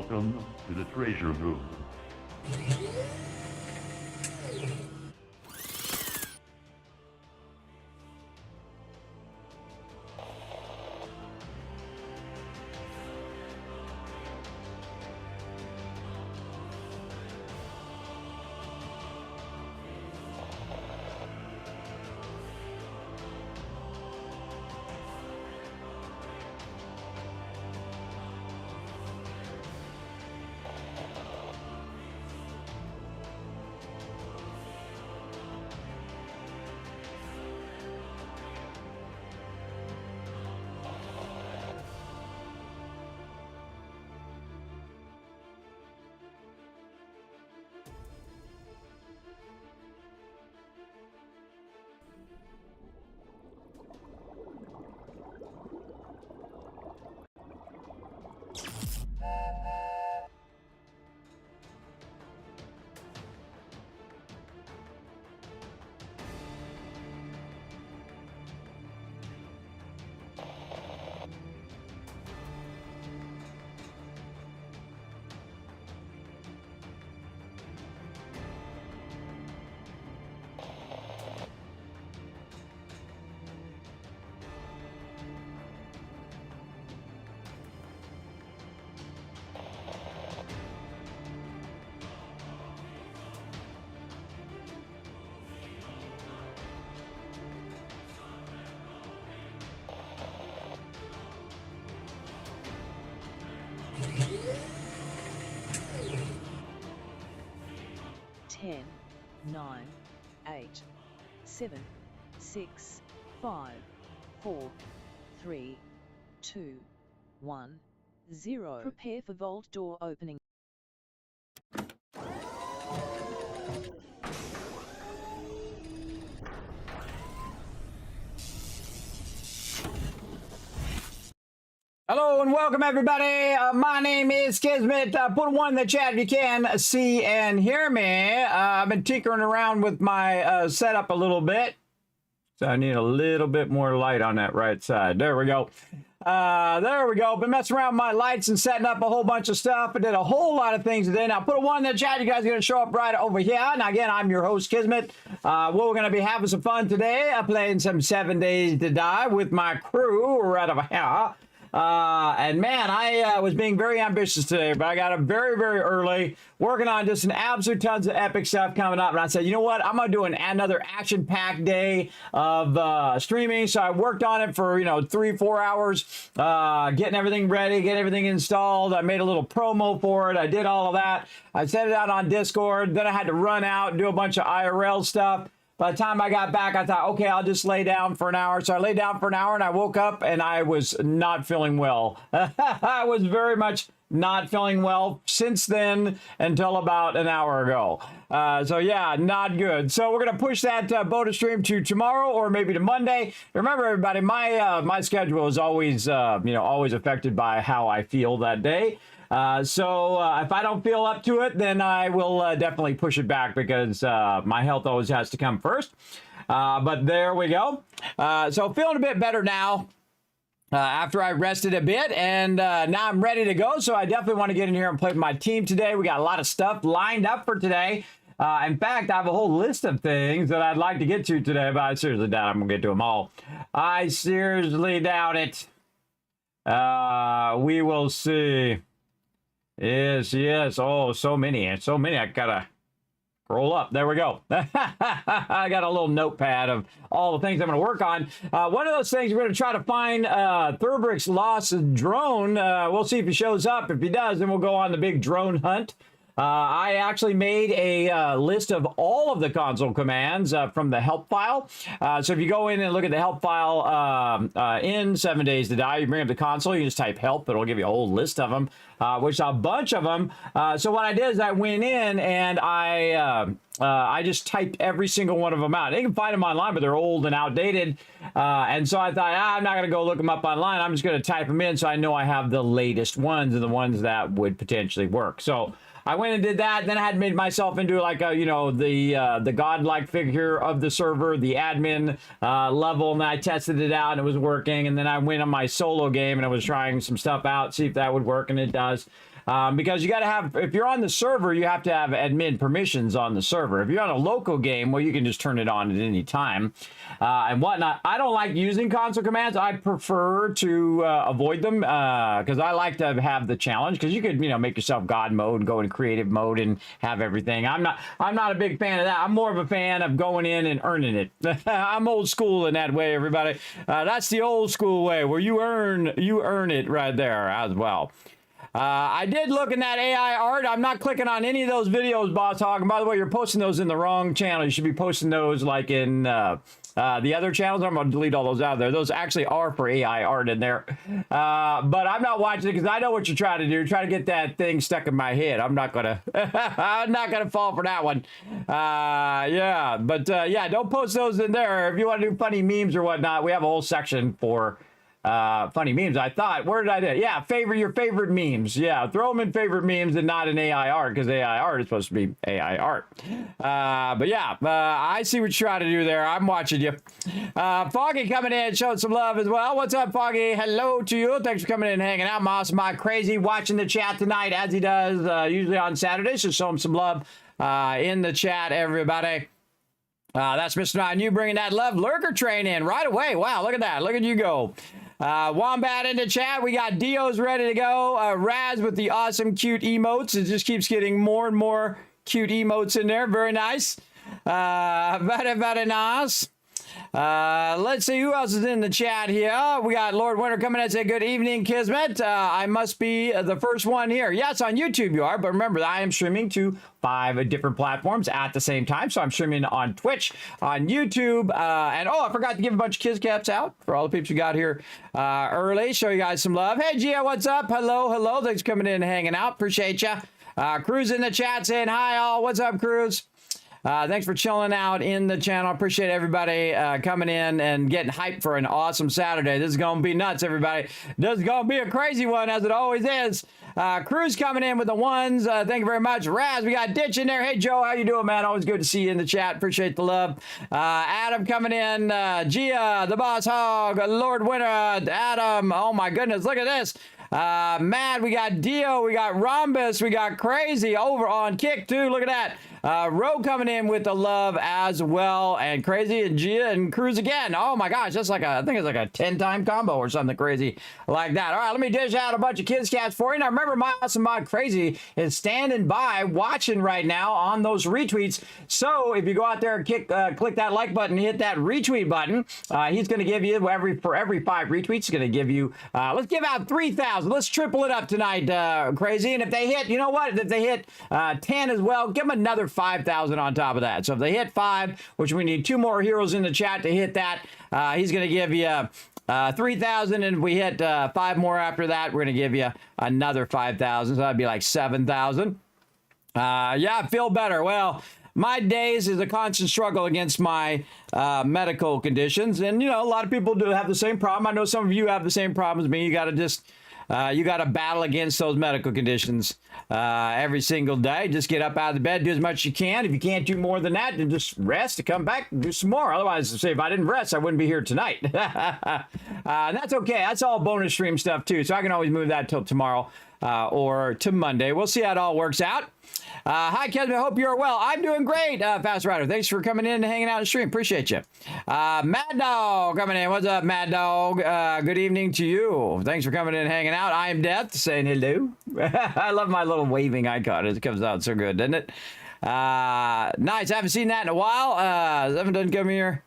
Welcome to the treasure room. Ten, 9, 8, 7, 6, 5, 4, 3, 2, 1, 0. Prepare for vault door opening. Hello and welcome everybody. My name is Kismet. Put one in the chat if you can see and hear me. I've been tinkering around with my setup a little bit. So I need a little bit more light on that right side. There we go. There we go. Been messing around with my lights and setting up a whole bunch of stuff. I did a whole lot of things today. Now put a one in the chat. You guys are going to show up right over here. Now again, I'm your host Kismet. We're going to be having some fun today. I'm playing some 7 Days to Die with my crew right over here. And man, I was being very ambitious today, but I got up very, very early, working on just an absolute tons of epic stuff coming up. And I said, you know what? I'm going to do another action-packed day of streaming. So I worked on it for, 3-4 hours, getting everything ready, getting everything installed. I made a little promo for it. I did all of that. I sent it out on Discord. Then I had to run out and do a bunch of IRL stuff. By the time I got back, I thought, okay, I'll just lay down for an hour. So I lay down for an hour and I woke up and I was not feeling well. I was very much not feeling well since then until about an hour ago. So yeah, not good. So we're going to push that bonus stream to tomorrow or maybe to Monday. Remember, everybody, my schedule is always, always affected by how I feel that day. So if I don't feel up to it, then I will definitely push it back because my health always has to come first. But there we go. So feeling a bit better now after I rested a bit, and now I'm ready to go. So I definitely want to get in here and play with my team today. We got a lot of stuff lined up for today. In fact, I have a whole list of things that I'd like to get to today, but I seriously doubt I'm going to get to them all. I seriously doubt it. We will see. Yes. Oh, so many. I gotta scroll up. There we go. I got a little notepad of all the things I'm going to work on. One of those things, we're going to try to find Thurbrick's lost drone. We'll see if he shows up. If he does, then we'll go on the big drone hunt. I actually made a list of all of the console commands from the help file. So if you go in and look at the help file in 7 Days to Die, you bring up the console, you just type help. It'll give you a whole list of them, which are a bunch of them. So what I did is I went in and I just typed every single one of them out. You can find them online, but they're old and outdated. And so I thought, I'm not going to go look them up online. I'm just going to type them in so I know I have the latest ones and the ones that would potentially work. So I went and did that. Then I had made myself into like a, the godlike figure of the server, the admin level, and I tested it out and it was working. And then I went on my solo game and I was trying some stuff out, see if that would work, and it does. because you got to have, if you're on the server, you have to have admin permissions on the server. If you're on a local game, well, you can just turn it on at any time and whatnot. I don't like using console commands. I prefer to avoid them because I like to have the challenge, because you could, you know, make yourself God mode and go in creative mode and have everything. I'm not a big fan of that. I'm more of a fan of going in and earning it. I'm old school in that way, everybody. That's the old school way where you earn it right there as well. I did look in that AI art. I'm not clicking on any of those videos, Boss Hog. And by the way, you're posting those in the wrong channel. You should be posting those like in the other channels. I'm going to delete all those out of there. Those actually are for AI art in there. But I'm not watching it because I know what you're trying to do. You're trying to get that thing stuck in my head. I'm not going to fall for that one. Yeah, but yeah, don't post those in there. If you want to do funny memes or whatnot, we have a whole section for funny memes. I thought, where did I do? Yeah, your favorite memes. Yeah, throw them in favorite memes and not in AI art, because AI art is supposed to be AI art. But yeah, I see what you're trying to do there. I'm watching you. Foggy coming in, showing some love as well. What's up, Foggy? Hello to you. Thanks for coming in and hanging out. Moss Mike Crazy watching the chat tonight, as he does usually on Saturdays. So show him some love in the chat, everybody. That's Mr. Nine. You bringing that love lurker train in right away. Wow, look at that. Look at you go. Wombat in the chat. We got Dio's ready to go. Raz with the awesome cute emotes. It just keeps getting more and more cute emotes in there. Very nice. Very nice. Let's see who else is in the chat here. We got Lord Winter coming in and say, good evening, Kismet. I must be the first one here. Yes, on YouTube you are, but remember, I am streaming to 5 different platforms at the same time. So I'm streaming on Twitch, on YouTube, and oh, I forgot to give a bunch of kids caps out for all the people who got here early. Show you guys some love. Hey, Gia, what's up? Hello. Thanks for coming in and hanging out. Appreciate you. Cruz in the chat saying hi, all. What's up, Cruz? Thanks for chilling out in the channel. Appreciate everybody coming in and getting hyped for an awesome Saturday. This is going to be nuts, everybody. This is going to be a crazy one, as it always is. Cruz coming in with the ones. Thank you very much. Raz, we got Ditch in there. Hey, Joe, how you doing, man? Always good to see you in the chat. Appreciate the love. Adam coming in. Gia, the Boss Hog, Lord Winter, Adam. Oh, my goodness. Look at this. Matt, we got Dio, we got Rhombus, we got Crazy over on Kick, too. Look at that. Ro coming in with the love as well, and Crazy and Gia and Cruz again. Oh my gosh, that's like I think it's like a 10-time combo or something crazy like that. All right, let me dish out a bunch of kids cats for you. Now remember, my awesome mod Crazy is standing by watching right now on those retweets. So if you go out there and click that like button, hit that retweet button, he's going to give you for every 5 retweets, he's going to give you. Let's give out 3,000. Let's triple it up tonight, Crazy. And if they hit, you know what? If they hit 10 as well, give them another 5,000 on top of that. So if they hit 5, which we need 2 more heroes in the chat to hit that, he's going to give you 3,000, and if we hit 5 more after that, we're going to give you another 5,000. So that'd be like 7,000. Yeah, I feel better. Well, my days is a constant struggle against my medical conditions, and you know, a lot of people do have the same problem. I know some of you have the same problem as me. You got to just you got to battle against those medical conditions every single day. Just get up out of the bed, do as much as you can. If you can't do more than that, then just rest, to come back and do some more. Otherwise, say if I didn't rest, I wouldn't be here tonight. And that's okay. That's all bonus stream stuff too. So I can always move that till tomorrow or to Monday. We'll see how it all works out. Hi, Kevin. I hope you're well. I'm doing great, Fast Rider. Thanks for coming in and hanging out and stream. Appreciate you. Mad Dog coming in. What's up, Mad Dog? Good evening to you. Thanks for coming in and hanging out. I am Death saying hello. I love my little waving icon. It comes out so good, doesn't it? Nice. I haven't seen that in a while. Evan doesn't come here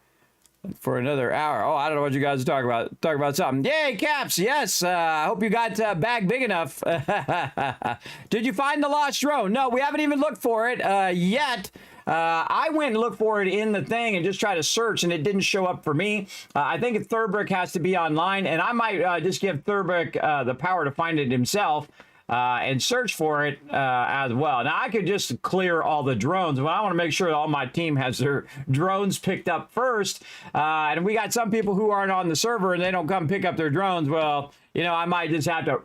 for another hour. Oh, I don't know what you guys are talking about. Talk about something. Yay, Caps. Yes. I hope you got a bag big enough. Did you find the lost drone? No, we haven't even looked for it yet. I went and looked for it in the thing and just tried to search, and it didn't show up for me. I think Thurbrick has to be online, and I might just give Thurbrick the power to find it himself. And search for it as well. Now, I could just clear all the drones, but I want to make sure that all my team has their drones picked up first. And we got some people who aren't on the server and they don't come pick up their drones. Well, you know, I might just have to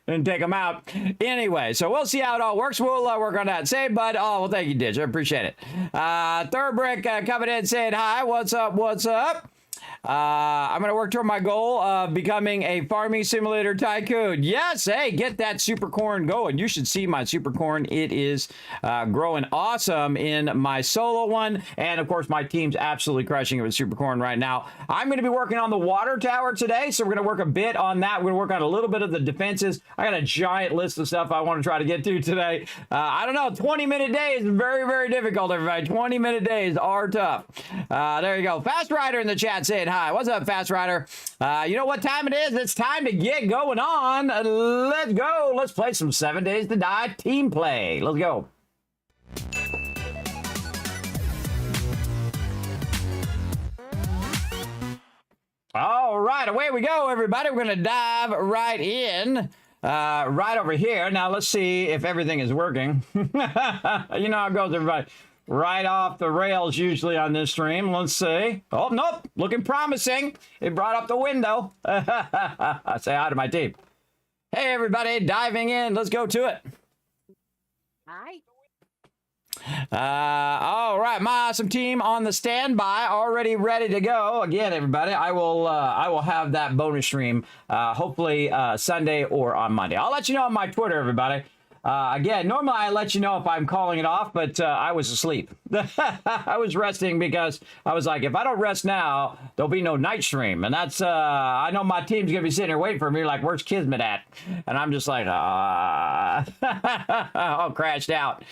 and take them out. Anyway, so we'll see how it all works. We'll work on that. Say, bud. Oh, well, thank you, Ditch. I appreciate it. Thurbrick coming in saying hi. What's up? What's up? I'm going to work toward my goal of becoming a farming simulator tycoon. Yes, hey, get that super corn going. You should see my super corn. It is growing awesome in my solo one. And, of course, my team's absolutely crushing it with super corn right now. I'm going to be working on the water tower today, so we're going to work a bit on that. We're going to work on a little bit of the defenses. I got a giant list of stuff I want to try to get to today. I don't know, 20-minute days is very, very difficult, everybody. 20-minute days are tough. There you go. Fast Rider in the chat saying hi. What's up, Fast Rider? You know what time it is? It's time to get going on. Let's go. Let's play some 7 Days to Die team play. Let's go. All right, away we go, everybody. We're going to dive right in. Right over here. Now, let's see if everything is working. You know how it goes, everybody. Right off the rails usually on this stream. Let's see. Oh, nope. Looking promising. It brought up the window. I say hi to my team. Hey, everybody. Diving in. Let's go to it. Hi. All right. My awesome team on the standby. Already ready to go. Again, everybody, I will have that bonus stream hopefully Sunday or on Monday. I'll let you know on my Twitter, everybody. Again, normally I let you know if I'm calling it off, but I was asleep. I was resting because I was like, if I don't rest now, there'll be no night stream. And that's, I know my team's going to be sitting here waiting for me, like, where's Kismet at? And I'm just like, all crashed out.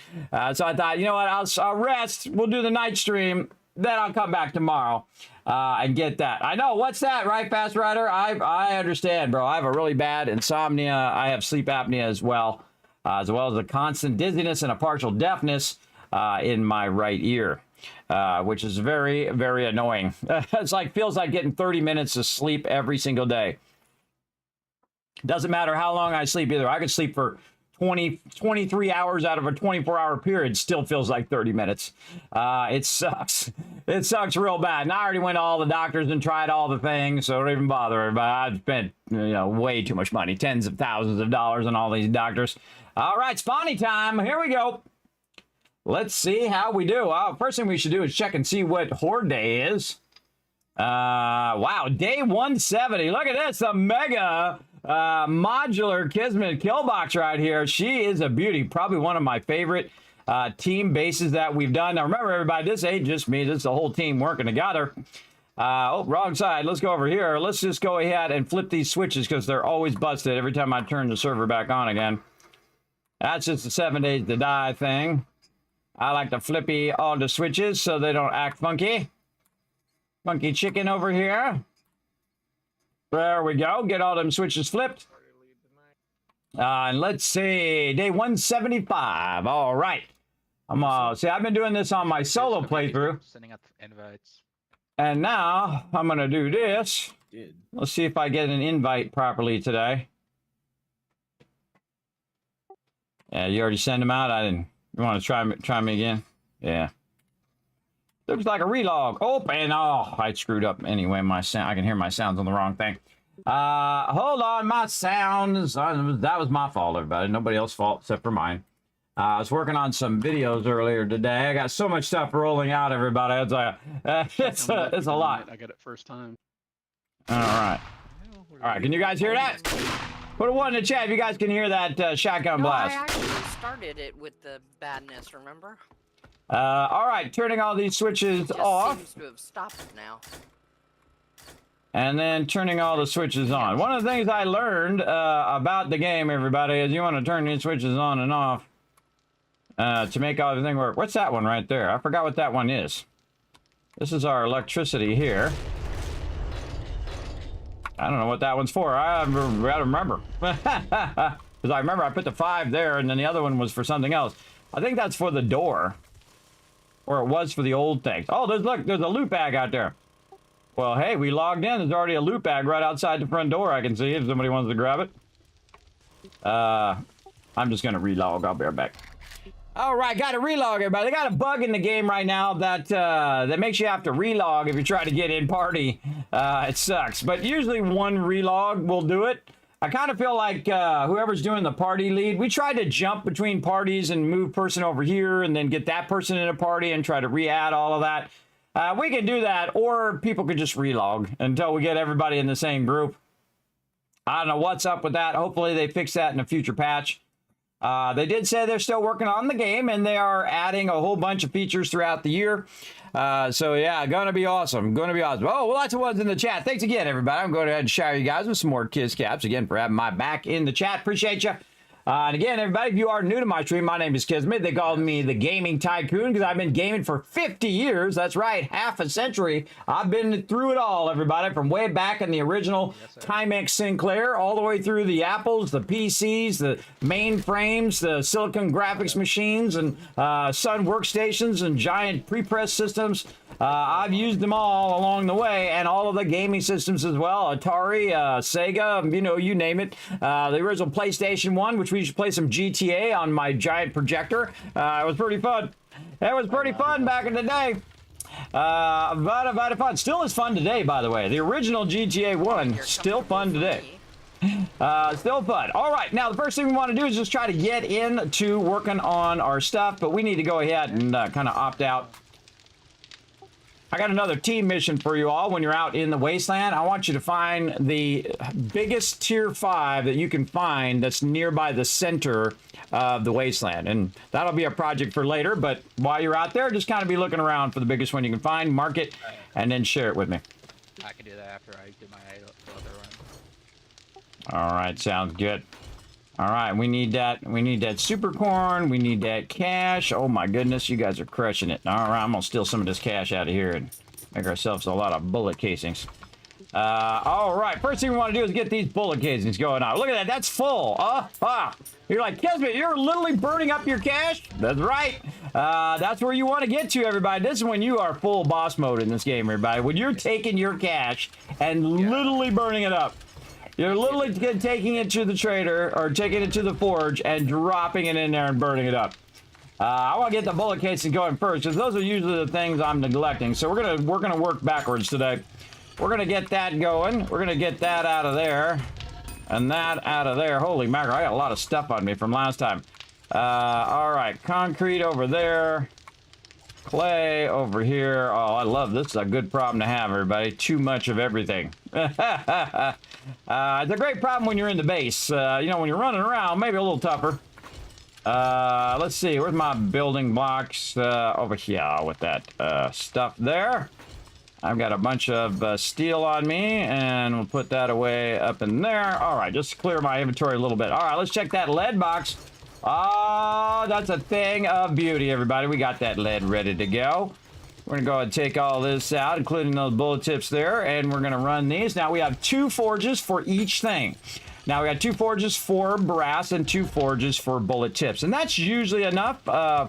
So I thought, you know what, I'll rest. We'll do the night stream. Then I'll come back tomorrow and get that. I know, what's that, right, Fast Rider? I understand, bro. I have a really bad insomnia. I have sleep apnea as well as a constant dizziness and a partial deafness in my right ear, which is very, very annoying. It's like, feels like getting 30 minutes of sleep every single day. Doesn't matter how long I sleep either. I could sleep for 23 hours out of a 24-hour period, still feels like 30 minutes. It sucks. It sucks real bad. And I already went to all the doctors and tried all the things, so don't even bother everybody. I've spent, way too much money, tens of thousands of dollars on all these doctors. All right, spawny time. Here we go. Let's see how we do. First thing we should do is check and see what Horde Day is. Wow, day 170. Look at this, a mega modular Kismet kill box right here. She is a beauty. Probably one of my favorite team bases that we've done. Now, remember, everybody, this ain't just me. This is the whole team working together. Oh, wrong side. Let's go over here. Let's just go ahead and flip these switches because they're always busted every time I turn the server back on again. That's just the 7 Days to Die thing. I like to flippy all the switches so they don't act funky. Funky chicken over here. There we go. Get all them switches flipped. And let's see. Day 175. All right. See, I've been doing this on my solo playthrough. Sending out invites. And now I'm going to do this. Let's see if I get an invite properly today. Yeah, you already sent them out? I didn't. You want to try me again? Yeah. Looks like a relog. Oh, and I screwed up anyway. My sound, I can hear my sounds on the wrong thing. Hold on, my sounds. That was my fault, everybody. Nobody else's fault except for mine. I was working on some videos earlier today. I got so much stuff rolling out, everybody. It's like, it's a lot. I got it first time. All right. All right. Can you guys hear that? Put a 1 in the chat if you guys can hear that shotgun blast. I actually started it with the badness, remember? All right, turning all these switches off. Seems to have stopped it now. And then turning all the switches on. One of the things I learned about the game, everybody, is you want to turn these switches on and off to make everything work. What's that one right there? I forgot what that one is. This is our electricity here. I don't know what that one's for. I gotta remember. Because I remember I put the 5 there, and then the other one was for something else. I think that's for the door. Or it was for the old things. Oh, look, there's a loot bag out there. Well, hey, we logged in. There's already a loot bag right outside the front door. I can see if somebody wants to grab it. I'm just gonna relog. I'll be right back. All right, got to relog, everybody. They got a bug in the game right now that that makes you have to relog if you try to get in party. It sucks, but usually 1 relog will do it. I kind of feel like whoever's doing the party lead, we tried to jump between parties and move person over here and then get that person in a party and try to re-add all of that. We can do that, or people could just relog until we get everybody in the same group. I don't know what's up with that. Hopefully they fix that in a future patch. They did say they're still working on the game, and they are adding a whole bunch of features throughout the year. So yeah, gonna be awesome. Gonna be awesome. Oh, well, lots of ones in the chat. Thanks again, everybody. I'm going to go ahead and shower you guys with some more Kiss Caps again for having my back in the chat. Appreciate you. And again, everybody, if you are new to my stream, my name is Kismet. They called me the Gaming Tycoon because I've been gaming for 50 years. That's right, half a century. I've been through it all, everybody, from way back in the original Timex Sinclair, all the way through the Apples, the PCs, the mainframes, the Silicon graphics machines, and Sun workstations, and giant pre-press systems. I've used them all along the way, and all of the gaming systems as well. Atari, Sega, you know, you name it. The original PlayStation 1, which we used to play some GTA on my giant projector. It was pretty fun. It was pretty fun back in the day. But fun. Still is fun today, by the way. The original GTA 1, still fun today. Still fun. All right, now the first thing we want to do is just try to get into working on our stuff, but we need to go ahead and kind of opt out. I got another team mission for you all. When you're out in the wasteland, I want you to find the biggest tier 5 that you can find that's nearby the center of the wasteland. And that'll be a project for later, but while you're out there, just kind of be looking around for the biggest one you can find, mark it, and then share it with me. I can do that after I do my other run. All right, sounds good. All right, we need that. We need that super corn. We need that cash. Oh my goodness, you guys are crushing it. All right, I'm gonna steal some of this cash out of here and make ourselves a lot of bullet casings. All right, first thing we want to do is get these bullet casings going on. Look at that, that's full. You're like, Kismet, you're literally burning up your cash? That's right. That's where you want to get to, everybody. This is when you are full boss mode in this game, everybody. When you're taking your cash and literally burning it up. You're literally taking it to the trader or taking it to the forge and dropping it in there and burning it up. I want to get the bullet casing going first because those are usually the things I'm neglecting. So we're gonna work backwards today. We're gonna get that going. We're gonna get that out of there and that out of there. Holy mackerel! I got a lot of stuff on me from last time. All right, concrete over there. Clay over here. Oh, I love this. It's a good problem to have, everybody. Too much of everything. It's a great problem when you're in the base. You know, when you're running around, maybe a little tougher. Let's see. Where's my building blocks? Over here with that stuff there. I've got a bunch of steel on me, and we'll put that away up in there. All right, just clear my inventory a little bit. All right, let's check that lead box. Oh, that's a thing of beauty, everybody. We got that lead ready to go. We're gonna go ahead and take all this out, including those bullet tips there, and we're gonna run these. Now we have 2 forges for each thing. Now we got 2 forges for brass and 2 forges for bullet tips, and that's usually enough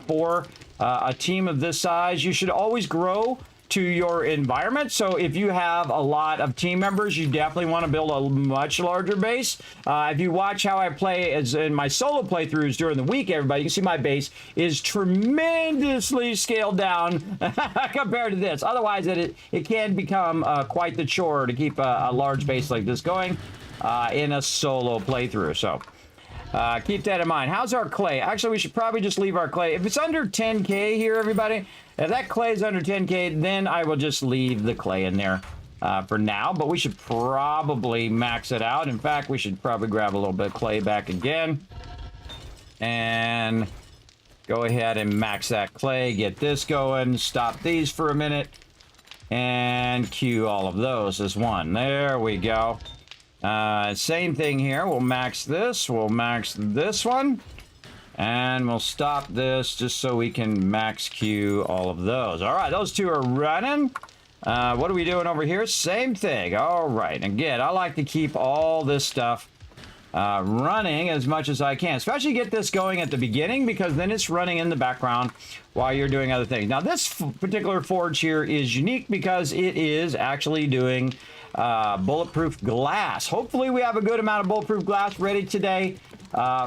for a team of this size. You should always grow to your environment. So if you have a lot of team members, you definitely want to build a much larger base. If you watch how I play as in my solo playthroughs during the week, everybody, you can see my base is tremendously scaled down compared to this. Otherwise, it can become quite the chore to keep a large base like this going in a solo playthrough. So keep that in mind. How's our clay? Actually, we should probably just leave our clay. If it's under 10K here, everybody, if that clay is under 10K, then I will just leave the clay in there for now. But we should probably max it out. In fact, we should probably grab a little bit of clay back again. And go ahead and max that clay. Get this going. Stop these for a minute. And queue all of those as one. There we go. Same thing here. We'll max this. We'll max this one. And we'll stop this just so we can max queue all of those. All right, those 2 are running. What are we doing over here? Same thing. All right. Again, I like to keep all this stuff running as much as I can. Especially get this going at the beginning because then it's running in the background while you're doing other things. Now, this particular forge here is unique because it is actually doing bulletproof glass. Hopefully we have a good amount of bulletproof glass ready today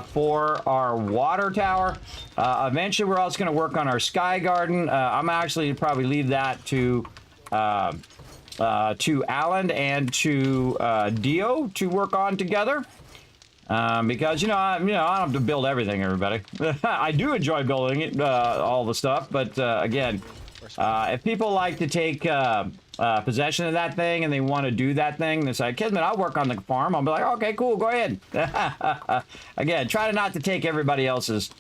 for our water tower. Eventually we're also going to work on our sky garden. I'm actually probably leave that to Alan and to Dio to work on together. Because, I don't have to build everything, everybody. I do enjoy building it, all the stuff, but again, If people like to take possession of that thing and they want to do that thing, they say, Kismet, I'll work on the farm. I'll be like, okay, cool, go ahead. Again, try not to take everybody else's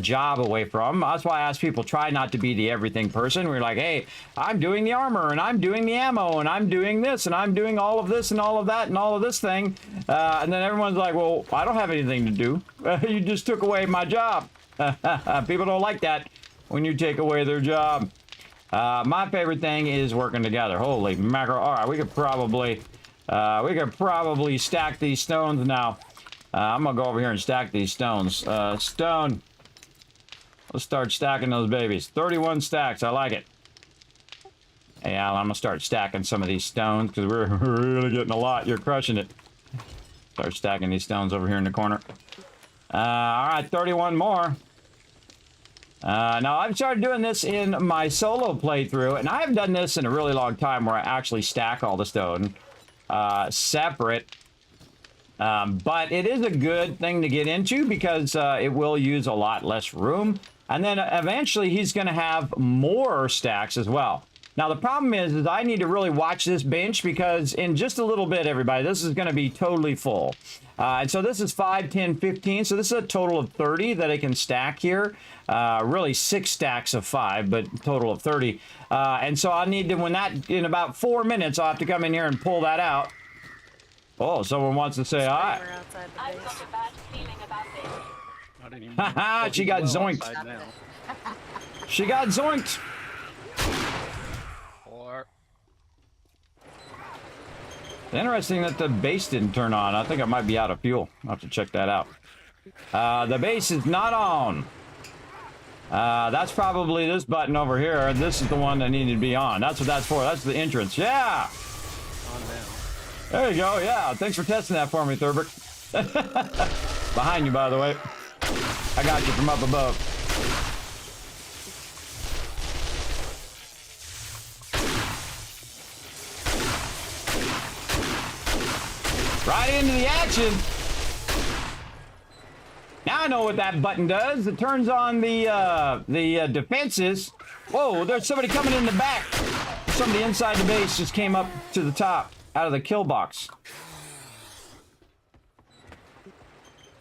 job away from. That's why I ask people, try not to be the everything person. We're like, hey, I'm doing the armor, and I'm doing the ammo, and I'm doing this, and I'm doing all of this, and all of that, and all of this thing. And then everyone's like, well, I don't have anything to do. You just took away my job. People don't like that when you take away their job. My favorite thing is working together. Holy mackerel. All right, we could probably stack these stones now. I'm gonna go over here and stack these stones. Stone. Let's start stacking those babies. 31 stacks. I like it. Hey, Al, I'm gonna start stacking some of these stones because we're really getting a lot. You're crushing it. Start stacking these stones over here in the corner. All right, 31 more. Now, I've started doing this in my solo playthrough, and I haven't done this in a really long time where I actually stack all the stone separate. But it is a good thing to get into because it will use a lot less room. And then eventually he's going to have more stacks as well. Now, the problem is I need to really watch this bench because in just a little bit, everybody, this is going to be totally full. And so this is 5, 10, 15. So this is a total of 30 that I can stack here. Really 6 stacks of 5, but total of 30. And so I need to, in about 4 minutes, I'll have to come in here and pull that out. Oh, someone wants to say hi. I've got a bad feeling about this. Not anymore. Haha, she got zoinked. She got zoinked. Or It's interesting that the base didn't turn on. I think I might be out of fuel. I'll have to check that out. The base is not on. That's probably this button over here. This is the one that needed to be on. That's what that's for. That's the entrance. Yeah. on now. There you go. Yeah. Thanks for testing that for me, Thurbrick. Behind you, by the way. I got you from up above. Right into the action. Now I know what that button does. It turns on the defenses. Whoa, there's somebody coming in the back. Somebody inside the base just came up to the top out of the kill box.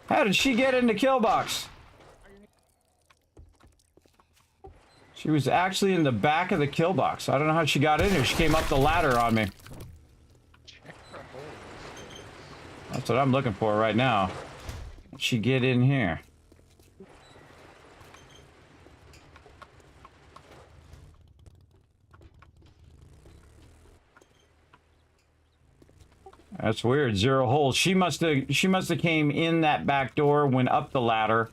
How did she get in the kill box? She was actually in the back of the kill box. I don't know how she got in here. She came up the ladder on me. That's what I'm looking for right now. How'd she get in here? That's weird. 0 holes. She must have came in that back door, went up the ladder,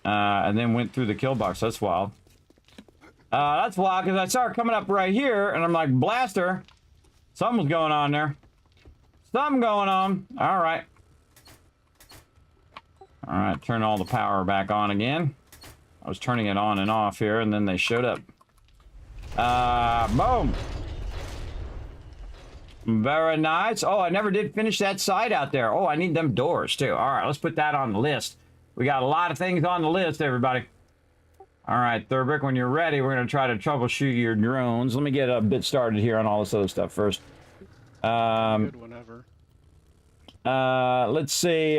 and then went through the kill box. That's wild. That's wild because I saw her coming up right here, and I'm like, blast her. Something's going on there. Something going on. All right. All right, turn all the power back on again. I was turning it on and off here, and then they showed up. Boom. Very nice. Oh, I never did finish that side out there. Oh, I need them doors, too. All right, let's put that on the list. We got a lot of things on the list, everybody. All right, Thurbrick, when you're ready, we're going to try to troubleshoot your drones. Let me get a bit started here on all this other stuff first. Good whenever. Let's see,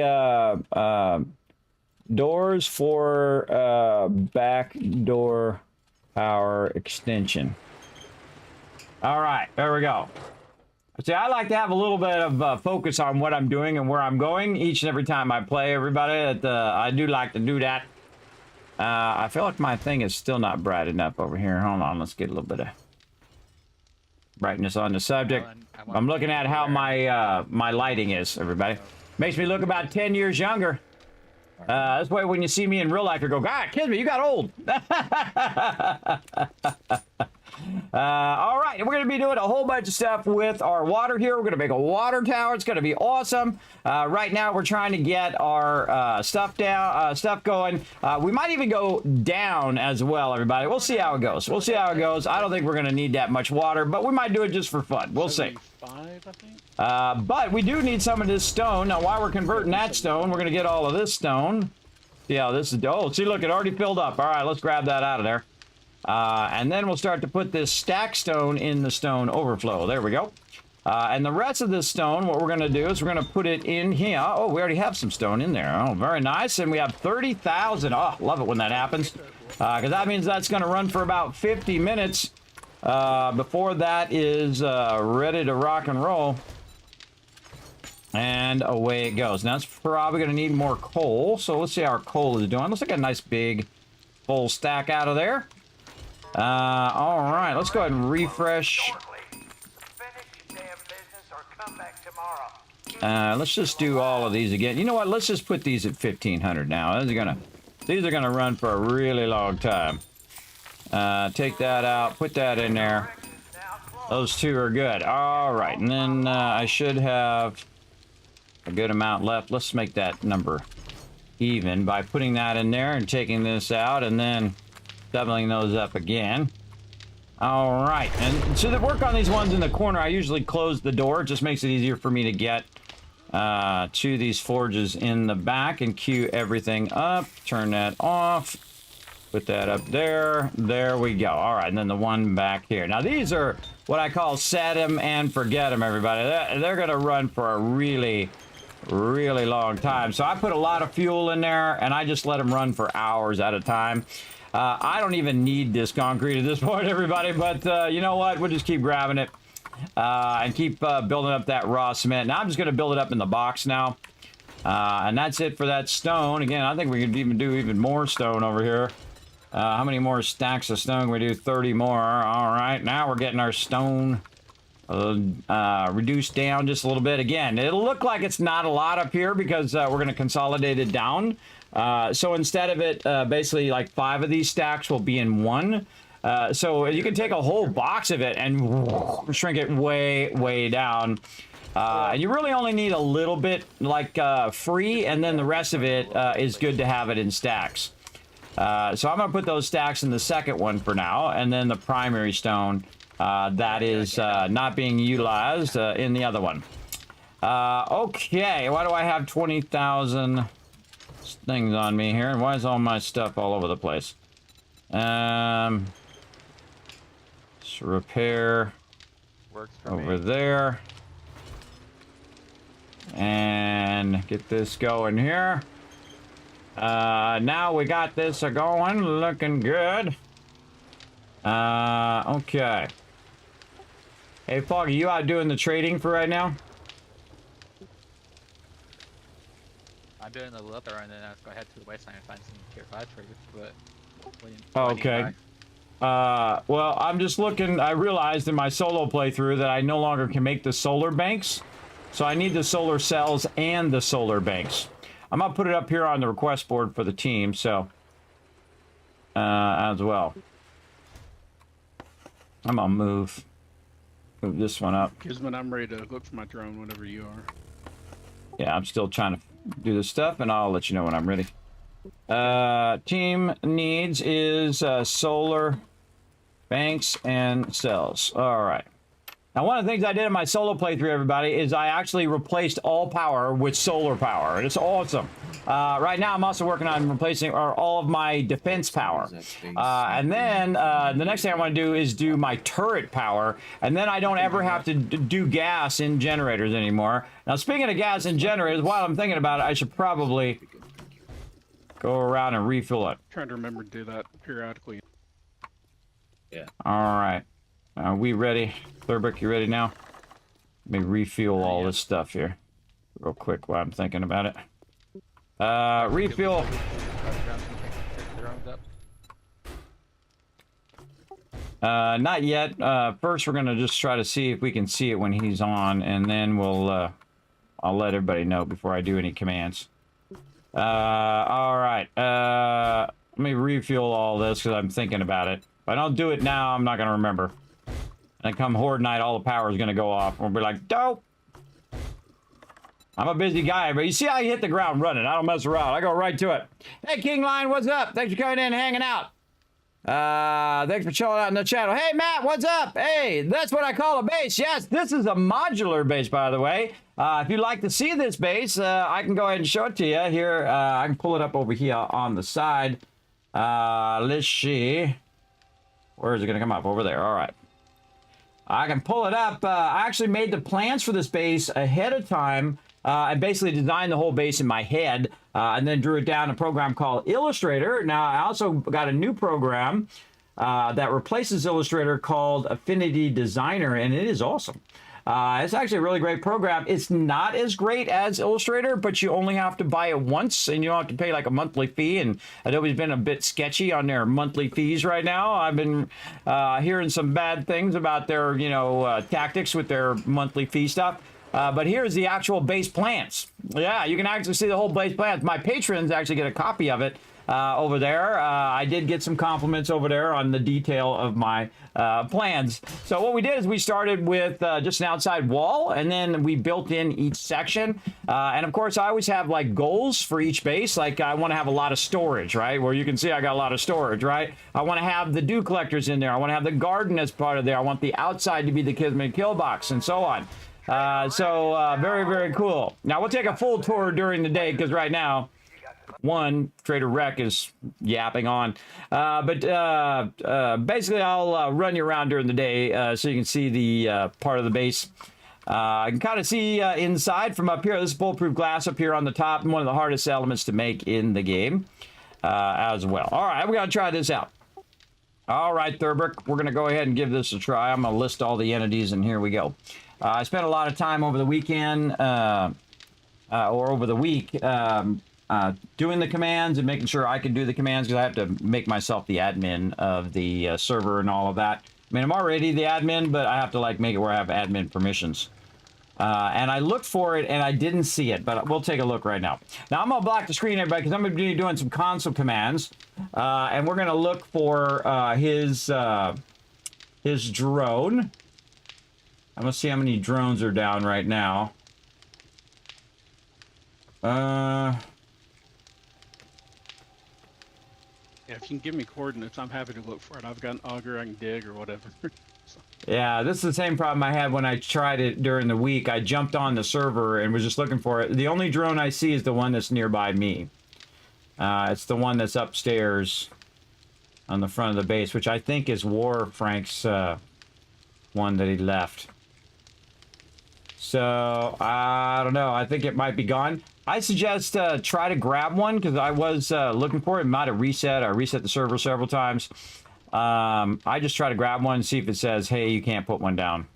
doors for back door power extension. All right, there we go. See, I like to have a little bit of focus on what I'm doing and where I'm going each and every time I play, everybody. I do like to do that. I feel like my thing is still not bright enough over here. Hold on, let's get a little bit of brightness on the subject. I'm looking at how my lighting is, everybody. Makes me look about 10 years younger. That's why when you see me in real life, you go, God, Kismet, you got old. All right, we're going to be doing a whole bunch of stuff with our water here. We're going to make a water tower. It's going to be awesome. Right now, we're trying to get our stuff going. We might even go down as well, everybody. We'll see how it goes. We'll see how it goes. I don't think we're going to need that much water, but we might do it just for fun. We'll see. 75, I think. But we do need some of this stone. Now, while we're converting that stone, we're going to get all of this stone. See how this is... Oh, see, look, it already filled up. All right, let's grab that out of there. And then we'll start to put this stack stone in the stone overflow. There we go. And the rest of this stone, what we're going to do is we're going to put it in here. Oh, we already have some stone in there. Oh, very nice. And we have 30,000. Oh, love it when that happens. Because that means that's going to run for about 50 minutes before that is ready to rock and roll. And away it goes. Now, it's probably going to need more coal. So let's see how our coal is doing. Looks like a nice big full stack out of there. All right, let's go ahead and refresh. Let's just do all of these again. You know what? Let's just put these at 1,500 now. These are gonna run for a really long time. Take that out. Put that in there. Those two are good. All right, and then I should have a good amount left. Let's make that number even by putting that in there and taking this out, and then doubling those up again. All right, and so to work on these ones in the corner, I usually close the door. It just makes it easier for me to get to these forges in the back and queue everything up. Turn that off. Put that up there. There we go. All right, and then the one back here. Now, these are what I call set them and forget them, everybody. They're going to run for a really long time. So I put a lot of fuel in there, and I just let them run for hours at a time. I don't even need this concrete at this point, everybody, but you know what? We'll just keep grabbing it and keep building up that raw cement. Now I'm just going to build it up in the box now. And that's it for that stone. Again, I think we could even do even more stone over here. How many more stacks of stone? We do 30 more. All right, now we're getting our stone reduced down just a little bit. Again, it'll look like it's not a lot up here because we're going to consolidate it down. So instead of it, basically like 5 of these stacks will be in one. So you can take a whole box of it and shrink it way down. And you really only need a little bit like free, and then the rest of it is good to have it in stacks. So I'm going to put those stacks in the second one for now, and then the primary stone that is not being utilized in the other one. Okay, why do I have 20,000 things on me here, and why is all my stuff all over the place? Repair Works for over me. there, and get this going here. Now we got this going, looking good. Okay. Hey, Foggy, you out doing the trading for right now? I'm doing the leather, and then I was going to head to the wasteland and find some tier 5 traders, but... Okay. Well, I'm just looking. I realized in my solo playthrough that I no longer can make the solar banks. So I need the solar cells and the solar banks. I'm going to put it up here on the request board for the team, so... as well. I'm going to move this one up. Kismet, I'm ready to look for my drone whenever you are. Yeah, I'm still trying to do this stuff, and I'll let you know when I'm ready. Team needs is solar banks and cells. All right. Now, one of the things I did in my solo playthrough, everybody, is I actually replaced all power with solar power. And it's awesome. Right now, I'm also working on replacing all of my defense power. And then the next thing I want to do is do my turret power. And then I don't ever have to do gas in generators anymore. Now, speaking of gas in generators, while I'm thinking about it, I should probably go around and refill it. Trying to remember to do that periodically. Yeah. All right. Are we ready? Thurbrick, you ready now? Let me refuel all this stuff here real quick while I'm thinking about it. Refuel. Not yet. First, we're going to just try to see if we can see it when he's on, and then we'll, I'll let everybody know before I do any commands. All right. Let me refuel all this because I'm thinking about it. If I don't do it now, I'm not going to remember. And come Horde Night, all the power is going to go off. We'll be like, dope. I'm a busy guy, but you see how I hit the ground running. I don't mess around. I go right to it. Hey, King Lion, what's up? Thanks for coming in and hanging out. Thanks for chilling out in the channel. Hey, Matt, what's up? Hey, that's what I call a base. Yes, this is a modular base, by the way. If you'd like to see this base, I can go ahead and show it to you. Here, I can pull it up over here on the side. Let's see. Where is it going to come up? Over there. All right. I can pull it up. I actually made the plans for this base ahead of time. I basically designed the whole base in my head and then drew it down in a program called Illustrator. Now, I also got a new program that replaces Illustrator called Affinity Designer, and it is awesome. It's actually a really great program. It's not as great as Illustrator, but you only have to buy it once, and you don't have to pay like a monthly fee. And Adobe's been a bit sketchy on their monthly fees right now. I've been hearing some bad things about their, tactics with their monthly fee stuff. But here's the actual base plans. Yeah, you can actually see the whole base plans. My patrons actually get a copy of it over there. I did get some compliments over there on the detail of my plans. So what we did is we started with just an outside wall, and then we built in each section. And of course, I always have like goals for each base. Like I want to have a lot of storage, right? Where you can see I got a lot of storage, right? I want to have the dew collectors in there. I want to have the garden as part of there. I want the outside to be the Kismet kill box, and so on. Very, very cool. Now we'll take a full tour during the day because right now, Trader Rec is yapping on. Basically, I'll run you around during the day so you can see the part of the base. You can kind of see inside from up here. This is bulletproof glass up here on the top, and one of the hardest elements to make in the game as well. All right, we're going to try this out. All right, Thurbrick, we're going to go ahead and give this a try. I'm going to list all the entities, and here we go. I spent a lot of time over the weekend or over the week doing the commands and making sure I can do the commands because I have to make myself the admin of the server and all of that. I mean, I'm already the admin, but I have to like make it where I have admin permissions. And I looked for it and I didn't see it, but we'll take a look right now. Now I'm gonna block the screen, everybody, because I'm gonna be doing some console commands, and we're gonna look for his drone. I'm gonna see how many drones are down right now. Yeah, if you can give me coordinates, I'm happy to look for it. I've got an auger I can dig or whatever. So. Yeah, this is the same problem I had when I tried it during the week. I jumped on the server and was just looking for it. The only drone I see is the one that's nearby me. It's the one that's upstairs on the front of the base, which I think is War Frank's one that he left. So, I don't know. I think it might be gone. I suggest try to grab one because I was looking for it. It might have reset. I reset the server several times. I just try to grab one and see if it says, hey, you can't put one down.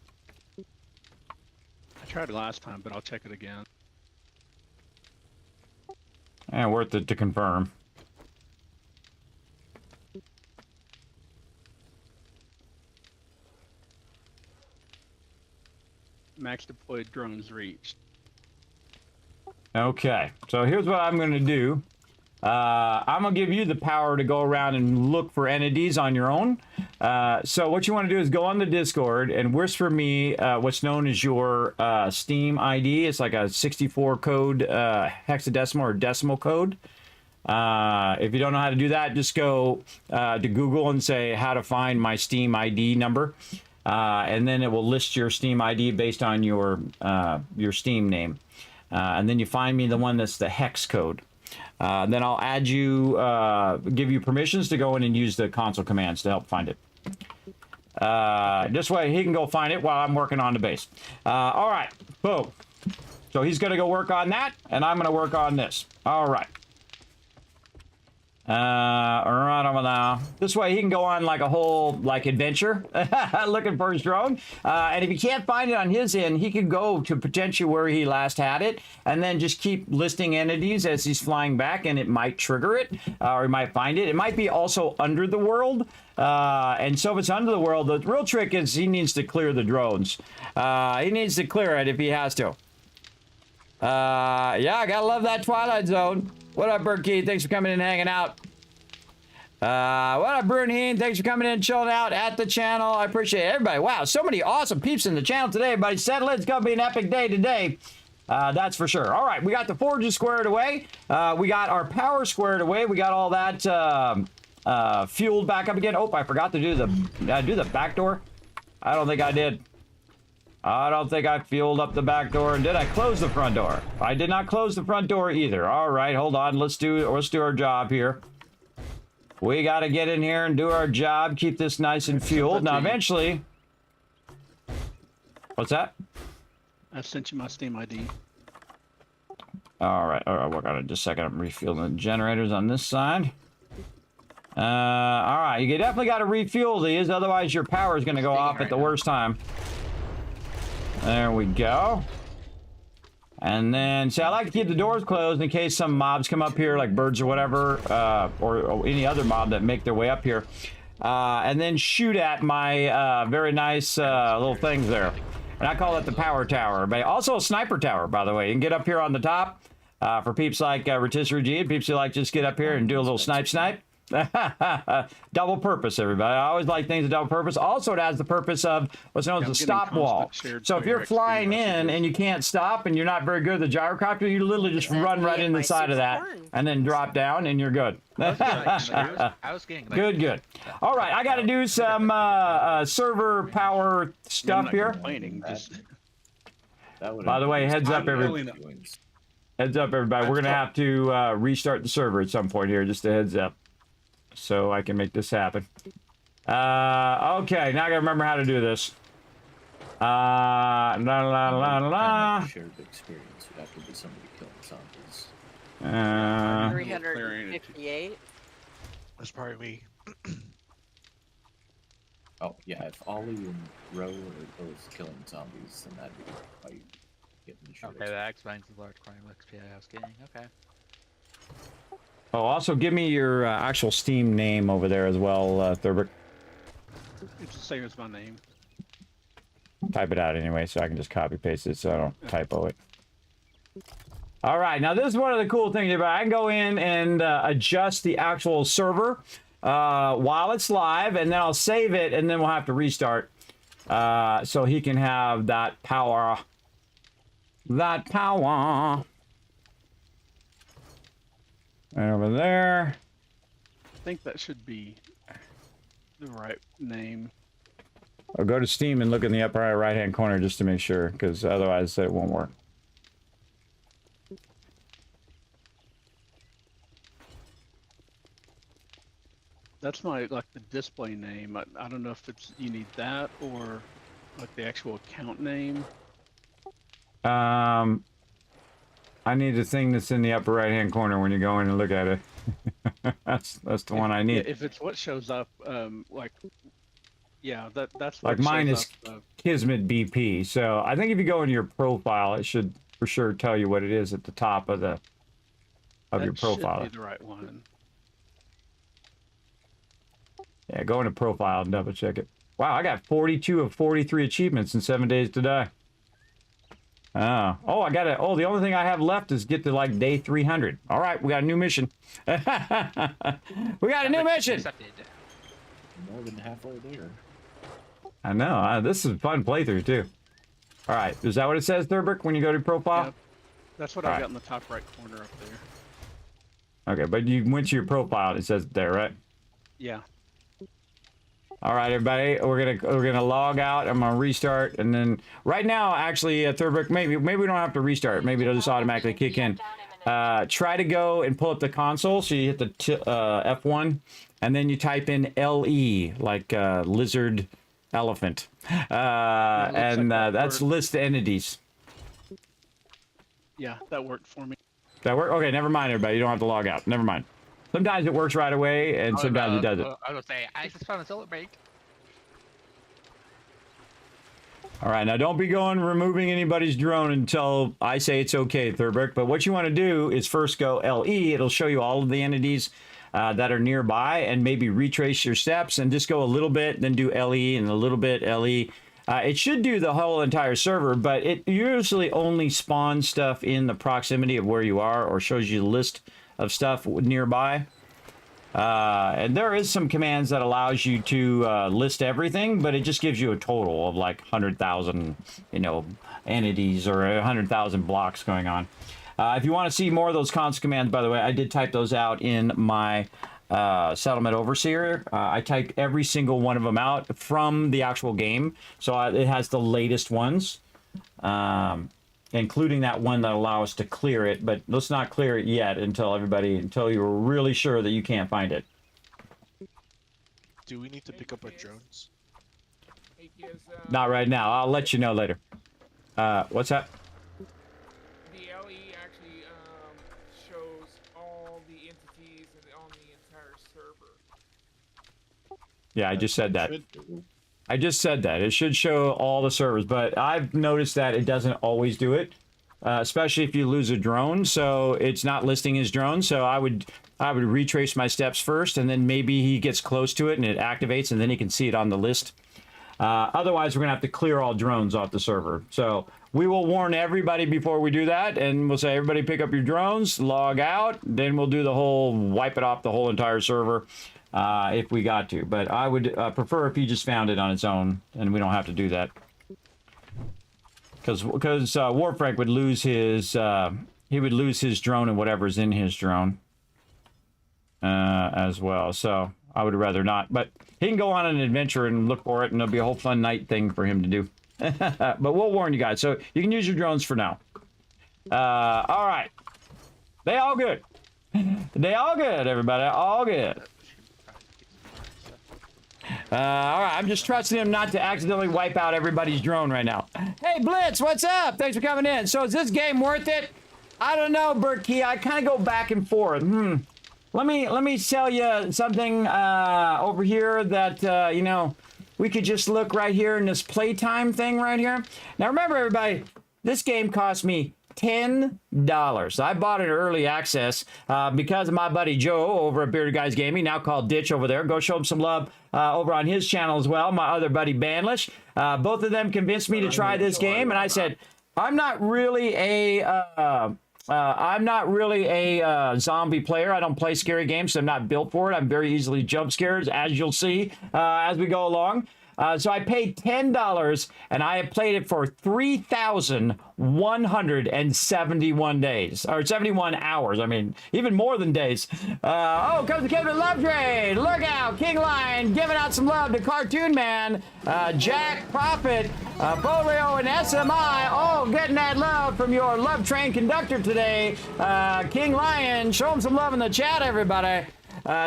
I tried it last time, but I'll check it again. And worth it to confirm. Max deployed drones reached. Okay, so here's what I'm going to do. I'm going to give you the power to go around and look for entities on your own. So what you want to do is go on the Discord and whisper me what's known as your Steam ID. It's like a 64 code hexadecimal or decimal code. If you don't know how to do that, just go to Google and say how to find my Steam ID number. And then it will list your Steam ID based on your Steam name. And then you find me the one that's the hex code. Then I'll add you, give you permissions to go in and use the console commands to help find it. This way he can go find it while I'm working on the base. All right, boom. So he's going to go work on that, and I'm going to work on this. All right. Right over now. This way he can go on like a whole adventure looking for his drone. And if he can't find it on his end, he could go to potentially where he last had it and then just keep listing entities as he's flying back, and it might trigger it or he might find it. It might be also under the world. And so if it's under the world, the real trick is he needs to clear the drones. He needs to clear it if he has to. Yeah, I gotta love that Twilight Zone. What up, Berkey? Thanks for coming in and hanging out. What up, Brunheen? Thanks for coming in and chilling out at the channel. I appreciate everybody. Wow, so many awesome peeps in the channel today, everybody. Settle it. It's gonna be an epic day today. That's for sure. All right, we got the forges squared away. We got our power squared away. We got all that fueled back up again. Oh, I forgot to do the back door. I don't think I did. I don't think I fueled up the back door. And did I close the front door? I did not close the front door either. All right, hold on. Let's do our job here. We got to get in here and do our job, keep this nice and fueled. Now, eventually... What's that? I sent you my Steam ID. All right, I'll work on it just a second. I'm refueling the generators on this side. All right, you definitely got to refuel these, otherwise your power is going to go off at the worst time. There we go. And then, see, I like to keep the doors closed in case some mobs come up here, like birds or whatever, or any other mob that make their way up here. And then shoot at my very nice little things there. And I call it the power tower, but also a sniper tower, by the way. You can get up here on the top for peeps like Rotisserie G, peeps who like just get up here and do a little snipe. Double purpose, everybody. I always like things with double purpose. Also, it has the purpose of what's known as a stop wall. So if you're flying in and you can't stop and you're not very good at the gyrocopter, you literally just run right in the side of that and then drop down and you're good. I was getting Good. All right, I got to do some server power stuff here. By the way, heads up, everybody. Heads up, everybody. We're gonna have to restart the server at some point here. Just a heads up, so I can make this happen. Okay, now I gotta remember how to do this. Shared experience would have to be somebody killing zombies. 358. That's probably me. Oh yeah, if Ollie and Roe are both killing zombies, then that'd be how you get in the shared Okay, that explains the large crime XP I was getting. Okay. Oh, also give me your actual Steam name over there as well, Thurber. It's the same as my name. Type it out anyway, so I can just copy paste it, so I don't typo it. All right, now this is one of the cool things about I can go in and adjust the actual server while it's live, and then I'll save it, and then we'll have to restart so he can have that power. That power. Right over there. I think that should be the right name. I'll go to Steam and look in the upper right-hand corner just to make sure, because otherwise it won't work. That's my, like, the display name. I don't know if it's, you need that or, like, the actual account name. I need the thing that's in the upper right-hand corner when you go in and look at it. that's the one I need. If it's what shows up, like, yeah, that's like mine is Kismet BP. So I think if you go into your profile, it should for sure tell you what it is at the top of the your profile. That should be the right one. Yeah, go into profile and double check it. Wow, I got 42 of 43 achievements in 7 days to die. Oh, I got it. Oh, the only thing I have left is get to like day 300. All right, we got a new mission. We got a new mission. More than halfway there. I know. This is a fun playthrough too. All right, is that what it says, Thurbrick, when you go to profile? Yep. That's what I got in the top right corner up there. Okay, but you went to your profile. It says there, right? Yeah. All right, everybody, we're gonna log out. I'm gonna restart, and then right now, actually, Thurbrick, maybe we don't have to restart. Maybe it'll just automatically kick in. Try to go and pull up the console. So you hit the F1, and then you type in LE, like lizard, elephant, and that's list entities. Yeah, that worked for me. That work? Okay, never mind, everybody. You don't have to log out. Never mind. Sometimes it works right away, and sometimes it doesn't. I was gonna say, I just found a solar break. All right, now don't be removing anybody's drone until I say it's okay, Thurbrick. But what you want to do is first go LE. It'll show you all of the entities that are nearby, and maybe retrace your steps, and just go a little bit, then do LE, and a little bit LE. It should do the whole entire server, but it usually only spawns stuff in the proximity of where you are, or shows you the list of stuff nearby. And there is some commands that allows you to list everything, but it just gives you a total of like 100,000, entities or 100,000 blocks going on. If you want to see more of those cons commands, by the way, I did type those out in my Settlement Overseer. I typed every single one of them out from the actual game, so it has the latest ones. Including that one that allows us to clear it, but let's not clear it yet until you're really sure that you can't find it. Do we need to pick up our drones? Not right now. I'll let you know later. What's that? The LE actually shows all the entities on the entire server. Yeah, I just said that. Should- I just said that. It should show all the servers, but I've noticed that it doesn't always do it, especially if you lose a drone. So it's not listing his drone. So I would retrace my steps first, and then maybe he gets close to it and it activates, and then he can see it on the list. Otherwise, we're gonna have to clear all drones off the server. So we will warn everybody before we do that, and we'll say, everybody pick up your drones, log out, then we'll do the whole wipe it off the whole entire server if we got to. But I would prefer if he just found it on its own, and we don't have to do that. Because Warfrank would lose his he would lose his drone and whatever's in his drone as well. So I would rather not. But he can go on an adventure and look for it, and it'll be a whole fun night thing for him to do. But we'll warn you guys, so you can use your drones for now. All right. They all good. They all good, everybody. All good. All right, I'm just trusting him not to accidentally wipe out everybody's drone right now. Hey, Blitz, what's up? Thanks for coming in. So is this game worth it? I don't know, Bert Key. I kind of go back and forth. Let me tell you something over here that, you know, we could just look right here in this playtime thing right here. Now, remember, everybody, this game cost me $10. I bought it early access because of my buddy Joe over at Bearded Guys Gaming, now called Ditch over there. Go show him some love over on his channel as well. My other buddy Banlish. Both of them convinced me to try this game, and I said, I'm not really a zombie player. I don't play scary games, so I'm not built for it. I'm very easily jump scared, as you'll see as we go along. So I paid $10, and I have played it for 3,171 days, or 71 hours. I mean, even more than days. Oh, comes the Kismet Love Trade. Look out, King Lion giving out some love to Cartoon Man, Jack, Prophet, Bolio, and SMI, all getting that love from your love train conductor today. King Lion, show him some love in the chat, everybody.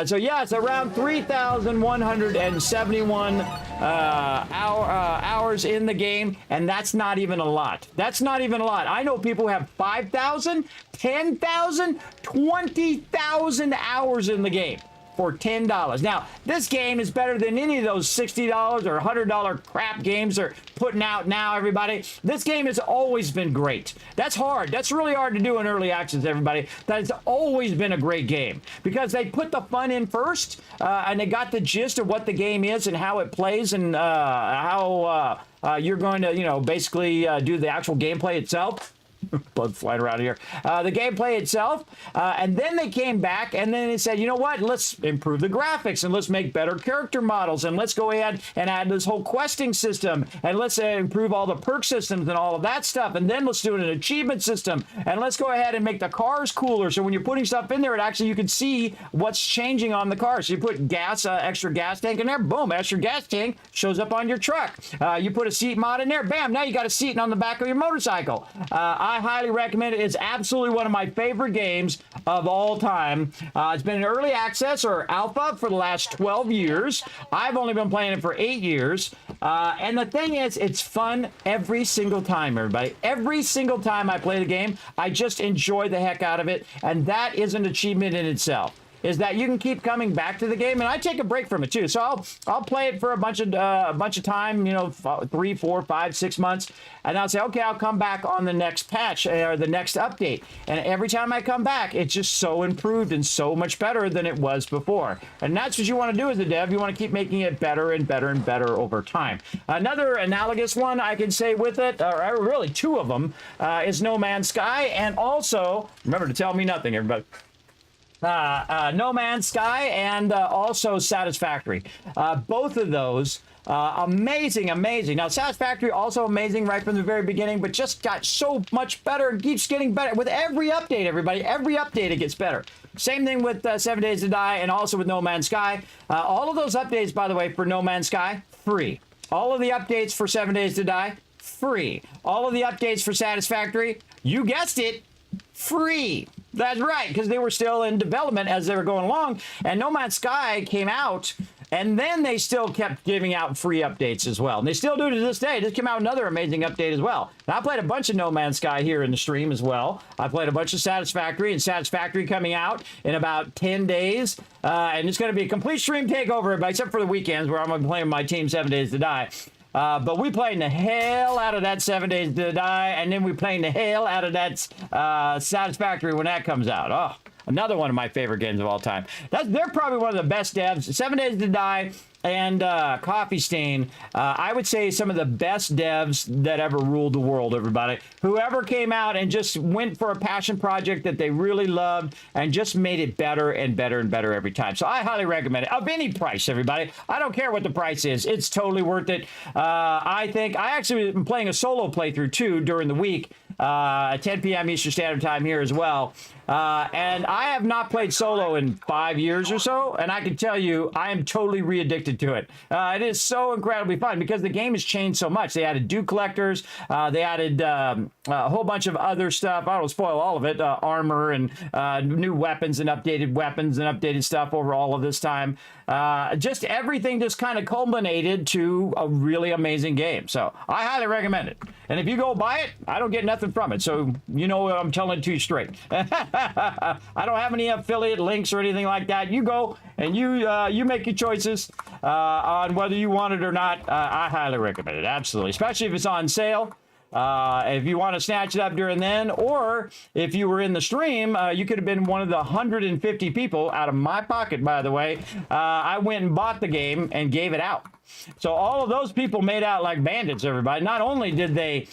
So yeah, it's around 3,171 hours in the game, and that's not even a lot. That's not even a lot. I know people who have 5,000, 10,000, 20,000 hours in the game for $10. Now, this game is better than any of those $60 or $100 crap games they're putting out now, everybody. This game has always been great. That's hard. That's really hard to do in early access, everybody. That has always been a great game because they put the fun in first, and they got the gist of what the game is and how it plays and how you're going to, you know, basically do the actual gameplay itself. Blood flying around here. The gameplay itself, and then they came back and then they said, you know what, let's improve the graphics and let's make better character models and let's go ahead and add this whole questing system and let's improve all the perk systems and all of that stuff, and then let's do an achievement system, and let's go ahead and make the cars cooler, so when you're putting stuff in there, it actually, you can see what's changing on the car. So you put gas, extra gas tank in there, boom, extra gas tank shows up on your truck. You put a seat mod in there, bam, now you got a seat on the back of your motorcycle. I highly recommend it. It's absolutely one of my favorite games of all time. It's been in early access or alpha for the last 12 years. I've only been playing it for 8 years. And the thing is, it's fun every single time, everybody. Every single time I play the game, I just enjoy the heck out of it. And that is an achievement in itself, is that you can keep coming back to the game, and I take a break from it too. So I'll play it for a bunch of time, you know, 3, 4, 5, 6 months, and I'll say, okay, I'll come back on the next patch or the next update. And every time I come back, it's just so improved and so much better than it was before. And that's what you want to do as a dev. You want to keep making it better and better and better over time. Another analogous one I can say with it, or really two of them, is No Man's Sky, and also remember to tell me nothing, everybody. No Man's Sky and also Satisfactory. Both of those amazing. Now, Satisfactory also amazing right from the very beginning, but just got so much better and keeps getting better with every update, everybody. Every update it gets better. Same thing with 7 Days to Die and also with No Man's Sky. All of those updates, by the way, for No Man's Sky, free. All of the updates for 7 Days to Die, free. All of the updates for Satisfactory, you guessed it, free. That's right, because they were still in development as they were going along, and No Man's Sky came out And then they still kept giving out free updates as well. And they still do to this day. Just came out another amazing update as well. Now, I played a bunch of No Man's Sky here in the stream as well. I played a bunch of Satisfactory, and Satisfactory coming out in about 10 days. And it's going to be a complete stream takeover, except for the weekends where I'm going to be playing my team 7 Days to Die. But we playing the hell out of that 7 Days to Die, and then we playing the hell out of that Satisfactory when that comes out. Oh, another one of my favorite games of all time. They're probably one of the best devs. 7 Days to Die and Coffee Stain, I would say some of the best devs that ever ruled the world, everybody. Whoever came out and just went for a passion project that they really loved and just made it better and better and better every time. So I highly recommend it. Of any price, everybody. I don't care what the price is. It's totally worth it. I actually am playing a solo playthrough too during the week. 10 p.m. Eastern Standard Time here as well. And I have not played solo in 5 years or so, and I can tell you I am totally re-addicted to it. It is so incredibly fun because the game has changed so much. They added Duke collectors, they added a whole bunch of other stuff. I don't spoil all of it, armor and new weapons and updated stuff over all of this time. Just everything just kind of culminated to a really amazing game. So I highly recommend it. And if you go buy it, I don't get nothing from it. So you know I'm telling it to you straight. I don't have any affiliate links or anything like that. You go and you make your choices on whether you want it or not. I highly recommend it. Absolutely. Especially if it's on sale. If you want to snatch it up during then, or if you were in the stream, you could have been one of the 150 people out of my pocket, by the way. I went and bought the game and gave it out. So all of those people made out like bandits, everybody. Not only did they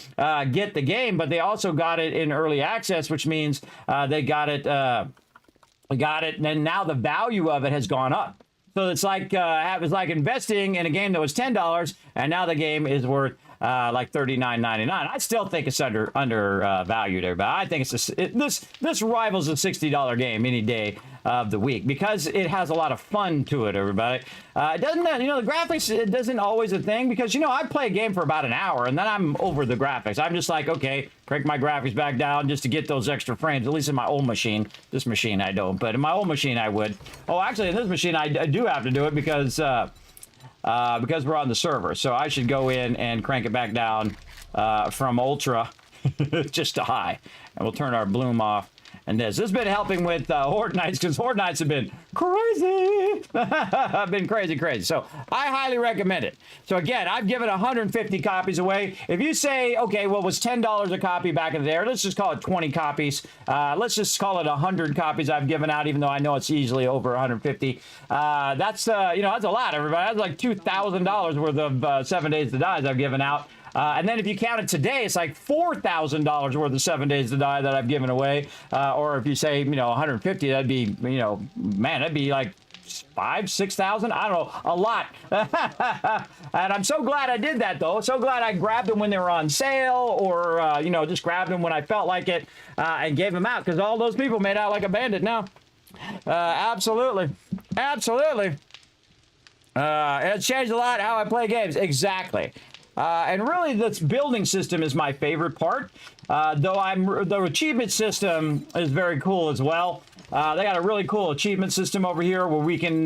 get the game, but they also got it in early access, which means they got it, and now the value of it has gone up. So it's like it was like investing in a game that was $10, and now the game is worth like $39.99. I still think it's undervalued, everybody. I think this rivals a $60 game any day of the week because it has a lot of fun to it, everybody. It doesn't, the graphics, it doesn't always a thing because, I play a game for about an hour and then I'm over the graphics. I'm just like, okay, crank my graphics back down just to get those extra frames, at least in my old machine. This machine I don't, but in my old machine I would. Oh, actually, in this machine I do have to do it because we're on the server. So I should go in and crank it back down from ultra just to high. And we'll turn our bloom off. And this has been helping with Horde Nights because Horde Nights have been crazy. Been crazy. So I highly recommend it. So again, I've given 150 copies away. If you say, okay, well, it was $10 a copy back in the day, or let's just call it 20 copies. Let's just call it 100 copies I've given out, even though I know it's easily over 150. That's that's a lot, everybody. That's like $2,000 worth of 7 Days to Die I've given out. And then if you count it today, it's like $4,000 worth of 7 Days to Die that I've given away. Or if you say, 150, that'd be, man, that'd be like 6,000. I don't know, a lot. And I'm so glad I did that, though. So glad I grabbed them when they were on sale or, just grabbed them when I felt like it and gave them out because all those people made out like a bandit now. Absolutely. It's changed a lot how I play games. Exactly. And really, this building system is my favorite part. Though the achievement system is very cool as well. They got a really cool achievement system over here where we can,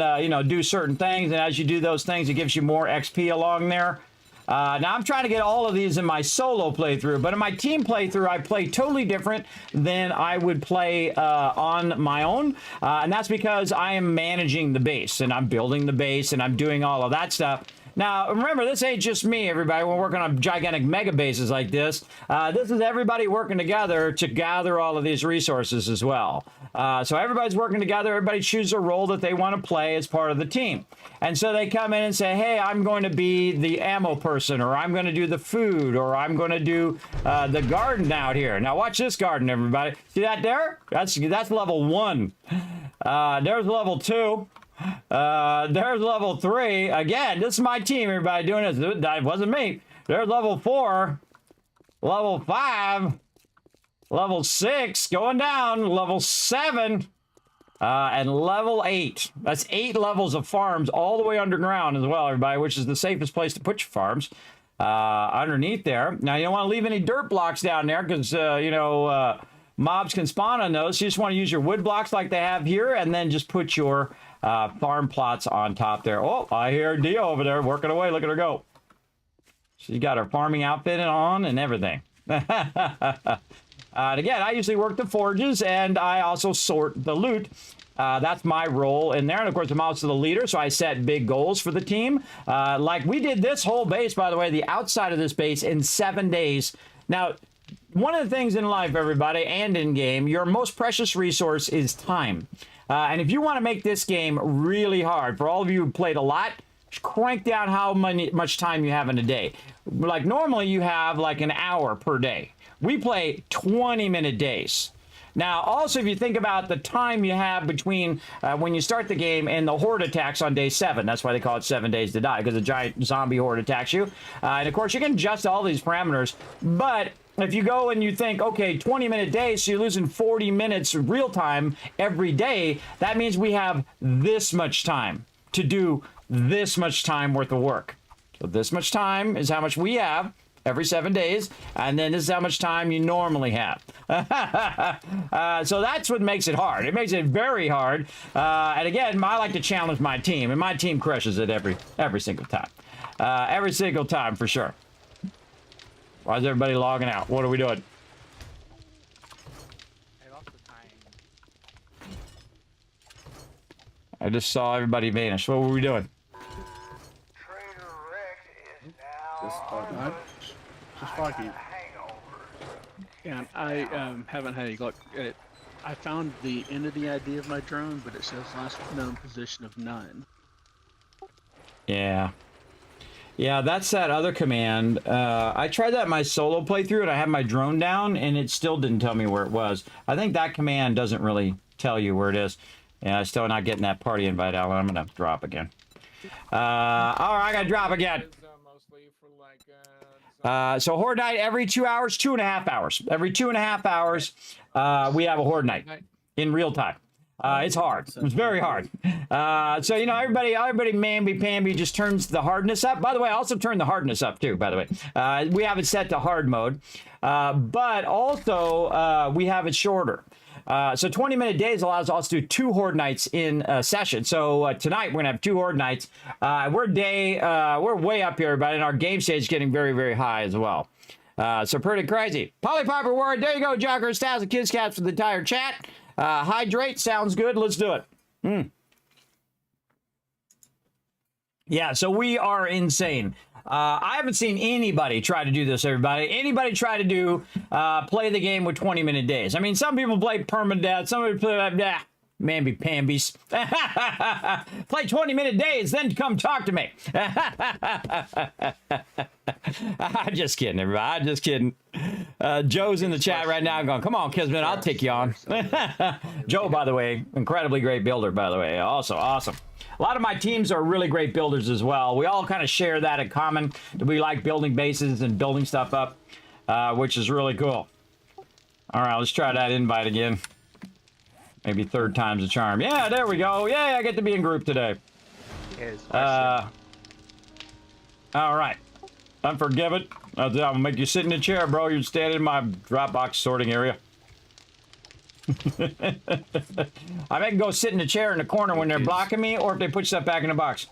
do certain things. And as you do those things, it gives you more XP along there. Now, I'm trying to get all of these in my solo playthrough. But in my team playthrough, I play totally different than I would play on my own. And that's because I am managing the base. And I'm building the base. And I'm doing all of that stuff. Now, remember, this ain't just me, everybody. We're working on gigantic mega bases like this. This is everybody working together to gather all of these resources as well. So everybody's working together. Everybody chooses a role that they want to play as part of the team. And so they come in and say, hey, I'm going to be the ammo person, or I'm going to do the food, or I'm going to do the garden out here. Now, watch this garden, everybody. See that there? That's level 1. There's level 2. There's level 3. Again, this is my team, everybody doing this. That wasn't me. There's level 4, level 5, level 6, going down, level 7, and level 8. That's 8 levels of farms all the way underground as well, everybody, which is the safest place to put your farms. Underneath there. Now, you don't want to leave any dirt blocks down there because, mobs can spawn on those. You just want to use your wood blocks like they have here and then just put your farm plots on top there. Oh, I hear Dio over there working away. Look at her go. She's got her farming outfit on and everything. And again, I usually work the forges, and I also sort the loot. That's my role in there. And of course, I'm also the leader, so I set big goals for the team. Like we did this whole base, by the way, the outside of this base in 7 days. Now, one of the things in life, everybody, and in game, your most precious resource is time. And if you want to make this game really hard, for all of you who played a lot, crank down how much time you have in a day. Like normally you have like an hour per day. We play 20-minute days. Now, also, if you think about the time you have between when you start the game and the horde attacks on day 7, that's why they call it 7 days to die, because a giant zombie horde attacks you. And of course, you can adjust all these parameters, but if you go and you think, okay, 20-minute days, so you're losing 40 minutes real time every day, that means we have this much time to do this much time worth of work. So this much time is how much we have every 7 days, and then this is how much time you normally have. So that's what makes it hard. It makes it very hard. And again, I like to challenge my team, and my team crushes it every single time. Every single time, for sure. Why is everybody logging out? What are we doing? I lost the time. I just saw everybody vanish. What were we doing? Just foggy. And I haven't had any luck. I found the entity ID of my drone, but it says last known position of none. Yeah. Yeah, that's that other command. I tried that in my solo playthrough, and I had my drone down, and it still didn't tell me where it was. I think that command doesn't really tell you where it is. Yeah, I'm still not getting that party invite, Alan. I'm going to drop again. All right, I got to drop again. So Horde Night every 2 hours, 2.5 hours. Every 2.5 hours, we have a Horde Night in real time. It's hard. It's very hard. So, you know, everybody mamby-pamby just turns the hardness up. By the way, I also turn the hardness up, too, by the way. We have it set to hard mode. But also, we have it shorter. So 20-minute days allows us to do 2 Horde Nights in a session. So tonight, we're going to have 2 Horde Nights. We're way up here, but in our game stage is getting very, very high as well. So pretty crazy. Polypiper Ward, there you go, Joggers, Thousand Kids Cats for the entire chat. Hydrate sounds good. Let's do it. Yeah, so we are insane. I haven't seen anybody try to do this, everybody. Anybody try to do play the game with 20-minute days. I mean, some people play permadeath. Some people play mamby-pambies. Play 20-minute days, then come talk to me. I'm just kidding, everybody. I'm just kidding. Joe's in the chat right now going, come on, Kismet, I'll take you on. Joe, by the way, incredibly great builder, by the way. Also awesome. A lot of my teams are really great builders as well. We all kind of share that in common. We like building bases and building stuff up, which is really cool. All right, let's try that invite again. Maybe third time's a charm. Yeah, there we go. Yeah, I get to be in group today. All right. Unforgive it. I'll make you sit in a chair, bro. You're standing in my Dropbox sorting area. I may go sit in a chair in the corner when they're blocking me, or if they put stuff back in the box.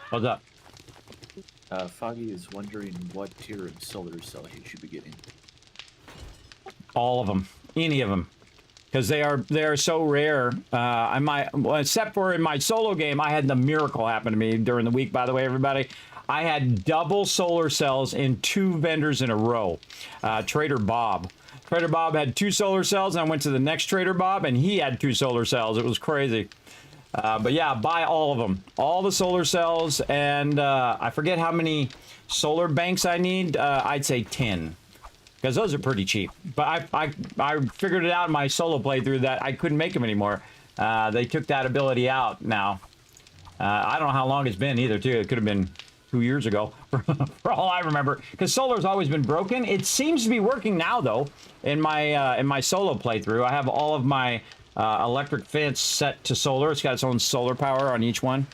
What's up? Foggy is wondering what tier of solar cell he should be getting. All of them. Any of them. Because they are so rare. Except for in my solo game, I had the miracle happen to me during the week, by the way, everybody. I had double solar cells in 2 vendors in a row. Trader Bob. Trader Bob had 2 solar cells, and I went to the next Trader Bob, and he had 2 solar cells. It was crazy. But yeah, buy all of them. All the solar cells, and I forget how many solar banks I need. I'd say 10. Because those are pretty cheap. But I figured it out in my solo playthrough that I couldn't make them anymore. They took that ability out now. I don't know how long it's been either, too. It could have been 2 years ago, for all I remember. Because solar's always been broken. It seems to be working now, though, in my solo playthrough. I have all of my electric fence set to solar. It's got its own solar power on each one.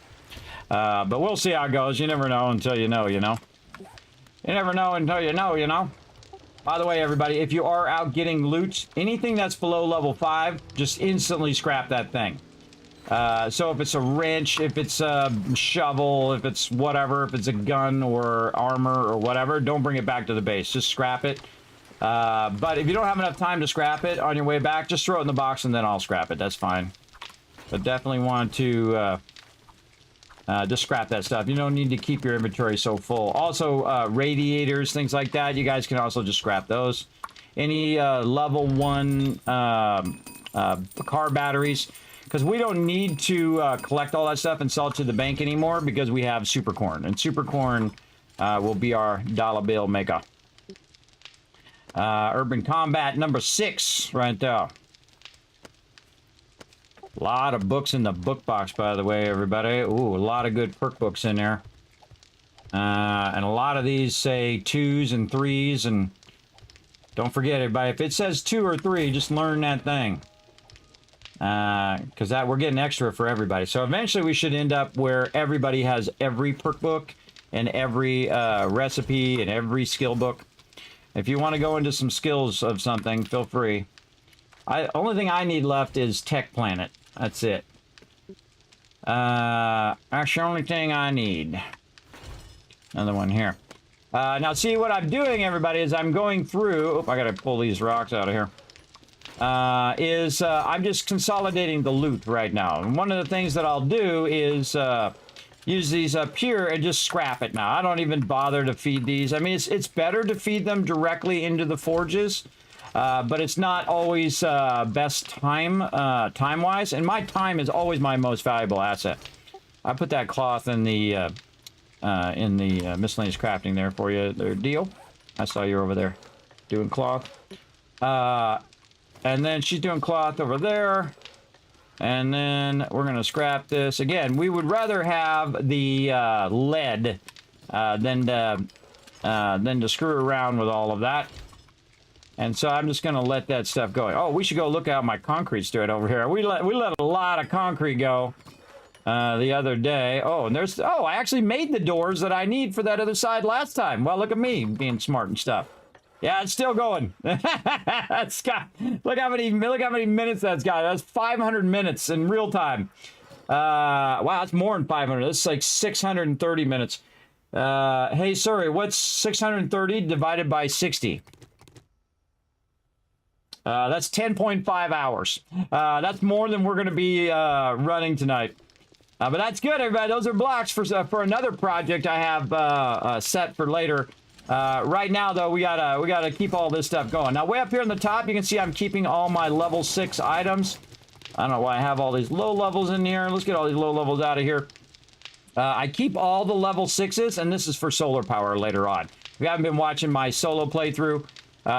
But we'll see how it goes. You never know until you know, you know. You never know until you know, you know. By the way, everybody, if you are out getting loot, anything that's below level 5, just instantly scrap that thing. So if it's a wrench, if it's a shovel, if it's whatever, if it's a gun or armor or whatever, don't bring it back to the base. Just scrap it. But if you don't have enough time to scrap it on your way back, just throw it in the box and then I'll scrap it. That's fine. But definitely want to just scrap that stuff. You don't need to keep your inventory so full. Also, radiators, things like that, you guys can also just scrap those. Any level 1 car batteries, because we don't need to collect all that stuff and sell it to the bank anymore because we have super corn, and super corn will be our dollar bill maker. Urban Combat number 6 right there. A lot of books in the book box, by the way, everybody. Ooh, a lot of good perk books in there. And a lot of these say 2s and 3s, and don't forget, everybody, if it says 2 or 3, just learn that thing. Because we're getting extra for everybody. So eventually we should end up where everybody has every perk book and every recipe and every skill book. If you want to go into some skills of something, feel free. Only thing I need left is Tech Planet. That's it. That's the only thing I need. Another one here. Now, see what I'm doing, everybody, is I'm going through... I gotta pull these rocks out of here. I'm just consolidating the loot right now. And one of the things that I'll do is use these up here and just scrap it now. I don't even bother to feed these. I mean, it's better to feed them directly into the forges, but it's not always best time-wise. And my time is always my most valuable asset. I put that cloth in the miscellaneous crafting there for you. There, deal. I saw you over there doing cloth. And then she's doing cloth over there. And then we're going to scrap this. Again, we would rather have the lead than to screw around with all of that. And so I'm just going to let that stuff go. Oh, we should go look at how my concrete's doing over here. We let a lot of concrete go the other day. Oh, and I actually made the doors that I need for that other side last time. Well, look at me being smart and stuff. Yeah, it's still going. Look how many minutes that's got. That's 500 minutes in real time. Wow, that's more than 500. That's like 630 minutes. Hey, sorry, what's 630 divided by 60? That's 10.5 hours. That's more than we're going to be running tonight. But that's good, everybody. Those are blocks for another project I have set for later. Right now, though, we gotta keep all this stuff going. Now, way up here on the top, you can see I'm keeping all my level 6 items. I don't know why I have all these low levels in here. Let's get all these low levels out of here. I keep all the level 6s, and this is for solar power later on. If you haven't been watching my solo playthrough,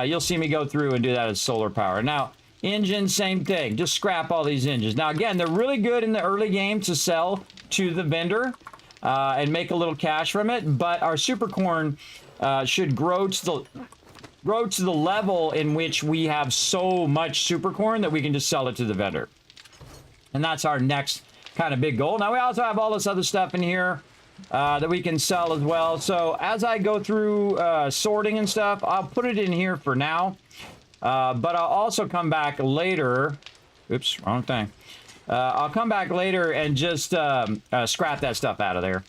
you'll see me go through and do that as solar power. Now, engines, same thing. Just scrap all these engines. Now, again, they're really good in the early game to sell to the vendor and make a little cash from it, but our super corn should grow to the level in which we have so much super corn that we can just sell it to the vendor. And that's our next kind of big goal. Now, we also have all this other stuff in here that we can sell as well. So as I go through sorting and stuff, I'll put it in here for now. But I'll also come back later. Oops, wrong thing. I'll come back later and just scrap that stuff out of there.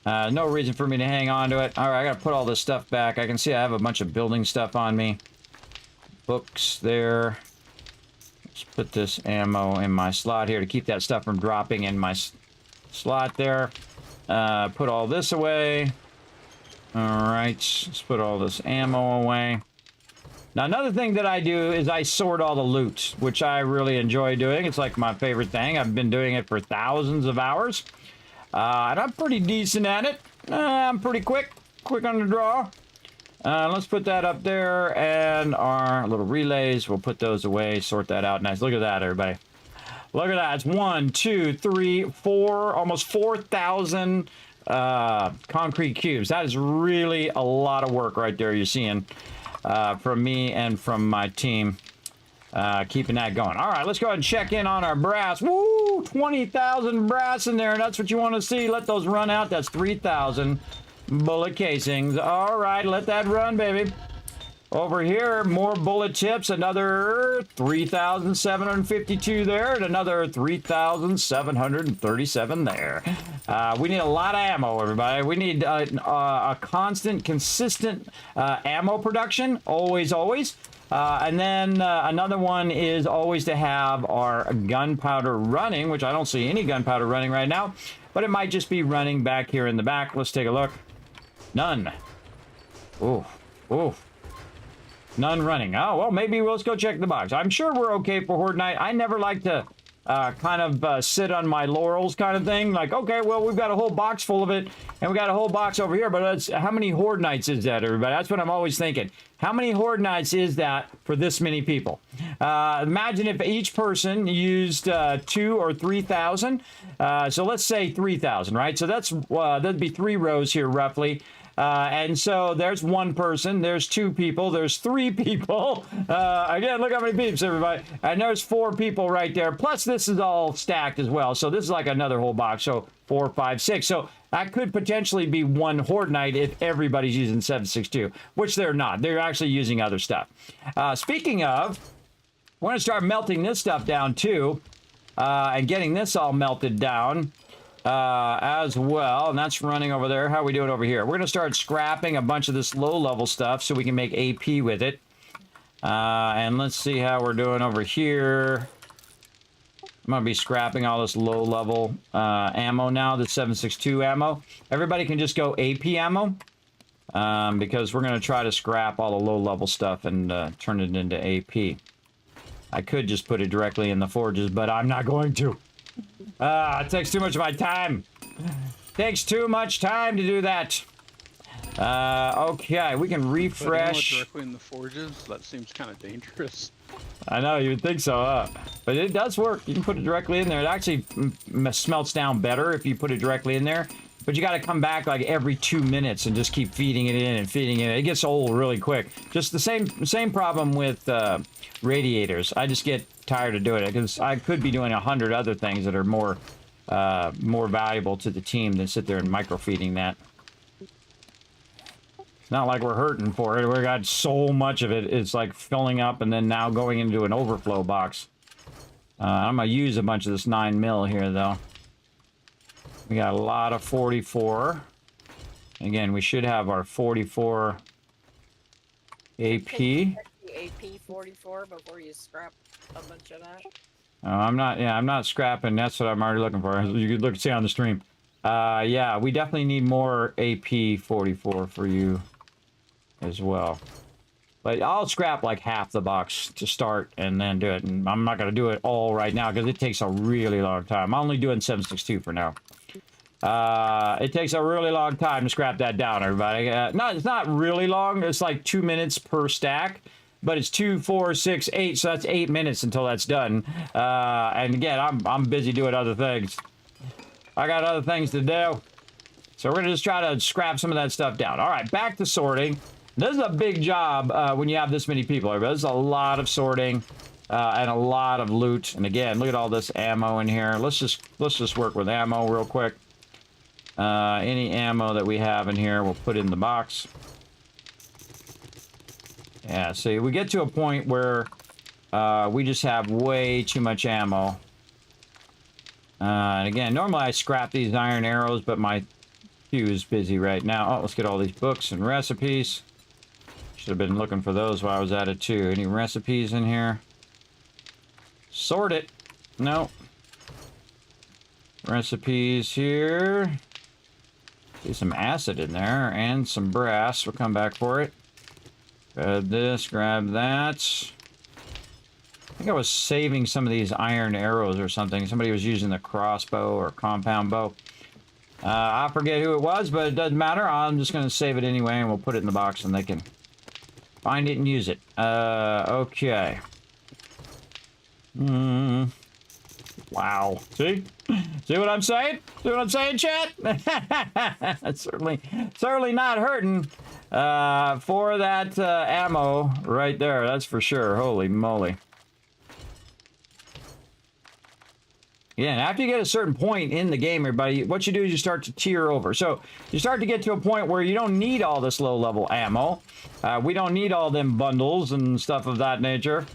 No reason for me to hang on to it. All right, I gotta put all this stuff back. I can see I have a bunch of building stuff on me. Books there. Let's put this ammo in my slot here to keep that stuff from dropping in my slot there. Put all this away. All right, let's put all this ammo away. Now, another thing that I do is I sort all the loot, which I really enjoy doing. It's like my favorite thing. I've been doing it for thousands of hours. And I'm pretty decent at it. I'm pretty quick on the draw. Let's put that up there, and our little relays, we'll put those away, sort that out. Nice. Look at that, everybody. Look at that. It's 1, 2, 3, 4, almost 4,000 concrete cubes. That is really a lot of work right there you're seeing from me and from my team. Keeping that going. All right, let's go ahead and check in on our brass. Woo! 20,000 brass in there. That's what you want to see. Let those run out. That's 3,000 bullet casings. All right, let that run, baby. Over here, more bullet tips, another 3,752 there, and another 3,737 there. We need a lot of ammo, everybody. We need a constant, consistent ammo production, always, always. And then another one is always to have our gunpowder running, which I don't see any gunpowder running right now, but it might just be running back here in the back. Let's take a look. None. Ooh, ooh. None running. Oh, well, maybe let's go check the box. I'm sure we're okay for Horde Night. I never like to sit on my laurels kind of thing. Like, okay, well, we've got a whole box full of it, and we got a whole box over here, but how many Horde Nights is that, everybody? That's what I'm always thinking. How many Horde Nights is that for this many people? Imagine if each person used 2,000 or 3,000. So let's say 3,000, right? So that'd be 3 rows here, roughly. And so there's 1 person, there's 2 people, there's 3 people. Again, look how many peeps, everybody. And there's 4 people right there. Plus, this is all stacked as well. So this is like another whole box. So 4, 5, 6. So that could potentially be 1 Horde Night if everybody's using 7.62, which they're not. They're actually using other stuff. Speaking of, we're going to start melting this stuff down too, and getting this all melted down. As well, and that's running over there. How are we doing over here? We're going to start scrapping a bunch of this low-level stuff so we can make AP with it. And let's see how we're doing over here. I'm going to be scrapping all this low-level ammo now, the 7.62 ammo. Everybody can just go AP ammo, because we're going to try to scrap all the low-level stuff and turn it into AP. I could just put it directly in the forges, but I'm not going to. It takes too much of my time. Takes too much time to do that. Okay, we can refresh. Directly in the forges? That seems kind of dangerous. I know, you would think so, huh? But it does work. You can put it directly in there. It actually smelts down better if you put it directly in there. But you got to come back like every 2 minutes and just keep feeding it in and feeding it. It gets old really quick. Just the same problem with radiators. I just get tired of doing it because I could be doing 100 other things that are more valuable to the team than sit there and microfeeding that. It's not like we're hurting for it. We got so much of it. It's like filling up and then now going into an overflow box. I'm gonna use a bunch of this 9mm here though. We got a lot of 44. Again, we should have our 44 AP. AP 44 before you scrap a bunch of that. I'm not scrapping. That's what I'm already looking for. You could see on the stream. Yeah, we definitely need more AP 44 for you as well. But I'll scrap like half the box to start and then do it. And I'm not going to do it all right now because it takes a really long time. I'm only doing 7.62 for now. It takes a really long time to scrap that down, everybody. It's not really long. It's like 2 minutes per stack. But it's 2, 4, 6, 8, so that's 8 minutes until that's done. And again, I'm busy doing other things. I got other things to do. So we're gonna just try to scrap some of that stuff down. All right, back to sorting. This is a big job when you have this many people. There's a lot of sorting and a lot of loot. And again, look at all this ammo in here. Let's just work with ammo real quick. Any ammo that we have in here, we'll put in the box. Yeah, see, we get to a point where we just have way too much ammo. And again, normally I scrap these iron arrows, but my queue is busy right now. Oh, let's get all these books and recipes. Should have been looking for those while I was at it too. Any recipes in here? Sort it. No. Recipes here. See some acid in there and some brass. We'll come back for it. Grab this, grab that. I think I was saving some of these iron arrows or something. Somebody was using the crossbow or compound bow. I forget who it was, but it doesn't matter. I'm just going to save it anyway, and we'll put it in the box, and they can find it and use it. Okay. Wow. See? See what I'm saying? See what I'm saying, chat? That's certainly not hurting for that ammo right there. That's for sure. Holy moly. Yeah, and after you get a certain point in the game, everybody, what you do is you start to tier over. So you start to get to a point where you don't need all this low-level ammo. We don't need all them bundles and stuff of that nature.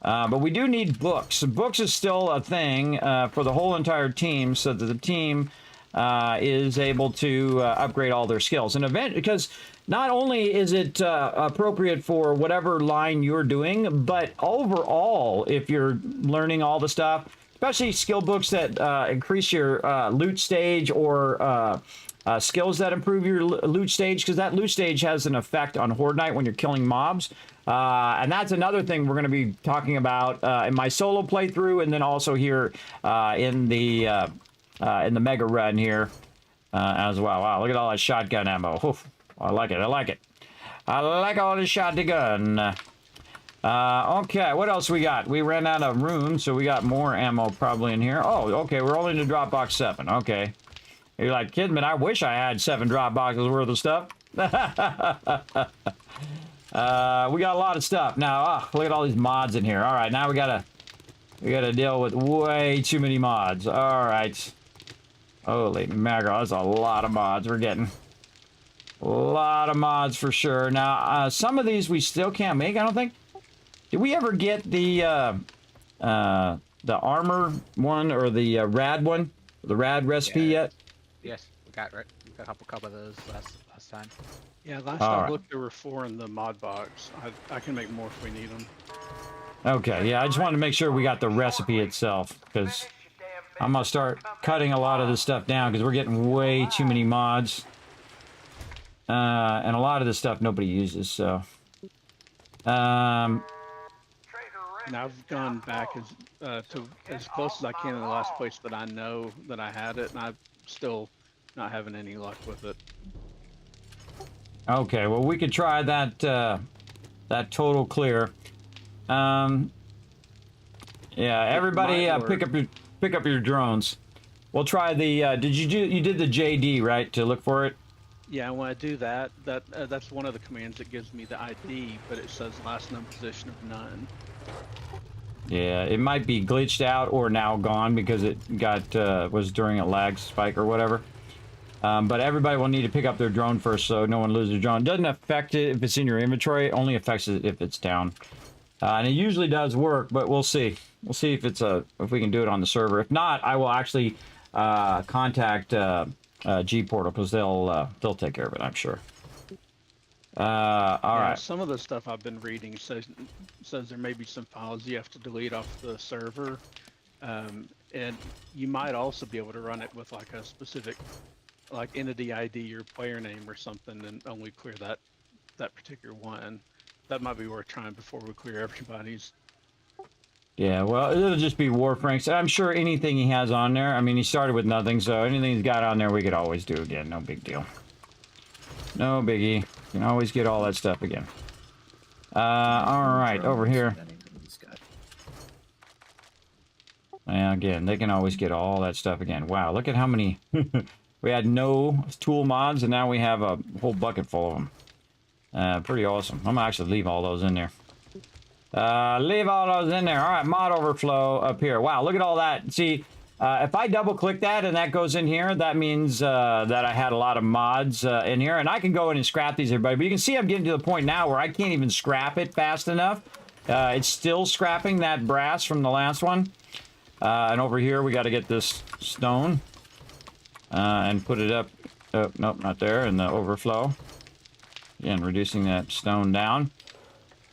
But we do need books. Books is still a thing for the whole entire team, so that the team is able to upgrade all their skills. And because not only is it appropriate for whatever line you're doing, but overall, if you're learning all the stuff, especially skill books that increase your loot stage or skills that improve your loot stage, because that loot stage has an effect on Horde Night when you're killing mobs. And that's another thing we're going to be talking about in my solo playthrough, and then also here in the Mega Run here as well. Wow, look at all that shotgun ammo. Oof, I like it. I like it. I like all the shotgun. Okay, what else we got? We ran out of room, so we got more ammo probably in here. Oh, okay, we're only in the drop box 7. Okay. You're like, Kidman, I wish I had 7 drop boxes worth of stuff. We got a lot of stuff. Now, look at all these mods in here. All right, now we gotta deal with way too many mods. All right. Holy mackerel, that's a lot of mods we're getting. A lot of mods for sure. Now, some of these we still can't make, I don't think. Did we ever get the armor one or the rad one? The rad recipe yet? Yes, we got a couple of those last time. Yeah, last I looked, there were 4 in the mod box. I can make more if we need them. Okay, yeah, I just wanted to make sure we got the recipe itself, because I'm going to start cutting a lot of this stuff down, because we're getting way too many mods. And a lot of this stuff nobody uses, so... Now I've gone back to as close as I can in the last place that I know that I had it, and I'm still not having any luck with it. Okay, well we could try that that total clear. Yeah, everybody pick up your drones. We'll try the you did the JD, right, to look for it? Yeah, and when I do that, that's one of the commands that gives me the ID, but it says last known position of none. Yeah, it might be glitched out or now gone because it got was during a lag spike or whatever. But everybody will need to pick up their drone first, so no one loses their drone. It doesn't affect it if it's in your inventory. It only affects it if it's down. And it usually does work, but we'll see. We'll see if it's if we can do it on the server. If not, I will actually contact G Portal, because they'll take care of it, I'm sure. All right. Some of the stuff I've been reading says there may be some files you have to delete off the server, and you might also be able to run it with like a specific, like entity ID or player name or something, and only clear that particular one. That might be worth trying before we clear everybody's. Yeah, well, it'll just be Warfrank's. I'm sure anything he has on there. I mean, he started with nothing, so anything he's got on there, we could always do again. No big deal. No biggie. You can always get all that stuff again. All right, over here. And again, they can always get all that stuff again. Wow, look at how many. We had no tool mods, and now we have a whole bucket full of them. Pretty awesome. I'm gonna actually leave all those in there. Leave all those in there. All right, mod overflow up here. Wow, look at all that. See, if I double click that and that goes in here, that means that I had a lot of mods in here, and I can go in and scrap these, everybody. But you can see I'm getting to the point now where I can't even scrap it fast enough. It's still scrapping that brass from the last one. And over here, we got to get this stone and put it up. Oh, nope, not there. In the overflow. Again, reducing that stone down.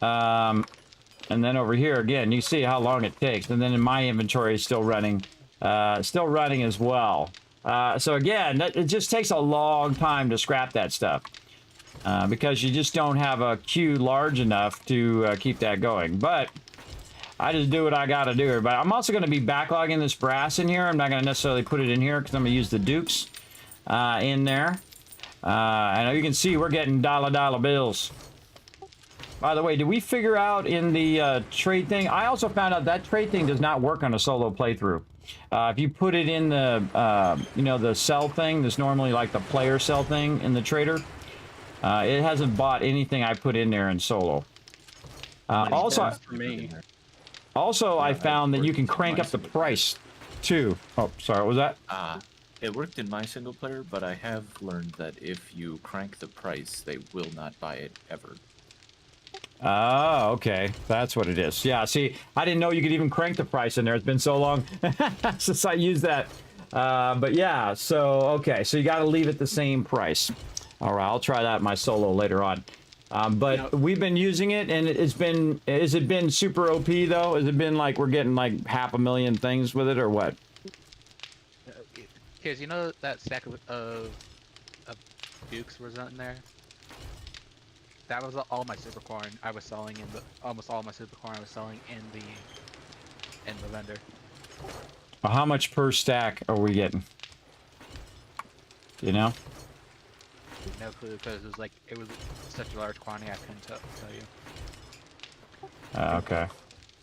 And then over here, again, you see how long it takes. And then in my inventory, it's still running as well. So again, it just takes a long time to scrap that stuff. Because you just don't have a queue large enough to keep that going. But I just do what I gotta do. But I'm also gonna be backlogging this brass in here. I'm not gonna necessarily put it in here because I'm gonna use the dukes in there. And you can see we're getting dollar bills. By the way, did we figure out in the trade thing? I also found out that trade thing does not work on a solo playthrough. If you put it in the, you know, the sell thing, there's normally like the player sell thing in the trader. It hasn't bought anything I put in there in solo. Also, I found that you can crank up the price 2. Oh, sorry, what was that? It worked in my single player, but I have learned that if you crank the price, they will not buy it ever. Oh, okay. That's what it is. Yeah, see, I didn't know you could even crank the price in there. It's been so long since I used that. But yeah, so, okay. So you got to leave it the same price. All right, I'll try that in my solo later on. But we've been using it, and has it been super OP, though? Has it been like we're getting like 500,000 things with it, or what? Because you know that stack of Dukes was in there? That was all my super corn I was selling in the almost all my super corn I was selling in the vendor. Well, how much per stack are we getting? You know? No clue, because it was such a large quantity I couldn't tell you. Okay.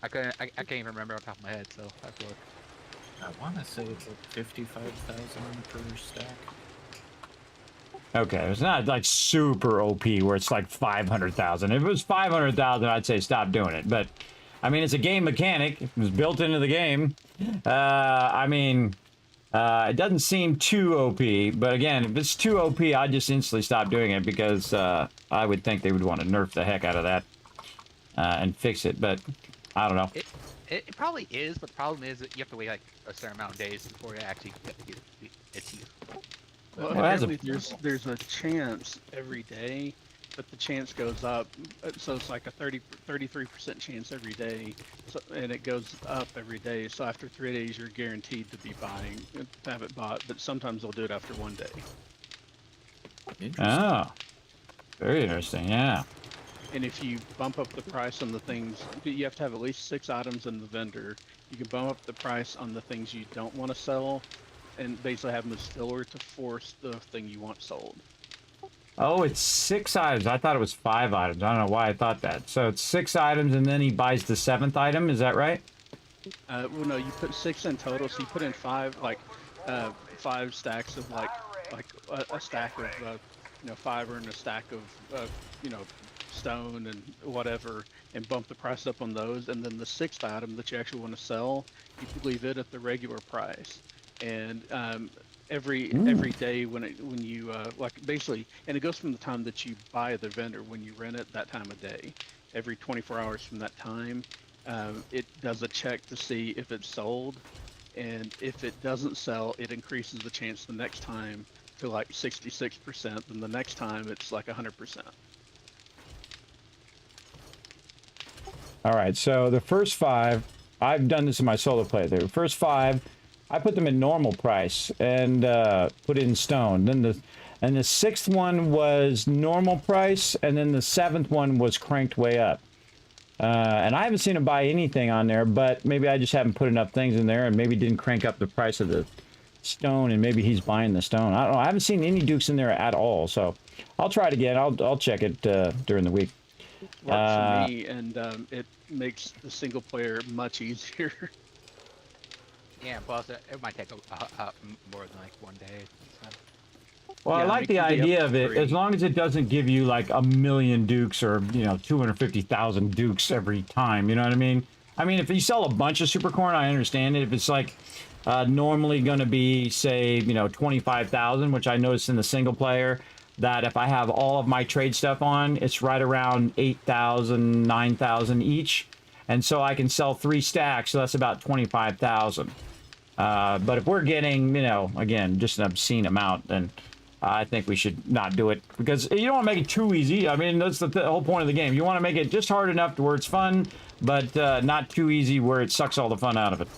I can't even remember off the top of my head, so I have to look. I want to say it's like 55,000 per stack. Okay, it's not like super OP where it's like 500,000. If it was 500,000, I'd say stop doing it. But I mean, it's a game mechanic. It was built into the game. I mean, it doesn't seem too OP. But again, if it's too OP, I'd just instantly stop doing it because I would think they would want to nerf the heck out of that and fix it. But I don't know. It probably is, but the problem is that you have to wait like a certain amount of days before it actually it's used. Well, Well, that's apparently there's a chance every day, but the chance goes up. So it's like a 33% chance every day, and it goes up every day. So after 3 days, you're guaranteed to have it bought. But sometimes they'll do it after 1 day. Interesting. Oh, very interesting. Yeah. And if you bump up the price on the things, you have to have at least 6 items in the vendor. You can bump up the price on the things you don't want to sell, and basically have them as filler to force the thing you want sold. Oh, it's 6 items. I thought it was 5 items. I don't know why I thought that. So it's 6 items, and then he buys the 7th item. Is that right? Well, no, you put 6 in total, so you put in 5, 5 stacks of a stack of fiber and a stack of stone and whatever, and bump the price up on those, and then the 6th item that you actually want to sell, you leave it at the regular price. And every day when you basically, and it goes from the time that you buy the vendor when you rent it, that time of day, every 24 hours from that time, it does a check to see if it's sold, and if it doesn't sell, it increases the chance the next time to like 66%, and the next time it's like 100%. All right, so the first 5, I've done this in my solo play. The first 5, I put them in normal price and put it in stone. Then the 6th one was normal price, and then the 7th one was cranked way up. And I haven't seen him buy anything on there, but maybe I just haven't put enough things in there, and maybe didn't crank up the price of the stone, and maybe he's buying the stone. I don't know. I haven't seen any dukes in there at all, so I'll try it again. I'll check it during the week. Works for me, and it makes the single player much easier. Yeah, plus it might take more than like 1 day. So. Well, Yeah, I like the idea of it, as long as it doesn't give you like 1,000,000 dukes or 250,000 dukes every time. You know what I mean? I mean, if you sell a bunch of super corn, I understand it. If it's like normally going to be, say, 25,000, which I noticed in the single player, that if I have all of my trade stuff on, it's right around 8,000, 9,000 each. And so I can sell 3 stacks, so that's about 25,000. But if we're getting, again, just an obscene amount, then I think we should not do it. Because you don't want to make it too easy. I mean, that's the whole point of the game. You want to make it just hard enough to where it's fun, but not too easy where it sucks all the fun out of it.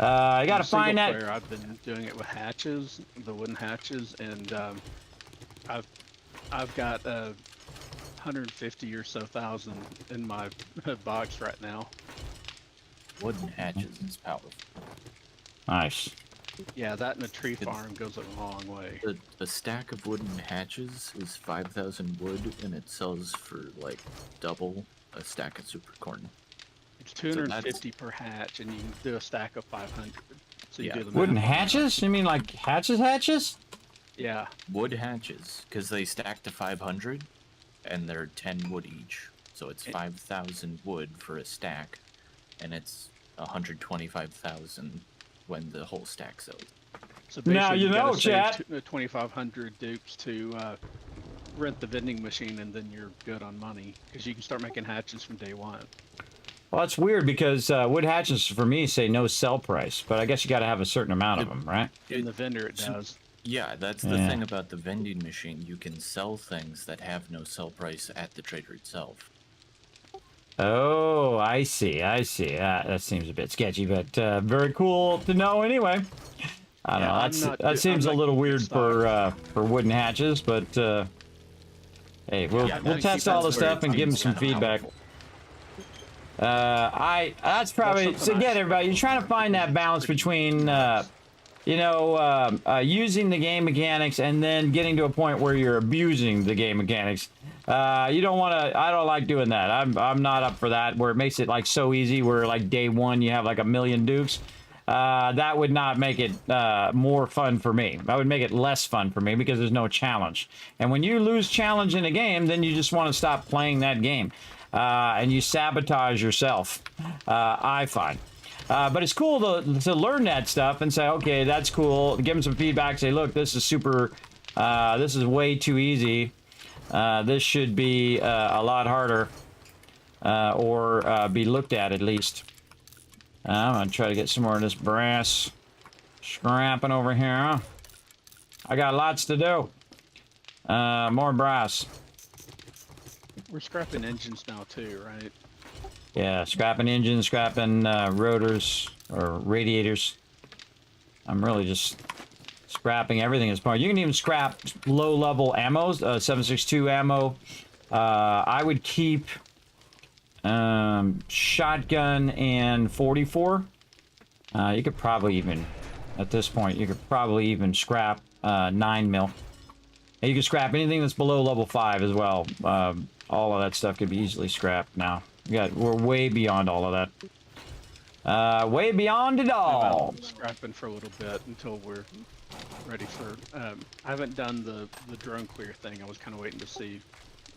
I got to find that. Player, I've been doing it with hatches, the wooden hatches, and I've got 150 or so thousand in my box right now. Wooden hatches is powerful. Nice. Yeah, that and a tree farm goes a long way. The stack of wooden hatches is 5,000 wood, and it sells for like double a stack of super corn. It's 250 per hatch, and you can do a stack of 500. So you do the wooden math. hatches? You mean like hatches? Yeah. Wood hatches, because they stack to 500, and they're 10 wood each. So it's 5,000 wood for a stack, and it's 125,000 when the whole stack sells. So Now basically, you know, gotta save chat. 2,500 dupes to rent the vending machine, and then you're good on money because you can start making hatches from day one. Well, that's weird because wood hatches for me say no sell price, but I guess you got to have a certain amount of them, right? In the vendor, it does. Yeah, that's the thing about the vending machine. You can sell things that have no sell price at the trader itself. Oh, I see. I see. That seems a bit sketchy, but very cool to know anyway. I don't know. That seems a little weird for wooden hatches, but hey, we'll test all the stuff and give them some feedback. That's probably so again, everybody. You're trying to find that balance between using the game mechanics and then getting to a point where you're abusing the game mechanics. You don't want to. I don't like doing that. I'm not up for that. Where it makes it like so easy. Where like day one you have like 1,000,000 dukes. That would not make it more fun for me. That would make it less fun for me because there's no challenge. And when you lose challenge in a game, then you just want to stop playing that game. And you sabotage yourself, I find. But it's cool to learn that stuff and say, okay, that's cool. Give them some feedback. Say, look, this is super, this is way too easy. This should be a lot harder or be looked at least. I'm going to try to get some more of this brass scrapping over here. I got lots to do. More brass. We're scrapping engines now too, right? Yeah, scrapping engines, scrapping rotors or radiators. I'm really just scrapping everything at this point. You can even scrap low-level ammos, 7.62 ammo. I would keep shotgun and 44. You could probably even, at this point, you could probably even scrap 9mm. And you can scrap anything that's below level 5 as well. All of that stuff could be easily scrapped now. We're way beyond all of that. Way beyond it all. I'm scrapping for a little bit until we're ready for. I haven't done the drone clear thing. I was kind of waiting to see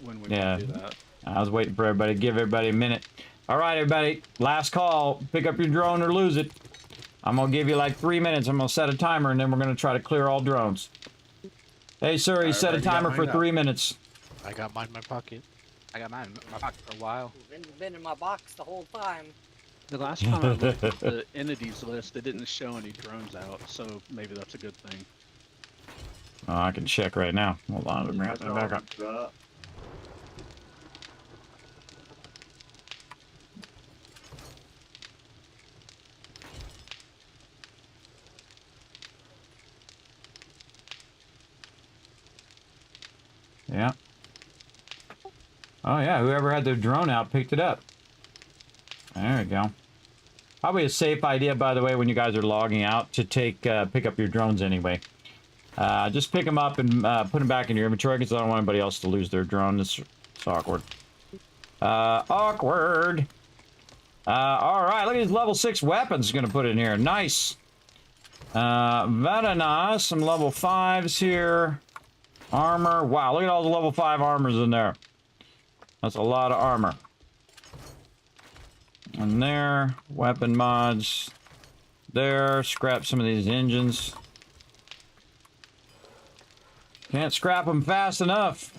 when we can do that. I was waiting for everybody. Give everybody a minute. All right, everybody. Last call. Pick up your drone or lose it. I'm gonna give you like 3 minutes. I'm gonna set a timer, and then we're gonna try to clear all drones. Hey, sir, you set a timer for 3 minutes. I got mine in my pocket. I got mine in my pocket for a while. It's been in my box the whole time. The last time I looked at the entities list, it didn't show any drones out, so maybe that's a good thing. Oh, I can check right now. Hold on, let me bring that back up. Yeah. Oh yeah, whoever had their drone out picked it up. There we go. Probably a safe idea, by the way, when you guys are logging out, to pick up your drones anyway. Just pick them up and put them back in your inventory because I don't want anybody else to lose their drone. It's awkward. Awkward. All right, look at these level 6 weapons going to put in here. Nice. Very nice. Some level 5s here. Armor. Wow, look at all the level 5 armors in there. That's a lot of armor. And there, weapon mods. There, scrap some of these engines. Can't scrap them fast enough.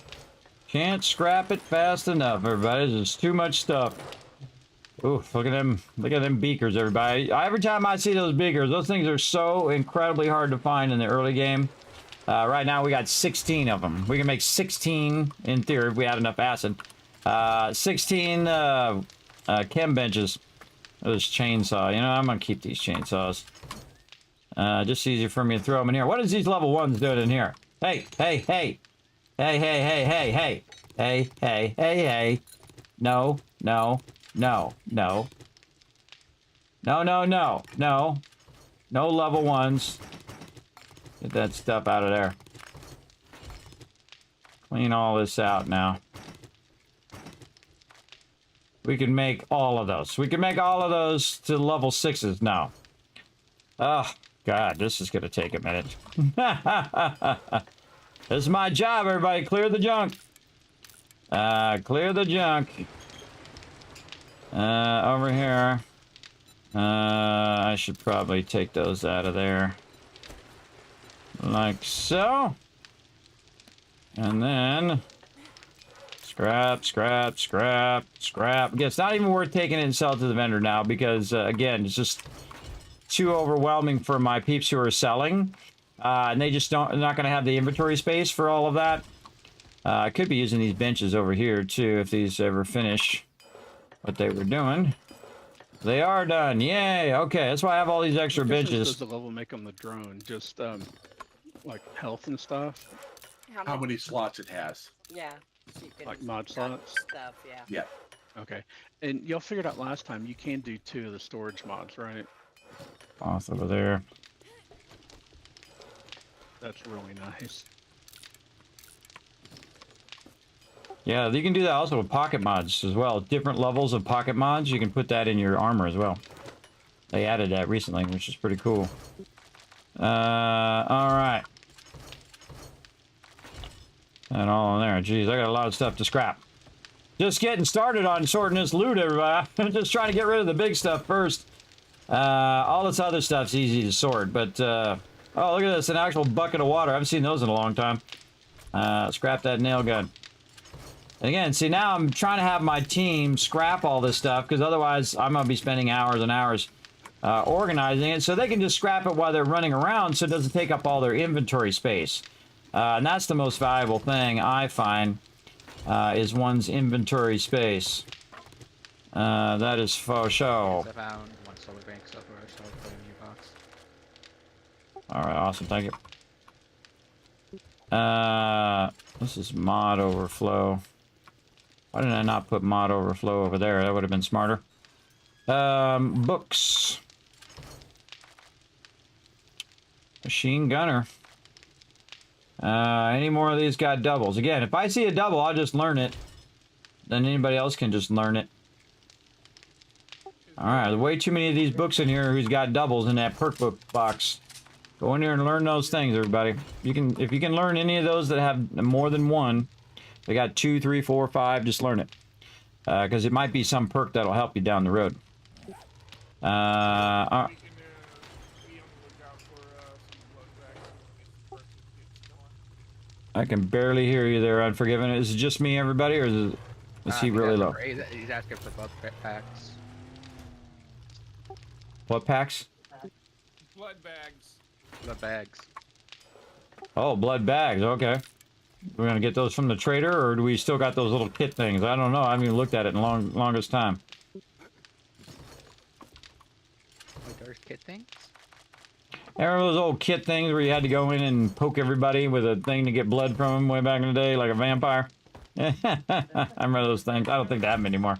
Can't scrap it fast enough, everybody. There's too much stuff. Oof, look at them beakers, everybody. Every time I see those beakers, those things are so incredibly hard to find in the early game. Right now we got 16 of them. We can make 16 in theory if we had enough acid. 16 chem benches. This chainsaw. You know, I'm gonna keep these chainsaws. Just easier for me to throw them in here. What is these level 1s doing in here? Hey, hey, hey. Hey, hey, hey, hey, hey. Hey, hey, hey, hey. No, no, no, no. No, no, no, no. No level 1s. Get that stuff out of there. Clean all this out now. We can make all of those. We can make all of those to level 6s now. Oh, God, this is going to take a minute. This is my job, everybody. Clear the junk. Clear the junk. Over here. I should probably take those out of there. Like so. And then scrap, scrap, scrap, scrap. Again, it's not even worth taking it and sell it to the vendor now because, again, it's just too overwhelming for my peeps who are selling. And they just not going to have the inventory space for all of that. I could be using these benches over here, too, if these ever finish what they were doing. They are done. Yay. Okay, that's why I have all these extra benches. Does the level make them the drone? Just, like, health and stuff? How many slots it has? Yeah. So you can Like mod cut slots? stuff, yeah. Yeah. Okay. And y'all figured out last time you can do 2 of the storage mods, right? Off over there. That's really nice. Yeah, you can do that also with pocket mods as well. Different levels of pocket mods, you can put that in your armor as well. They added that recently, which is pretty cool. Alright. And all in there. Jeez, I got a lot of stuff to scrap. Just getting started on sorting this loot, everybody. I'm just trying to get rid of the big stuff first. All this other stuff's easy to sort, but, oh, look at this, an actual bucket of water. I haven't seen those in a long time. Scrap that nail gun. And again, see, now I'm trying to have my team scrap all this stuff, because otherwise I'm going to be spending hours and hours organizing it, so they can just scrap it while they're running around, so it doesn't take up all their inventory space. And that's the most valuable thing, I find, is one's inventory space. That is for sure. I found 1 solar bank so far, so I'll put it in your box. Alright, awesome, thank you. This is mod overflow. Why did I not put mod overflow over there? That would have been smarter. Books. Machine gunner. Any more of these got doubles? Again, if I see a double, I'll just learn it. Then anybody else can just learn it. Alright, there's way too many of these books in here who's got doubles in that perk book box. Go in here and learn those things, everybody. If you can learn any of those that have more than one, they got 2, 3, 4, 5, just learn it. Because it might be some perk that'll help you down the road. I can barely hear you there, Unforgiven. Is it just me, everybody, or is he really low? He's asking for blood packs. What packs? Blood bags. Blood bags. Oh, blood bags, okay. We're gonna get those from the trader, or do we still got those little kit things? I don't know. I haven't even looked at it in longest time. Wait, there's kit things? Remember those old kit things where you had to go in and poke everybody with a thing to get blood from them way back in the day, like a vampire? I remember those things. I don't think they have them anymore.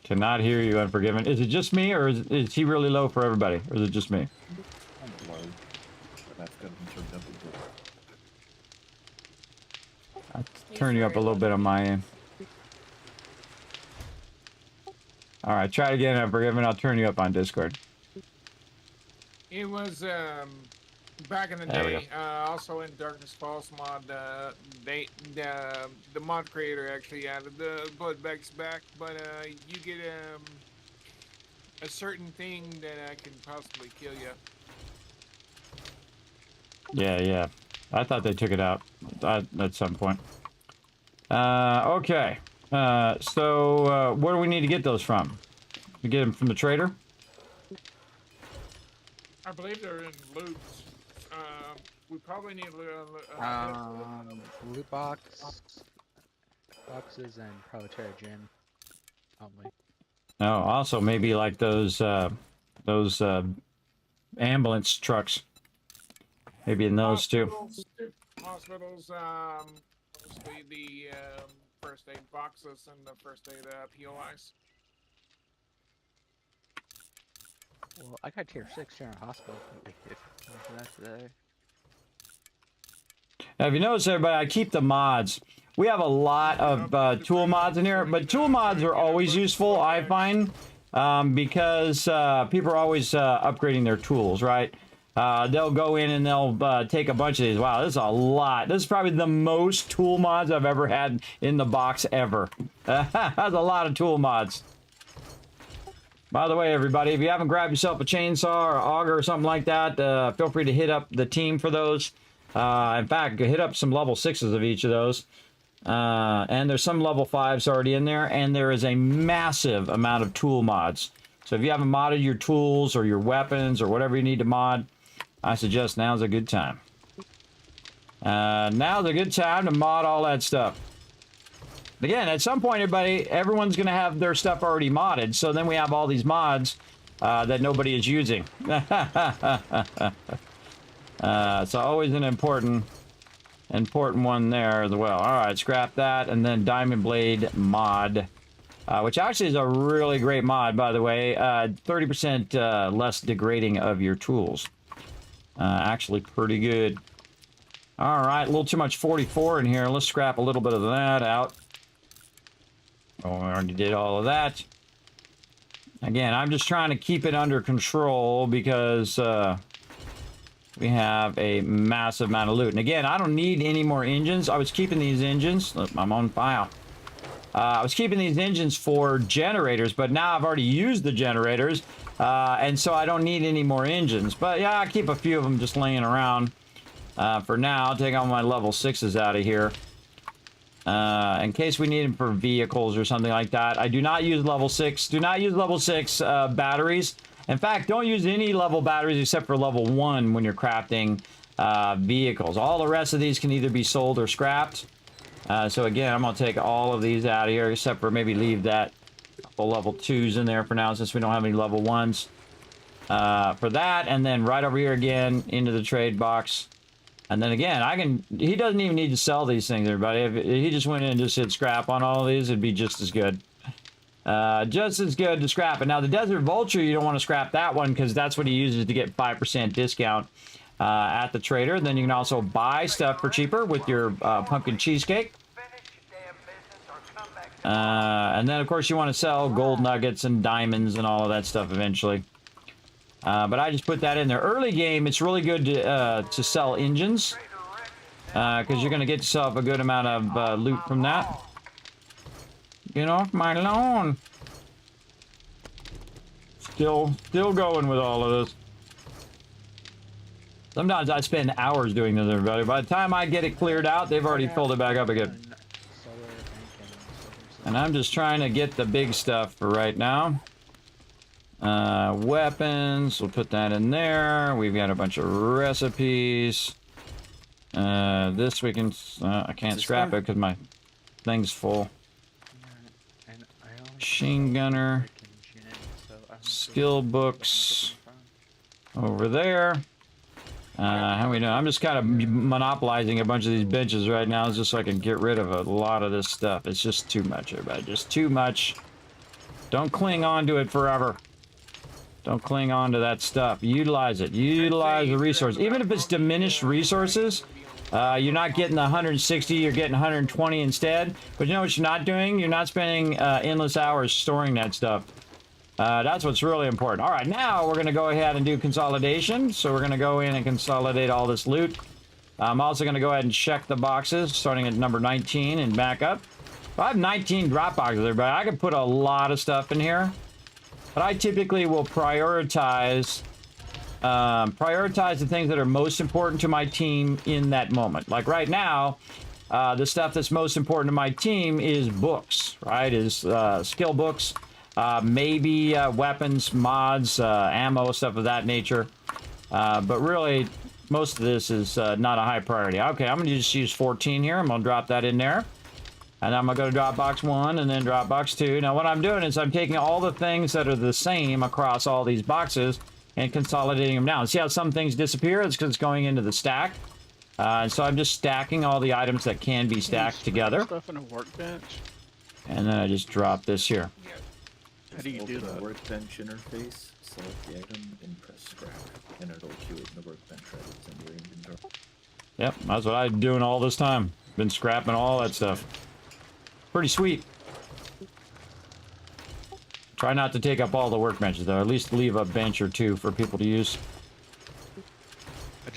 Cannot hear you, Unforgiven. Is it just me, or is he really low for everybody? Or is it just me? I'm low. But I've got them turned up a bit. I'll turn you up a little bit on my end. Alright, try it again, Unforgiven. I'll turn you up on Discord. It was back in the There we day, also in Darkness Falls mod, the mod creator actually added the blood bags back, but you get a certain thing that can possibly kill you. Yeah. I thought they took it out at some point. Okay. So, where do we need to get those from? We get them from the trader? I believe they're in loot. We probably need loot boxes and probably trader gym. Probably. Oh, also maybe like those ambulance trucks. Maybe in those too. Hospitals, mostly the first aid boxes and the first aid POIs. Well, I got tier 6 here in hospital. If that's there. Now, if you notice, everybody, I keep the mods. We have a lot of tool mods in here, but tool mods are always useful, I find, because people are always upgrading their tools, right? they'll go in and they'll take a bunch of these. Wow, this is a lot. This is probably the most tool mods I've ever had in the box ever. That's a lot of tool mods. By the way, everybody, if you haven't grabbed yourself a chainsaw or auger or something like that, feel free to hit up the team for those. In fact, hit up some level 6s of each of those. And there's some level 5s already in there, and there is a massive amount of tool mods. So if you haven't modded your tools or your weapons or whatever you need to mod, I suggest now's a good time. Now's a good time to mod all that stuff. Again, at some point, everyone's going to have their stuff already modded, so then we have all these mods that nobody is using. So always an important one there as well. All right, scrap that, and then Diamond Blade mod, which actually is a really great mod, by the way. 30% less degrading of your tools. Actually pretty good. All right, a little too much 44 in here. Let's scrap a little bit of that out. Oh, I already did all of that. Again, I'm just trying to keep it under control because we have a massive amount of loot. And again, I don't need any more engines. I was keeping these engines. Look, I'm on fire. I was keeping these engines for generators, but now I've already used the generators, and so I don't need any more engines. But yeah, I keep a few of them just laying around for now. I'll take all my level 6s out of here. In case we need them for vehicles or something like that. I do not use level 6. Do not use level 6 batteries. In fact, don't use any level batteries except for level 1 when you're crafting vehicles. All the rest of these can either be sold or scrapped. So again, I'm going to take all of these out of here except for maybe leave that couple level 2s in there for now since we don't have any level 1s. For that, and then right over here again into the trade box. And then again, he doesn't even need to sell these things, everybody. If he just went in and just hit scrap on all of these, it'd be just as good. Just as good to scrap it. Now, the Desert Vulture, you don't want to scrap that one because that's what he uses to get 5% discount at the trader. Then you can also buy stuff for cheaper with your pumpkin cheesecake. And then, of course, you want to sell gold nuggets and diamonds and all of that stuff eventually. But I just put that in there. Early game, it's really good to sell engines because you're going to get yourself a good amount of loot from that. Get off my lawn. Still going with all of this. Sometimes I spend hours doing this, everybody. By the time I get it cleared out, they've already filled it back up again. And I'm just trying to get the big stuff for right now. Weapons, we'll put that in there. We've got a bunch of recipes. This we can, I can't scrap it because my thing's full. Machine gunner. Skill books. Over there. How we doing? I'm just kind of monopolizing a bunch of these benches right now just so I can get rid of a lot of this stuff. It's just too much, everybody. Just too much. Don't cling on to it forever. Don't cling on to that stuff. Utilize it. Utilize the resource. Even if it's diminished resources, you're not getting the 160, you're getting 120 instead. But you know what you're not doing? You're not spending endless hours storing that stuff. That's what's really important. All right, now we're going to go ahead and do consolidation. So we're going to go in and consolidate all this loot. I'm also going to go ahead and check the boxes, starting at number 19 and back up. If I have 19 drop boxes, everybody, I could put a lot of stuff in here. But I typically will prioritize the things that are most important to my team in that moment. Like right now, the stuff that's most important to my team is books, right? Is skill books, maybe weapons, mods, ammo, stuff of that nature. But really, most of this is not a high priority. Okay, I'm going to just use 14 here. I'm going to drop that in there. And I'm going to go to Dropbox 1 and then Dropbox 2. Now, what I'm doing is I'm taking all the things that are the same across all these boxes and consolidating them down. See how some things disappear? It's because it's going into the stack. So I'm just stacking all the items that can be stacked together. Stuff in a workbench. And then I just drop this here. How do you do that? The workbench interface, select the item, and press scrap. And it'll queue it in the workbench right it's in your inventory. Yep, that's what I've been doing all this time. Been scrapping all that stuff. Pretty sweet. Try not to take up all the workbenches, though. At least leave a bench or two for people to use.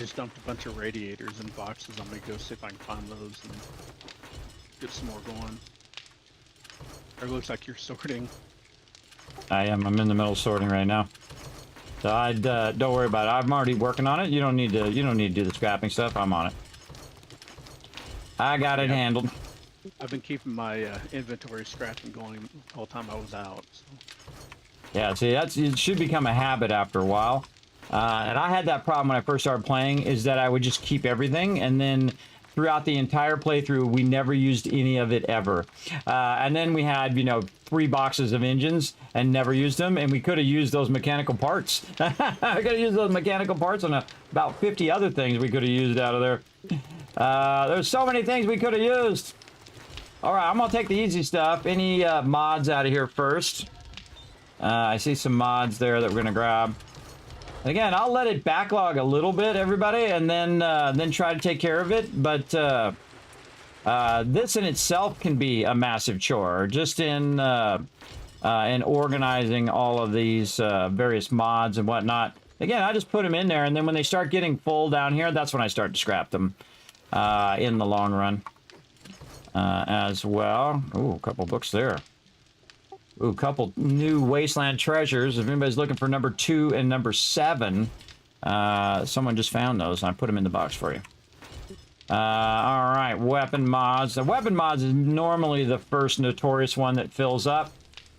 just dumped a bunch of radiators in boxes. I'm gonna go see if I can find those and get some more going. Or it looks like you're sorting. I am. I'm in the middle of sorting right now. So don't worry about it. I'm already working on it. You don't need to. You don't need to do the scrapping stuff. I'm on it. I got it handled. I've been keeping my inventory scrapping going the whole time I was out. So. Yeah. See, it should become a habit after a while. And I had that problem when I first started playing. Is that I would just keep everything, and then throughout the entire playthrough, we never used any of it ever. And then we had, 3 boxes of engines and never used them. And we could have used those mechanical parts. I could have used those mechanical parts on about 50 other things we could have used out of there. There's so many things we could have used. All right, I'm going to take the easy stuff. Any mods out of here first? I see some mods there that we're going to grab. Again, I'll let it backlog a little bit, everybody, and then try to take care of it. But this in itself can be a massive chore, just in organizing all of these various mods and whatnot. Again, I just put them in there, and then when they start getting full down here, that's when I start to scrap them in the long run as well. Ooh, a couple books there. Ooh, a couple new Wasteland treasures. If anybody's looking for number 2 and number 7, someone just found those. I put them in the box for you. All right, weapon mods. The weapon mods is normally the first notorious one that fills up.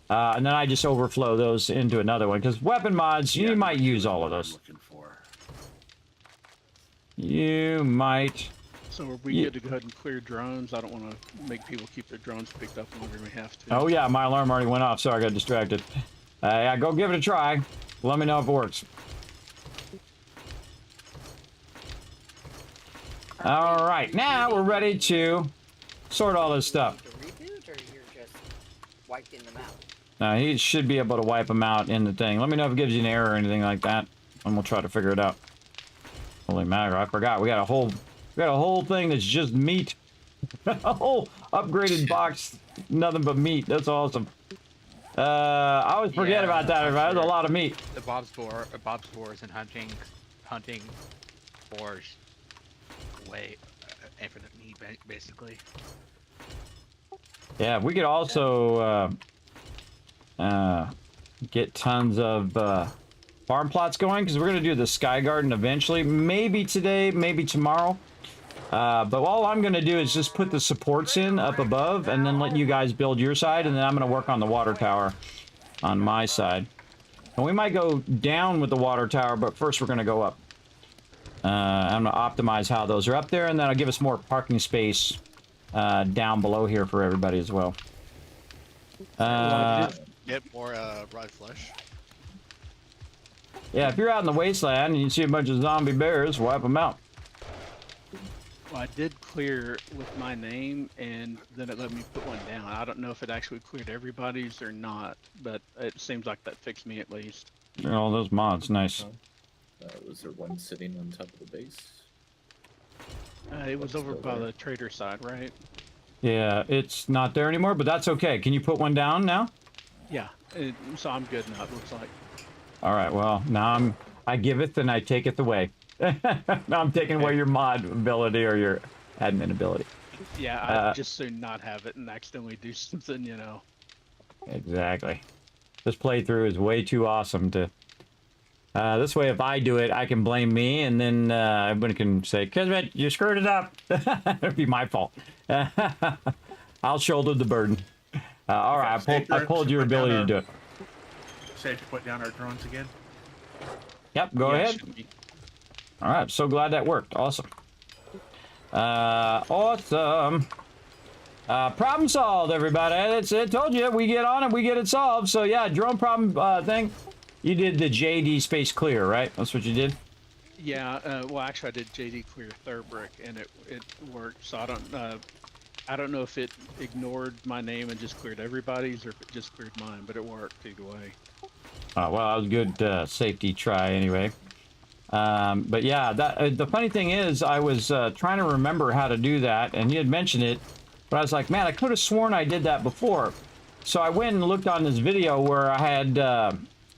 And then I just overflow those into another one. Because weapon mods, you might use all of those. You might. So are we good to go ahead and clear drones? I don't want to make people keep their drones picked up longer than we have to. Oh yeah, my alarm already went off. Sorry, I got distracted. Yeah, go give it a try. Let me know if it works. All right, now we're ready to sort all this stuff. Reboot, or you're just wiping them out? Now he should be able to wipe them out in the thing. Let me know if it gives you an error or anything like that, and we'll try to figure it out. Holy mackerel! I forgot we got a whole thing that's just meat. A whole upgraded box, nothing but meat. That's awesome. I always forget about that. There's a lot of meat. The Bob's Boars and hunting for way infinite meat, basically. Yeah, we could also get tons of farm plots going, because we're going to do the Sky Garden eventually. Maybe today, maybe tomorrow. But all I'm going to do is just put the supports in up above and then let you guys build your side, and then I'm going to work on the water tower on my side. And we might go down with the water tower, but first we're going to go up. I'm going to optimize how those are up there, and then I'll give us more parking space down below here for everybody as well. Get more rye flesh. Yeah, if you're out in the wasteland and you see a bunch of zombie bears, wipe them out. Well, I did clear with my name, and then it let me put one down. I don't know if it actually cleared everybody's or not, but it seems like that fixed me at least. All those mods, nice. Was there one sitting on top of the base? It was over by the trader side, right? Yeah, it's not there anymore, but that's okay. Can you put one down now? Yeah, so I'm good now, it looks like. All right, well, now I giveth and I taketh away. Now I'm taking away your mod ability or your admin ability. Yeah, I'd just soon not have it and accidentally do something, you know. Exactly. This playthrough is way too awesome to... this way, if I do it, I can blame me, and then everybody can say, Kismet, you screwed it up. It'd be my fault. I'll shoulder the burden. All right, I pulled your ability to do it. Safe to put down our drones again? Yep, go ahead. All right, so glad that worked. Awesome. Awesome. Problem solved, everybody. I told you, we get on it, we get it solved. So yeah, drone problem thing. You did the JD space clear, right? That's what you did? Yeah, well, actually, I did JD clear Thurbrick, and it worked. So I don't know if it ignored my name and just cleared everybody's, or if it just cleared mine, but it worked either way. Well, that was a good safety try anyway. But yeah, the funny thing is, I was trying to remember how to do that, and you had mentioned it, but I was like, man, I could have sworn I did that before. So I went and looked on this video where I had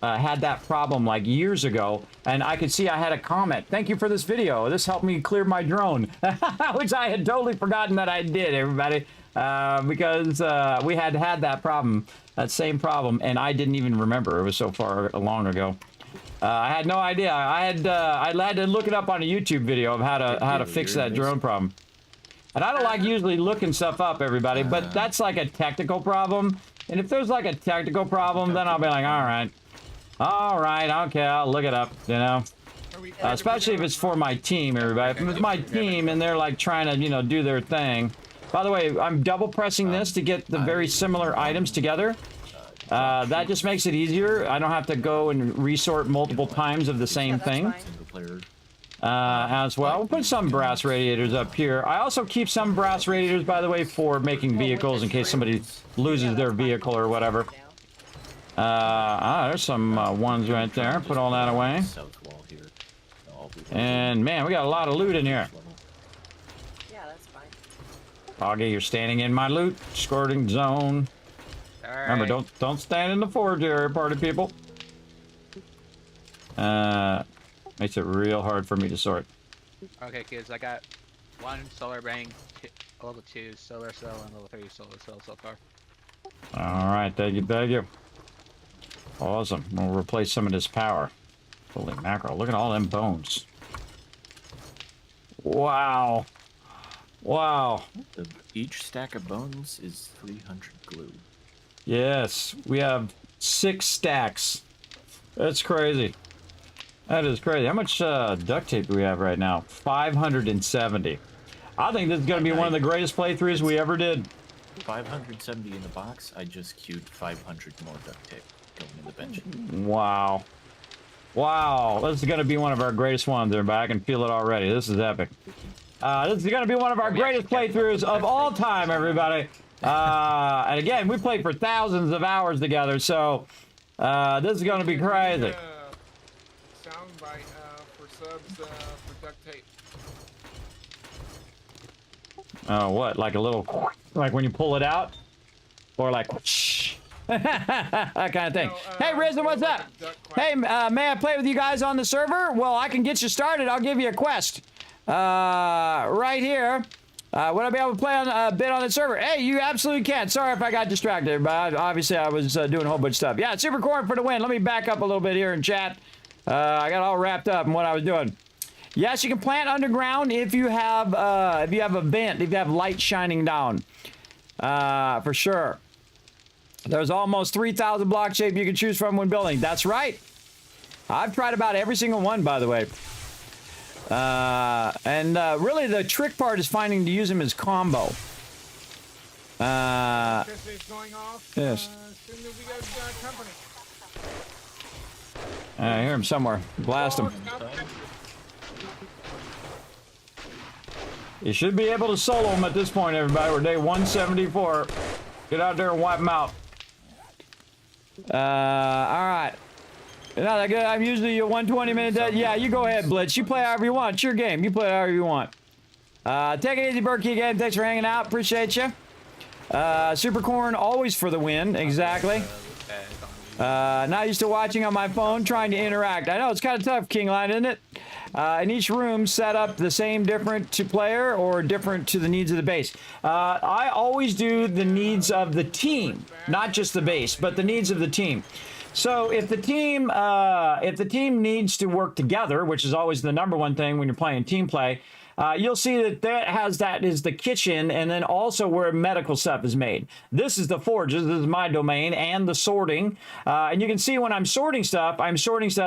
had that problem like years ago, and I could see I had a comment. Thank you for this video. This helped me clear my drone, which I had totally forgotten that I did, everybody, because we had that problem, that same problem, and I didn't even remember. It was so far long ago. I had no idea. I had to look it up on a YouTube video of how to fix that drone problem. And I don't like usually looking stuff up, everybody, but that's like a technical problem. And if there's like a technical problem, then I'll be like, all right, okay, I'll look it up, you know. Especially if it's for my team, everybody. If it's my team and they're like trying to, you know, do their thing. By the way, I'm double pressing this to get the very similar items together. That just makes it easier. I don't have to go and resort multiple times of the same thing. As well. We'll put some brass radiators up here. I also keep some brass radiators, by the way, for making vehicles in case somebody loses their vehicle or whatever. There's some ones right there. Put all that away. And man, we got a lot of loot in here. Yeah, that's fine. Foggy, you're standing in my loot escorting zone. Remember, don't stand in the forge area, party people. Makes it real hard for me to sort. Okay, kids, I got 1 solar bank, a level 2 solar cell, and level 3 solar cell so far. All right, thank you. Awesome. We'll replace some of this power. Holy mackerel! Look at all them bones. Wow. Each stack of bones is 300 glue. Yes, we have 6 stacks. That's crazy. That is crazy. How much duct tape do we have right now? 570. I think this is going to be one of the greatest playthroughs we ever did. 570 in the box. I just queued 500 more duct tape going in the bench. Wow. This is going to be one of our greatest ones, everybody. I can feel it already. This is epic. This is going to be one of our greatest playthroughs of all time, everybody. And again, we played for thousands of hours together, so this is going to be crazy. Soundbite for subs for duct tape. Oh, what? Like a little, like when you pull it out? Or like, whoosh. That kind of thing. Hey, Risen, what's up? Hey, may I play with you guys on the server? Well, I can get you started. I'll give you a quest. Right here. Would I be able to play on a bit on the server? Hey, you absolutely can. Sorry if I got distracted, but obviously I was doing a whole bunch of stuff. Yeah, Super Corn for the win. Let me back up a little bit here in chat. I got all wrapped up in what I was doing. Yes, you can plant underground if you have a vent, if you have light shining down. For sure. There's almost 3,000 block shape you can choose from when building. That's right. I've tried about every single one, by the way. Really the trick part is finding to use them as combo. Yes. I hear him somewhere. Blast him. You should be able to solo him at this point, everybody. We're day 174. Get out there and wipe him out. Alright. Not that good. I'm usually a 120-minute. Yeah, you go ahead, Blitz. You play however you want. It's your game. You play however you want. Take it easy, Berkey, again. Thanks for hanging out. Appreciate you. Super Corn, always for the win. Exactly. Not used to watching on my phone, trying to interact. I know, it's kind of tough, Kingline, isn't it? In each room, set up the same different to player or different to the needs of the base. I always do the needs of the team, not just the base, but the needs of the team. So if the team needs to work together, which is always the #1 thing when you're playing team play, you'll see that is the kitchen, and then also where medical stuff is made. This is the forges. This is my domain, and the sorting. And you can see when I'm sorting stuff,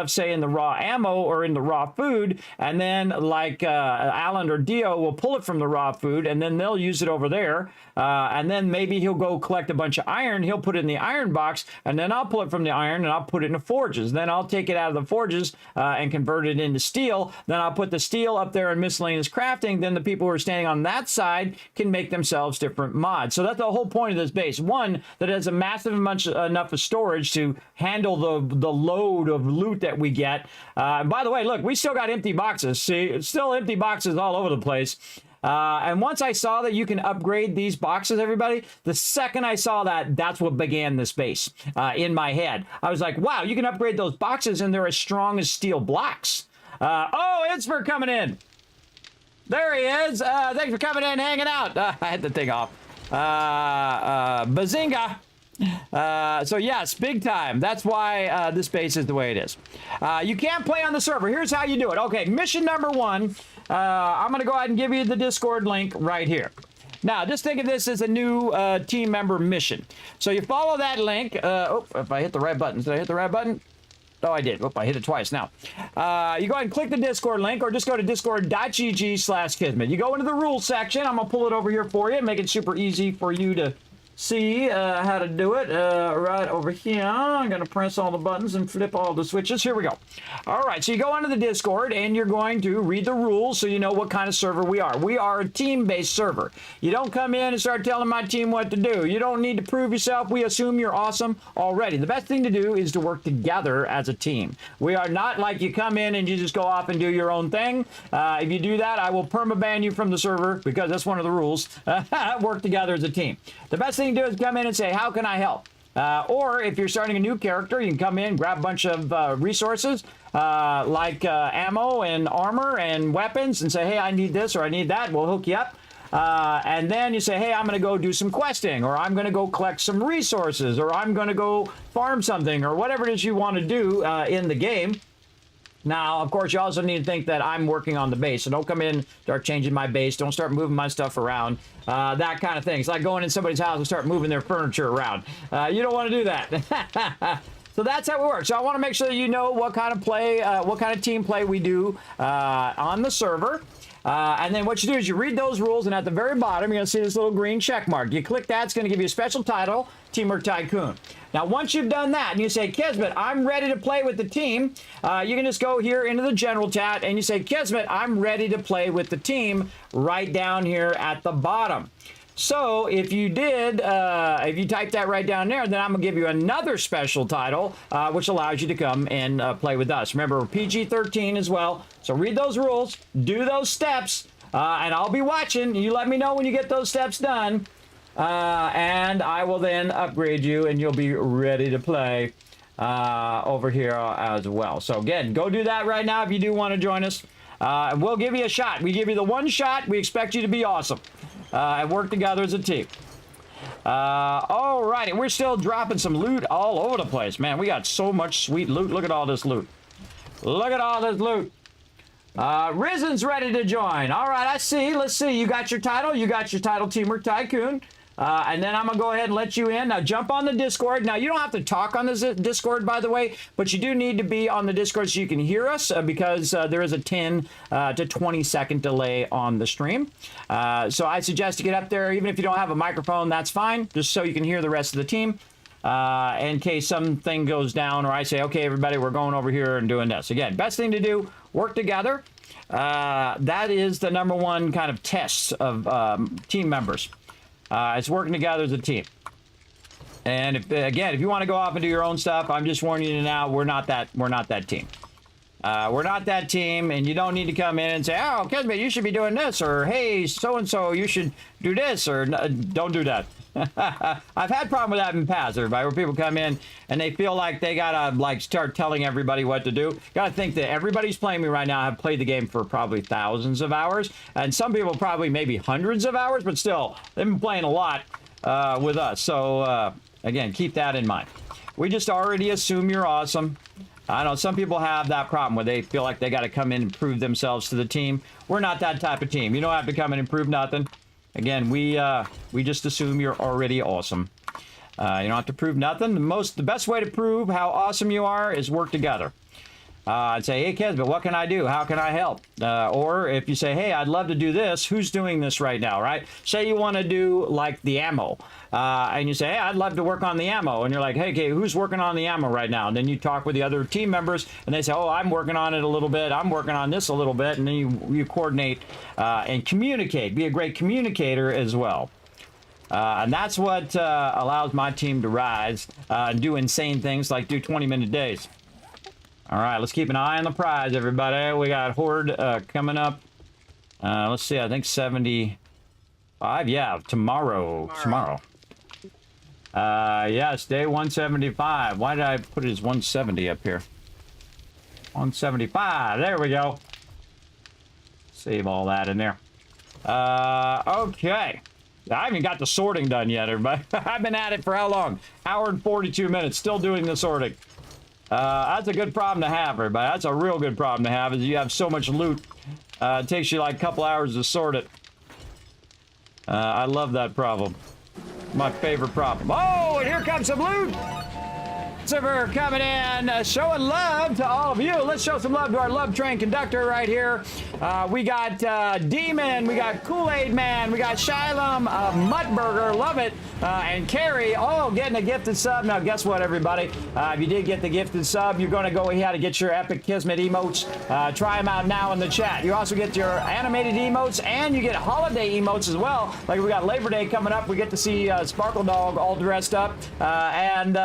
say in the raw ammo or in the raw food, and then like Alan or Dio will pull it from the raw food, and then they'll use it over there. And then maybe he'll go collect a bunch of iron. He'll put it in the iron box, and then I'll pull it from the iron and I'll put it in the forges. Then I'll take it out of the forges and convert it into steel. Then I'll put the steel up there in miscellaneous crafting. Then the people who are standing on that side can make themselves different mods. So that's the whole point of this base. One, that has a massive enough of storage to handle the load of loot that we get. And by the way, look, we still got empty boxes. See, it's still empty boxes all over the place. And once I saw that you can upgrade these boxes, everybody, the second I saw that, that's what began this base in my head. I was like, wow, you can upgrade those boxes and they're as strong as steel blocks. Oh, it's for coming in. There he is. Thanks for coming in, hanging out. I had the thing off. Bazinga. So yes, big time. That's why this base is the way it is. You can't play on the server. Here's how you do it. Okay, mission number 1. I'm going to go ahead and give you the Discord link right here. Now, just think of this as a new team member mission. So you follow that link. Oh, if I hit the right button. Did I hit the right button? Oh, I did. Oh, I hit it twice now. You go ahead and click the Discord link or just go to discord.gg/Kismet. You go into the rules section. I'm going to pull it over here for you and make it super easy for you to see how to do it right over here. I'm going to press all the buttons and flip all the switches. Here we go. All right, so you go onto the Discord and you're going to read the rules so you know what kind of server we are. We are a team-based server. You don't come in and start telling my team what to do. You don't need to prove yourself. We assume you're awesome already. The best thing to do is to work together as a team. We are not like you come in and you just go off and do your own thing. If you do that, I will permaban you from the server because that's one of the rules. Work together as a team. The best thing to do is come in and say, how can I help? Or if you're starting a new character, you can come in, grab a bunch of resources like ammo and armor and weapons and say, hey, I need this or I need that. We'll hook you up. And then you say, hey, I'm going to go do some questing, or I'm going to go collect some resources, or I'm going to go farm something, or whatever it is you want to do in the game. Now, of course, you also need to think that I'm working on the base. So don't come in, start changing my base. Don't start moving my stuff around. That kind of thing. It's like going in somebody's house and start moving their furniture around. You don't want to do that. So that's how it works. So I want to make sure that you know what kind of play, what kind of team play we do on the server. And then what you do is you read those rules, and at the very bottom, you're going to see this little green check mark. You click that, it's going to give you a special title, Teamwork Tycoon. Now, once you've done that, and you say, Kismet, I'm ready to play with the team, you can just go here into the general chat, and you say, Kismet, I'm ready to play with the team, right down here at the bottom. So if you did, if you type that right down there, then I'm going to give you another special title, which allows you to come and play with us. Remember, we're PG-13 as well. So read those rules, do those steps, and I'll be watching. You let me know when you get those steps done, and I will then upgrade you, and you'll be ready to play over here as well. So again, go do that right now if you do want to join us. We'll give you a shot. We give you the one shot. We expect you to be awesome. And work together as a team. All right, and we're still dropping some loot all over the place, man. We got so much sweet loot. Look at all this loot. Look at all this loot. Risen's ready to join. All right, I see. Let's see. You got your title. You got your title, Teamwork Tycoon. And then I'm going to go ahead and let you in. Now, jump on the Discord. Now, you don't have to talk on the Discord, by the way, but you do need to be on the Discord so you can hear us because there is a 10 to 20 second delay on the stream. So I suggest you get up there. Even if you don't have a microphone, that's fine, just so you can hear the rest of the team in case something goes down or I say, okay, everybody, we're going over here and doing this. Again, best thing to do, work together. That is the #1 kind of test of team members. It's working together as a team. And if you want to go off and do your own stuff, I'm just warning you now, we're not that team. We're not that team, and you don't need to come in and say, oh, Kismet, you should be doing this, or hey, so-and-so, you should do this, or don't do that. I've had problem with that in the past, everybody, where people come in and they feel like they gotta like start telling everybody what to do. Gotta think that everybody's playing me right now have played the game for probably thousands of hours, and some people probably maybe hundreds of hours, but still, they've been playing a lot with us. So again, keep that in mind. We just already assume you're awesome. I know some people have that problem where they feel like they got to come in and prove themselves to the team. We're not that type of team. You don't have to come in and prove nothing. Again, we just assume you're already awesome. You don't have to prove nothing. The best way to prove how awesome you are is work together. I'd say, hey, Kismet, what can I do? How can I help? Or if you say, hey, I'd love to do this, who's doing this right now, right? Say you want to do, like, the ammo. And you say, hey, I'd love to work on the ammo. And you're like, hey, okay, who's working on the ammo right now? And then you talk with the other team members, and they say, oh, I'm working on it a little bit. I'm working on this a little bit. And then you coordinate and communicate. Be a great communicator as well. And that's what allows my team to rise and do insane things like do 20-minute days. All right, let's keep an eye on the prize, everybody. We got Horde coming up Let's see, I think 75. Yeah, tomorrow. Yes, day 175. Why did I put it as 170 up here? 175. There we go. Save all that in there. Okay. I haven't got the sorting done yet, everybody. I've been at it for how long? Hour and 42 minutes, still doing the sorting. That's a good problem to have, everybody. That's a real good problem to have, is you have so much loot. It takes you like a couple hours to sort it. I love that problem. My favorite problem. Oh, and here comes some loot! Silver coming in, showing love to all of you. Let's show some love to our love train conductor right here. We got Demon, we got Kool-Aid Man, we got Shylum, Muttburger, love it, and Carrie, all getting a gifted sub. Now, guess what, everybody? If you did get the gifted sub, you're going to go ahead and get your epic Kismet emotes. Try them out now in the chat. You also get your animated emotes, and you get holiday emotes as well. Like we got Labor Day coming up. We get to see Sparkle Dog all dressed up, and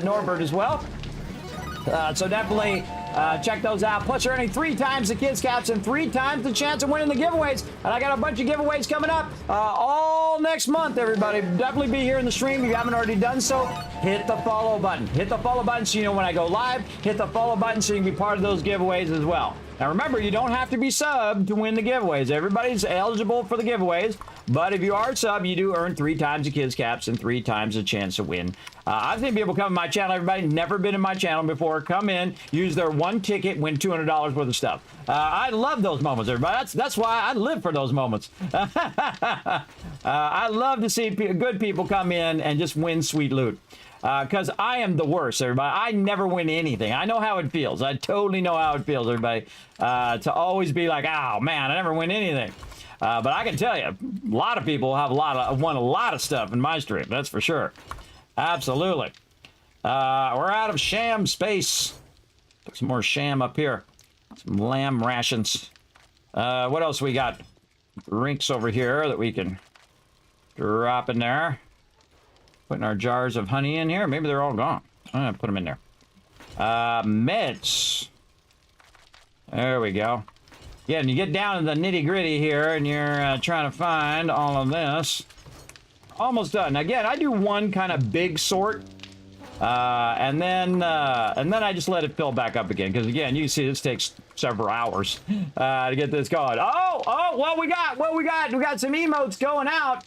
Norbert as well. So definitely check those out. Plus, you're earning 3 times the kids caps and 3 times the chance of winning the giveaways. And I got a bunch of giveaways coming up all next month, everybody. Definitely be here in the stream. If you haven't already done so, hit the follow button. Hit the follow button so you know when I go live. Hit the follow button so you can be part of those giveaways as well. Now remember, you don't have to be subbed to win the giveaways. Everybody's eligible for the giveaways, but if you are sub, you do earn 3 times the kids caps and 3 times the chance to win. I've seen people come to my channel. Everybody never been in my channel before. Come in, use their 1 ticket, win $200 worth of stuff. I love those moments, everybody. That's why I live for those moments. I love to see good people come in and just win sweet loot. Because I am the worst, everybody. I never win anything. I know how it feels. I totally know how it feels, everybody. To always be like, oh, man, I never win anything. But I can tell you, a lot of people have won a lot of stuff in my stream. That's for sure. Absolutely. We're out of sham space. Put some more sham up here. Some lamb rations. What else we got? Drinks over here that we can drop in there. Putting our jars of honey in here. Maybe they're all gone. I'm gonna put them in there. Meds. There we go. Yeah, and you get down to the nitty-gritty here, and you're trying to find all of this. Almost done. Again, I do one kind of big sort, and then I just let it fill back up again. Because again, you can see this takes several hours to get this going. Oh, what we got? We got some emotes going out.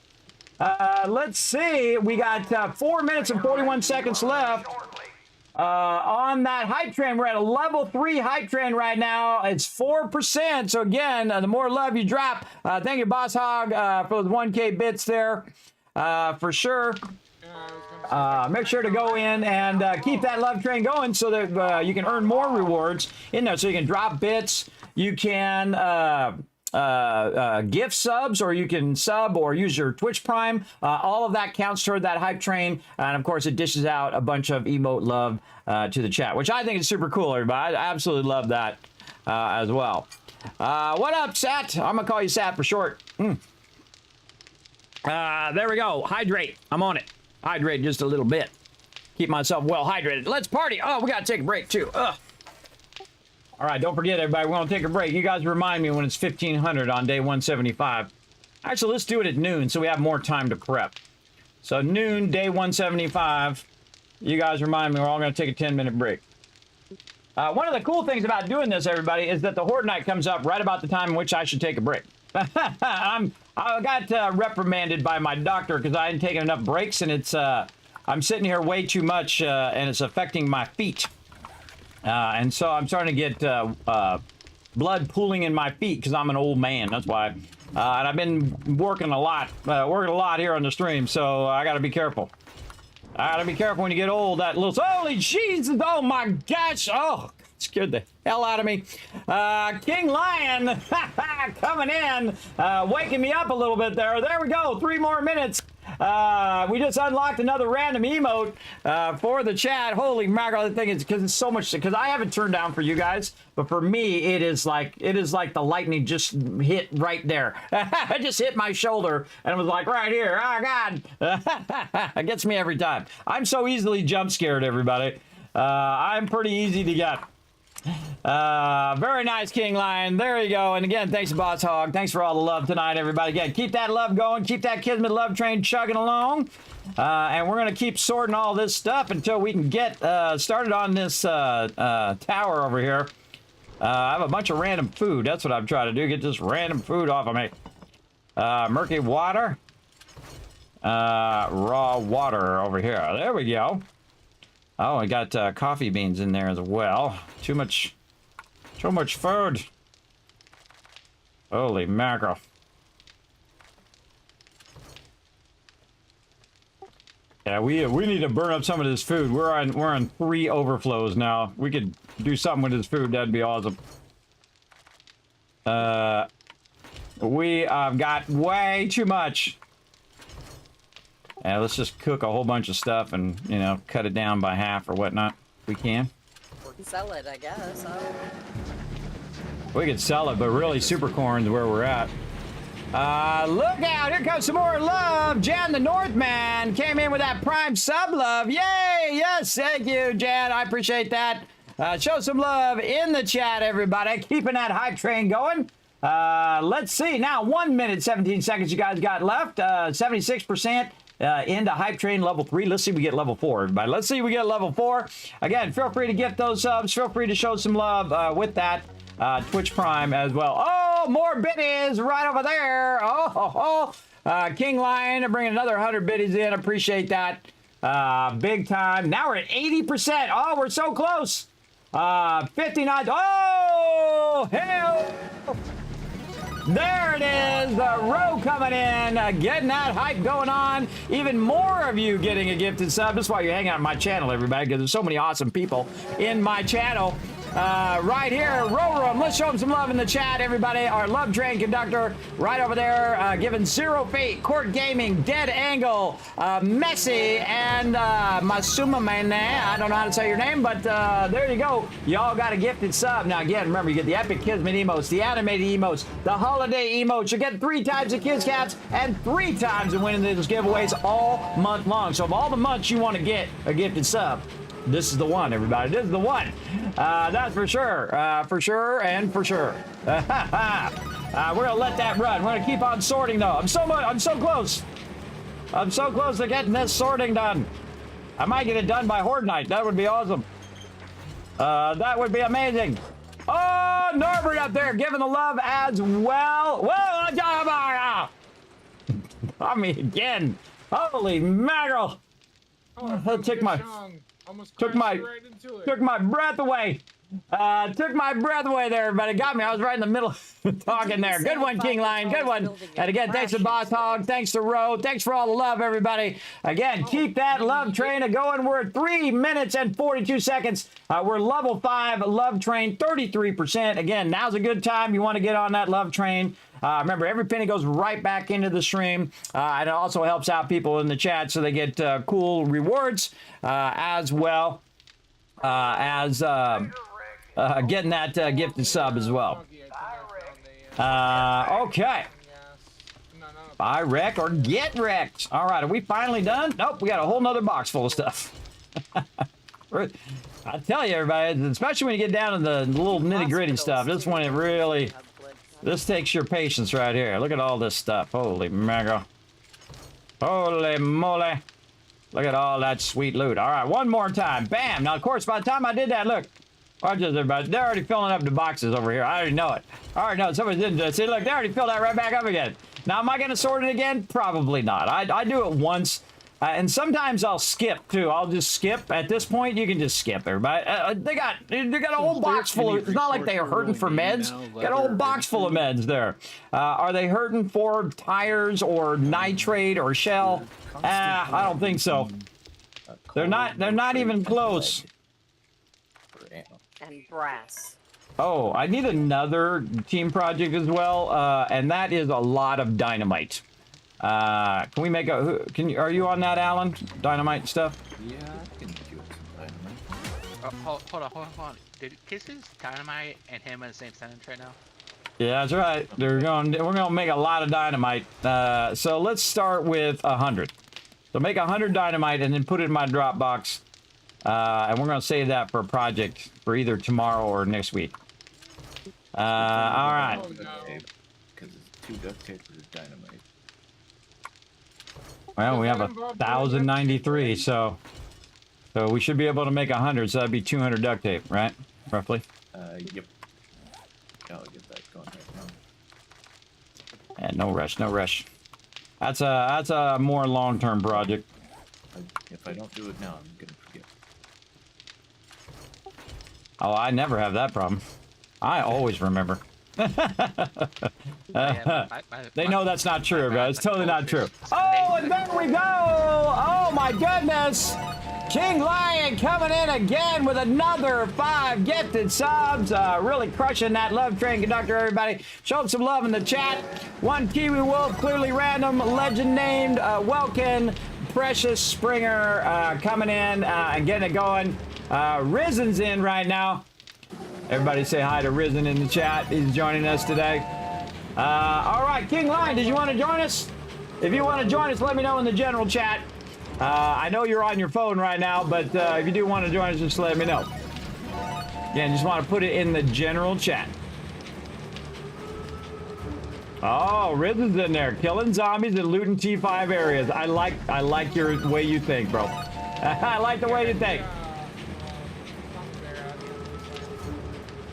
Let's see. We got 4 minutes and 41 seconds left. On that hype train, we're at a level 3 hype train right now. It's 4%. So again, the more love you drop, thank you, Boss Hog, for the 1K bits there, for sure. Make sure to go in and keep that love train going so that you can earn more rewards in there. So you can drop bits. You can gift subs, or you can sub or use your Twitch Prime. All of that counts toward that hype train, and of course it dishes out a bunch of emote love to the chat, which I think is super cool, everybody. I absolutely love that as well. What up, Sat? I'm gonna call you Sat for short. There we go. Hydrate. I'm on it. Hydrate just a little bit. Keep myself well hydrated. Let's party. Oh, we gotta take a break too. Ugh. All right, don't forget, everybody, we're going to take a break. You guys remind me when it's 1500 on day 175. Actually, let's do it at noon so we have more time to prep. So noon, day 175. You guys remind me we're all going to take a 10-minute break. One of the cool things about doing this, everybody, is that the Horde Night comes up right about the time in which I should take a break. I got reprimanded by my doctor because I hadn't taken enough breaks, and it's I'm sitting here way too much, and it's affecting my feet. And so I'm starting to get blood pooling in my feet because I'm an old man. That's why. And I've been working a lot here on the stream, so I got to be careful. I got to be careful when you get old. That little, holy Jesus, oh my gosh, oh, scared the hell out of me. King Lion coming in, waking me up a little bit there. There we go, 3 more minutes. We just unlocked another random emote for the chat. Holy mackerel, the thing is, because it's so much, because I haven't turned down for you guys, but for me, it is like the lightning just hit right there. It just hit my shoulder and it was like right here. Oh God, it gets me every time. I'm so easily jump scared, everybody. I'm pretty easy to get. Very nice, King Lion. There you go. And again, thanks to Boss Hog. Thanks for all the love tonight, everybody. Again, keep that love going. Keep that Kismet love train chugging along. And we're going to keep sorting all this stuff until we can get started on this tower over here. I have a bunch of random food. That's what I'm trying to do. Get this random food off of me. Murky water. Raw water over here. There we go. Oh, I got coffee beans in there as well. Too much food. Holy mackerel. Yeah, we need to burn up some of this food. We're on 3 overflows now. We could do something with this food. That'd be awesome. We got way too much. Let's just cook a whole bunch of stuff and, you know, cut it down by half or whatnot. We can. Or sell it, I guess. We could sell it, but really Supercorn's where we're at. Look out! Here comes some more love! Jan the Northman came in with that prime sub love. Yay! Yes, thank you, Jan. I appreciate that. Show some love in the chat, everybody. Keeping that hype train going. Let's see. Now, 1 minute, 17 seconds you guys got left. 76%. Into hype train level 3. Let's see if we get level 4, everybody. Let's see if we get level 4. Again, feel free to gift those subs. Feel free to show some love with that Twitch Prime as well. Oh, more biddies right over there. King Lion bringing another 100 biddies in. Appreciate that. Big time. Now we're at 80%. Oh, we're so close. 59. Oh, hell. There it is, the row coming in, getting that hype going on. Even more of you getting a gifted sub. That's why you're hanging out on my channel, everybody, because there's so many awesome people in my channel. Right here, Row Room. Let's show them some love in the chat, everybody. Our love train conductor right over there, giving Zero Fate, Court Gaming, Dead Angle, Messi, and Masuma Mane. I don't know how to say your name, but there you go. Y'all got a gifted sub. Now, again, remember, you get the epic Kismet emotes, the animated emotes, the holiday emotes. You get 3 times the Kids Caps and 3 times the winning those giveaways all month long. So, of all the months you want to get a gifted sub, this is the one, everybody. This is the one. That's for sure. For sure and for sure. We're gonna let that run. We're gonna keep on sorting, though. I'm so close. I'm so close to getting this sorting done. I might get it done by Horde Night. That would be awesome. That would be amazing. Oh, Norbert up there giving the love as well. Whoa! I mean, again. Holy mackerel. Took my breath away. Took my breath away there, everybody. Got me. I was right in the middle talking there. Good one, King Lion. Good one. And again, thanks to Boss Hog. Thanks to Ro. Thanks for all the love, everybody. Again, keep that love train going. We're at 3 minutes and 42 seconds. We're level 5 love train, 33%. Again, now's a good time. You want to get on that love train. Remember, every penny goes right back into the stream, and it also helps out people in the chat so they get cool rewards as well as getting that gifted sub as well. Okay. Buy wreck or get wrecked. All right, are we finally done? Nope, we got a whole nother box full of stuff. I tell you, everybody, especially when you get down to the little nitty-gritty stuff, this one, it really... This takes your patience right here. Look at all this stuff. Holy mackerel. Holy moly. Look at all that sweet loot. All right, one more time. Bam. Now, of course, by the time I did that, look. Watch this, everybody. They're already filling up the boxes over here. I already know it. I already know it. Somebody didn't see. Look, they already filled that right back up again. Now, am I going to sort it again? Probably not. I do it once. And sometimes I'll skip too. I'll just skip. At this point, you can just skip, everybody. They got a whole box full of. It's not like they're hurting for meds. Got a whole box full of meds there. Are they hurting for tires or nitrate or shell? I don't think so. They're not. They're not even close. And brass. Oh, I need another team project as well, and that is a lot of dynamite. Can we make a? Are you on that, Alan? Dynamite stuff? Yeah, I can do some dynamite. Hold on. Did Kisses, Dynamite, and him in the same sentence right now? Yeah, that's right. We're gonna make a lot of dynamite. So let's start with 100. So make 100 dynamite and then put it in my Dropbox. And we're going to save that for a project for either tomorrow or next week. All right. Because it's 2 duct tape or dynamite. Well, we have 1,093, so we should be able to make 100, so that'd be 200 duct tape, right? Roughly. Yep. I'll get that going right now. And no rush, no rush. That's a more long-term project. If I don't do it now, I'm gonna forget. Oh, I never have that problem. I always remember. They know that's not true, bro. It's totally not true. Oh, and there we go! Oh my goodness! King Lion coming in again with another 5 gifted subs. Really crushing that love train conductor, everybody. Show some love in the chat. One Kiwi Wolf, clearly random, legend named, Welkin, Precious Springer coming in and getting it going. Risen's in right now. Everybody say hi to Risen in the chat. He's joining us today. All right, King Lion, did you want to join us? If you want to join us, let me know in the general chat. I know you're on your phone right now, but if you do want to join us, just let me know. Again, just want to put it in the general chat. Oh, Risen's in there, killing zombies and looting T5 areas. I like your way you think, bro. I like the way you think.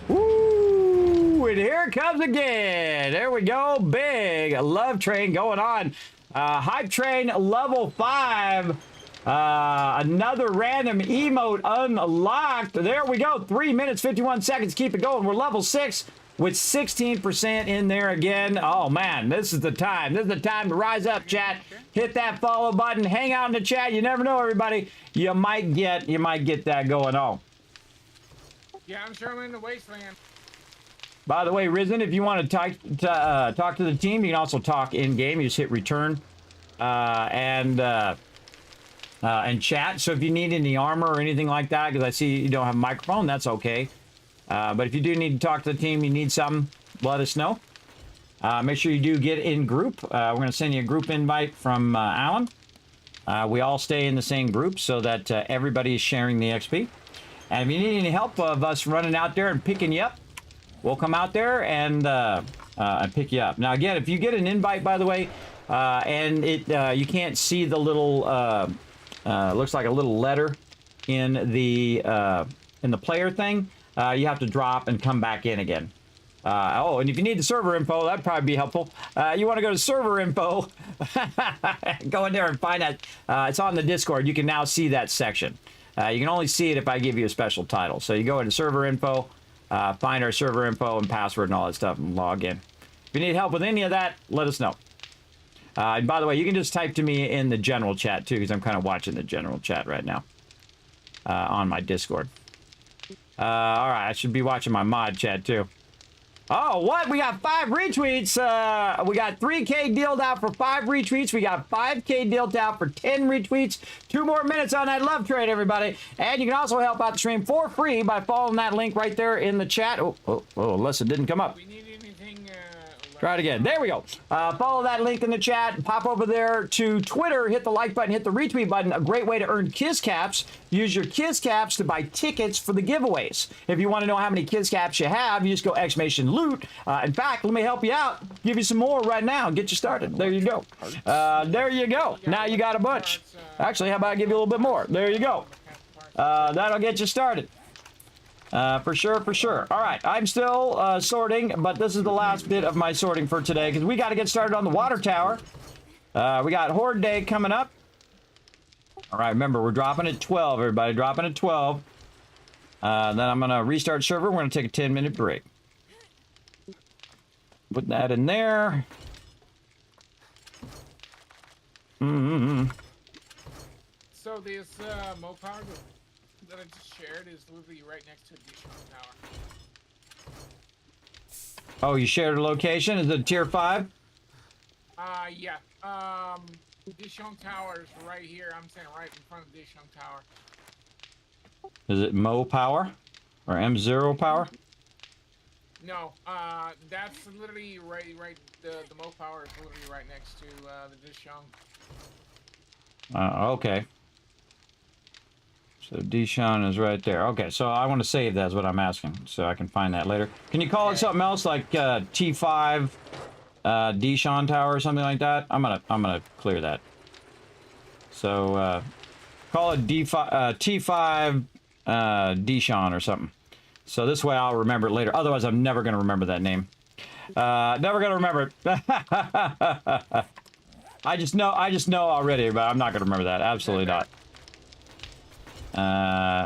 Woo! And here it comes again. There we go. Big love train going on. Hype train level 5. Another random emote unlocked. There we go. 3 minutes, 51 seconds. Keep it going. We're level 6 with 16% in there again. Oh, man. This is the time. This is the time to rise up, chat. Hit that follow button. Hang out in the chat. You never know, everybody. You might get that going on. Yeah, I'm sure I'm in the wasteland. By the way, Risen, if you want to talk to the team, you can also talk in game. You just hit return and chat. So if you need any armor or anything like that, because I see you don't have a microphone, that's okay. But if you do need to talk to the team, you need something, let us know. Make sure you do get in group. We're going to send you a group invite from Alan. We all stay in the same group so that everybody is sharing the XP. And if you need any help of us running out there and picking you up, we'll come out there and pick you up. Now, again, if you get an invite, by the way, and you can't see the little, looks like a little letter in the player thing, you have to drop and come back in again. Oh, and if you need the server info, that'd probably be helpful. You want to go to server info, go in there and find that. It's on the Discord. You can now see that section. You can only see it if I give you a special title. So you go into server info, find our server info and password and all that stuff and log in. If you need help with any of that, let us know. And by the way, you can just type to me in the general chat too, because I'm kind of watching the general chat right now on my Discord. All right, I should be watching my mod chat too. Oh, what? We got 5 retweets. We got 3K dealed out for 5 retweets. We got 5K dealed out for 10 retweets. 2 more minutes on that love trade, everybody. And you can also help out the stream for free by following that link right there in the chat. Oh, unless it didn't come up. Try it again. There we go. Follow that link in the chat. Pop over there to Twitter. Hit the like button. Hit the retweet button. A great way to earn Kiss Caps. Use your Kiss Caps to buy tickets for the giveaways. If you want to know how many Kiss Caps you have, you just go !loot. In fact, let me help you out. Give you some more right now. Get you started. There you go. There you go. Now you got a bunch. Actually, how about I give you a little bit more? There you go. That'll get you started. For sure, for sure. All right, I'm still sorting, but this is the last bit of my sorting for today because we got to get started on the water tower. We got Horde Day coming up. All right, remember, we're dropping at 12, everybody. Dropping at 12. Then I'm going to restart server. We're going to take a 10-minute break. Put that in there. So this Mopar that I just shared is literally right next to the Dishon Tower. Oh, you shared a location? Is it tier 5? Yeah. Dishon Tower is right here. I'm saying right in front of Dishon Tower. Is it Mo Power? Or M0 Power? No, that's literally right, the Mo Power is literally right next to the Dishon. Okay. So Dishon is right there. Okay, so I want to save that is what I'm asking, so I can find that later. Can you call it something else like T5 Dishon Tower or something like that? I'm gonna clear that. So call it T5 Dishon or something. So this way I'll remember it later. Otherwise, I'm never gonna remember that name. Never gonna remember it. I just know already, but I'm not gonna remember that. Absolutely not.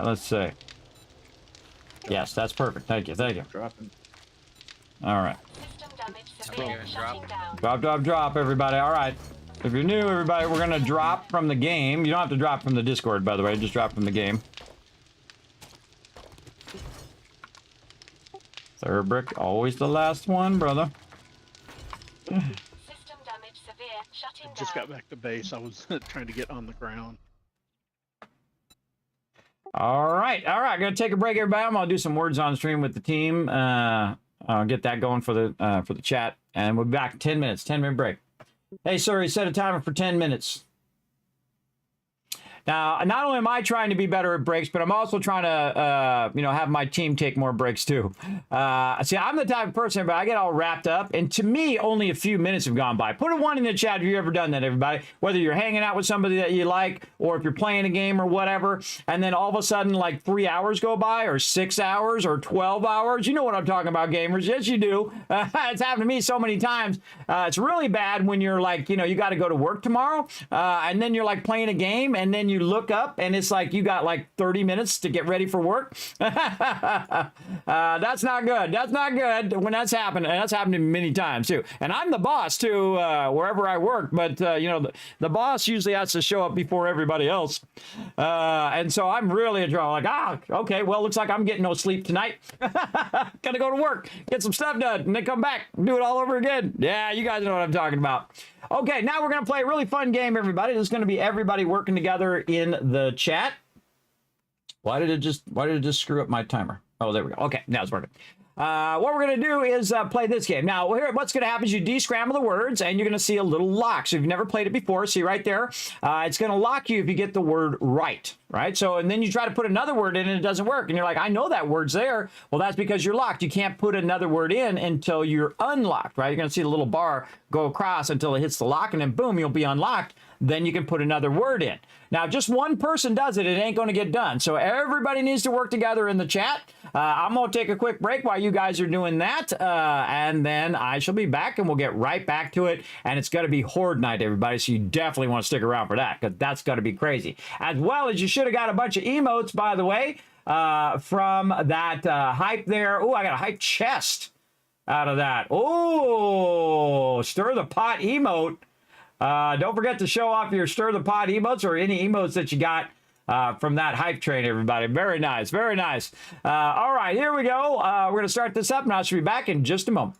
Let's see. Yes, that's perfect. Thank you. Thank you. Dropping. All right. System damage severe. Shutting down. Drop, everybody. All right. If you're new, everybody, we're gonna drop from the game. You don't have to drop from the Discord, by the way. Just drop from the game. Third brick, always the last one, brother. System damage severe. Shutting down. Just got back to base. I was trying to get on the ground. All right. Gonna take a break, everybody. I'm gonna do some words on stream with the team. I'll get that going for the chat, and we'll be back in 10 minutes. 10-minute break. Hey, sorry, set a timer for 10 minutes. Now, not only am I trying to be better at breaks, but I'm also trying to, have my team take more breaks too. See, I'm the type of person, but I get all wrapped up, and to me, only a few minutes have gone by. Put a 1 in the chat if you've ever done that, everybody. Whether you're hanging out with somebody that you like, or if you're playing a game or whatever, and then all of a sudden, like 3 hours go by, or 6 hours, or 12 hours. You know what I'm talking about, gamers. Yes, you do. It's happened to me so many times. It's really bad when you're like, you got to go to work tomorrow, and then you're like playing a game, and then you look up and it's like you got like 30 minutes to get ready for work. That's not good. That's not good when that's happened. And that's happened to me many times too. And I'm the boss too, wherever I work. But, the boss usually has to show up before everybody else. And so I'm really in trouble. Like, okay, well, looks like I'm getting no sleep tonight. Gotta go to work, get some stuff done, and then come back, do it all over again. Yeah, you guys know what I'm talking about. Okay, now we're going to play a really fun game, everybody. This is going to be everybody working together in the chat. Why did it just screw up my timer? Oh, there we go. Okay, now it's working. What we're going to do is play this game. Now, here, what's going to happen is you de-scramble the words, and you're going to see a little lock. So if you've never played it before, see right there, it's going to lock you if you get the word right, right? So, and then you try to put another word in, and it doesn't work. And you're like, I know that word's there. Well, that's because you're locked. You can't put another word in until you're unlocked, right? You're going to see the little bar go across until it hits the lock, and then boom, you'll be unlocked. Then you can put another word in. Now, just one person does it, it ain't going to get done. So everybody needs to work together in the chat. I'm going to take a quick break while you guys are doing that, and then I shall be back, and we'll get right back to it. And it's going to be Horde Night, everybody, so you definitely want to stick around for that, because that's going to be crazy. As well as you should have got a bunch of emotes, by the way, from that hype there. Oh, I got a hype chest out of that. Oh, stir the pot emote. Don't forget to show off your stir the pot emotes or any emotes that you got from that hype train, everybody. Very nice. Very nice. All right, here we go. We're going to start this up, and I should be back in just a moment.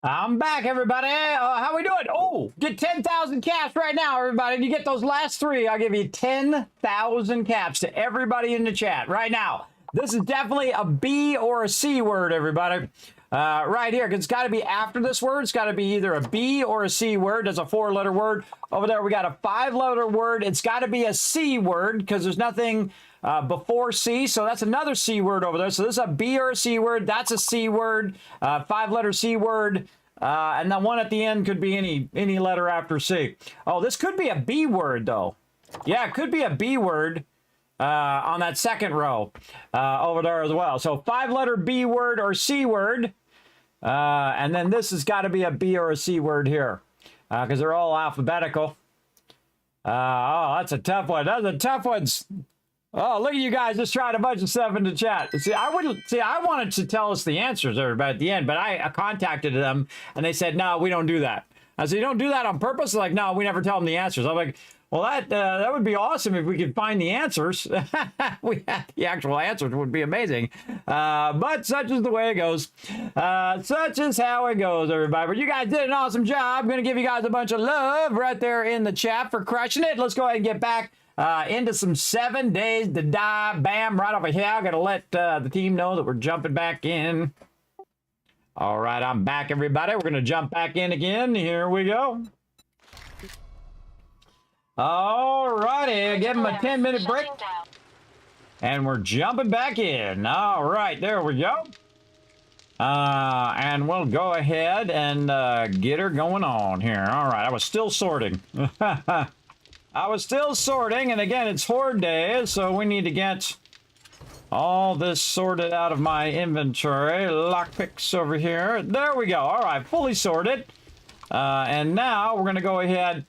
I'm back, everybody. How we doing? Oh, get 10,000 caps right now, everybody. And you get those last three, I'll give you 10,000 caps to everybody in the chat right now. This is definitely a B or a C word, everybody. Right here, 'cause it's got to be after this word. It's got to be either a B or a C word. That's a 4-letter word. Over there, we got a 5-letter word. It's got to be a C word because there's nothing before C. So that's another C word over there. So this is a B or a C word. That's a C word, 5-letter C word. And the one at the end could be any letter after C. Oh, this could be a B word, though. Yeah, it could be a B word on that second row over there as well. So 5-letter B word or C word. And then this has got to be a B or a C word here because they're all alphabetical. Oh, that's a tough one. That's a tough one. Oh, look at you guys just trying a bunch of stuff in the chat. See, I wanted to tell us the answers everybody at the end, but I contacted them and they said, no, we don't do that. I said, you don't do that on purpose? They're like, no, we never tell them the answers. I'm like, well, that would be awesome if we could find the answers. We had the actual answers. It would be amazing. But such is the way it goes. Such is how it goes, everybody. But you guys did an awesome job. I'm going to give you guys a bunch of love right there in the chat for crushing it. Let's go ahead and get back into some 7 days to die. Bam, right over here. I got to let the team know that we're jumping back in. All right, I'm back, everybody. We're going to jump back in again. Here we go. All righty, give them a 10-minute break. And we're jumping back in. All right, there we go. And we'll go ahead and get her going on here. All right, I was still sorting. I was still sorting, and again, it's Horde Day, so we need to get all this sorted out of my inventory. Lockpicks over here. There we go. All right, fully sorted. And now we're going to go ahead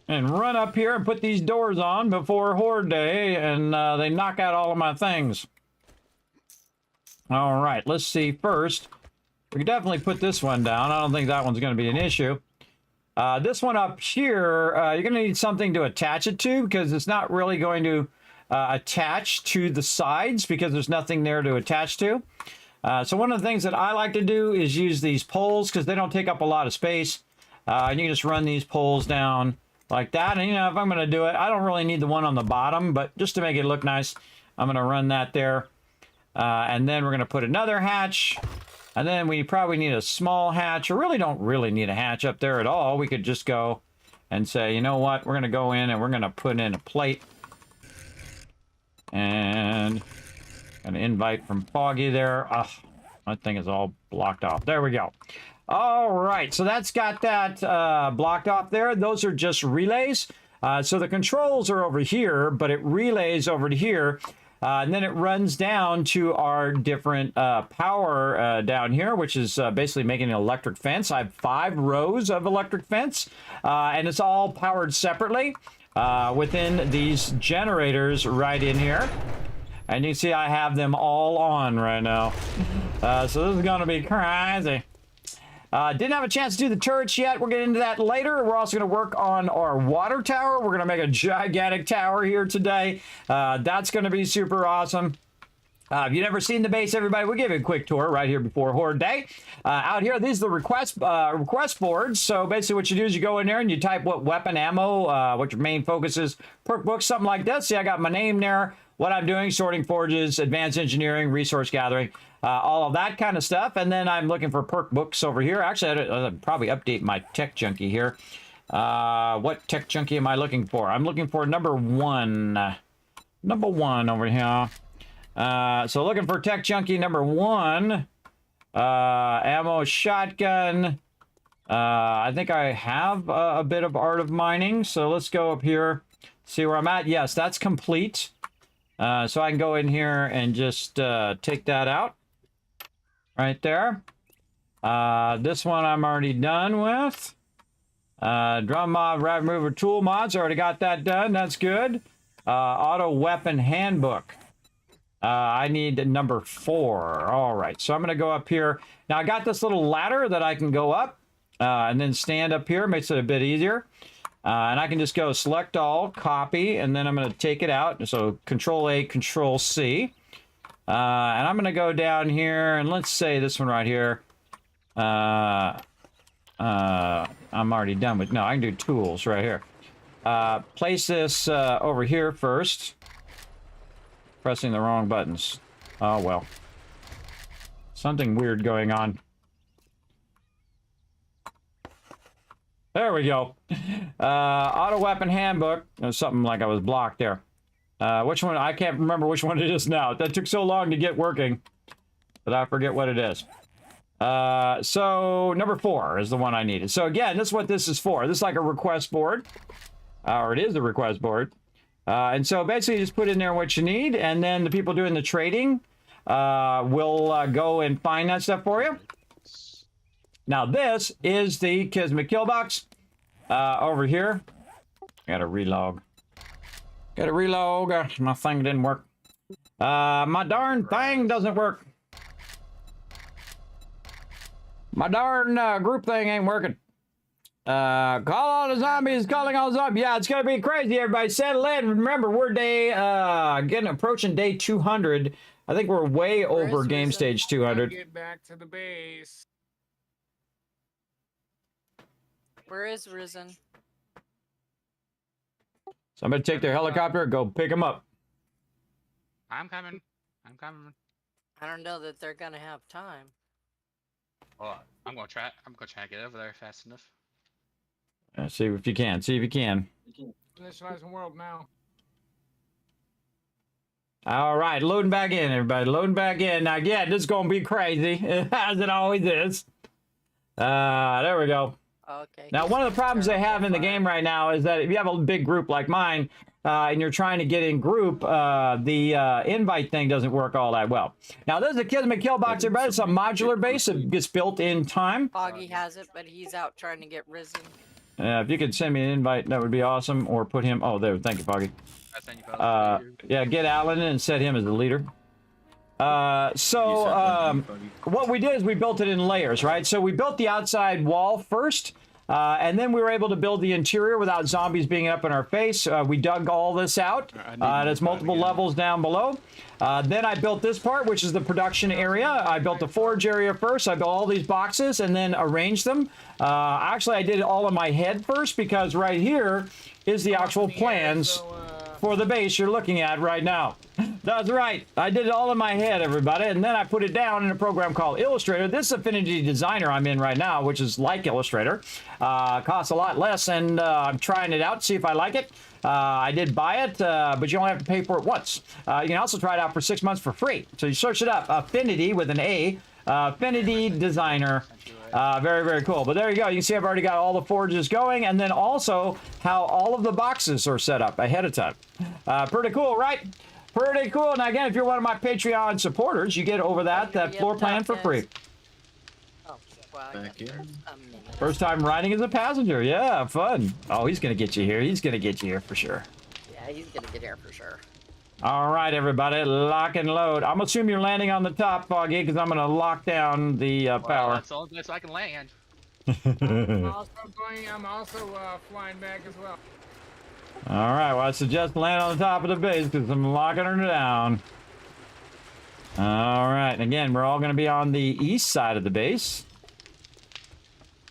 and run up here and put these doors on before Horde Day, and they knock out all of my things. All right, let's see. First, we can definitely put this one down. I don't think that one's going to be an issue. This one up here, you're going to need something to attach it to because it's not really going to attach to the sides because there's nothing there to attach to. So one of the things that I like to do is use these poles because they don't take up a lot of space. And you can just run these poles down like that. And, you know, if I'm going to do it, I don't really need the one on the bottom, but just to make it look nice, I'm going to run that there. And then we're going to put another hatch. And then we probably need a small hatch. I really don't really need a hatch up there at all. We could just go and say, you know what? We're going to go in and we're going to put in a plate. And an invite from Foggy there. My thing is all blocked off. There we go. All right, so that's got that blocked off there. Those are just relays. So the controls are over here, but it relays over to here. And then it runs down to our different power down here, which is basically making an electric fence. I have 5 rows of electric fence, and it's all powered separately within these generators right in here. And you can see I have them all on right now. So this is going to be crazy. Didn't have a chance to do the turrets yet. We'll get into that later. We're also going to work on our water tower. We're going to make a gigantic tower here today. That's going to be super awesome. If you've never seen the base, everybody, we'll give you a quick tour right here before Horde Day. Out here, these are the request boards. So basically what you do is you go in there and you type what weapon, ammo, what your main focus is, perk books, something like this. See, I got my name there, what I'm doing, sorting forges, advanced engineering, resource gathering, all of that kind of stuff. And then I'm looking for perk books over here. Actually, I'd probably update my tech junkie here. What tech junkie am I looking for? I'm looking for number 1. Number 1 over here. So looking for tech junkie number 1. Ammo shotgun. I think I have a bit of Art of Mining, so let's go up here, see where I'm at. Yes, that's complete. So I can go in here and just take that out. Right there. This one I'm already done with. Drum mod, rad remover tool mods, already got that done. That's good. Auto weapon handbook. I need number 4. All right, so I'm going to go up here. Now I got this little ladder that I can go up and then stand up here. Makes it a bit easier. And I can just go select all, copy, and then I'm going to take it out. So Control A, Control C. And I'm going to go down here, and let's say this one right here. I'm already done with, no, I can do tools right here. Place this over here first. Pressing the wrong buttons. Oh, well. Something weird going on. There we go. Auto weapon handbook. There's something like I was blocked there. Which one? I can't remember which one it is now. That took so long to get working that I forget what it is. So number 4 is the one I needed. So again, this is what this is for. This is like a request board, or it is a request board. And so basically you just put in there what you need, and then the people doing the trading will go and find that stuff for you. Now this is the Kismet kill box over here. Gotta relog. Gotta relog. My thing didn't work. My darn thing doesn't work. My darn group thing ain't working. Call all the zombies, calling all the zombies. Yeah, it's gonna be crazy. Everybody settle in. Remember, we're approaching day 200. I think we're way over game stage 200. Get back to the base. Where is Risen? So I'm gonna take their helicopter and go pick them up. I'm coming. I'm coming. I don't know that they're gonna have time. Well, I'm gonna try to get over there fast enough. See if you can. See if you can. Initializing world now. All right, loading back in, everybody. Loading back in. Now, again, this is gonna be crazy, as it always is. There we go. Okay. Now, one of the problems they have in the game right now is that if you have a big group like mine, and you're trying to get in group, the invite thing doesn't work all that well. Now, this is a Kismet kill box, everybody. It's a modular base. It gets built in time. Foggy has it, but he's out trying to get Risen. If you could send me an invite, that would be awesome. Or put him... Oh, there. Thank you, Foggy. Yeah, get Alan and set him as the leader. What we did is we built it in layers, right? So we built the outside wall first. And then we were able to build the interior without zombies being up in our face. We dug all this out. There's multiple levels down below. Then I built this part, which is the production area. I built the forge area first. I built all these boxes and then arranged them. Actually, I did it all in my head first because right here is the actual plans for the base you're looking at right now. That's right. I did it all in my head, everybody, and then I put it down in a program called Illustrator. This Affinity Designer I'm in right now, which is like Illustrator. Costs a lot less, and I'm trying it out, see if I like it. I did buy it, but you only have to pay for it once. You can also try it out for 6 months for free. So you search it up, Affinity with an A, Affinity Designer. Very, very cool. But there you go. You can see I've already got all the forges going, and then also how all of the boxes are set up ahead of time. Pretty cool, right? Pretty cool. Now, again, if you're one of my Patreon supporters, you get over that floor plan for free. Oh, wow. Back in. First time riding as a passenger. Yeah, fun. Oh, he's going to get you here. He's going to get you here for sure. Yeah, he's going to get here for sure. All right, everybody, lock and load. I'm assuming you're landing on the top, Foggy, because I'm going to lock down the power. That's all place I can land. I'm also flying back as well. All right, well, I suggest land on the top of the base because I'm locking her down. All right, and again, we're all going to be on the east side of the base.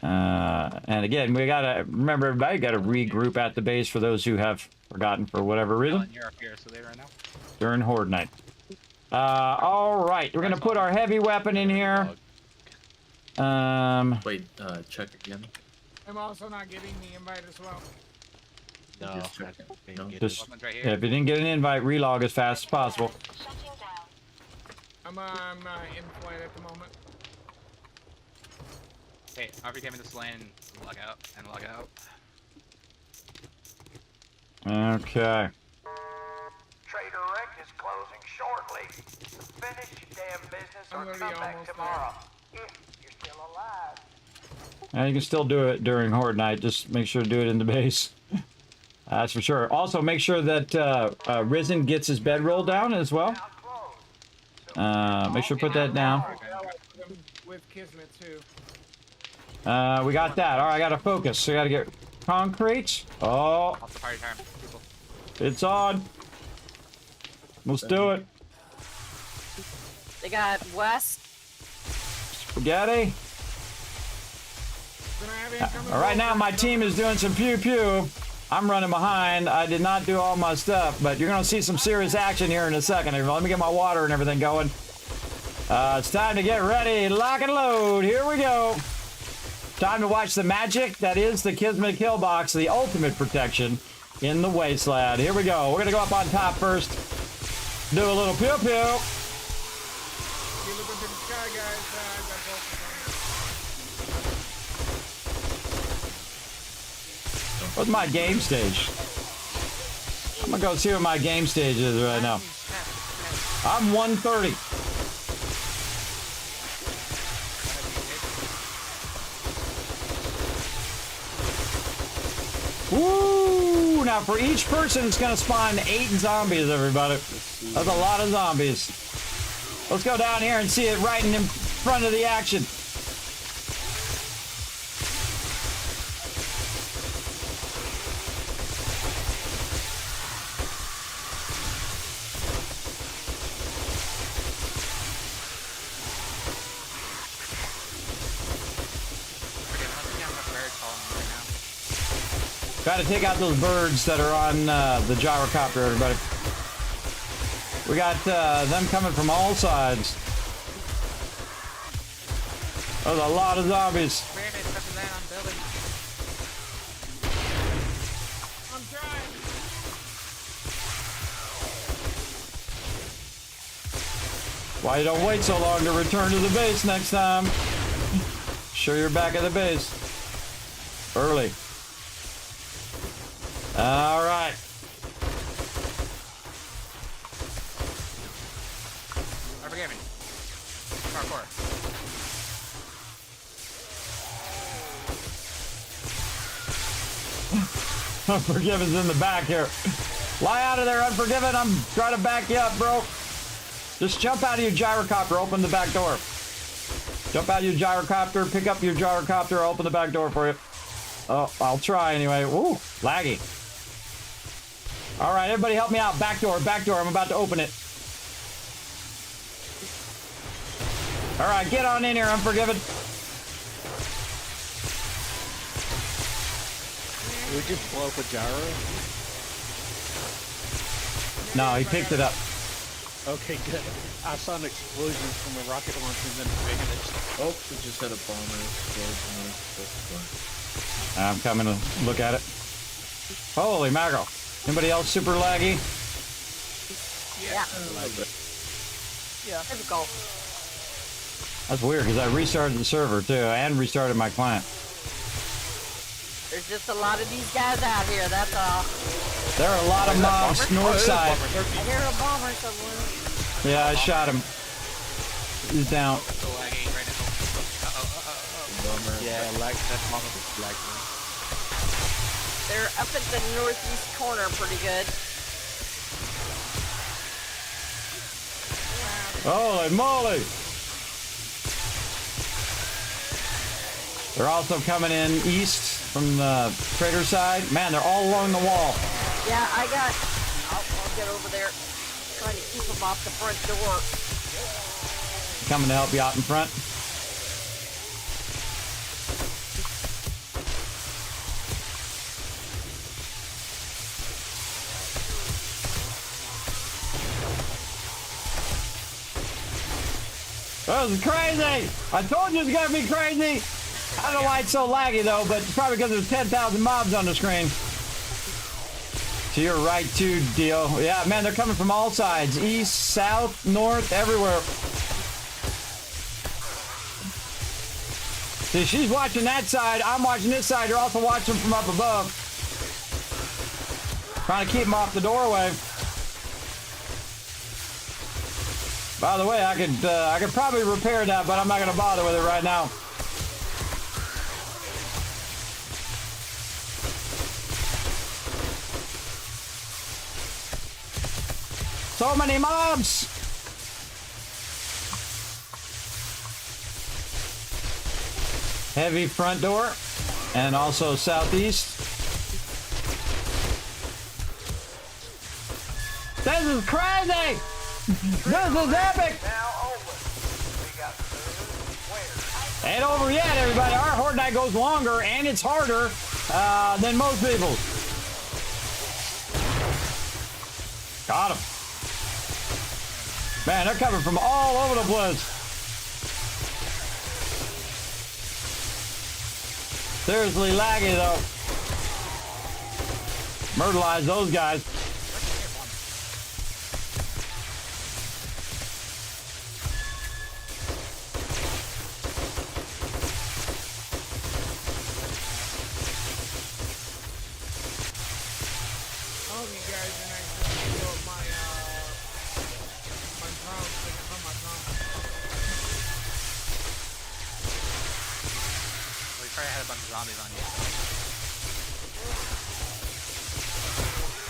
And again, we got to remember, everybody got to regroup at the base for those who have forgotten for whatever reason. You're up here, so they right now. During Horde Night. All right, we're going to put our heavy weapon in here. Wait, check again. I'm also not getting the invite as well. No, Just check it. No. Just, yeah, if you didn't get an invite, relog as fast as possible. I'm in flight at the moment. Hey, RP came in this lane and log out and log out. Okay. Trader Rick is closing shortly. Finish your damn business I'm or already come back almost tomorrow. If you're still alive. You can still do it during Horde Night. Just make sure to do it in the base. That's for sure. Also, make sure that Risen gets his bedroll down as well. Make sure to put that down. With Kismet too. We got that. All right, I got to focus. So I got to get concrete. Oh, Off the party time, people. it's on. Let's do it. They got West. Spaghetti. All right, now my team is doing some pew-pew. I'm running behind. I did not do all my stuff, but you're going to see some serious action here in a second. Let me get my water and everything going. It's time to get ready. Lock and load. Here we go. Time to watch the magic that is the Kismet kill box, the ultimate protection in the wasteland. Here we go. We're going to go up on top first. Do a little pew-pew. You look into the sky, guys. I got both of them. What's my game stage? I'm going to go see what my game stage is right now. I'm 130. Woo! Now for each person, it's going to spawn 8 zombies, everybody. That's a lot of zombies. Let's go down here and see it right in front of the action. Got to take out those birds that are on the gyrocopter, everybody. We got them coming from all sides. There's a lot of zombies. I'm trying. Why you don't wait so long to return to the base next time? Sure you're back at the base. Early. All right. Forgive me. Parkour. Unforgiven's in the back here. Fly out of there, Unforgiven. I'm trying to back you up, bro. Just jump out of your gyrocopter. Open the back door. Jump out of your gyrocopter. Pick up your gyrocopter. Open the back door for you. Oh, I'll try anyway. Ooh, laggy. All right, everybody help me out. Back door, back door. I'm about to open it. All right, get on in here, Unforgiven. We just blow up a gyro? No, he picked it up. Okay, good. I saw an explosion from a rocket launcher and then bang it. Oh, we just had a bomber explode. I'm coming to look at it. Holy mackerel. Anybody else super laggy? Yeah. Yeah. Difficult. That's weird because I restarted the server too and restarted my client. There's just a lot of these guys out here, that's all. There are a lot of mobs north side. I hear a bomber somewhere. Yeah, I shot him. He's down. Yeah, like that mama is like me. They're up at the northeast corner pretty good. Holy moly! They're also coming in east from the trader side. Man, they're all along the wall. Yeah, I'll get over there. Trying to keep them off the front door. Coming to help you out in front. That was crazy! I told you it's gonna be crazy! I don't know why it's so laggy though, but it's probably because there's 10,000 mobs on the screen. To your right too, deal. Yeah, man, they're coming from all sides. East, south, north, everywhere. See, she's watching that side. I'm watching this side. You're also watching from up above. Trying to keep them off the doorway. By the way, I could probably repair that, but I'm not going to bother with it right now. So many mobs. Heavy front door, and also southeast. This is crazy! This is epic! Ain't over yet, everybody. Our Horde Night goes longer, and it's harder than most people's. Got him. Man, they're coming from all over the place. Seriously laggy, though. Myrtleize those guys.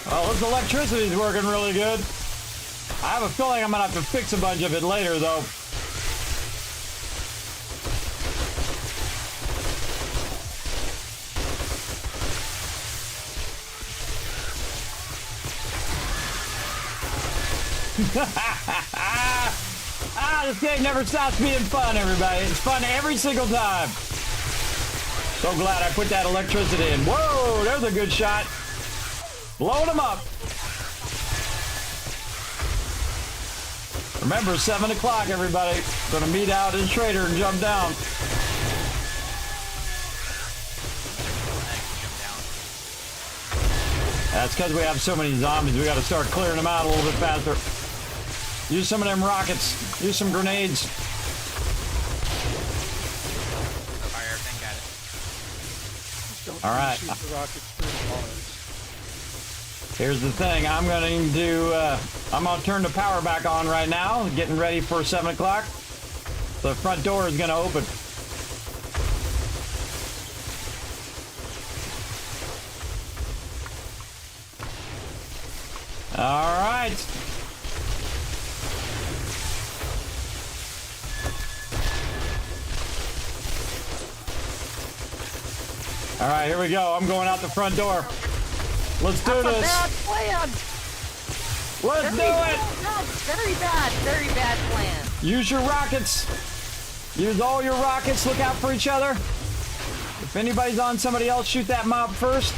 Well, this electricity's working really good. I have a feeling I'm gonna have to fix a bunch of it later, though. This game never stops being fun, everybody. It's fun every single time. So glad I put that electricity in. Whoa, there's a good shot. Blowing them up. Remember, 7 o'clock, everybody. Gonna meet out in Trader and jump down. That's because we have so many zombies. We gotta start clearing them out a little bit faster. Use some of them rockets. Use some grenades. All right. Here's the thing. I'm going to turn the power back on right now. Getting ready for 7 o'clock. The front door is going to open. All right. All right, here we go. I'm going out the front door. Let's do this. Bad plan. Let's do it. Very bad plan. Use your rockets. Use all your rockets. Look out for each other. If anybody's on somebody else, shoot that mob first.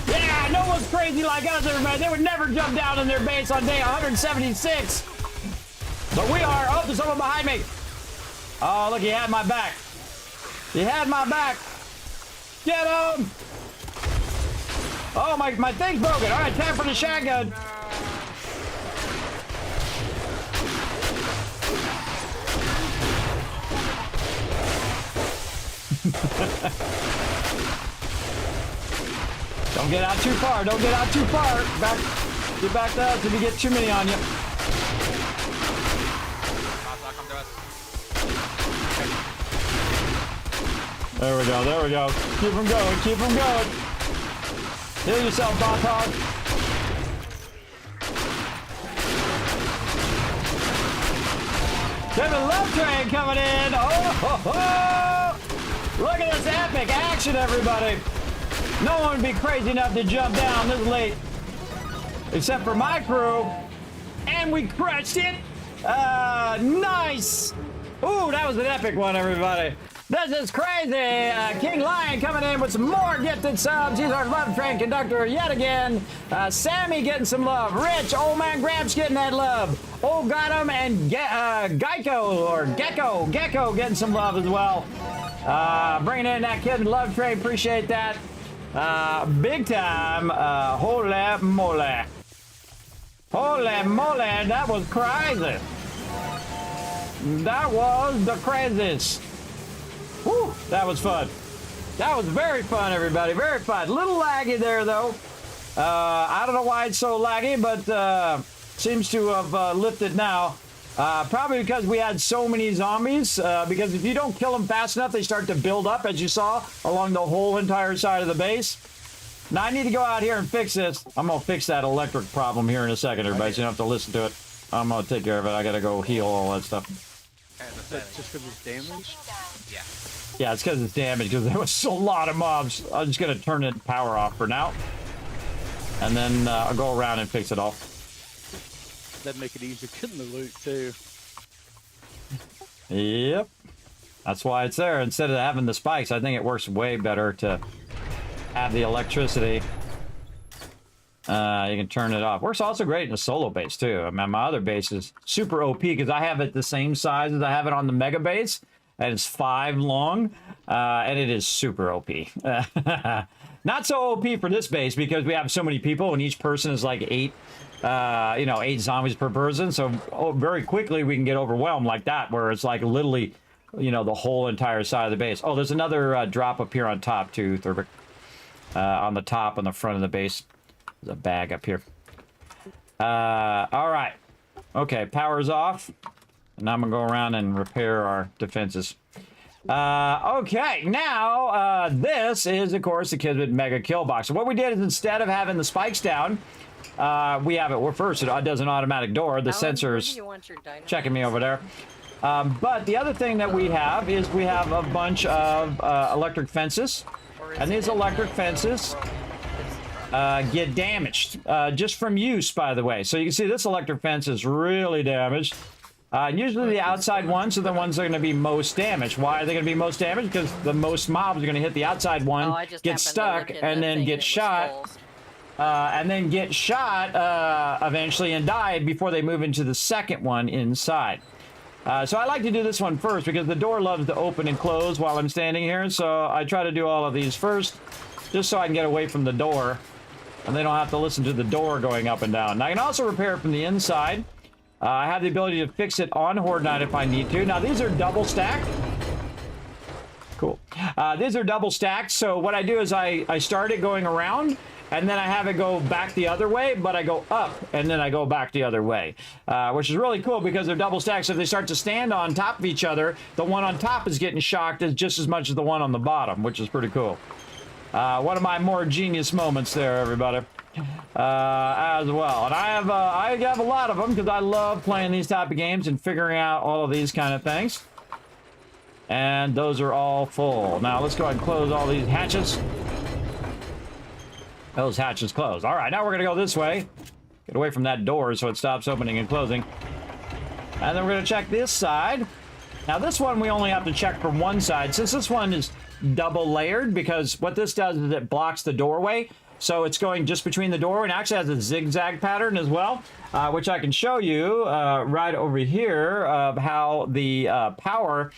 Yeah, no one's crazy like us, everybody. They would never jump down in their base on day 176. But we are. Oh, there's someone behind me. Oh, look, he had my back. He had my back. Get him! Oh, my thing's broken. All right, time for the shotgun. Don't get out too far. Don't get out too far. Get back to us if you get too many on you. There we go, there we go. Keep them going, keep them going. Heal yourself, Boss Hog. There's a love train coming in. Oh, ho, ho. Look at this epic action, everybody. No one would be crazy enough to jump down this late. Except for my crew. And we crushed it. Nice. Ooh, that was an epic one, everybody. This is crazy. King Lion coming in with some more gifted subs. He's our love train conductor yet again. Sammy getting some love. Rich, old man Gramps getting that love. Old got him, and Gecko getting some love as well. Bringing in that kid in love train. Appreciate that. Big time. Holy moly. Holy moly, that was crazy. That was the craziest. Whew, that was fun. That was very fun, everybody. Very fun. A little laggy there, though. I don't know why it's so laggy, but seems to have lifted now. Probably because we had so many zombies. Because if you don't kill them fast enough, they start to build up, as you saw, along the whole entire side of the base. Now, I need to go out here and fix this. I'm going to fix that electric problem here in a second, everybody, so you don't have to listen to it. I'm going to take care of it. I got to go heal all that stuff. Just because it's damaged? Yeah. Yeah, it's because it's damaged, because there was a lot of mobs. I'm just going to turn the power off for now. And then I'll go around and fix it all. That'd make it easier getting the loot, too. Yep. That's why it's there. Instead of having the spikes, I think it works way better to have the electricity. You can turn it off. Works also great in a solo base, too. I mean, my other base is super OP because I have it the same size as I have it on the mega base. And it's 5 long. And it is super OP. Not so OP for this base because we have so many people and each person is like 8 zombies per person. So very quickly we can get overwhelmed like that, where it's like literally, the whole entire side of the base. Oh, there's another drop up here on top too, Thurbic. On the top, on the front of the base. There's a bag up here. All right. Okay, power's off. And now I'm going to go around and repair our defenses. Okay, now this is, of course, the Kismet Mega Kill Box. So what we did is instead of having the spikes down, we have it. Well, first, it does an automatic door. The sensor's checking me over there. But the other thing that we have is we have a bunch of electric fences. And these electric fences get damaged just from use, by the way. So you can see this electric fence is really damaged. Usually the outside ones are the ones that are going to be most damaged. Why are they going to be most damaged? Because the most mobs are going to hit the outside one, get stuck, and then get shot. Eventually and die before they move into the second one inside. So I like to do this one first because the door loves to open and close while I'm standing here. So I try to do all of these first just so I can get away from the door and they don't have to listen to the door going up and down. Now, I can also repair it from the inside. I have the ability to fix it on Horde Night if I need to. Now, these are double stacked. Cool. These are double stacked. So what I do is I start it going around, and then I have it go back the other way, but I go up, and then I go back the other way, which is really cool because they're double stacked. So if they start to stand on top of each other, the one on top is getting shocked just as much as the one on the bottom, which is pretty cool. One of my more genius moments there, everybody. As well, and I have a lot of them because I love playing these type of games and figuring out all of these kind of things. And those are all full. Now let's go ahead and close all these hatches. Those hatches closed. All right, now we're gonna go this way. Get away from that door so it stops opening and closing. And then we're gonna check this side. Now this one we only have to check from one side since this one is double layered, because what this does is it blocks the doorway. So it's going just between the door and actually has a zigzag pattern as well, which I can show you right over here of how the power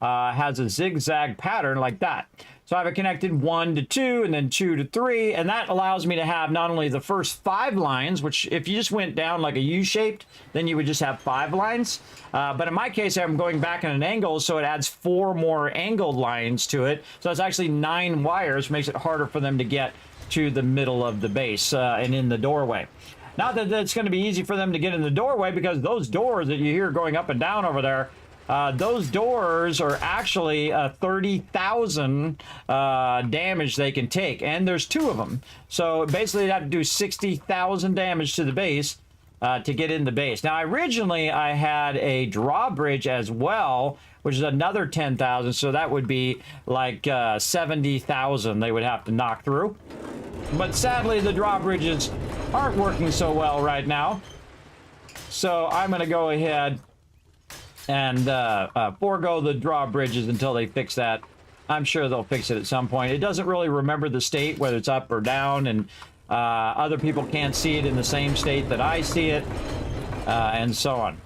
has a zigzag pattern like that. So I have it connected 1 to 2 and then 2 to 3, and that allows me to have not only the first 5 lines, which if you just went down like a U-shaped, then you would just have 5 lines. But in my case, I'm going back in an angle, so it adds 4 more angled lines to it. So it's actually 9 wires, which makes it harder for them to get to the middle of the base and in the doorway. Not that it's going to be easy for them to get in the doorway, because those doors that you hear going up and down over there, those doors are actually 30,000 damage they can take, and there's 2 of them. So basically they'd have to do 60,000 damage to the base to get in the base. Now originally I had a drawbridge as well, which is another 10,000, so that would be like 70,000 they would have to knock through. But sadly, the drawbridges aren't working so well right now. So I'm going to go ahead and forego the drawbridges until they fix that. I'm sure they'll fix it at some point. It doesn't really remember the state, whether it's up or down, and other people can't see it in the same state that I see it, and so on.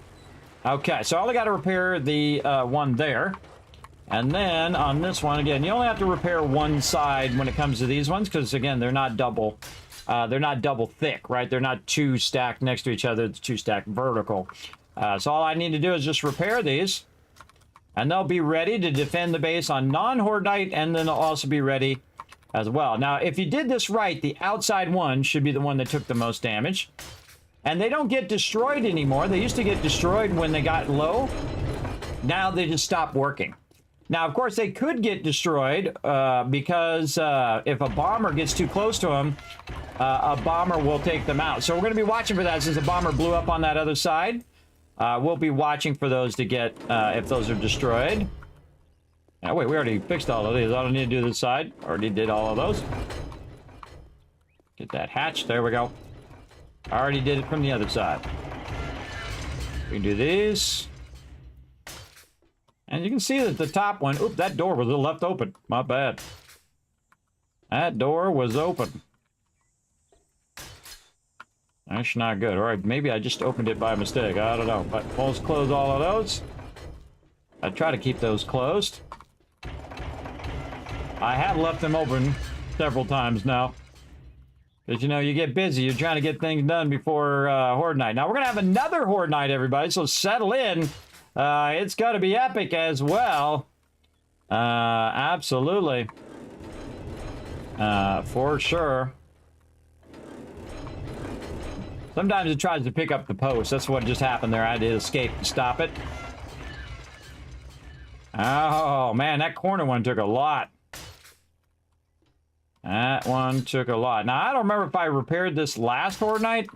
Okay, so I only got to repair the one there. And then on this one, again, you only have to repair one side when it comes to these ones, because again, they're not double they're not double thick, right? They're not two stacked next to each other. It's two stacked vertical. So all I need to do is just repair these, and they'll be ready to defend the base on non-horde night, and then they'll also be ready as well. Now, if you did this right, the outside one should be the one that took the most damage. And they don't get destroyed anymore. They used to get destroyed when they got low. Now they just stop working. Now, of course, they could get destroyed because if a bomber gets too close to them, a bomber will take them out. So we're going to be watching for that since the bomber blew up on that other side. We'll be watching for those to get, if those are destroyed. Oh, wait, we already fixed all of these. I don't need to do this side. Already did all of those. Get that hatch. There we go. I already did it from the other side. We can do these. And you can see that the top one... Oop, that door was left open. My bad. That door was open. That's not good. All right, maybe I just opened it by mistake. I don't know. But let's close all of those. I try to keep those closed. I have left them open several times now. Because, you know, you get busy. You're trying to get things done before Horde Night. Now, we're going to have another Horde Night, everybody, so settle in. It's going to be epic as well. Absolutely. For sure. Sometimes it tries to pick up the post. That's what just happened there. I had to escape and stop it. Oh, man, that corner one took a lot. That one took a lot. Now, I don't remember if I repaired this last Horde Night.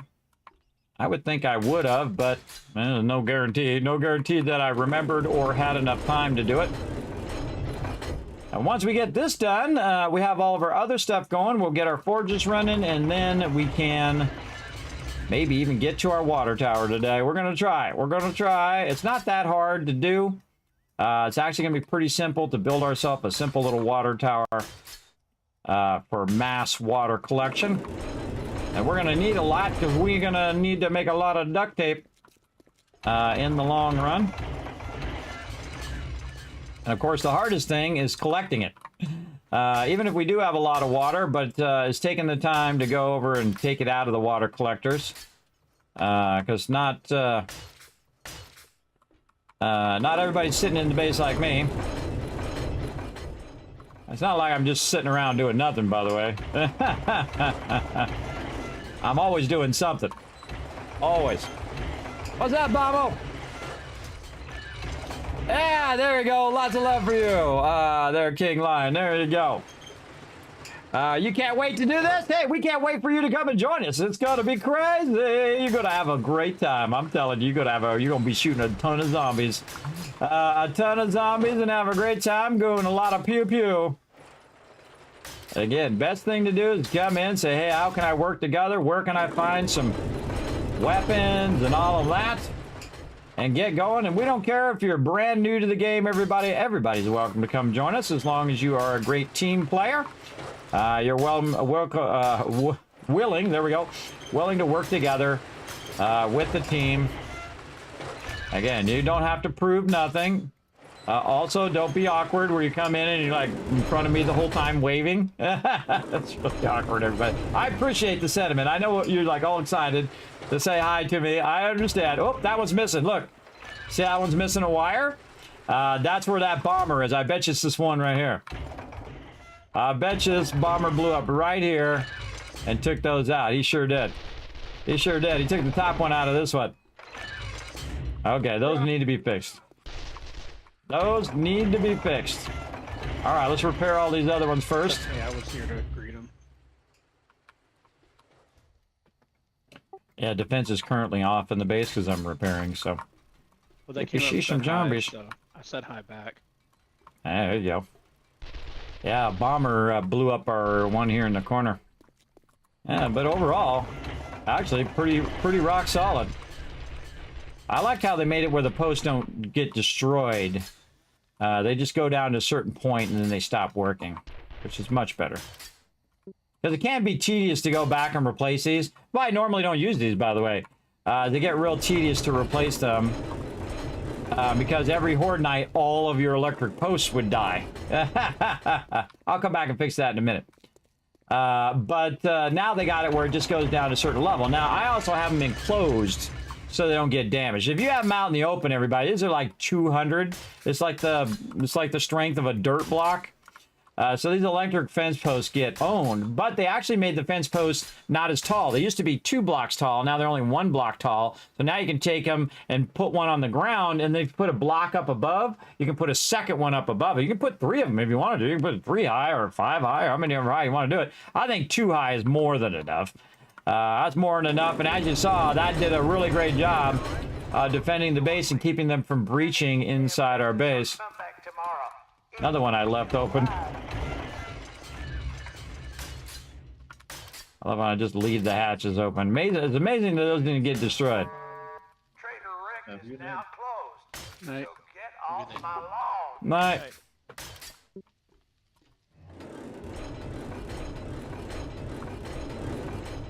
I would think I would have, but no guarantee. No guarantee that I remembered or had enough time to do it. And once we get this done, we have all of our other stuff going. We'll get our forges running, and then we can maybe even get to our water tower today. We're going to try. We're going to try. It's not that hard to do. It's actually going to be pretty simple to build ourselves a simple little water tower for mass water collection. And we're going to need a lot because we're going to need to make a lot of duct tape in the long run. And of course, the hardest thing is collecting it. Even if we do have a lot of water, but it's taking the time to go over and take it out of the water collectors. Because not everybody's sitting in the base like me. It's not like I'm just sitting around doing nothing, by the way. I'm always doing something. Always. What's up, Bobo? Yeah, there you go. Lots of love for you. There, King Lion. There you go. You can't wait to do this? Hey, we can't wait for you to come and join us. It's going to be crazy. You're going to have a great time. I'm telling you, you're going to be shooting a ton of zombies. A ton of zombies and have a great time doing a lot of pew-pew. Again, best thing to do is come in, say, hey, how can I work together? Where can I find some weapons and all of that? And get going. And we don't care if you're brand new to the game, everybody. Everybody's welcome to come join us as long as you are a great team player. You're willing, there we go, willing to work together with the team. Again, you don't have to prove nothing. Also, don't be awkward where you come in and you're like in front of me the whole time waving. That's really awkward, everybody. I appreciate the sentiment. I know you're like all excited to say hi to me. I understand. Oh, that one's missing. Look. See that one's missing a wire? That's where that bomber is. I bet you it's this one right here. I bet you this bomber blew up right here and took those out. He sure did. He sure did. He took the top one out of this one. Okay, those need to be fixed. Those need to be fixed. All right, let's repair all these other ones first. Yeah, I was here to greet him. Yeah, defense is currently off in the base because I'm repairing, so. Well, they came up and some said hi, zombies. so I said hi back. There you go. Yeah, bomber blew up our one here in the corner. Yeah, but overall, actually pretty rock solid. I like how they made it where the posts don't get destroyed. They just go down to a certain point and then they stop working, which is much better. Because it can be tedious to go back and replace these. Well, I normally don't use these, by the way. They get real tedious to replace them. Because every Horde Night, all of your electric posts would die. I'll come back and fix that in a minute. But now they got it where it just goes down to a certain level. Now, I also have them enclosed so they don't get damaged. If you have them out in the open, everybody, these are like 200. It's like the strength of a dirt block. So these electric fence posts get owned, but they actually made the fence posts not as tall. They used to be 2 blocks tall. Now they're only 1 block tall. So now you can take them and put one on the ground, and then put a block up above. You can put a second one up above it. You can put 3 of them if you want to do. You can put 3 high or 5 high, or how many high you want to do it. I think 2 high is more than enough. That's more than enough. And as you saw, that did a really great job defending the base and keeping them from breaching inside our base. Another one I left open. I love when I just leave the hatches open. Amazing, it's amazing that those didn't get destroyed. Trader Rick is now closed. Night. So get off my lawn. Night.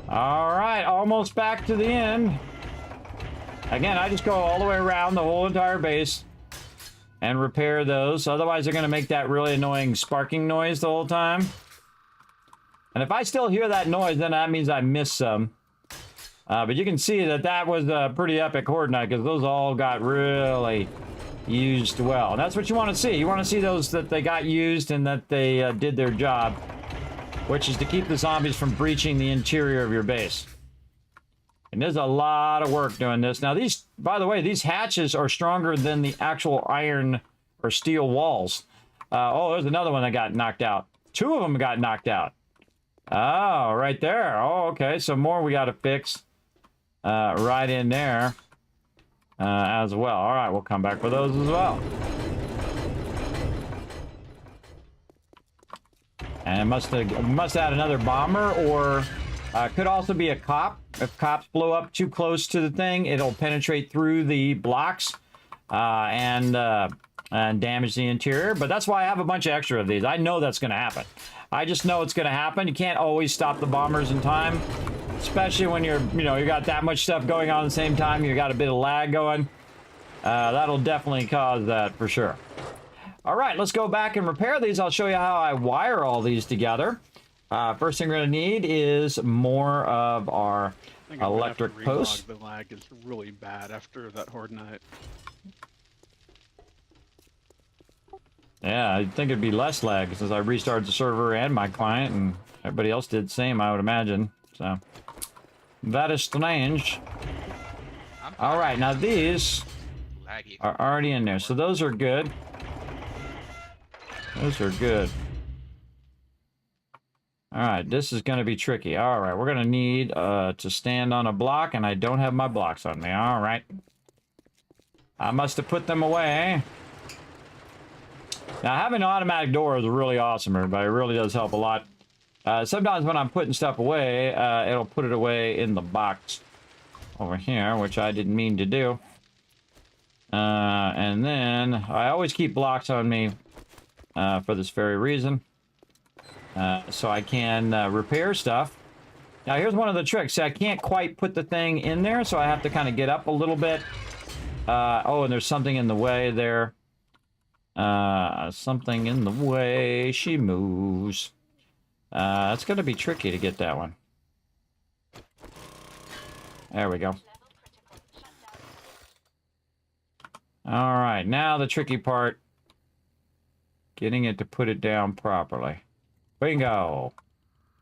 All right, almost back to the end. Again, I just go all the way around the whole entire base and repair those. Otherwise, they're going to make that really annoying sparking noise the whole time. And if I still hear that noise, then that means I missed some. But you can see that that was a pretty epic horde night, because those all got really used well. And that's what you want to see. You want to see those that they got used and that they did their job, which is to keep the zombies from breaching the interior of your base. And there's a lot of work doing this. Now these, by the way, these hatches are stronger than the actual iron or steel walls. Oh, there's another one that got knocked out. 2 of them got knocked out. Oh, right there. Oh, okay. So more we got to fix right in there as well. All right, we'll come back for those as well. And must add another bomber, or could also be a cop. If cops blow up too close to the thing, it'll penetrate through the blocks and damage the interior. But that's why I have a bunch of extra of these. I know that's going to happen. I just know it's going to happen. You can't always stop the bombers in time, especially when you got that much stuff going on at the same time. You got a bit of lag going. That'll definitely cause that for sure. All right, let's go back and repair these. I'll show you how I wire all these together. First thing we're going to need is more of our electric posts. The lag is really bad after that horde night. Yeah, I think it'd be less lag since I restarted the server and my client, and everybody else did the same, I would imagine. So that is strange. All right, now these are already in there, so those are good. Those are good. All right, this is going to be tricky. All right, we're going to need to stand on a block, and I don't have my blocks on me. All right. I must have put them away. Now, having an automatic door is really awesome, everybody. It really does help a lot. Sometimes when I'm putting stuff away, it'll put it away in the box over here, which I didn't mean to do. And then I always keep blocks on me for this very reason. So I can repair stuff. Now, here's one of the tricks. See, I can't quite put the thing in there, so I have to kind of get up a little bit. Oh, and there's something in the way there. Something in the way. She moves. It's going to be tricky to get that one. There we go. All right, now the tricky part. Getting it to put it down properly. Bingo.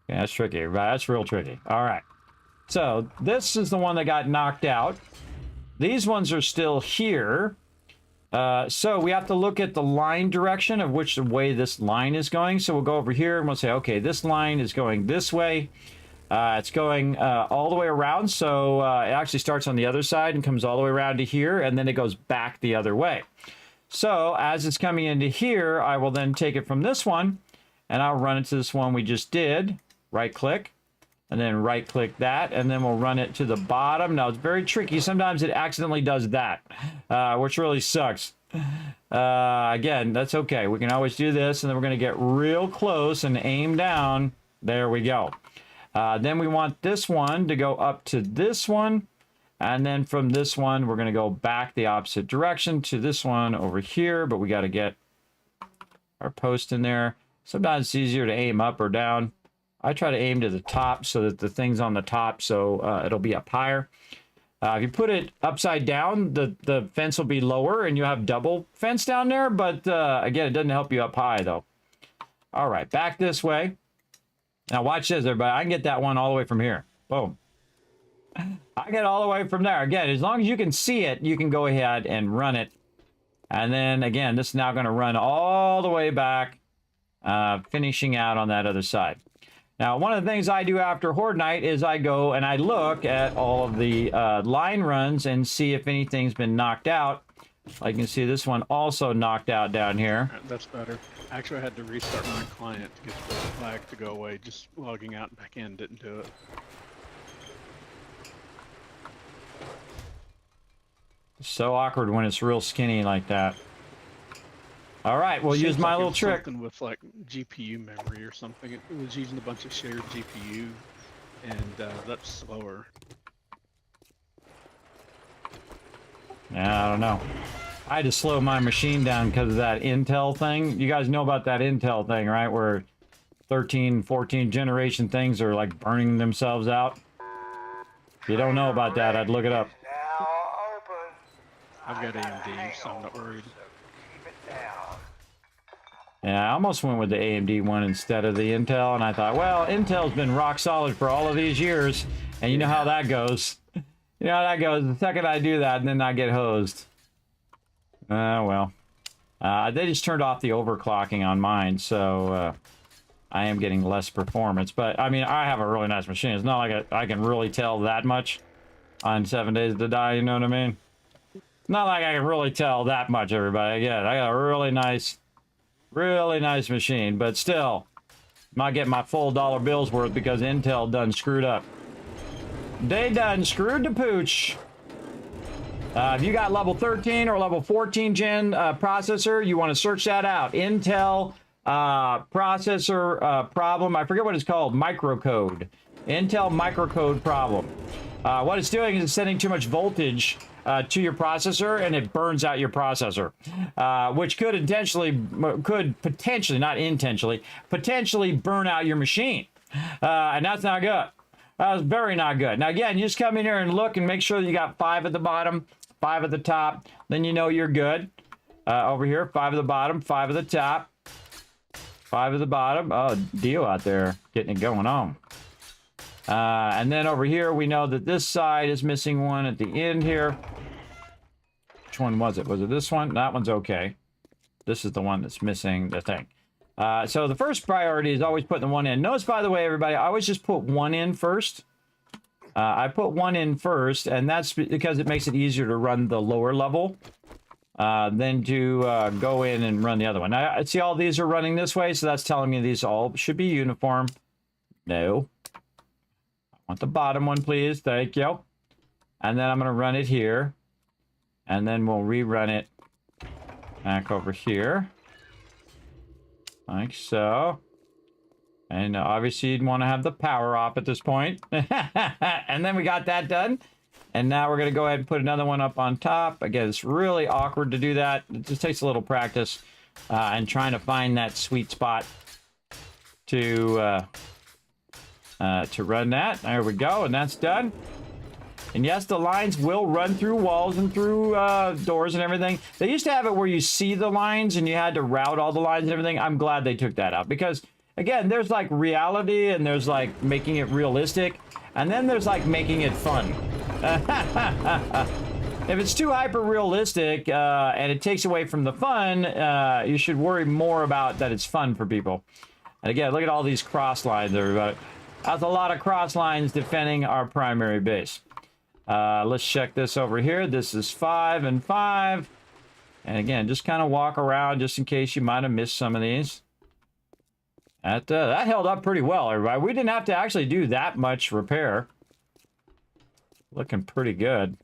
Yeah, that's tricky. That's real tricky. All right. So this is the one that got knocked out. These ones are still here. So we have to look at the line direction of which way this line is going. So we'll go over here and we'll say, okay, this line is going this way. It's going all the way around. So it actually starts on the other side and comes all the way around to here, and then it goes back the other way. So as it's coming into here, I will then take it from this one, and I'll run it to this one we just did. Right click, and then right click that, and then we'll run it to the bottom. Now it's very tricky. Sometimes it accidentally does that, which really sucks. Again, that's okay. We can always do this, and then we're going to get real close and aim down. There we go. Then we want this one to go up to this one. And then from this one, we're going to go back the opposite direction to this one over here. But we got to get our post in there. Sometimes it's easier to aim up or down. I try to aim to the top so that the thing's on the top, so it'll be up higher. If you put it upside down, the fence will be lower and you have double fence down there. But again, it doesn't help you up high though. All right, back this way. Now watch this, everybody. I can get that one all the way from here. Boom. I get all the way from there. Again, as long as you can see it, you can go ahead and run it. And then again, this is now going to run all the way back, finishing out on that other side. Now, one of the things I do after Horde Night is I go and I look at all of the line runs and see if anything's been knocked out. I can see this one also knocked out down here. That's better. Actually, I had to restart my client to get the flag to go away. Just logging out and back in didn't do it. So awkward when it's real skinny like that. All right, we'll use my little trick. Something with like GPU memory or something. It was using a bunch of shared GPU, and that's slower. Yeah, I don't know. I had to slow my machine down because of that Intel thing. You guys know about that Intel thing, right? Where 13, 14 generation things are like burning themselves out. If you don't know about that, I'd look it up. I've got AMD, so I'm not worried. Yeah, I almost went with the AMD one instead of the Intel, and I thought, well, Intel's been rock solid for all of these years, and you know how that goes. You know how that goes. The second I do that, and then I get hosed. Well. They just turned off the overclocking on mine, so I am getting less performance. But, I mean, I have a really nice machine. It's not like I can really tell that much on 7 Days to Die, you know what I mean? Not like I can really tell that much, everybody. Again, I got a really nice machine, but still, I'm not getting my full dollar bill's worth because Intel done screwed up. They done screwed the pooch. If you got level 13 or level 14 gen processor, you want to search that out. Intel processor problem. I forget what it's called. Microcode. Intel microcode problem. What it's doing is it's sending too much voltage to your processor, and it burns out your processor, which could potentially, not intentionally, potentially burn out your machine. And that's not good. That was very not good. Now, again, you just come in here and look and make sure that you got 5 at the bottom, 5 at the top. Then you know you're good. Over here, 5 at the bottom, 5 at the top, 5 at the bottom. Oh, deal out there, getting it going on. And then over here, we know that this side is missing one at the end here. Which one was it? Was it this one? That one's okay. This is the one that's missing the thing. So the first priority is always putting the one in. Notice, by the way, everybody, I always just put one in first. I put one in first, and that's because it makes it easier to run the lower level than to go in and run the other one. Now, see all these are running this way, so that's telling me these all should be uniform. No. I want the bottom one, please. Thank you. And then I'm going to run it here. And then we'll rerun it back over here. Like so. And obviously you'd want to have the power off at this point. And then we got that done. And now we're going to go ahead and put another one up on top. Again, it's really awkward to do that. It just takes a little practice and trying to find that sweet spot to run that. There we go, and that's done. And yes, the lines will run through walls and through doors and everything. They used to have it where you see the lines and you had to route all the lines and everything. I'm glad they took that out because, again, there's like reality and there's like making it realistic. And then there's like making it fun. If it's too hyper-realistic and it takes away from the fun, you should worry more about that it's fun for people. And again, look at all these cross lines, everybody. That's a lot of cross lines defending our primary base. Let's check this over here. This is 5 and 5. And again, just kind of walk around just in case you might have missed some of these. That held up pretty well, everybody. We didn't have to actually do that much repair. Looking pretty good.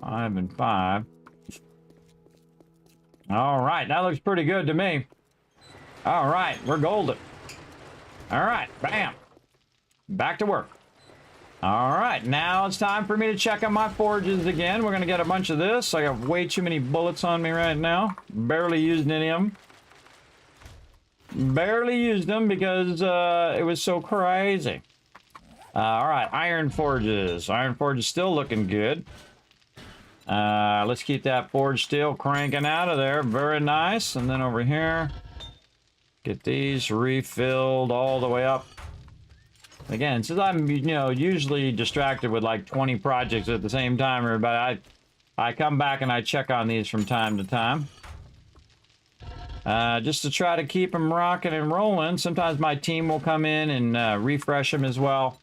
5 and 5. All right, that looks pretty good to me. All right, we're golden. All right, bam. Back to work. All right, now it's time for me to check on my forges again. We're going to get a bunch of this. I got way too many bullets on me right now. Barely using any of them. Barely used them because it was so crazy. All right, iron forges. Iron forge is still looking good. Let's keep that forge still cranking out of there. Very nice. And then over here, get these refilled all the way up. Again, since I'm, usually distracted with like 20 projects at the same time, everybody, I come back and I check on these from time to time. Just to try to keep them rocking and rolling. Sometimes my team will come in and refresh them as well.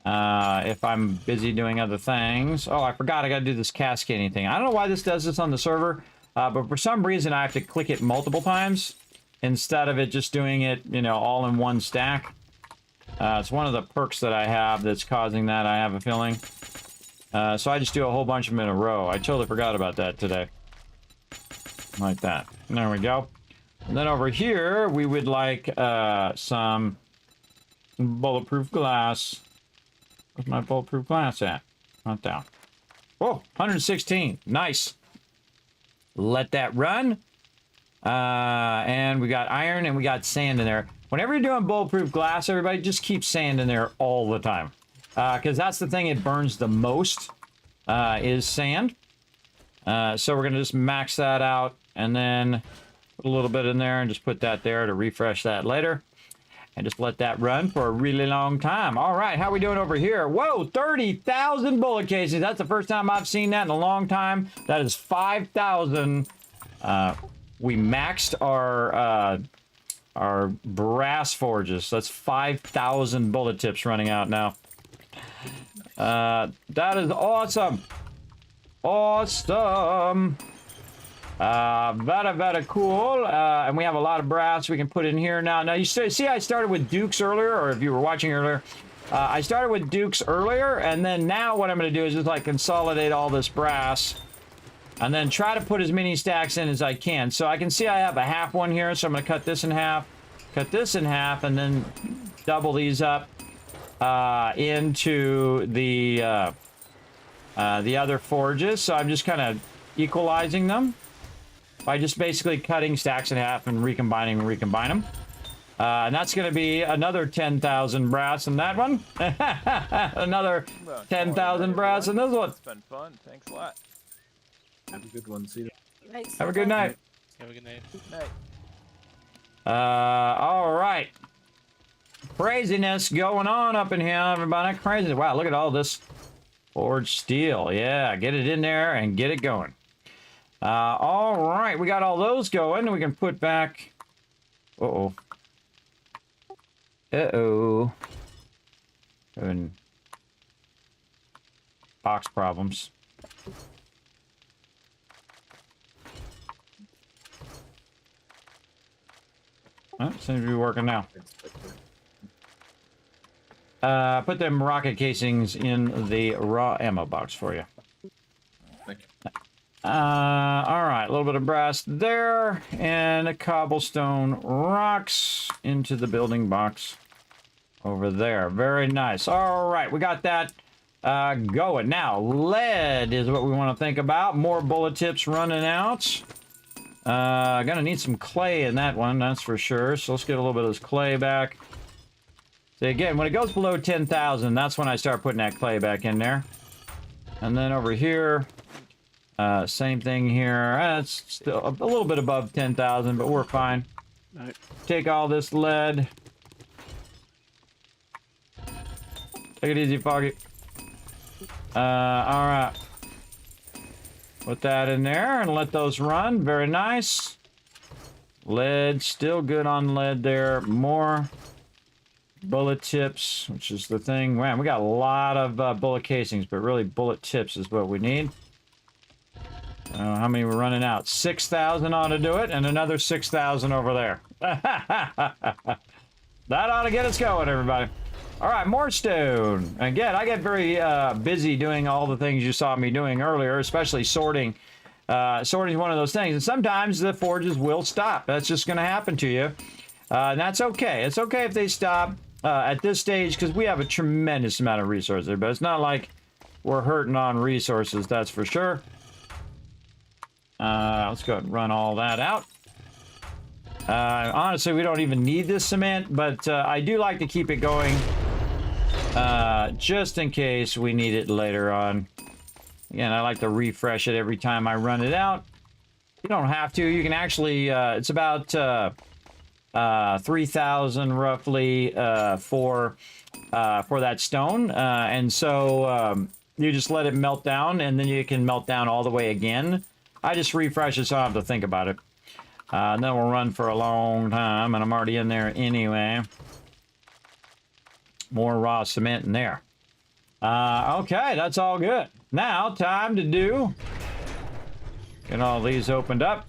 If I'm busy doing other things. Oh, I forgot I gotta do this cascading thing. I don't know why this does this on the server, but for some reason I have to click it multiple times instead of it just doing it, all in one stack. It's one of the perks that I have that's causing that, I have a feeling. So I just do a whole bunch of them in a row. I totally forgot about that today. Like that. There we go. And then over here, we would like some bulletproof glass. Where's my bulletproof glass at? Not down. Oh, 116. Nice. Let that run. And we got iron and we got sand in there. Whenever you're doing bulletproof glass, everybody, just keep sand in there all the time. Because that's the thing it burns the most, is sand. So we're going to just max that out and then put a little bit in there and just put that there to refresh that later. And just let that run for a really long time. All right, how are we doing over here? Whoa, 30,000 bullet casings. That's the first time I've seen that in a long time. That is 5,000. We maxed our brass forges. That's 5,000 bullet tips running out now. That is awesome. Awesome. Very cool. And we have a lot of brass we can put in here now. Now, you see I started with Dukes earlier, or if you were watching earlier, I started with Dukes earlier, and then now what I'm going to do is just like consolidate all this brass and then try to put as many stacks in as I can. So I can see I have a half one here, so I'm going to cut this in half, and then double these up into the other forges. So I'm just kind of equalizing them by just basically cutting stacks in half and recombine them. And that's going to be another 10,000 brass in that one. Another 10,000 brass in this one. It's been fun. Thanks a lot. Have a good one. See you. Have a good night. Have a good night. All right. Craziness going on up in here, everybody. Crazy. Wow, look at all this forged steel. Yeah, get it in there and get it going. All right, we got all those going, and we can put back. Uh-oh. Having box problems. Oh, seems to be working now. Put them rocket casings in the raw ammo box for you. All right, a little bit of brass there, and a cobblestone rocks into the building box over there. Very nice. All right, we got that going. Now, lead is what we want to think about. More bullet tips running out. Gonna need some clay in that one, that's for sure. So let's get a little bit of this clay back. So again, when it goes below 10,000, that's when I start putting that clay back in there. And then over here, same thing here. It's still a little bit above 10,000, but we're fine. Right. Take all this lead. Take it easy, Foggy. All right. Put that in there and let those run. Very nice. Lead, still good on lead there. More bullet tips, which is the thing. Man, we got a lot of bullet casings, but really bullet tips is what we need. How many we're running out? 6,000 ought to do it, and another 6,000 over there. That ought to get us going, everybody. All right, more stone. Again, I get very busy doing all the things you saw me doing earlier, especially sorting. Sorting is one of those things, and sometimes the forges will stop. That's just going to happen to you, and that's okay. It's okay if they stop at this stage, because we have a tremendous amount of resources, but it's not like we're hurting on resources, that's for sure. Let's go ahead and run all that out. Honestly, we don't even need this cement, but I do like to keep it going just in case we need it later on. Again, I like to refresh it every time I run it out. You don't have to. You can actually, it's about 3,000 roughly for that stone. And so you just let it melt down, and then you can melt down all the way again. I just refresh it so I don't have to think about it. And then we'll run for a long time, and I'm already in there anyway. More raw cement in there. Okay, that's all good. Now, time to do... Get all these opened up.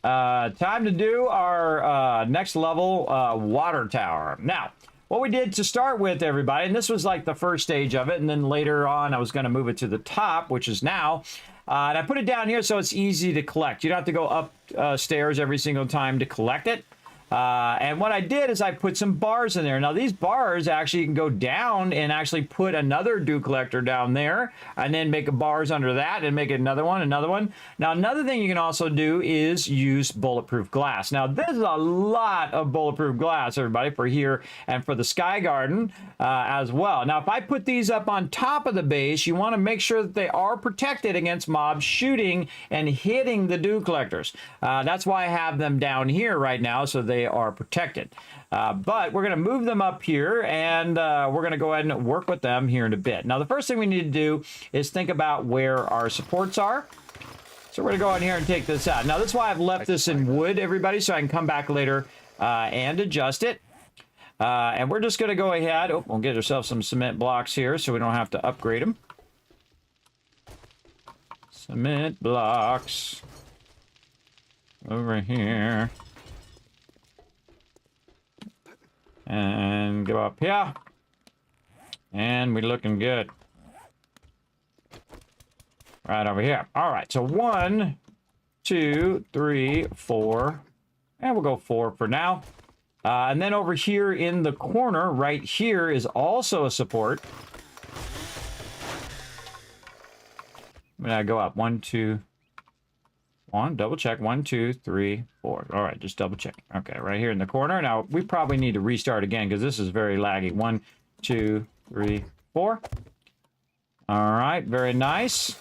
Time to do our next level water tower. Now, what we did to start with, everybody, and this was like the first stage of it, and then later on I was going to move it to the top, which is now. And I put it down here so it's easy to collect. You don't have to go upstairs every single time to collect it. And what I did is I put some bars in there. Now, these bars actually can go down and actually put another dew collector down there and then make bars under that and make another one, another one. Now, another thing you can also do is use bulletproof glass. Now, there's a lot of bulletproof glass, everybody, for here and for the Sky Garden as well. Now, if I put these up on top of the base, you want to make sure that they are protected against mobs shooting and hitting the dew collectors. That's why I have them down here right now, so they are protected. But we're going to move them up here, and we're going to go ahead and work with them here in a bit. Now, the first thing we need to do is think about where our supports are. So we're going to go in here and take this out. Now, that's why I've left this in wood, everybody, so I can come back later and adjust it. And we're just going to go ahead. Oh, we'll get ourselves some cement blocks here so we don't have to upgrade them. Cement blocks over here. And go up here. And we're looking good. Right over here. All right, so 1, 2, 3, 4. And we'll go 4 for now. And then over here in the corner, right here, is also a support. I'm going to go up. 1, 2, 1. Double check. 1, 2, 3, 4. All right, just double check. Okay, right here in the corner. Now, we probably need to restart again because this is very laggy. 1, 2, 3, 4. All right, very nice.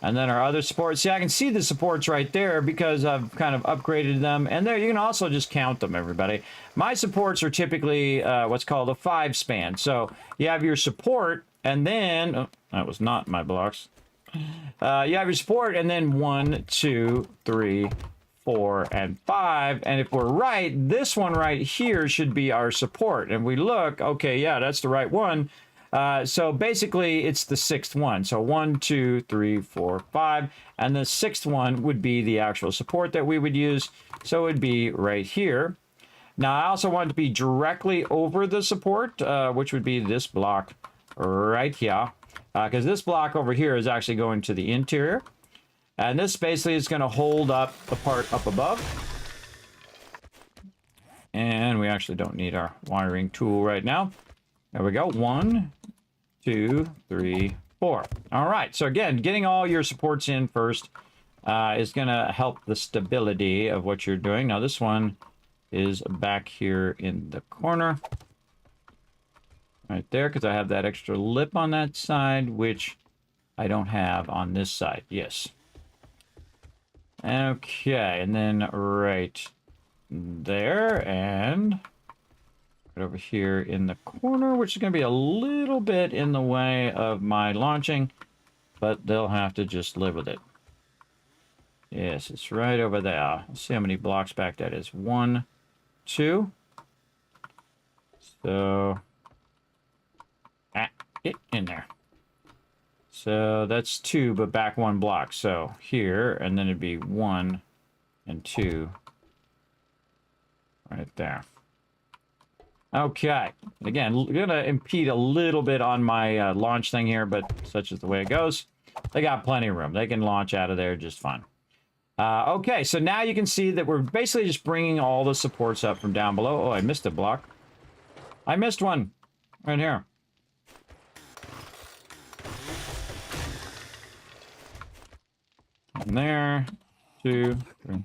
And then our other supports. See, I can see the supports right there because I've kind of upgraded them. And there, you can also just count them, everybody. My supports are typically what's called a 5-span. So you have your support, and then... Oh, that was not my blocks. You have your support, and then 1, 2, 3, 4, and 5. And if we're right, this one right here should be our support. And we look, okay, yeah, that's the right one. So basically, it's the 6th one. So 1, 2, 3, 4, 5. And the 6th one would be the actual support that we would use. So it would be right here. Now, I also want it to be directly over the support, which would be this block right here. Because this block over here is actually going to the interior. And this basically is going to hold up the part up above. And we actually don't need our wiring tool right now. There we go. 1, 2, 3, 4. All right. So again, getting all your supports in first is going to help the stability of what you're doing. Now, this one is back here in the corner. Right there, because I have that extra lip on that side, which I don't have on this side. Yes. Okay, and then right there, and right over here in the corner, which is going to be a little bit in the way of my launching, but they'll have to just live with it. Yes, it's right over there. Let's see how many blocks back that is. 1, 2. So... get in there. So that's 2, but back 1 block. So here, and then it'd be 1 and 2 right there. Okay. Again, gonna impede a little bit on my launch thing here, but such is the way it goes. They got plenty of room. They can launch out of there just fine. Okay, so now you can see that we're basically just bringing all the supports up from down below. Oh, I missed a block. I missed one right here. And there, 2, 3.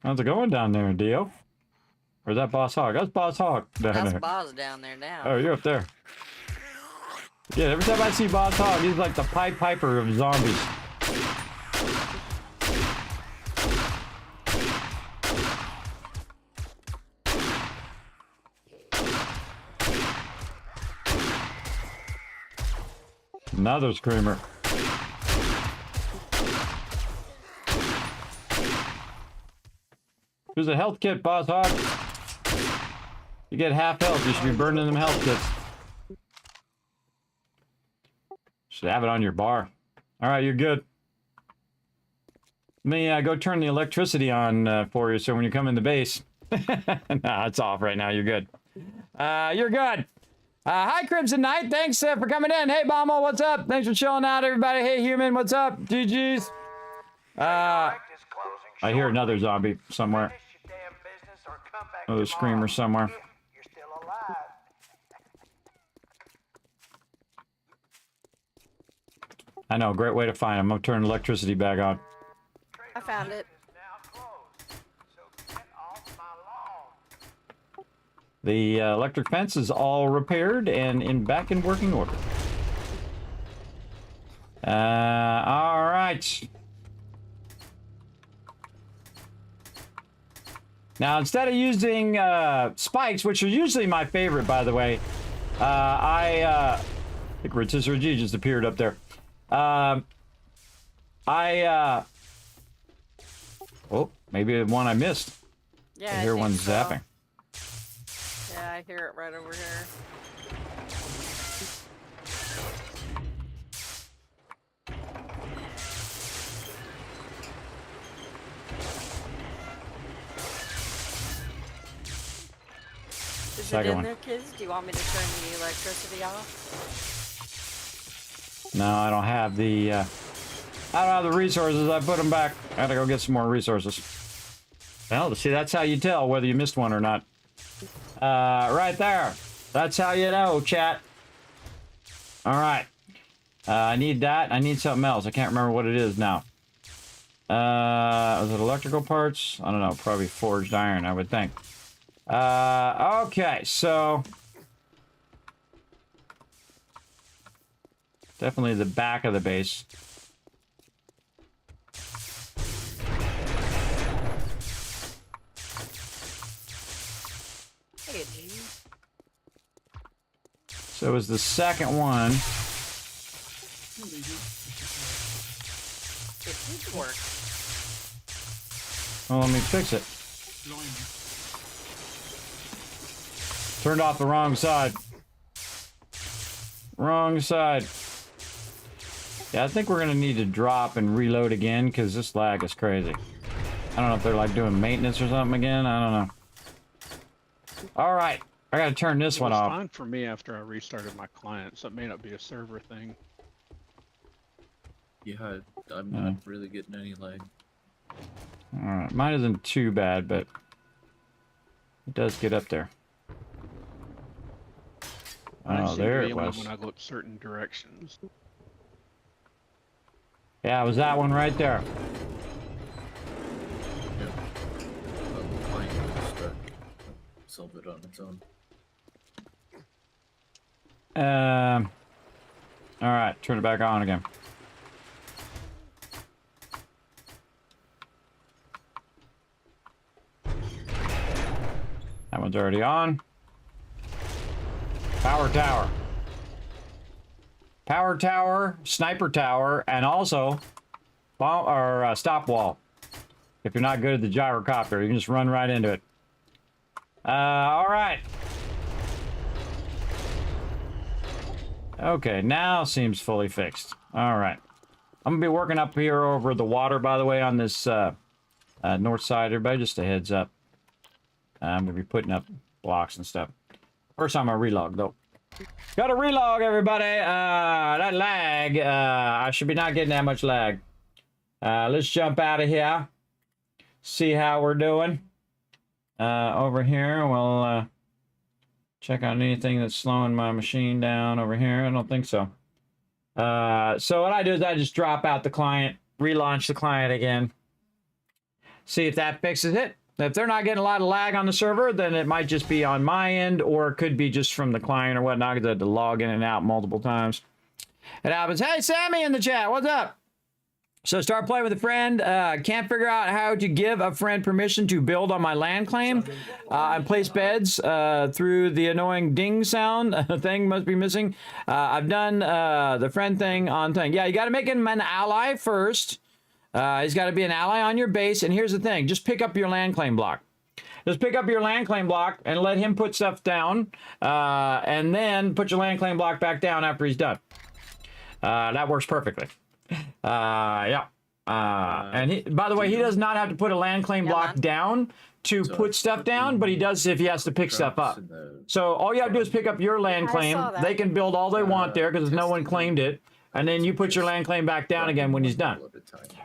How's it going down there, Dio? Or is that Boss Hog? That's Boss Hog down That's there. Boz down there now. Oh, you're up there. Yeah, every time I see Boss Hog, he's like the Pied Piper of zombies. Another screamer. Here's a health kit, Boss Hog. You get half health. You should be burning them health kits. Should have it on your bar. All right, you're good. Let me go turn the electricity on for you so when you come in the base. Nah, it's off right now. You're good. You're good. Hi, Crimson Knight. Thanks for coming in. Hey, Bommel, what's up? Thanks for chilling out, everybody. Hey, Human, what's up? GG's. I hear another zombie somewhere. Another screamer somewhere. I know, great way to find him. I'm gonna turn electricity back on. I found it. The electric fence is all repaired and back in working order. All right. Now, instead of using spikes, which are usually my favorite, by the way, I think Rotisserie G just appeared up there. Oh, maybe one I missed. Yeah, I hear one zapping. Yeah, I hear it right over here. Is it in there, kids? Do you want me to turn the electricity off? No, I don't have the resources. I put them back. I gotta go get some more resources. Well, see, that's how you tell whether you missed one or not. Right there. That's how you know, chat. All right. I need that. I need something else. I can't remember what it is now. Was it electrical parts? I don't know. Probably forged iron, I would think. Okay, so definitely the back of the base. Hey, so it was the second one. it did work. Well, let me fix it. Turned off the wrong side. Wrong side. Yeah, I think we're gonna need to drop and reload again because this lag is crazy. I don't know if they're like doing maintenance or something again. I don't know. All right, I gotta turn this one off. It was fine for me after I restarted my client, so it may not be a server thing. Yeah, I'm not really getting any lag. All right, mine isn't too bad, but it does get up there. Oh, there it was. When I go certain directions. Yeah, it was that one right there. Yeah. The client will just solve it on its own. All right, turn it back on again. That one's already on. Power tower. Power tower, sniper tower, and also stop wall. If you're not good at the gyrocopter, you can just run right into it. All right. Okay, now seems fully fixed. All right. I'm gonna be working up here over the water, by the way, on this north side. Everybody, just a heads up. I'm gonna be putting up blocks and stuff. First time I relog though. Gotta relog, everybody. That lag. I should be not getting that much lag. Let's jump out of here. See how we're doing. Over here, we'll check out anything that's slowing my machine down over here. I don't think so. So what I do is I just drop out the client, relaunch the client again. See if that fixes it. If they're not getting a lot of lag on the server, then it might just be on my end, or it could be just from the client or whatnot, because I had to log in and out multiple times. It happens. Hey, Sammy in the chat. What's up? So start playing with a friend. Can't figure out how to give a friend permission to build on my land claim and place beds through the annoying ding sound. Thing must be missing. I've done the friend thing on thing. Yeah, you got to make him an ally first. He's got to be an ally on your base. And here's the thing. Just pick up your land claim block. Just pick up your land claim block and let him put stuff down. And then put your land claim block back down after he's done. That works perfectly. Yeah. And he, by the way, he does not have to put a land claim block down to put stuff down, but he does if he has to pick stuff up. So all you have to do is pick up your land claim. They can build all they want there because no one claimed it. And then you put your land claim back down again when he's done.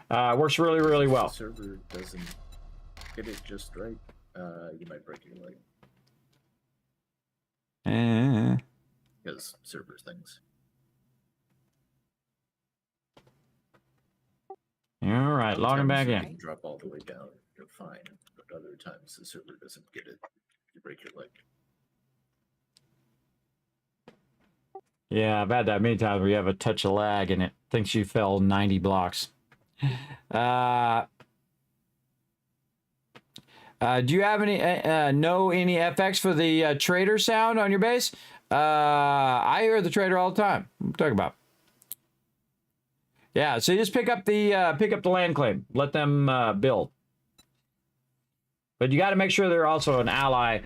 Works really, really well. If the server doesn't get it just right, you might break your leg. Because server things. All right, logging back in. You drop all the way down, you're fine. But other times the server doesn't get it, you break your leg. Yeah, I've had that many times where you have a touch of lag and it thinks you fell 90 blocks. Do you have any know any FX for the trader sound on your base? I hear the trader all the time. What are you talking about? Yeah, so you just pick up the land claim. Let them build. But you got to make sure they're also an ally.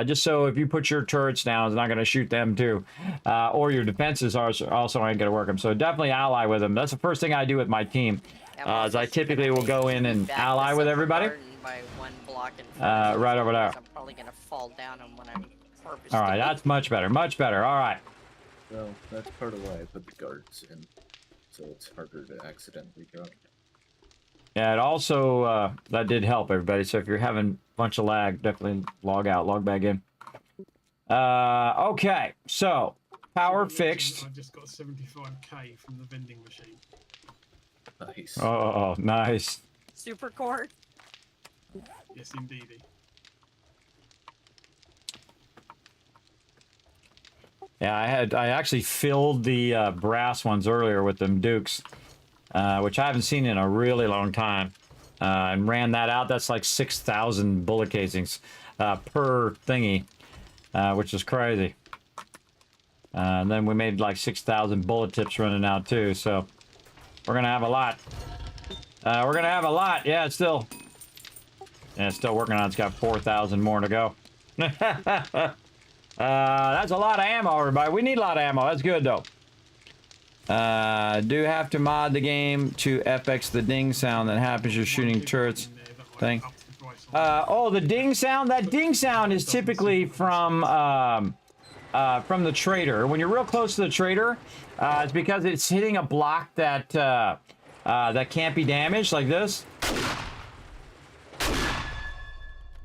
Just so if you put your turrets down, it's not going to shoot them too. Or your defenses also ain't going to work them. So definitely ally with them. That's the first thing I do with my team. Is I typically will go in and ally with everybody. By one block right over there. I'm probably going to fall down on when I'm harvesting. All right, that's much better. Much better. All right. Well, that's part of why I put the guards in. So it's harder to accidentally drop. Yeah, it also, that did help everybody. So if you're having a bunch of lag, definitely log out, log back in. Okay, so power fixed. I just got 75k from the vending machine. Nice. Oh, nice. Super cord? Yes, indeedy. Yeah, I actually filled the brass ones earlier with them Dukes, which I haven't seen in a really long time, and ran that out. That's like 6,000 bullet casings per thingy, which is crazy. And then we made like 6,000 bullet tips running out too, so we're gonna have a lot. We're gonna have a lot. Yeah, it's still working on it. It's got 4,000 more to go. That's a lot of ammo, everybody. We need a lot of ammo. That's good, though. Do have to mod the game to FX the ding sound that happens you're shooting turrets thing. Oh, the ding sound? That ding sound is typically from the trader. When you're real close to the trader, it's because it's hitting a block that that can't be damaged, like this.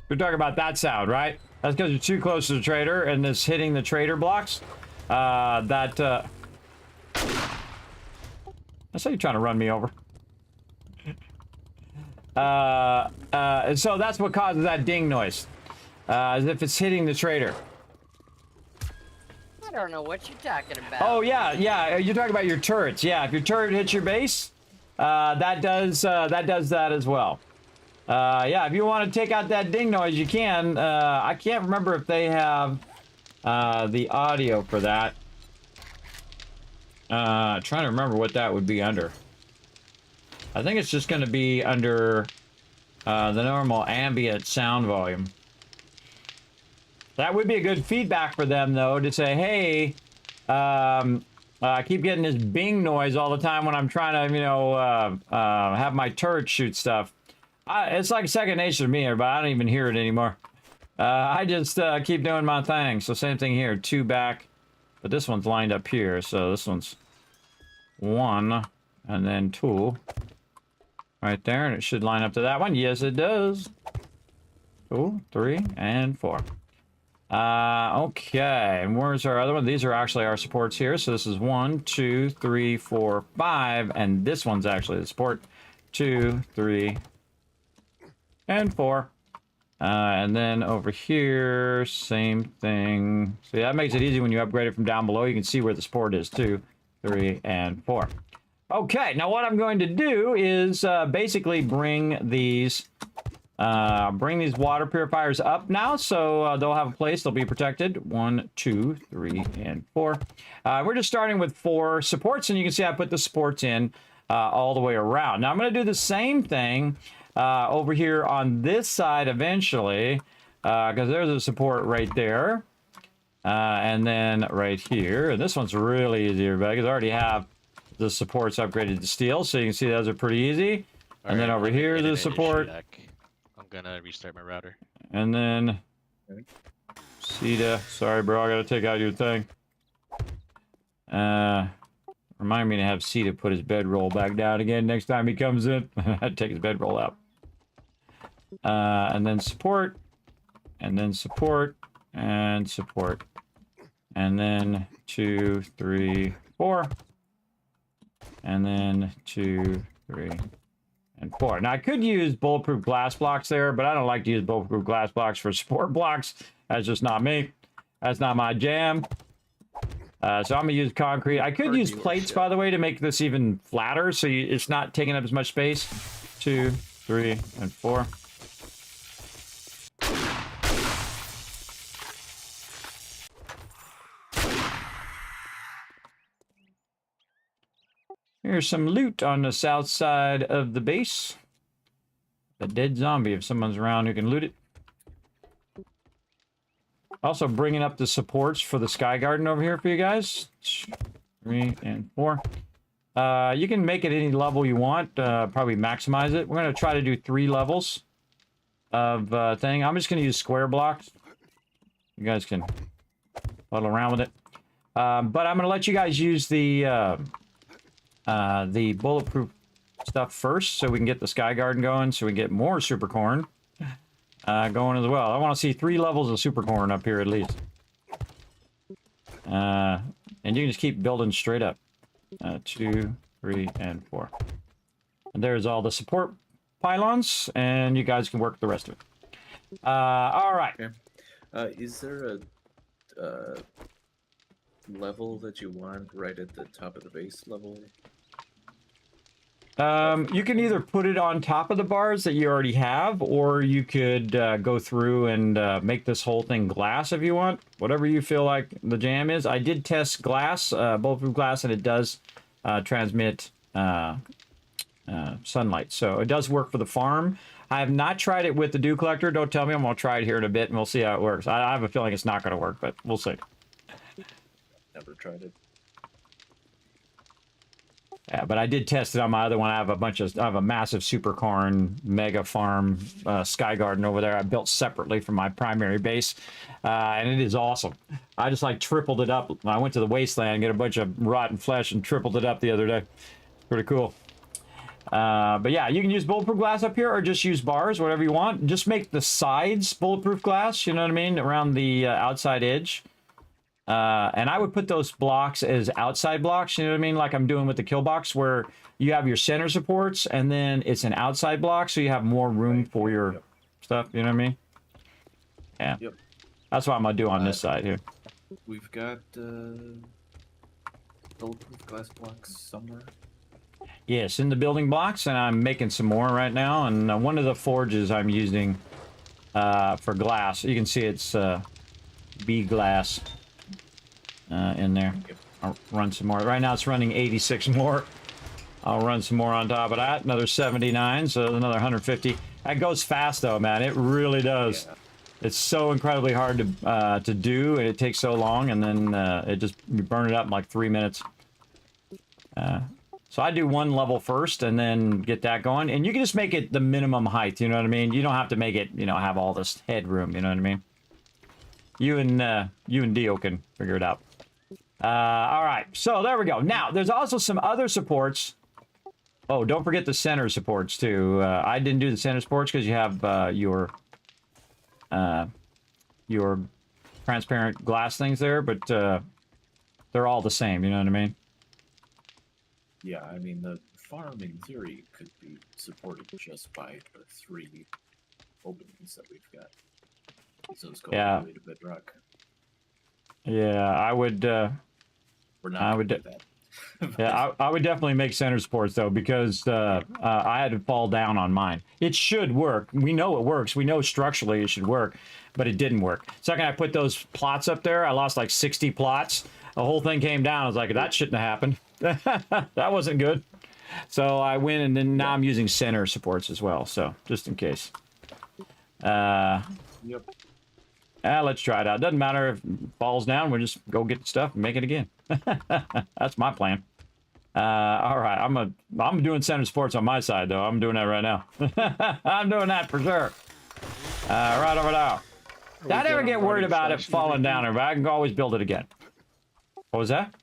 We're talking about that sound, right? That's because you're too close to the trader and it's hitting the trader blocks. That's how you're trying to run me over. And so that's what causes that ding noise. As if it's hitting the trader. I don't know what you're talking about. Oh, yeah. You're talking about your turrets. Yeah, if your turret hits your base, that does that as well. Yeah, if you want to take out that ding noise, you can. I can't remember if they have the audio for that. Trying to remember what that would be under. I think it's just going to be under the normal ambient sound volume. That would be a good feedback for them, though, to say, hey, I keep getting this bing noise all the time when I'm trying to, have my turret shoot stuff. It's like second nature to me, but I don't even hear it anymore. I just keep doing my thing. So same thing here, 2 back, but this one's lined up here. So this one's 1 and then 2 right there, and it should line up to that one. Yes, it does. 2, 3, and 4. Okay, and where's our other one? These are actually our supports here. So this is 1, 2, 3, 4, 5, and this one's actually the support. 2, 3, and 4. And then over here, same thing. So that makes it easy when you upgrade it from down below. You can see where the support is, 2, 3, and 4. Okay, now what I'm going to do is basically bring these water purifiers up now, so they'll have a place. They'll be protected. 1, 2, 3, and 4. We're just starting with 4 supports, and you can see I put the supports in all the way around. Now I'm going to do the same thing over here on this side eventually, because there's a support right there. And then right here, and this one's really easy, everybody, because I already have the supports upgraded to steel, so you can see those are pretty easy. And then over here, the support. I'm gonna restart my router. And then CETA. Sorry, bro, I gotta take out your thing. Remind me to have CETA put his bedroll back down again next time he comes in. I'd take his bedroll out. And then support. And then support. And support. And then 2, 3, 4. And then 2, 3, and 4. Now I could use bulletproof glass blocks there, but I don't like to use bulletproof glass blocks for support blocks. That's just not me. That's not my jam. So I'm gonna use concrete. I could use plates, by the way, to make this even flatter, so it's not taking up as much space. 2, 3, and 4. Here's some loot on the south side of the base. A dead zombie if someone's around who can loot it. Also bringing up the supports for the Sky Garden over here for you guys. 3 and 4. You can make it any level you want. Probably maximize it. We're going to try to do 3 levels of thing. I'm just going to use square blocks. You guys can fuddle around with it. But I'm going to let you guys use the bulletproof stuff first, so we can get the Sky Garden going, so we can get more super corn going as well. I want to see 3 levels of super corn up here at least. And you can just keep building straight up. 2, 3, and 4. And there's all the support pylons, and you guys can work the rest of it. All right. Okay. Is there a level that you want right at the top of the base level? You can either put it on top of the bars that you already have, or you could go through and make this whole thing glass if you want. Whatever you feel like the jam is. I did test glass, bulletproof glass, and it does transmit sunlight. So it does work for the farm. I have not tried it with the dew collector. Don't tell me. I'm going to try it here in a bit, and we'll see how it works. I have a feeling it's not going to work, but we'll see. Never tried it. Yeah, but I did test it on my other one. I have a massive super corn mega farm Sky Garden over there. I built separately from my primary base, and it is awesome. I just like tripled it up. I went to the wasteland and get a bunch of rotten flesh and tripled it up the other day. Pretty cool. But yeah, you can use bulletproof glass up here, or just use bars, whatever you want. Just make the sides bulletproof glass. You know what I mean, around the outside edge. And I would put those blocks as outside blocks, you know what I mean? Like I'm doing with the kill box, where you have your center supports and then it's an outside block, so you have more room for your stuff, you know what I mean? Yeah. Yep. That's what I'm going to do on this side here. We've got bulletproof glass blocks somewhere. Yes, in the building blocks, and I'm making some more right now. And one of the forges I'm using for glass, you can see it's B glass. In there. I'll run some more. Right now it's running 86 more. I'll run some more on top of that. Another 79, so another 150. That goes fast though, man. It really does. Yeah. It's so incredibly hard to do, and it takes so long, and then you burn it up in like 3 minutes. So I do one level first, and then get that going. And you can just make it the minimum height, you know what I mean? You don't have to make it, have all this headroom, you know what I mean? You and Dio can figure it out. All right, so there we go. Now, there's also some other supports. Oh, don't forget the center supports, too. I didn't do the center supports because you have your transparent glass things there, but they're all the same, you know what I mean? Yeah, I mean, the farm, in theory, could be supported just by the 3 openings that we've got. Those go Yeah. all the way to bedrock. Yeah, I would. We're not I gonna would. do that. Yeah, I would definitely make center supports though, because I had to fall down on mine. It should work. We know it works. We know structurally it should work, but it didn't work. Second I put those plots up there, I lost like 60 plots. The whole thing came down. I was like, that shouldn't have happened. That wasn't good. So I went, and then now I'm using center supports as well. So just in case. Yep. Let's try it out. Doesn't matter if it falls down. We'll just go get the stuff and make it again. That's my plan. All right, I'm doing center supports on my side though. I'm doing that right now. I'm doing that for sure. Right over there. Don't ever get worried about it falling down, or I can always build it again. What was that?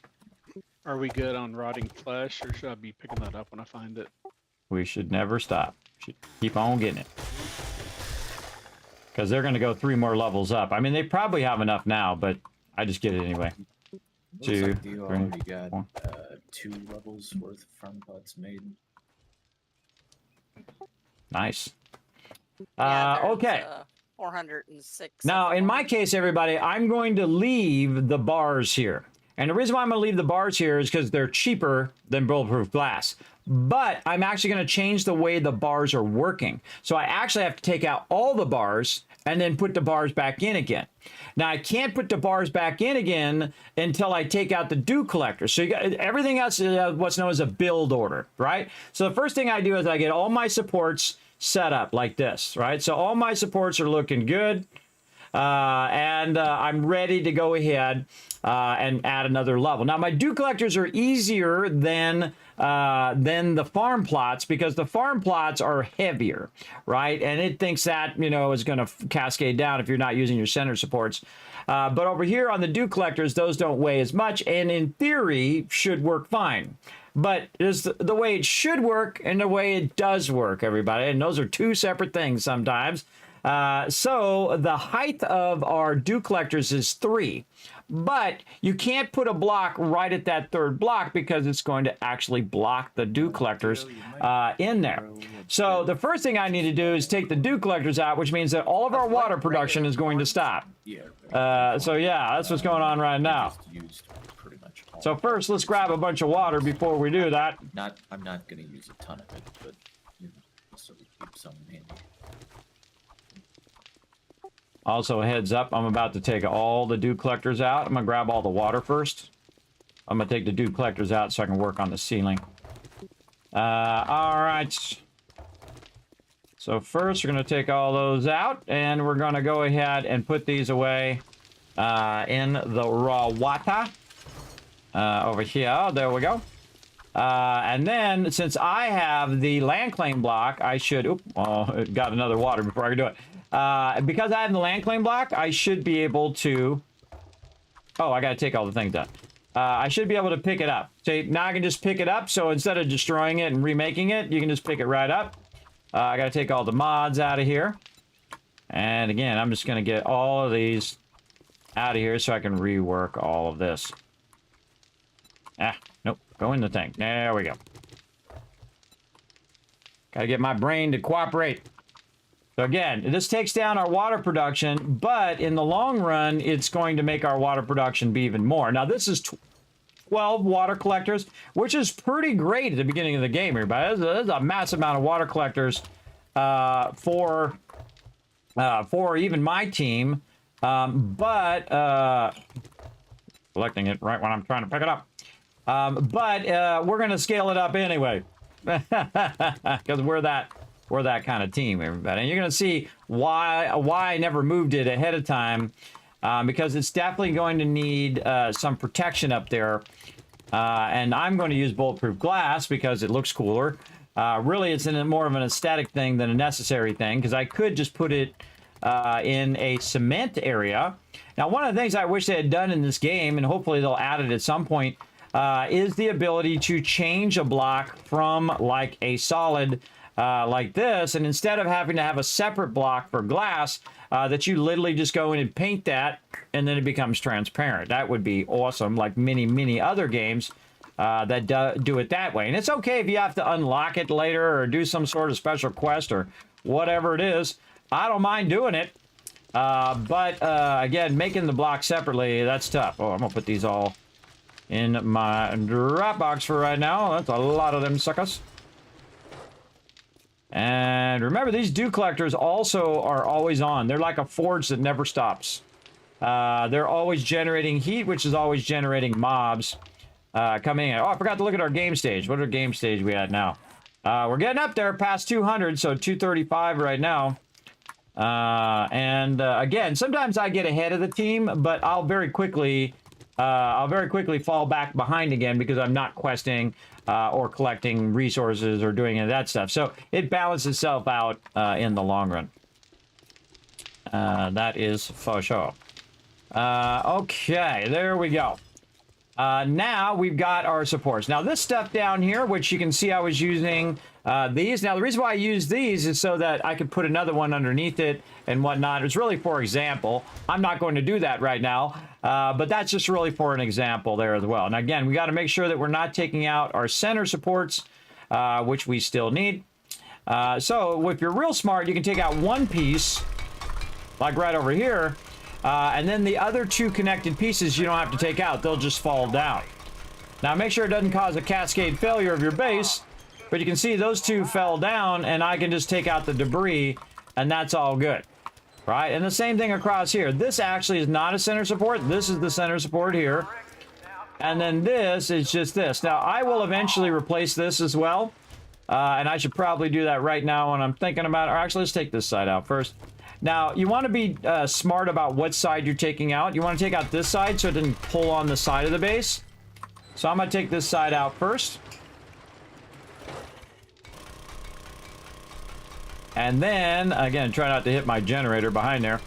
Are we good on rotting flesh, or should I be picking that up when I find it? We should never stop. Should keep on getting it. Because they're going to go 3 more levels up. I mean, they probably have enough now, but I just get it anyway. Looks 2, like you 3, already got 4. 2 levels worth of farm pots made. Nice. Yeah, there's, okay. 406. Now, in my case, everybody, I'm going to leave the bars here. And the reason why I'm going to leave the bars here is because they're cheaper than bulletproof glass. But I'm actually going to change the way the bars are working. So I actually have to take out all the bars and then put the bars back in again. Now, I can't put the bars back in again until I take out the dew collector. So you got everything else is what's known as a build order, right? So the first thing I do is I get all my supports set up like this, right? So all my supports are looking good. And I'm ready to go ahead and add another level. Now, my dew collectors are easier than the farm plots, because the farm plots are heavier, right? And it thinks that, you know, is going to cascade down if you're not using your center supports. But over here on the dew collectors, those don't weigh as much, and in theory should work fine. But it's the way it should work and the way it does work, everybody. And those are 2 separate things sometimes. So the height of our dew collectors is 3, but you can't put a block right at that 3rd block because it's going to actually block the dew collectors in there. So the first thing I need to do is take the dew collectors out, which means that all of our water production is going to stop. So yeah, that's what's going on right now. So first, let's grab a bunch of water before we do that. I'm not going to use a ton of it, but you know, so we keep some handy. Also, heads up, I'm about to take all the dew collectors out. I'm going to grab all the water first. I'm going to take the dew collectors out so I can work on the ceiling. All right. So first, we're going to take all those out, and we're going to go ahead and put these away in the raw water. Over here. There we go. And then, since I have the land claim block, I should... Oop, oh, it got another water before I could do it. Because I have the land claim block, I should be able to... Oh, I got to take all the things down. I should be able to pick it up. See, now I can just pick it up, so instead of destroying it and remaking it, you can just pick it right up. I got to take all the mods out of here. And again, I'm just going to get all of these out of here so I can rework all of this. Nope. Go in the tank. There we go. Gotta get my brain to cooperate. So again, this takes down our water production, but in the long run, it's going to make our water production be even more. Now, this is 12 water collectors, which is pretty great at the beginning of the game, everybody. There's a massive amount of water collectors for even my team. But collecting it right when I'm trying to pick it up. But we're going to scale it up anyway, because we're that kind of team, everybody. And you're going to see why I never moved it ahead of time, because it's definitely going to need some protection up there. And I'm going to use bulletproof glass because it looks cooler. Really, it's more of an aesthetic thing than a necessary thing, because I could just put it in a cement area. Now, one of the things I wish they had done in this game, and hopefully they'll add it at some point, is the ability to change a block from like a solid like this, and instead of having to have a separate block for glass, that you literally just go in and paint that, and then it becomes transparent. That would be awesome, like many other games that do it that way. And it's okay if you have to unlock it later or do some sort of special quest or whatever it is. I don't mind doing it. But again, making the blocks separately, that's tough. Oh, I'm going to put these all in my drop box for right now. That's a lot of them suckers. And remember, these dew collectors also are always on. They're like a forge that never stops. They're always generating heat, which is always generating mobs coming in. Oh, I forgot to look at our game stage. What are game stage we at now? We're getting up there past 200, so 235 right now. Again, sometimes I get ahead of the team, but I'll very quickly fall back behind again because I'm not questing or collecting resources or doing any of that stuff. So it balances itself out in the long run. That is for sure. Okay, there we go. Now we've got our supports. Now this stuff down here, which you can see I was using these. Now the reason why I use these is so that I could put another one underneath it and whatnot. It's really for example. I'm not going to do that right now, but that's just really for an example there as well. And again, we got to make sure that we're not taking out our center supports, which we still need. So if you're real smart, you can take out one piece, like right over here, and then the other two connected pieces you don't have to take out. They'll just fall down. Now make sure it doesn't cause a cascade failure of your base, but you can see those two fell down and I can just take out the debris and that's all good. Right? And the same thing across here. This actually is not a center support. This is the center support here. And then this is just this. Now I will eventually replace this as well. And I should probably do that right now when I'm thinking about it. Or actually, let's take this side out first. Now, you want to be smart about what side you're taking out. You want to take out this side so it doesn't pull on the side of the base. So I'm going to take this side out first. And then, again, try not to hit my generator behind there.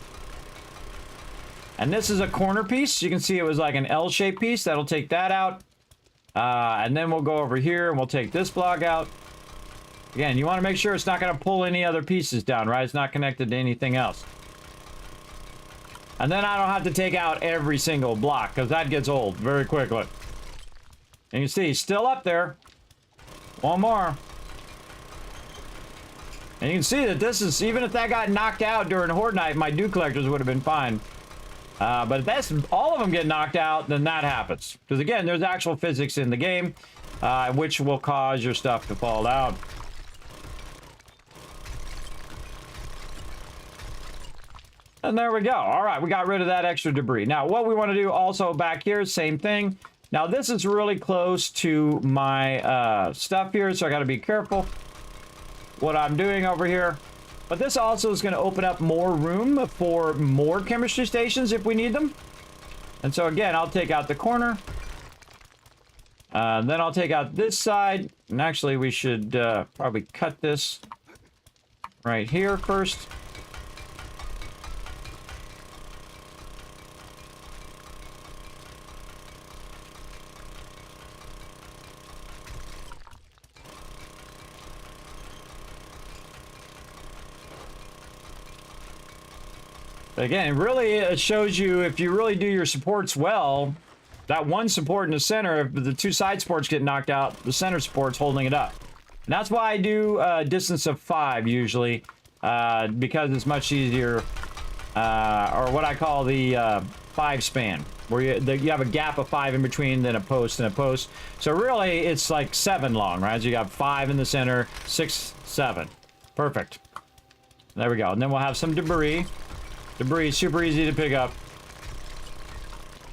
And this is a corner piece. You can see it was like an L-shaped piece. That'll take that out. And then we'll go over here and we'll take this block out. Again, you want to make sure it's not going to pull any other pieces down, right? It's not connected to anything else. And then I don't have to take out every single block, because that gets old very quickly. And you see, still up there. One more. And you can see that this is, even if that got knocked out during Horde Night, my dew collectors would have been fine. But if that's, all of them get knocked out, then that happens. Because again, there's actual physics in the game, which will cause your stuff to fall down. And there we go. All right, we got rid of that extra debris. Now, what we want to do also back here, same thing. Now, this is really close to my stuff here, so I got to be careful what I'm doing over here. But this also is going to open up more room for more chemistry stations if we need them. And so, again, I'll take out the corner. Then I'll take out this side. And actually, we should probably cut this right here first. Again, really, it shows you if you really do your supports well, that one support in the center, if the two side supports get knocked out, the center support's holding it up. And that's why I do a distance of 5 usually, because it's much easier, or what I call the 5 span, where you have a gap of 5 in between, then a post and a post. So really, it's like 7 long, right? So you got 5 in the center, 6, 7. Perfect. There we go. And then we'll have some debris. Debris is super easy to pick up.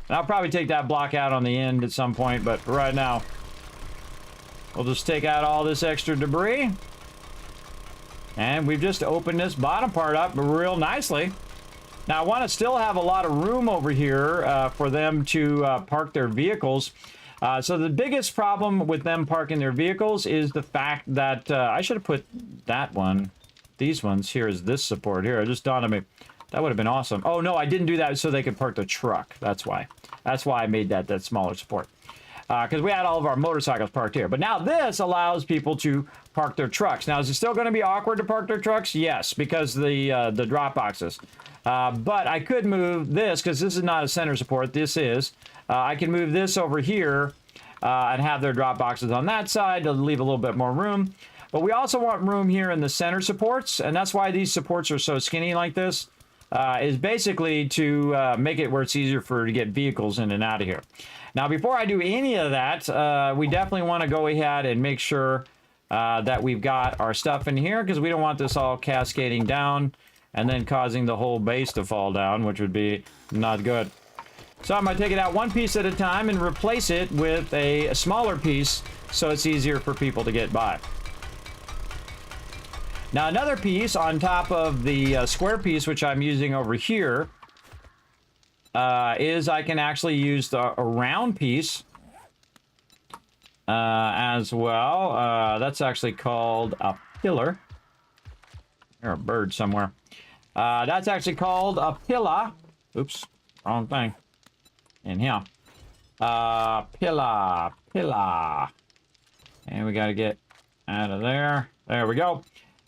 And I'll probably take that block out on the end at some point, but for right now, we'll just take out all this extra debris. And we've just opened this bottom part up real nicely. Now, I want to still have a lot of room over here for them to park their vehicles. So the biggest problem with them parking their vehicles is the fact that I should have put that one, these ones here is this support here. It just dawned on me. That would have been awesome. Oh, no, I didn't do that so they could park the truck. That's why. That's why I made that smaller support. Because we had all of our motorcycles parked here. But now this allows people to park their trucks. Now, is it still going to be awkward to park their trucks? Yes, because the drop boxes. But I could move this, because this is not a center support. This is. I can move this over here and have their drop boxes on that side to leave a little bit more room. But we also want room here in the center supports, and that's why these supports are so skinny like this, is basically to make it where it's easier to get vehicles in and out of here. Now, before I do any of that, we definitely want to go ahead and make sure that we've got our stuff in here, because we don't want this all cascading down and then causing the whole base to fall down, which would be not good. So I'm going to take it out one piece at a time and replace it with a smaller piece so it's easier for people to get by. Now, another piece on top of the square piece, which I'm using over here, is I can actually use a round piece as well. That's actually called a pillar. There's a bird somewhere. That's actually called a pillar. Oops, wrong thing. In here. Pillar. And we got to get out of there. There we go.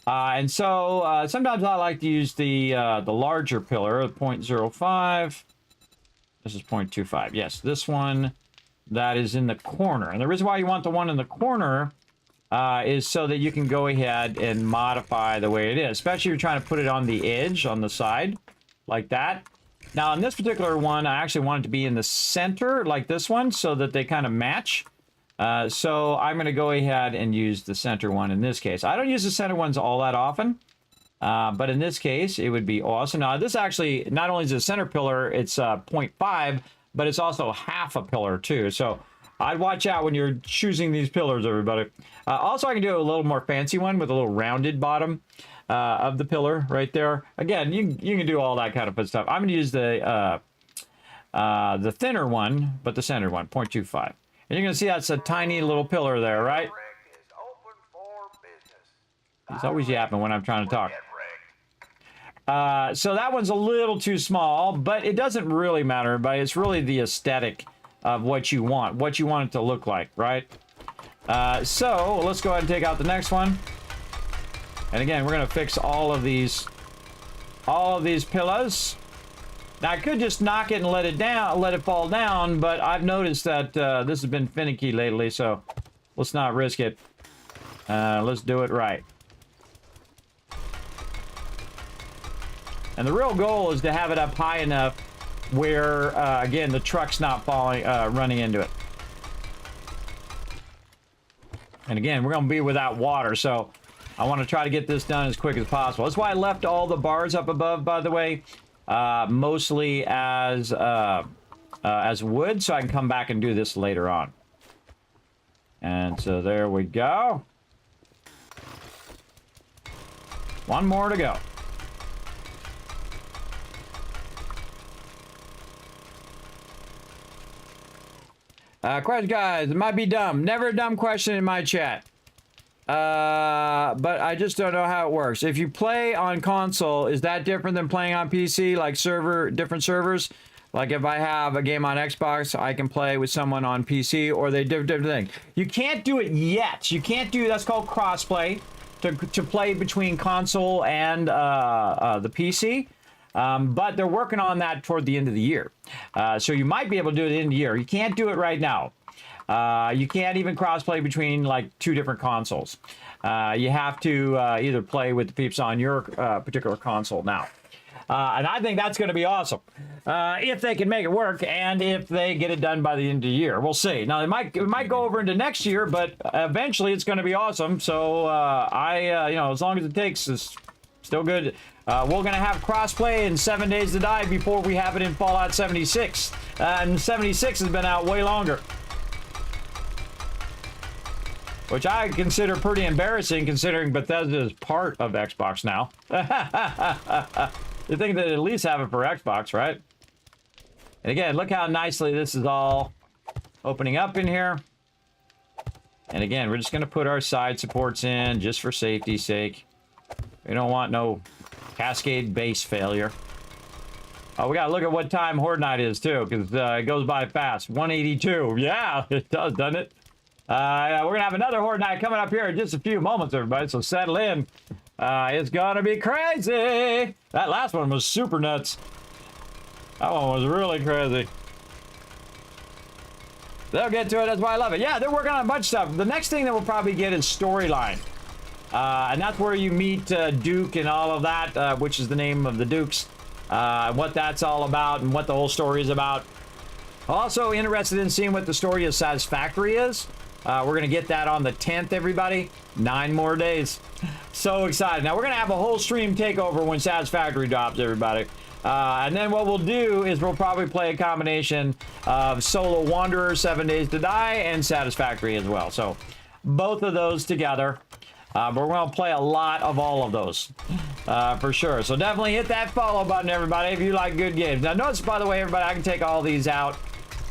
And so sometimes I like to use the larger pillar, 0.05. This is 0.25. Yes, this one that is in the corner. And the reason why you want the one in the corner is so that you can go ahead and modify the way it is, especially if you're trying to put it on the edge, on the side, like that. Now, in this particular one, I actually want it to be in the center, like this one, so that they kind of match. So I'm going to go ahead and use the center one in this case. I don't use the center ones all that often, but in this case, it would be awesome. Now, this actually, not only is it a center pillar, it's 0.5, but it's also half a pillar too. So I'd watch out when you're choosing these pillars, everybody. Also, I can do a little more fancy one with a little rounded bottom of the pillar right there. Again, you can do all that kind of fun stuff. I'm going to use the thinner one, but the center one, 0.25. And you're going to see that's a tiny little pillar there, right? He's always yapping when I'm trying to talk. So that one's a little too small, but it doesn't really matter, everybody. It's really the aesthetic of what you want it to look like, right? So let's go ahead and take out the next one. And again, we're going to fix all of these pillars. Now, I could just knock it and let it fall down, but I've noticed that this has been finicky lately, so let's not risk it. Let's do it right. And the real goal is to have it up high enough where, again, the truck's not running into it. And again, we're going to be without water, so I want to try to get this done as quick as possible. That's why I left all the bars up above, by the way. Mostly as wood, so I can come back and do this later on. And so there we go. One more to go. Question, guys, it might be dumb. Never a dumb question in my chat. But I just don't know how it works. If you play on console, is that different than playing on PC, like different servers? Like if I have a game on Xbox, I can play with someone on PC, or they different thing. You can't do it yet. You can't do, that's called crossplay, to play between console and the PC. But they're working on that toward the end of the year. So you might be able to do it in the year. You can't do it right now. You can't even crossplay between like two different consoles. You have to either play with the peeps on your particular console now. And I think that's going to be awesome if they can make it work and if they get it done by the end of the year. We'll see. Now, it might go over into next year, but eventually it's going to be awesome. So as long as it takes, it's still good. We're going to have crossplay in 7 Days to Die before we have it in Fallout 76. And 76 has been out way longer. Which I consider pretty embarrassing, considering Bethesda is part of Xbox now. You think they'd at least have it for Xbox, right? And again, look how nicely this is all opening up in here. And again, we're just going to put our side supports in just for safety's sake. We don't want no cascade base failure. Oh, we got to look at what time Horde Night is, too, because it goes by fast. 182. Yeah, it does, doesn't it? We're going to have another Horde Night coming up here in just a few moments, everybody, so settle in. It's going to be crazy. That last one was super nuts. That one was really crazy. They'll get to it. That's why I love it. Yeah, they're working on a bunch of stuff. The next thing that we'll probably get is storyline. And that's where you meet Duke and all of that, which is the name of the Dukes. What that's all about and what the whole story is about. Also interested in seeing what the story of Satisfactory is. We're going to get that on the 10th, everybody. 9 more days. So excited. Now, we're going to have a whole stream takeover when Satisfactory drops, everybody. And then what we'll do is we'll probably play a combination of Solo Wanderer, 7 Days to Die, and Satisfactory as well. So, both of those together. But we're going to play a lot of all of those, for sure. So, definitely hit that follow button, everybody, if you like good games. Now, notice, by the way, everybody, I can take all these out.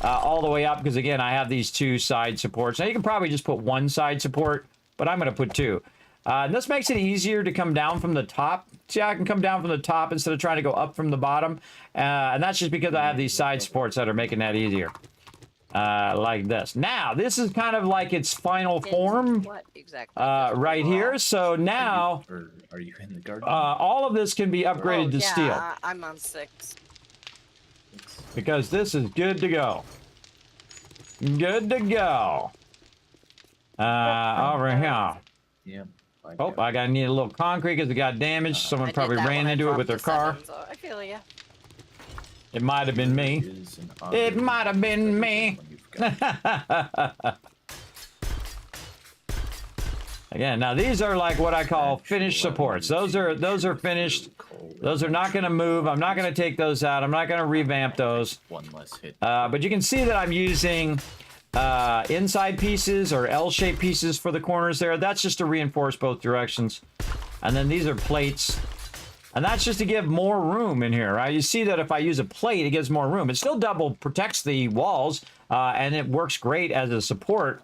All the way up, because again, I have these 2 side supports. Now you can probably just put 1 side support, but I'm going to put 2. And this makes it easier to come down from the top. See, I can come down from the top instead of trying to go up from the bottom. And that's just because I have these side supports that are making that easier. Like this. Now, this is kind of like its final form. What exactly? Right here. So now, are you in the garden? all of this can be upgraded to steel. I'm on 6. Because this is good to go. Good to go. Over here. Yeah. Oh, I gotta need a little concrete because it got damaged. Someone probably ran into it with their car. So I feel ya. It might have been me. It might have been me. Again, now these are like what I call finished supports. Those are finished. Those are not going to move. I'm not going to take those out. I'm not going to revamp those. One less hit. But you can see that I'm using inside pieces or L-shaped pieces for the corners there. That's just to reinforce both directions. And then these are plates. And that's just to give more room in here, right? You see that if I use a plate, it gives more room. It still double protects the walls, and it works great as a support.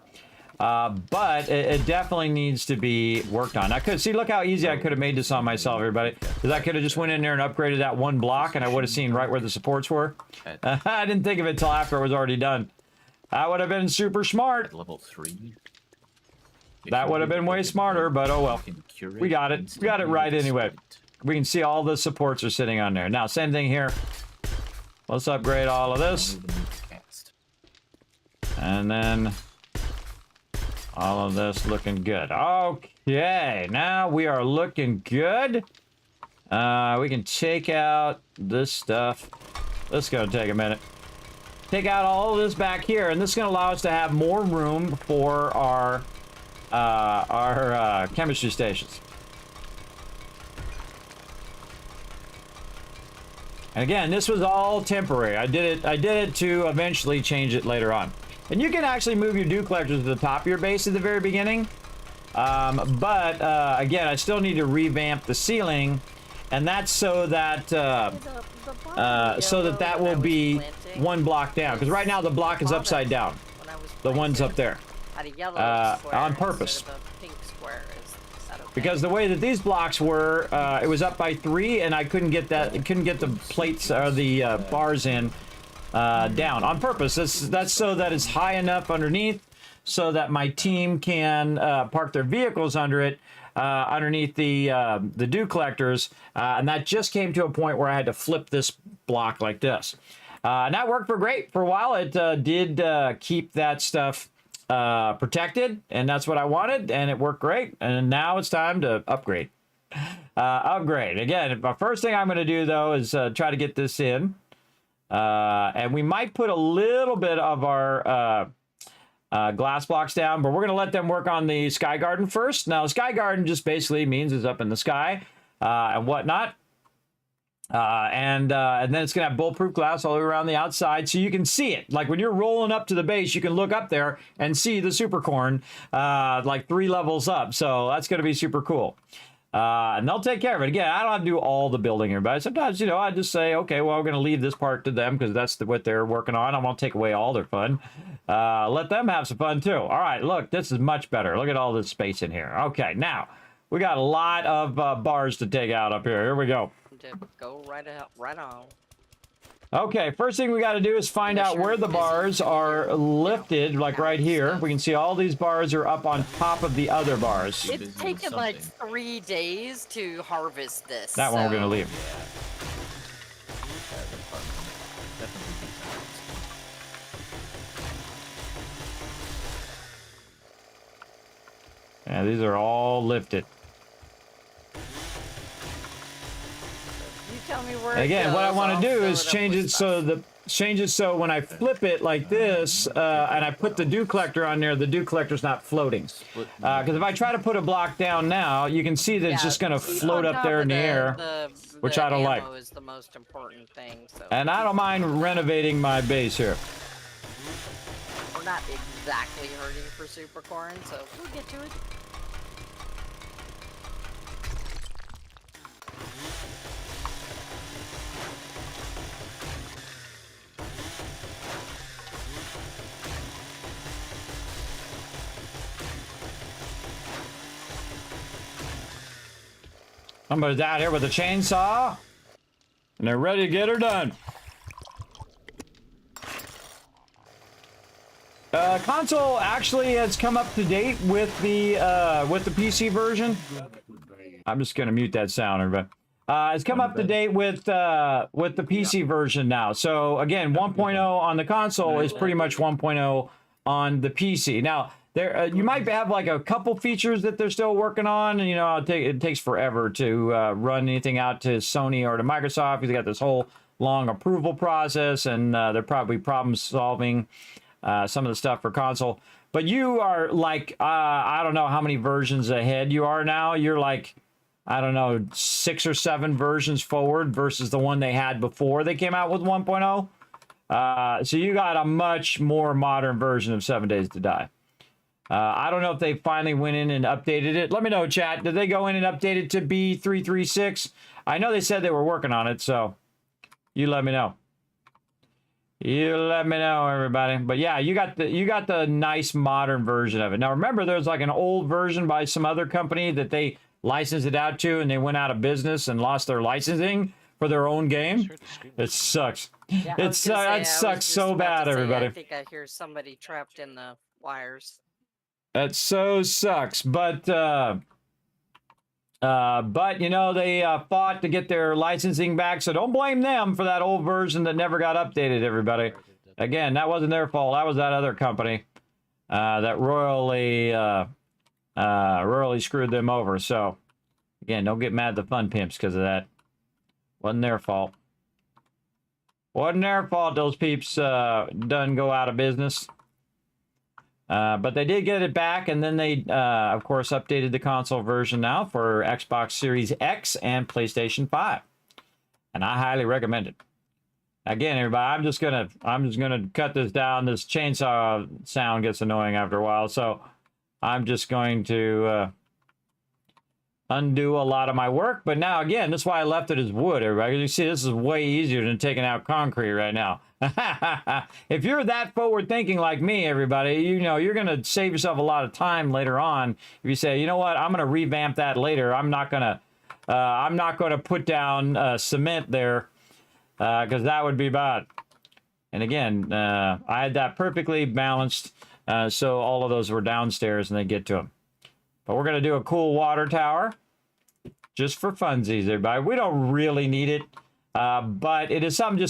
But it definitely needs to be worked on. I could see, look how easy I could have made this on myself, everybody. Because I could have just went in there and upgraded that 1 block, and I would have seen right where the supports were. I didn't think of it till after it was already done. That would have been super smart. Level 3. That would have been way smarter, but oh well. We got it. We got it right anyway. We can see all the supports are sitting on there. Now, same thing here. Let's upgrade all of this. And then all of this looking good. Okay, now we are looking good. We can take out this stuff. This is going to take a minute. Take out all of this back here, and this is going to allow us to have more room for our chemistry stations. And again, this was all temporary. I did it to eventually change it later on. And you can actually move your dew collectors to the top of your base at the very beginning. But again, I still need to revamp the ceiling, and that's so that that will be 1 block down. Because right now the block is upside down. The one's up there. On purpose. Because the way that these blocks were, it was up by 3, and I couldn't get the plates or the bars in down on purpose. That's so that it's high enough underneath, so that my team can park their vehicles under it, underneath the dew collectors, and that just came to a point where I had to flip this block like this. And that worked for a while. It did keep that stuff protected, and that's what I wanted, and it worked great. And now it's time to upgrade. Again, the first thing I'm going to do though is try to get this in, and we might put a little bit of our glass blocks down, but we're going to let them work on the Sky Garden first. Now, Sky Garden just basically means it's up in the sky and whatnot. And then it's going to have bulletproof glass all the way around the outside, so you can see it. Like when you're rolling up to the base, you can look up there and see the supercorn like 3 levels up. So that's going to be super cool. And they'll take care of it. Again, I don't have to do all the building here, but sometimes, I just say, okay, well, we're going to leave this part to them because that's what they're working on. I won't take away all their fun. Let them have some fun too. All right, look, this is much better. Look at all this space in here. Okay, now we got a lot of bars to take out up here. Here we go. Go right on. Okay, first thing we got to do is find out where the bars are lifted, like right here. We can see all these bars are up on top of the other bars. It's taken like 3 days to harvest this. That one we're going to leave. Yeah, these are all lifted. tell me where Again, it what I goes, want I'll to do fill is it up change with it stuff. so when I flip it like this, and I put the dew collector on there, the dew collector's not floating. Because if I try to put a block down now, you can see that it's just going to keep float on up there top in of the air, which the I don't like. ammo is the most important thing. So And I don't mind renovating my base here. we're not exactly hurting for super corn, so we'll get to it. Somebody's out here with a chainsaw, and they're ready to get her done. Console actually has come up to date with the PC version. I'm just gonna mute that sound, everybody. It's come up to date with the PC version now. So again, 1.0 on the console is pretty much 1.0 on the PC. Now there, you might have like a couple features that they're still working on, and you know, it takes forever to run anything out to Sony or to Microsoft because they got this whole long approval process, and they're probably problem solving some of the stuff for console. But you are like, I don't know how many versions ahead you are now. You're like, I don't know, 6 or 7 versions forward versus the one they had before they came out with 1.0. So you got a much more modern version of 7 Days to Die. I don't know if they finally went in and updated it. Let me know, chat. Did they go in and update it to B336? I know they said they were working on it, so you let me know. You let me know, everybody. But yeah, you got the nice modern version of it. Now remember, there's like an old version by some other company that they licensed it out to, and they went out of business and lost their licensing for their own game. It sucks. Yeah, It sucks so bad, everybody. I think I hear somebody trapped in the wires. That so sucks, but you know, they fought to get their licensing back, so don't blame them for that old version that never got updated, everybody. Again, that wasn't their fault. That was that other company that royally screwed them over. So again, don't get mad at the fun pimps because of that. Wasn't their fault. Wasn't their fault those peeps done go out of business. But they did get it back, and then they, of course, updated the console version now for Xbox Series X and PlayStation 5, and I highly recommend it. Again, everybody, I'm just gonna cut this down. This chainsaw sound gets annoying after a while, so I'm just going to undo a lot of my work. But now, again, that's why I left it as wood, everybody. You see, this is way easier than taking out concrete right now. If you're that forward thinking like me, everybody, you know, you're going to save yourself a lot of time later on. If you say, you know what, I'm going to revamp that later. I'm not going to put down cement there because that would be bad. And again, I had that perfectly balanced. So all of those were downstairs and they get to them. But we're going to do a cool water tower just for funsies, everybody. We don't really need it. But it is something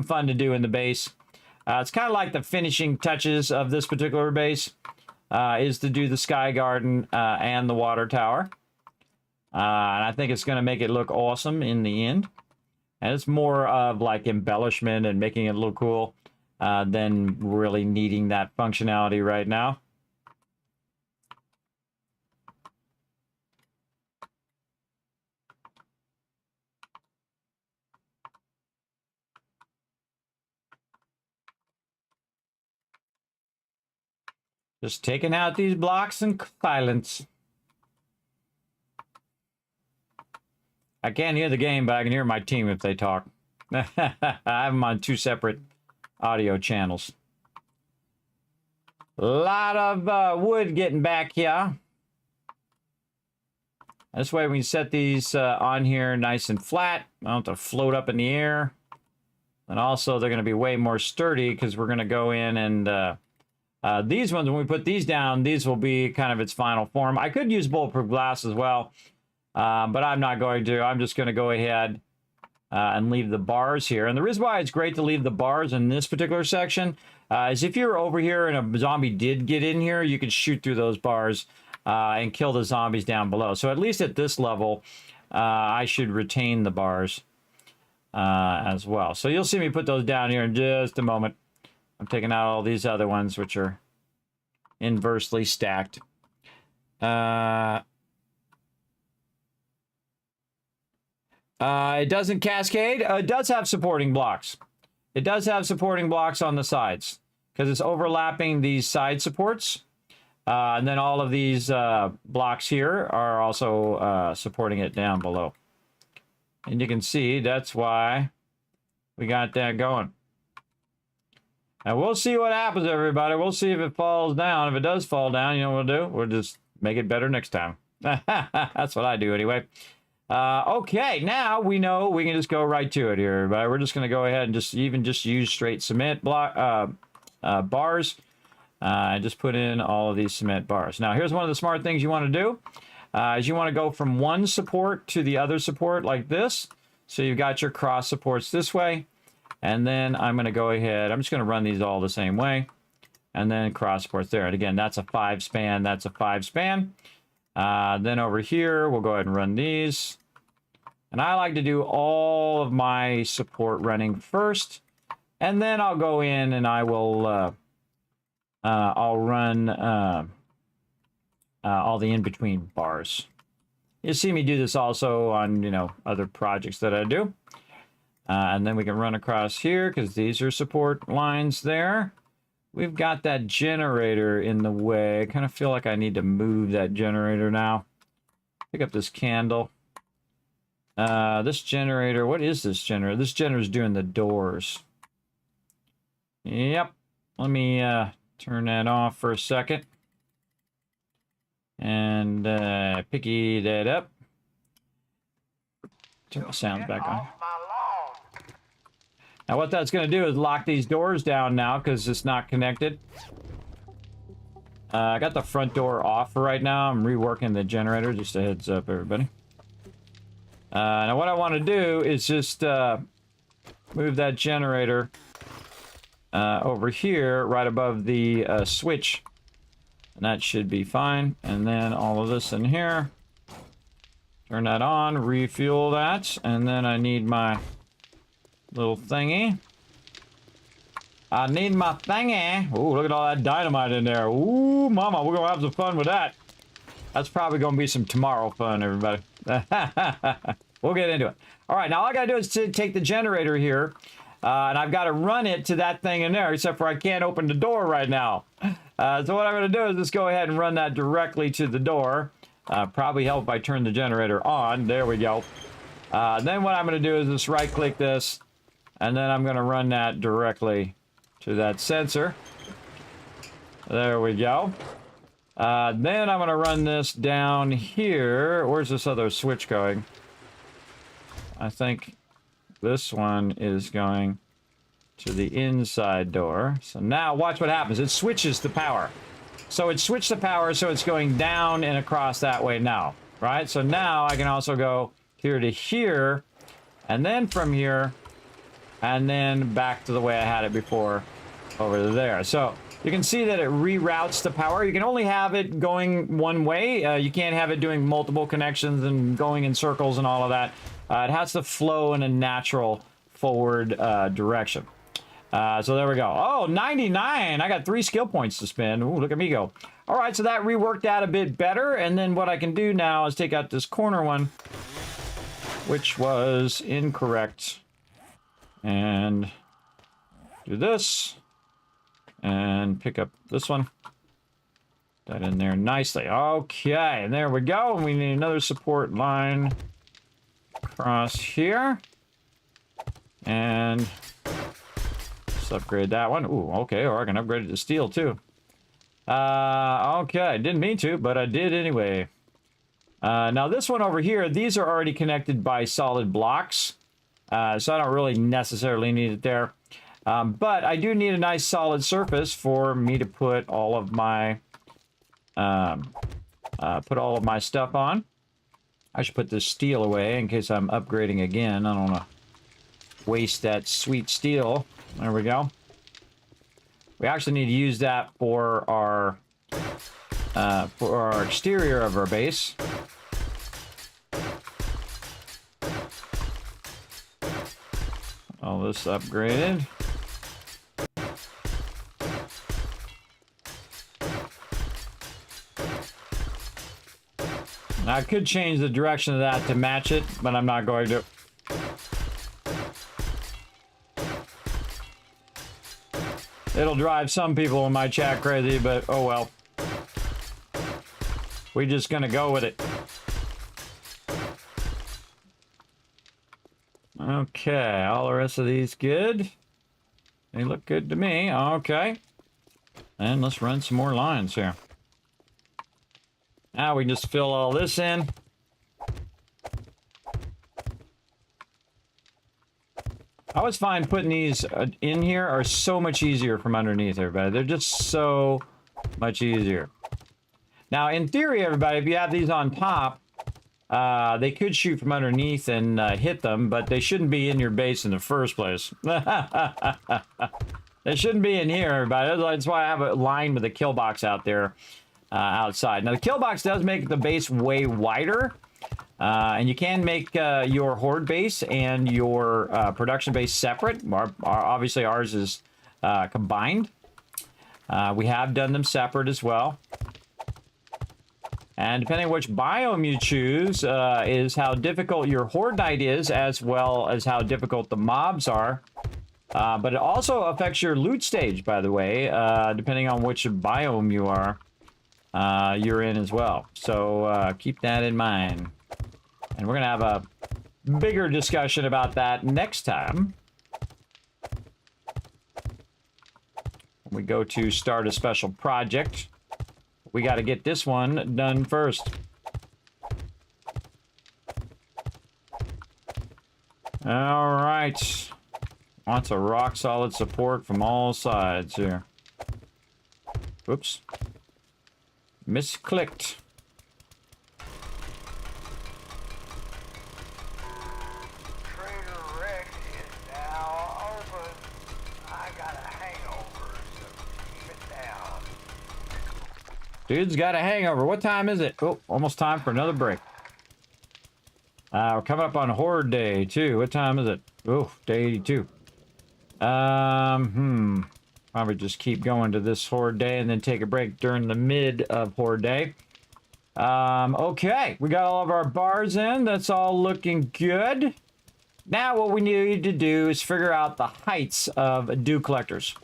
fun to do in the base. It's kind of like the finishing touches of this particular base is to do the sky garden and the water tower. And I think it's going to make it look awesome in the end. And it's more of like embellishment and making it look cool than really needing that functionality right now. Just taking out these blocks in silence. I can't hear the game, but I can hear my team if they talk. I have them on 2 separate audio channels. A lot of wood getting back here. This way we can set these on here nice and flat. I don't have to float up in the air. And also they're going to be way more sturdy because we're going to go in and... these ones, when we put these down, these will be kind of its final form. I could use bulletproof glass as well, but I'm not going to. I'm just going to go ahead and leave the bars here. And the reason why it's great to leave the bars in this particular section is if you're over here and a zombie did get in here, you could shoot through those bars and kill the zombies down below. So at least at this level, I should retain the bars. as well. So you'll see me put those down here in just a moment. I'm taking out all these other ones, which are inversely stacked. It doesn't cascade. It does have supporting blocks. It does have supporting blocks on the sides because it's overlapping these side supports. And then all of these blocks here are also supporting it down below. And you can see that's why we got that going. And we'll see what happens, everybody. We'll see if it falls down. If it does fall down, you know what we'll do? We'll just make it better next time. That's what I do anyway. Okay, now we know we can just go right to it here, everybody. We're just going to go ahead and just use straight cement block bars. Just put in all of these cement bars. Now, here's one of the smart things you want to do. Is you want to go from one support to the other support like this. So you've got your cross supports this way. And then I'm going to go ahead. I'm just going to run these all the same way. And then cross supports there. And again, that's a 5 span. That's a 5 span. Then over here, we'll go ahead and run these. And I like to do all of my support running first. And then I'll go in and I will... I'll run all the in-between bars. You'll see me do this also on, you know, other projects that I do. And then we can run across here because these are support lines there. We've got that generator in the way. I kind of feel like I need to move that generator now. Pick up this candle. This generator, what is this generator? This generator is doing the doors. Yep. Let me turn that off for a second. And picky that up. Turn the sounds back on. Now what that's going to do is lock these doors down now because it's not connected. I got the front door off for right now. I'm reworking the generator. Just a heads up, everybody. Now what I want to do is just move that generator over here right above the switch. And that should be fine. And then all of this in here. Turn that on, refuel that. And then I need my little thingy. I need my thingy. Ooh, look at all that dynamite in there. Ooh, mama, we're gonna have some fun with that. That's probably gonna be some tomorrow fun, everybody. We'll get into it. All right, now all I gotta do is to take the generator here, and I've got to run it to that thing in there, except for I can't open the door right now. So what I'm gonna do is just go ahead and run that directly to the door. Probably help if I turn the generator on. There we go. Then what I'm gonna do is just right-click this, and then I'm gonna run that directly to that sensor. There we go. Then I'm gonna run this down here. Where's this other switch going? I think this one is going to the inside door. So now watch what happens. It switches the power. So it switched the power, so it's going down and across that way now, right? So now I can also go here to here, and then from here, and then back to the way I had it before over there. So you can see that it reroutes the power. You can only have it going one way. You can't have it doing multiple connections and going in circles and all of that. It has to flow in a natural forward direction. So there we go. Oh, 99. I got 3 skill points to spend. Ooh, look at me go. All right, so that reworked out a bit better. And then what I can do now is take out this corner one, which was incorrect. And do this. And pick up this one. That in there nicely. Okay, and there we go. And we need another support line across here. And let's upgrade that one. Ooh, okay, or I can upgrade it to steel too. Okay, didn't mean to, but I did anyway. Now this one over here, these are already connected by solid blocks. So I don't really necessarily need it there. But I do need a nice solid surface for me to put all of my stuff on. I should put this steel away in case I'm upgrading again. I don't want to waste that sweet steel. There we go. We actually need to use that for our exterior of our base. all this upgraded. Now, I could change the direction of that to match it, but I'm not going to. It'll drive some people in my chat crazy, but oh well. We're just gonna go with it. Okay, all the rest of these good. They look good to me. Okay. And let's run some more lines here. Now we can just fill all this in. I always find putting these in here are so much easier from underneath, everybody. They're just so much easier. Now, in theory, everybody, if you have these on top, they could shoot from underneath and hit them, but they shouldn't be in your base in the first place. They shouldn't be in here, everybody. That's why I have a line with a kill box out there outside. Now, the kill box does make the base way wider, and you can make your horde base and your production base separate. Obviously, ours is combined. We have done them separate as well. And depending on which biome you choose is how difficult your horde night is, as well as how difficult the mobs are. But it also affects your loot stage, by the way, depending on which biome you are, you're in as well. So keep that in mind. And we're going to have a bigger discussion about that next time. We go to start a special project. We got to get this one done first. All right. Lots of rock solid support from all sides here. Oops. Misclicked. Trader Rick is now open. I got a hangover, so keep it down. Dude's got a hangover. What time is it? Oh, almost time for another break. We're coming up on Horde Day, too. What time is it? Oh, day 82. Probably just keep going to this Horde Day and then take a break during the mid of Horde Day. Okay, we got all of our bars in. That's all looking good. Now what we need to do is figure out the heights of dew collectors.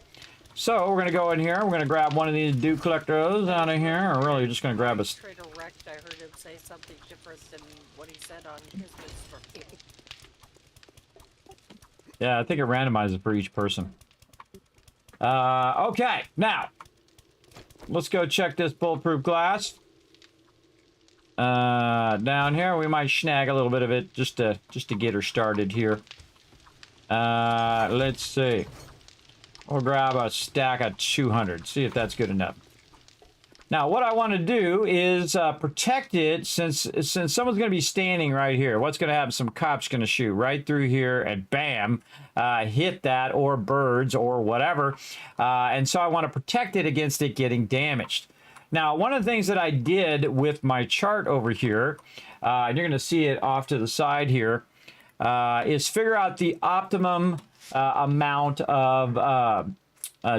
So we're going to go in here. We're going to grab one of these dew collectors out of here. Or really just going to grab a... Trader Rex, I heard him say something different than what he said on Kismet's stream. Yeah, I think it randomizes for each person. Okay, now let's go check this bulletproof glass. Down here, we might snag a little bit of it just to get her started here. Let's see. We'll grab a stack of 200. See if that's good enough. Now, what I want to do is protect it since someone's going to be standing right here. What's going to happen? Some cops going to shoot right through here and bam, hit that or birds or whatever. And so I want to protect it against it getting damaged. Now, one of the things that I did with my chart over here, and you're going to see it off to the side here, is figure out the optimum amount of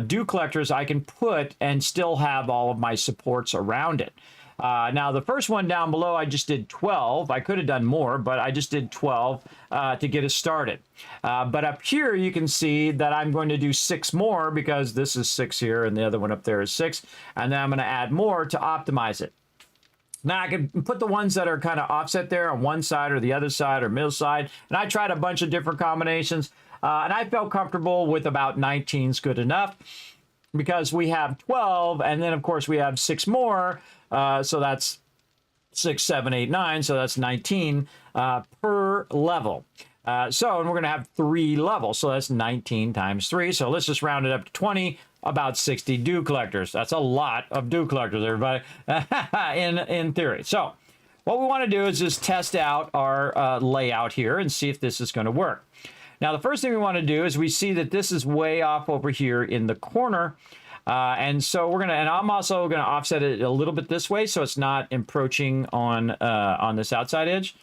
dew collectors I can put and still have all of my supports around it. Now, the first one down below, I just did 12. I could have done more, but I just did 12 to get us started. But up here, you can see that I'm going to do 6 more because this is 6 here and the other one up there is 6. And then I'm going to add more to optimize it. Now, I can put the ones that are kind of offset there on one side or the other side or middle side. And I tried a bunch of different combinations. And I felt comfortable with about 19's good enough because we have 12 and then of course we have 6 more. So that's 6, 7, 8, 9. So that's 19 per level. And we're going to have 3 levels. So that's 19 times 3. So let's just round it up to 20, about 60 dew collectors. That's a lot of dew collectors, everybody, in theory. So what we want to do is just test out our layout here and see if this is going to work. Now, the first thing we want to do is we see that this is way off over here in the corner. And so we're going to, and I'm also going to offset it a little bit this way so it's not encroaching on this outside edge.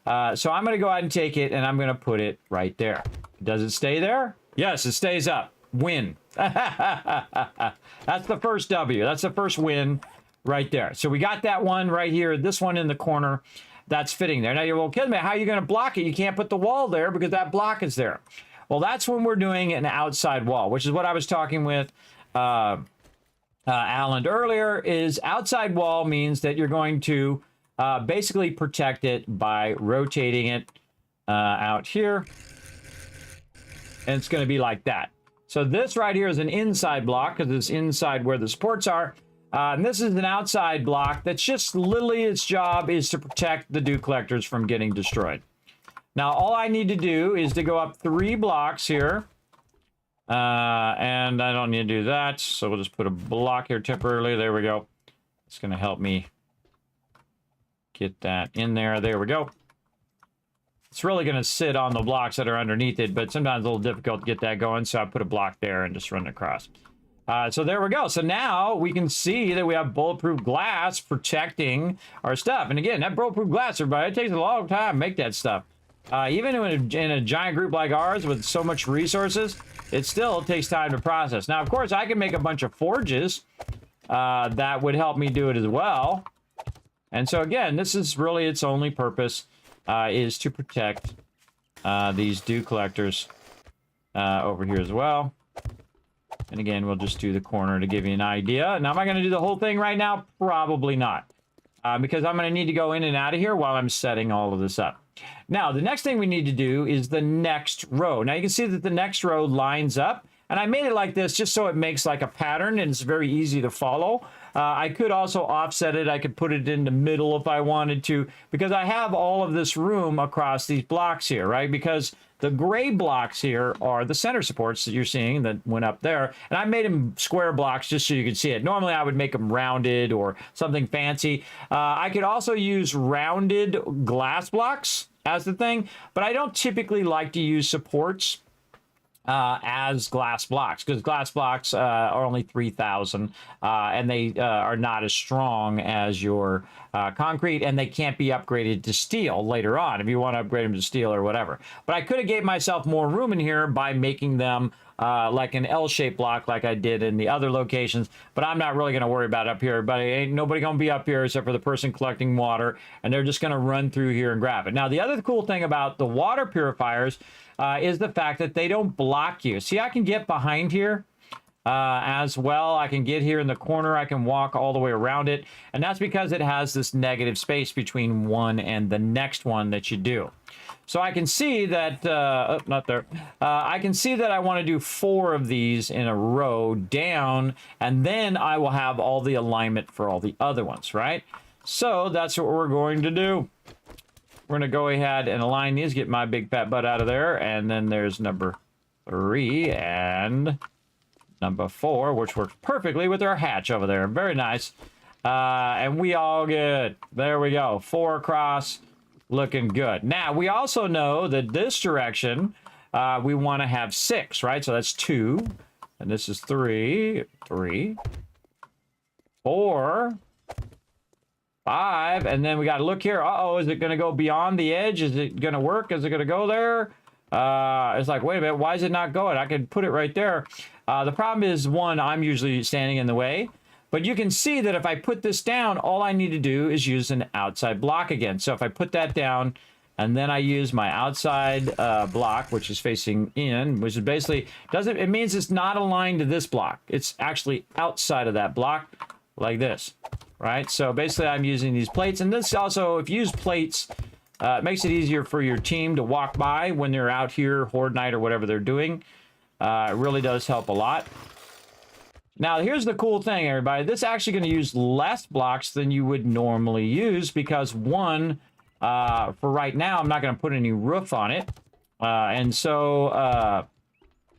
So I'm going to go ahead and take it and I'm going to put it right there. Does it stay there? Yes, it stays up. Win. That's the first W. That's the first win right there. So we got that one right here. This one in the corner. That's fitting there. Now you're, well, Kismet, how are you going to block it? You can't put the wall there because that block is there. Well, that's when we're doing an outside wall, which is what I was talking with Alan earlier, is outside wall means that you're going to basically protect it by rotating it out here. And it's going to be like that. So this right here is an inside block because it's inside where the supports are. And this is an outside block that's just literally its job is to protect the dew collectors from getting destroyed. Now, all I need to do is to go up 3 blocks here. And I don't need to do that. So we'll just put a block here temporarily. There we go. It's going to help me get that in there. There we go. It's really going to sit on the blocks that are underneath it, but sometimes it's a little difficult to get that going. So I put a block there and just run it across. So there we go. So now we can see that we have bulletproof glass protecting our stuff. And again, that bulletproof glass, everybody, it takes a long time to make that stuff. Even in a giant group like ours with so much resources, it still takes time to process. Now, of course, I can make a bunch of forges that would help me do it as well. And so again, this is really its only purpose is to protect these dew collectors over here as well. And again, we'll just do the corner to give you an idea. Now, am I going to do the whole thing right now? Probably not. Because I'm going to need to go in and out of here while I'm setting all of this up. Now, the next thing we need to do is the next row. Now, you can see that the next row lines up. And I made it like this just so it makes like a pattern and it's very easy to follow. I could also offset it. I could put it in the middle if I wanted to, because I have all of this room across these blocks here, right? Because the gray blocks here are the center supports that you're seeing that went up there. And I made them square blocks just so you can see it. Normally, I would make them rounded or something fancy. I could also use rounded glass blocks as the thing, but I don't typically like to use supports as glass blocks, because glass blocks are only 3,000 and they are not as strong as your concrete, and they can't be upgraded to steel later on if you want to upgrade them to steel or whatever. But I could have gave myself more room in here by making them like an L-shaped block like I did in the other locations, but I'm not really going to worry about it up here. But ain't nobody going to be up here except for the person collecting water, and they're just going to run through here and grab it. Now, the other cool thing about the water purifiers is the fact that they don't block you. See, I can get behind here as well. I can get here in the corner. I can walk all the way around it, and that's because it has this negative space between one and the next one that you do. So I can see that, not there. I can see that I want to do 4 of these in a row down, and then I will have all the alignment for all the other ones, right? So that's what we're going to do. We're going to go ahead and align these, get my big fat butt out of there, and then there's number 3 and number 4, which works perfectly with our hatch over there. Very nice. And we all good. There we go. 4 across. Looking good. Now, we also know that this direction, we want to have 6, right? So that's 2. And this is 3. 3. 4. 5. And then we got to look here. Uh-oh, is it going to go beyond the edge? Is it going to work? Is it going to go there? It's like, wait a minute. Why is it not going? I could put it right there. The problem is, one, I'm usually standing in the way. But you can see that if I put this down, all I need to do is use an outside block again. So if I put that down, and then I use my outside block, which is facing in, which is basically, it means it's not aligned to this block. It's actually outside of that block, like this, right? So basically I'm using these plates. And this also, if you use plates, it makes it easier for your team to walk by when they're out here, Horde Night or whatever they're doing. It really does help a lot. Now, here's the cool thing, everybody. This is actually going to use less blocks than you would normally use because, one, for right now, I'm not going to put any roof on it. And so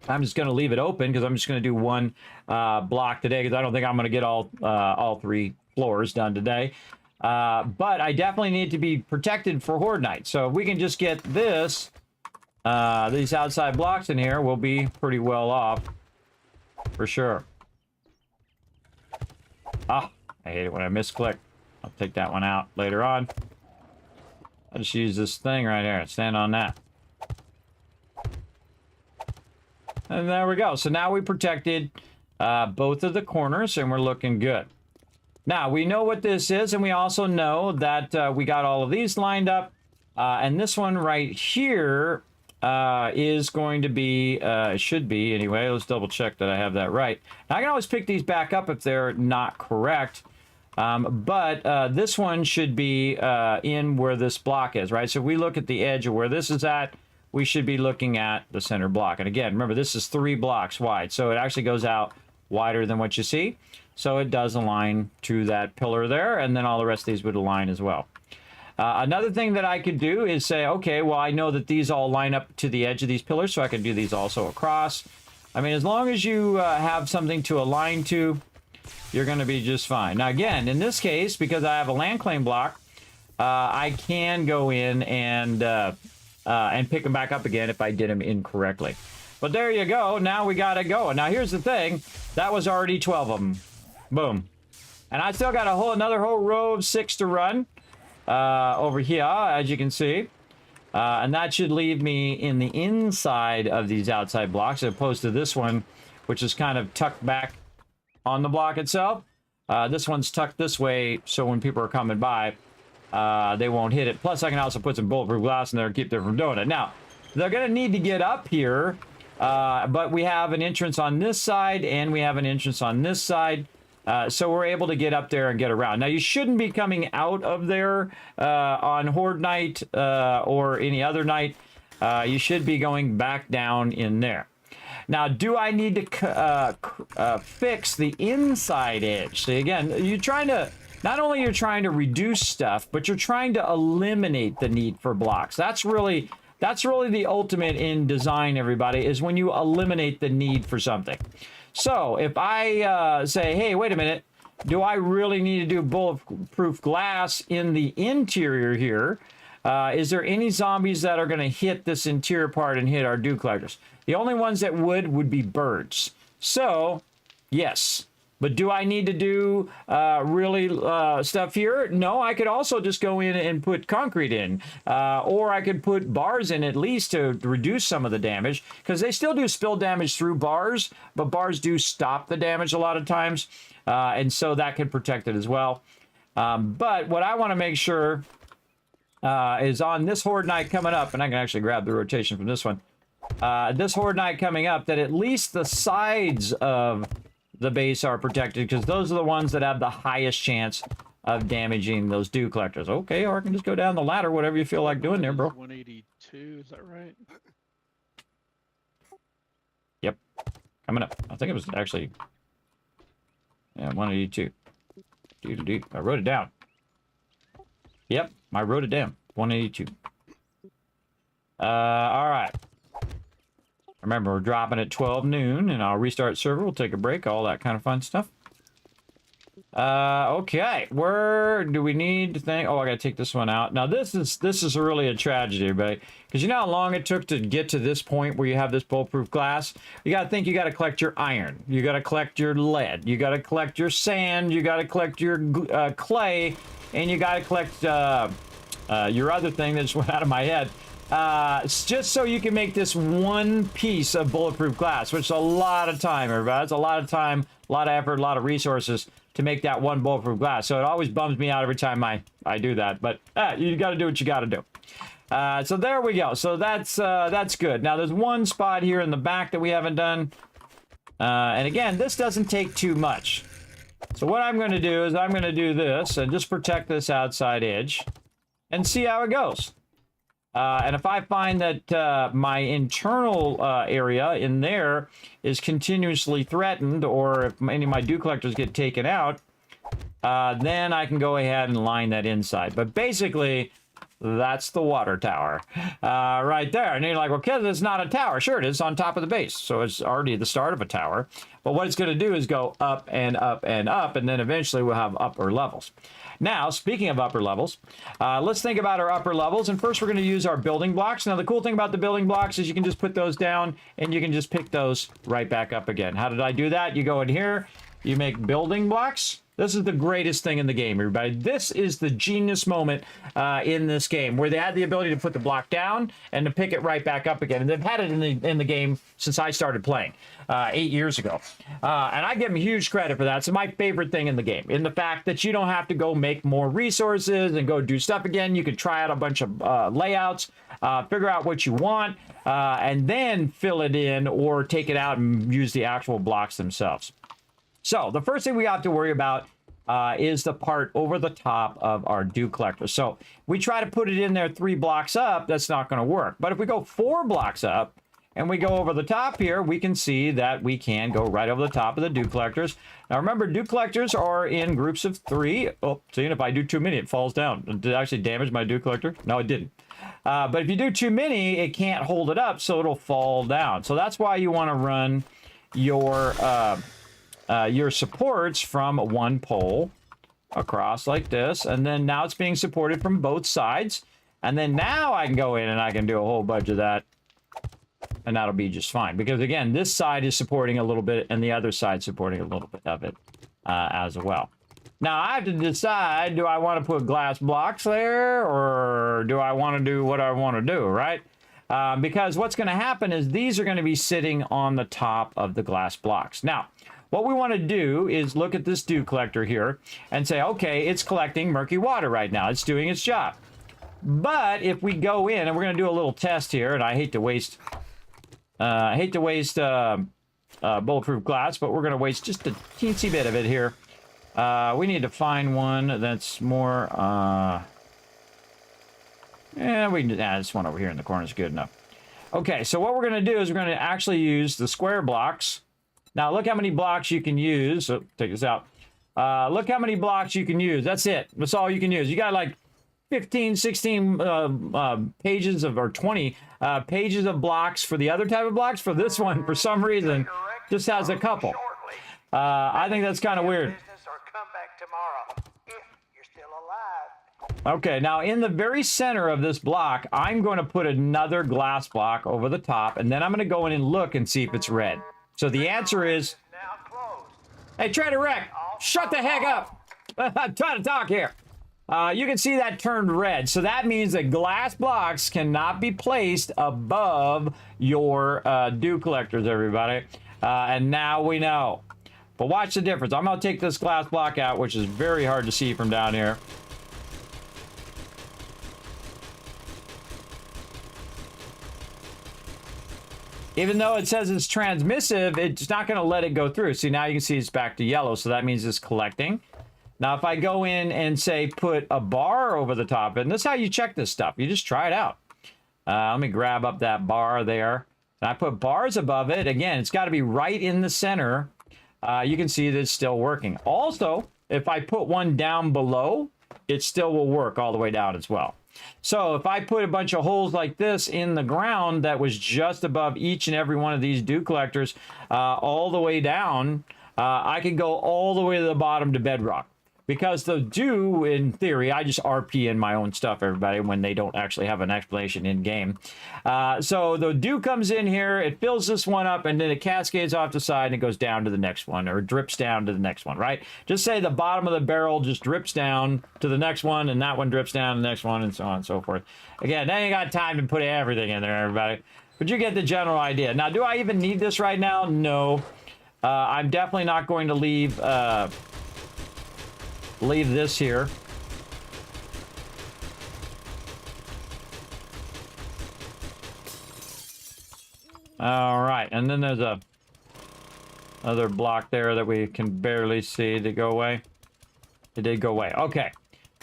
I'm just going to leave it open because I'm just going to do 1 block today because I don't think I'm going to get all 3 floors done today. But I definitely need to be protected for Horde Night. So if we can just get this, these outside blocks in here, we'll be pretty well off for sure. Ah, I hate it when I misclick. I'll take that one out later on. I'll just use this thing right here. Stand on that. And there we go. So now we protected both of the corners, and we're looking good. Now, we know what this is, and we also know that we got all of these lined up. And this one right here is going to be, should be anyway. Let's double check that I have that right. Now, I can always pick these back up if they're not correct. But this one should be in where this block is, right? So if we look at the edge of where this is at, we should be looking at the center block. And again, remember, this is 3 blocks wide. So it actually goes out wider than what you see. So it does align to that pillar there, and then all the rest of these would align as well. Another thing that I could do is say, okay, well, I know that these all line up to the edge of these pillars, so I can do these also across. I mean, as long as you have something to align to, you're going to be just fine. Now, again, in this case, because I have a land claim block, I can go in and pick them back up again if I did them incorrectly. But there you go. Now we got to go. Now, here's the thing. That was already 12 of them. Boom. And I still got another whole row of 6 to run over here, as you can see. And that should leave me in the inside of these outside blocks, as opposed to this one, which is kind of tucked back on the block itself. This one's tucked this way, so when people are coming by, they won't hit it. Plus, I can also put some bulletproof glass in there and keep them from doing it. Now, they're going to need to get up here, but we have an entrance on this side, and we have an entrance on this side. So we're able to get up there and get around. Now, you shouldn't be coming out of there on Horde night or any other night. You should be going back down in there. Now, do I need to fix the inside edge? See, again, you're trying to, not only you're trying to reduce stuff, but you're trying to eliminate the need for blocks. That's really the ultimate in design, everybody, is when you eliminate the need for something. So if I say, hey, wait a minute, do I really need to do bulletproof glass in the interior here? Is there any zombies that are going to hit this interior part and hit our dew collectors? The only ones that would be birds. So, yes. But do I need to do really stuff here? No, I could also just go in and put concrete in. Or I could put bars in at least to reduce some of the damage. Because they still do spill damage through bars, but bars do stop the damage a lot of times. And so that could protect it as well. But what I want to make sure is on this Horde night coming up, and I can actually grab the rotation from this one. This Horde night coming up, that at least the sides of the base are protected, because those are the ones that have the highest chance of damaging those dew collectors. Okay, or I can just go down the ladder, whatever you feel like doing there, bro. 182, is that right? Yep, coming up. I think it was actually, yeah, 182. I wrote it down. Yep, I wrote it down. 182. All right. Remember, we're dropping at 12 noon, and I'll restart server. We'll take a break, all that kind of fun stuff. Okay, where do we need to think? Oh, I gotta take this one out. Now, this is really a tragedy, everybody, because you know how long it took to get to this point where you have this bulletproof glass? You gotta think you gotta collect your iron, you gotta collect your lead, you gotta collect your sand, you gotta collect your clay, and you gotta collect your other thing that just went out of my head. Just so you can make this one piece of bulletproof glass, which is a lot of time, everybody. It's a lot of time, a lot of effort, a lot of resources to make that one bulletproof glass. So it always bums me out every time I do that. But you got to do what you got to do. So there we go. So that's good. Now there's one spot here in the back that we haven't done. And again, this doesn't take too much. So what I'm going to do is I'm going to do this and just protect this outside edge and see how it goes. And if I find that my internal area in there is continuously threatened, or if any of my dew collectors get taken out, then I can go ahead and line that inside. But basically, that's the water tower right there. And you're like, well, Kev, it's not a tower. Sure, it is on top of the base. So it's already the start of a tower. But what it's going to do is go up and up and up, and then eventually we'll have upper levels. Now, speaking of upper levels, let's think about our upper levels. And first, we're going to use our building blocks. Now, the cool thing about the building blocks is you can just put those down, and you can just pick those right back up again. How did I do that? You go in here, you make building blocks, This is the greatest thing in the game, everybody. This is the genius moment in this game, where they had the ability to put the block down and to pick it right back up again. And they've had it in the game since I started playing 8 years ago. And I give them huge credit for that. It's my favorite thing in the game, in the fact that you don't have to go make more resources and go do stuff again. You can try out a bunch of layouts, figure out what you want, and then fill it in or take it out and use the actual blocks themselves. So the first thing we have to worry about is the part over the top of our dew collector. So we try to put it in there 3 blocks up, that's not going to work. But if we go 4 blocks up and we go over the top here, we can see that we can go right over the top of the dew collectors. Now remember, dew collectors are in groups of 3. Oh, see, if I do too many, it falls down. Did it actually damage my dew collector? No, it didn't. But if you do too many, it can't hold it up, so it'll fall down. So that's why you want to run your supports from one pole across like this, and then now it's being supported from both sides, and then now I can go in and I can do a whole bunch of that, and that'll be just fine, because again, this side is supporting a little bit and the other side supporting a little bit of it as well. Now I have to decide, do I want to put glass blocks there, or do I want to do what I want to do, right? Because what's going to happen is these are going to be sitting on the top of the glass blocks. Now what we want to do is look at this dew collector here and say, okay, it's collecting murky water right now. It's doing its job. But if we go in, and we're going to do a little test here, and I hate to waste bulletproof glass, but we're going to waste just a teensy bit of it here. We need to find one that's more, this one over here in the corner is good enough. Okay, so what we're going to do is we're going to actually use the square blocks. Now, look how many blocks you can use. Oh, take this out. Look how many blocks you can use. That's it. That's all you can use. You got like 15, 16 pages of, or 20 pages of blocks for the other type of blocks. For this one, for some reason, just has a couple. I think that's kind of weird. Okay, now in the very center of this block, I'm going to put another glass block over the top, and then I'm going to go in and look and see if it's red. So the answer is, hey, Trader Wreck, shut the heck up. I'm trying to talk here. You can see that turned red. So that means that glass blocks cannot be placed above your dew collectors, everybody. And now we know. But watch the difference. I'm going to take this glass block out, which is very hard to see from down here. Even though it says it's transmissive, it's not going to let it go through. See, now you can see it's back to yellow, so that means it's collecting. Now, if I go in and, say, put a bar over the top, and this is how you check this stuff. You just try it out. Let me grab up that bar there. And I put bars above it. Again, it's got to be right in the center. You can see that it's still working. Also, if I put one down below, it still will work all the way down as well. So if I put a bunch of holes like this in the ground that was just above each and every one of these dew collectors all the way down, I can go all the way to the bottom to bedrock. Because the dew, in theory, I just RP in my own stuff, everybody, when they don't actually have an explanation in game. So the dew comes in here, it fills this one up, and then it cascades off the side and it goes down to the next one, or drips down to the next one, right? Just say the bottom of the barrel just drips down to the next one, and that one drips down to the next one, and so on and so forth. Again, I ain't got time to put everything in there, everybody. But you get the general idea. Now, do I even need this right now? No. I'm definitely not going to leave this here. All right, and then there's another block there that we can barely see. Did it go away? It did go away. Okay,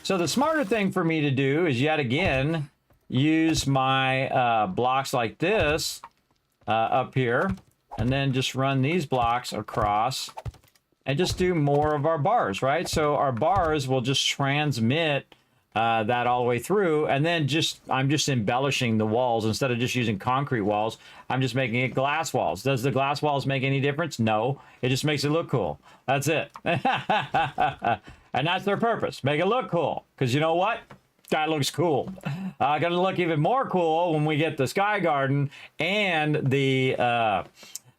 so the smarter thing for me to do is yet again use my blocks like this up here, and then just run these blocks across and just do more of our bars, right? So our bars will just transmit that all the way through, and then I'm just embellishing the walls. Instead of just using concrete walls, I'm just making it glass walls. Does the glass walls make any difference? No, it just makes it look cool. That's it. And that's their purpose, make it look cool. Because you know what? That looks cool. Gonna look even more cool when we get the Sky Garden and the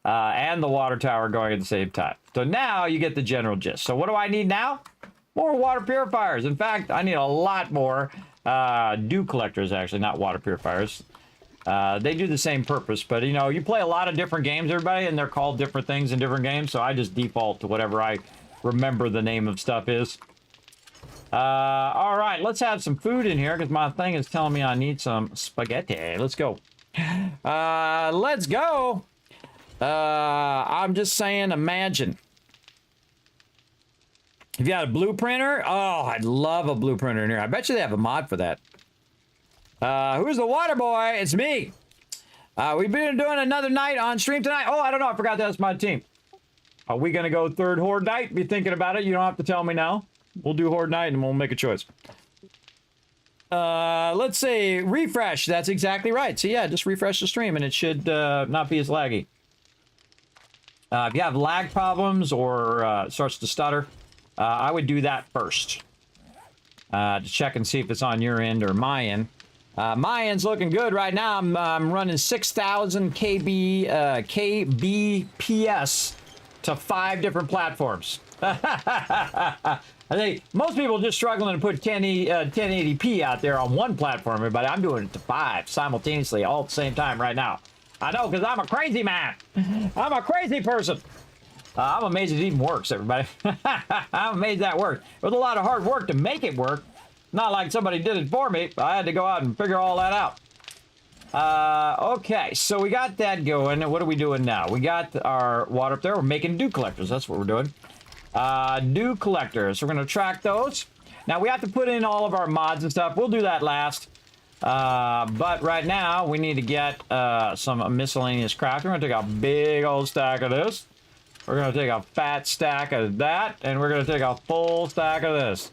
and the water tower going at the same time. So now you get the general gist. So what do I need now? More water purifiers. In fact, I need a lot more dew collectors, actually, not water purifiers. They do the same purpose, but you know, you play a lot of different games, everybody, and they're called different things in different games, so I just default to whatever I remember the name of stuff is. All right, let's have some food in here, because my thing is telling me I need some spaghetti. Let's go. Let's go. I'm just saying, imagine. If you had a blue printer, oh, I'd love a blue printer in here. I bet you they have a mod for that. Who's the water boy? It's me. We've been doing another night on stream tonight. Oh, I don't know. I forgot that's my team. Are we going to go third horde night? Be thinking about it. You don't have to tell me now. We'll do horde night and we'll make a choice. Let's say refresh. That's exactly right. So yeah, just refresh the stream and it should not be as laggy. If you have lag problems or starts to stutter, I would do that first. To check and see if it's on your end or my end. My end's looking good right now. I'm running 6,000 kbps to 5 different platforms. I think most people are just struggling to put 1080p out there on one platform, everybody. I'm doing it to 5 simultaneously all at the same time right now. I know, because I'm a crazy man. I'm a crazy person. I'm amazed it even works, everybody. I'm amazed that worked. It was a lot of hard work to make it work. Not like somebody did it for me. I had to go out and figure all that out. Okay, so we got that going. What are we doing now? We got our water up there. We're making dew collectors. That's what we're doing. Dew collectors. We're going to track those. Now, we have to put in all of our mods and stuff. We'll do that last. But right now, we need to get some miscellaneous crafting. We're going to take a big old stack of this. We're going to take a fat stack of that. And we're going to take a full stack of this.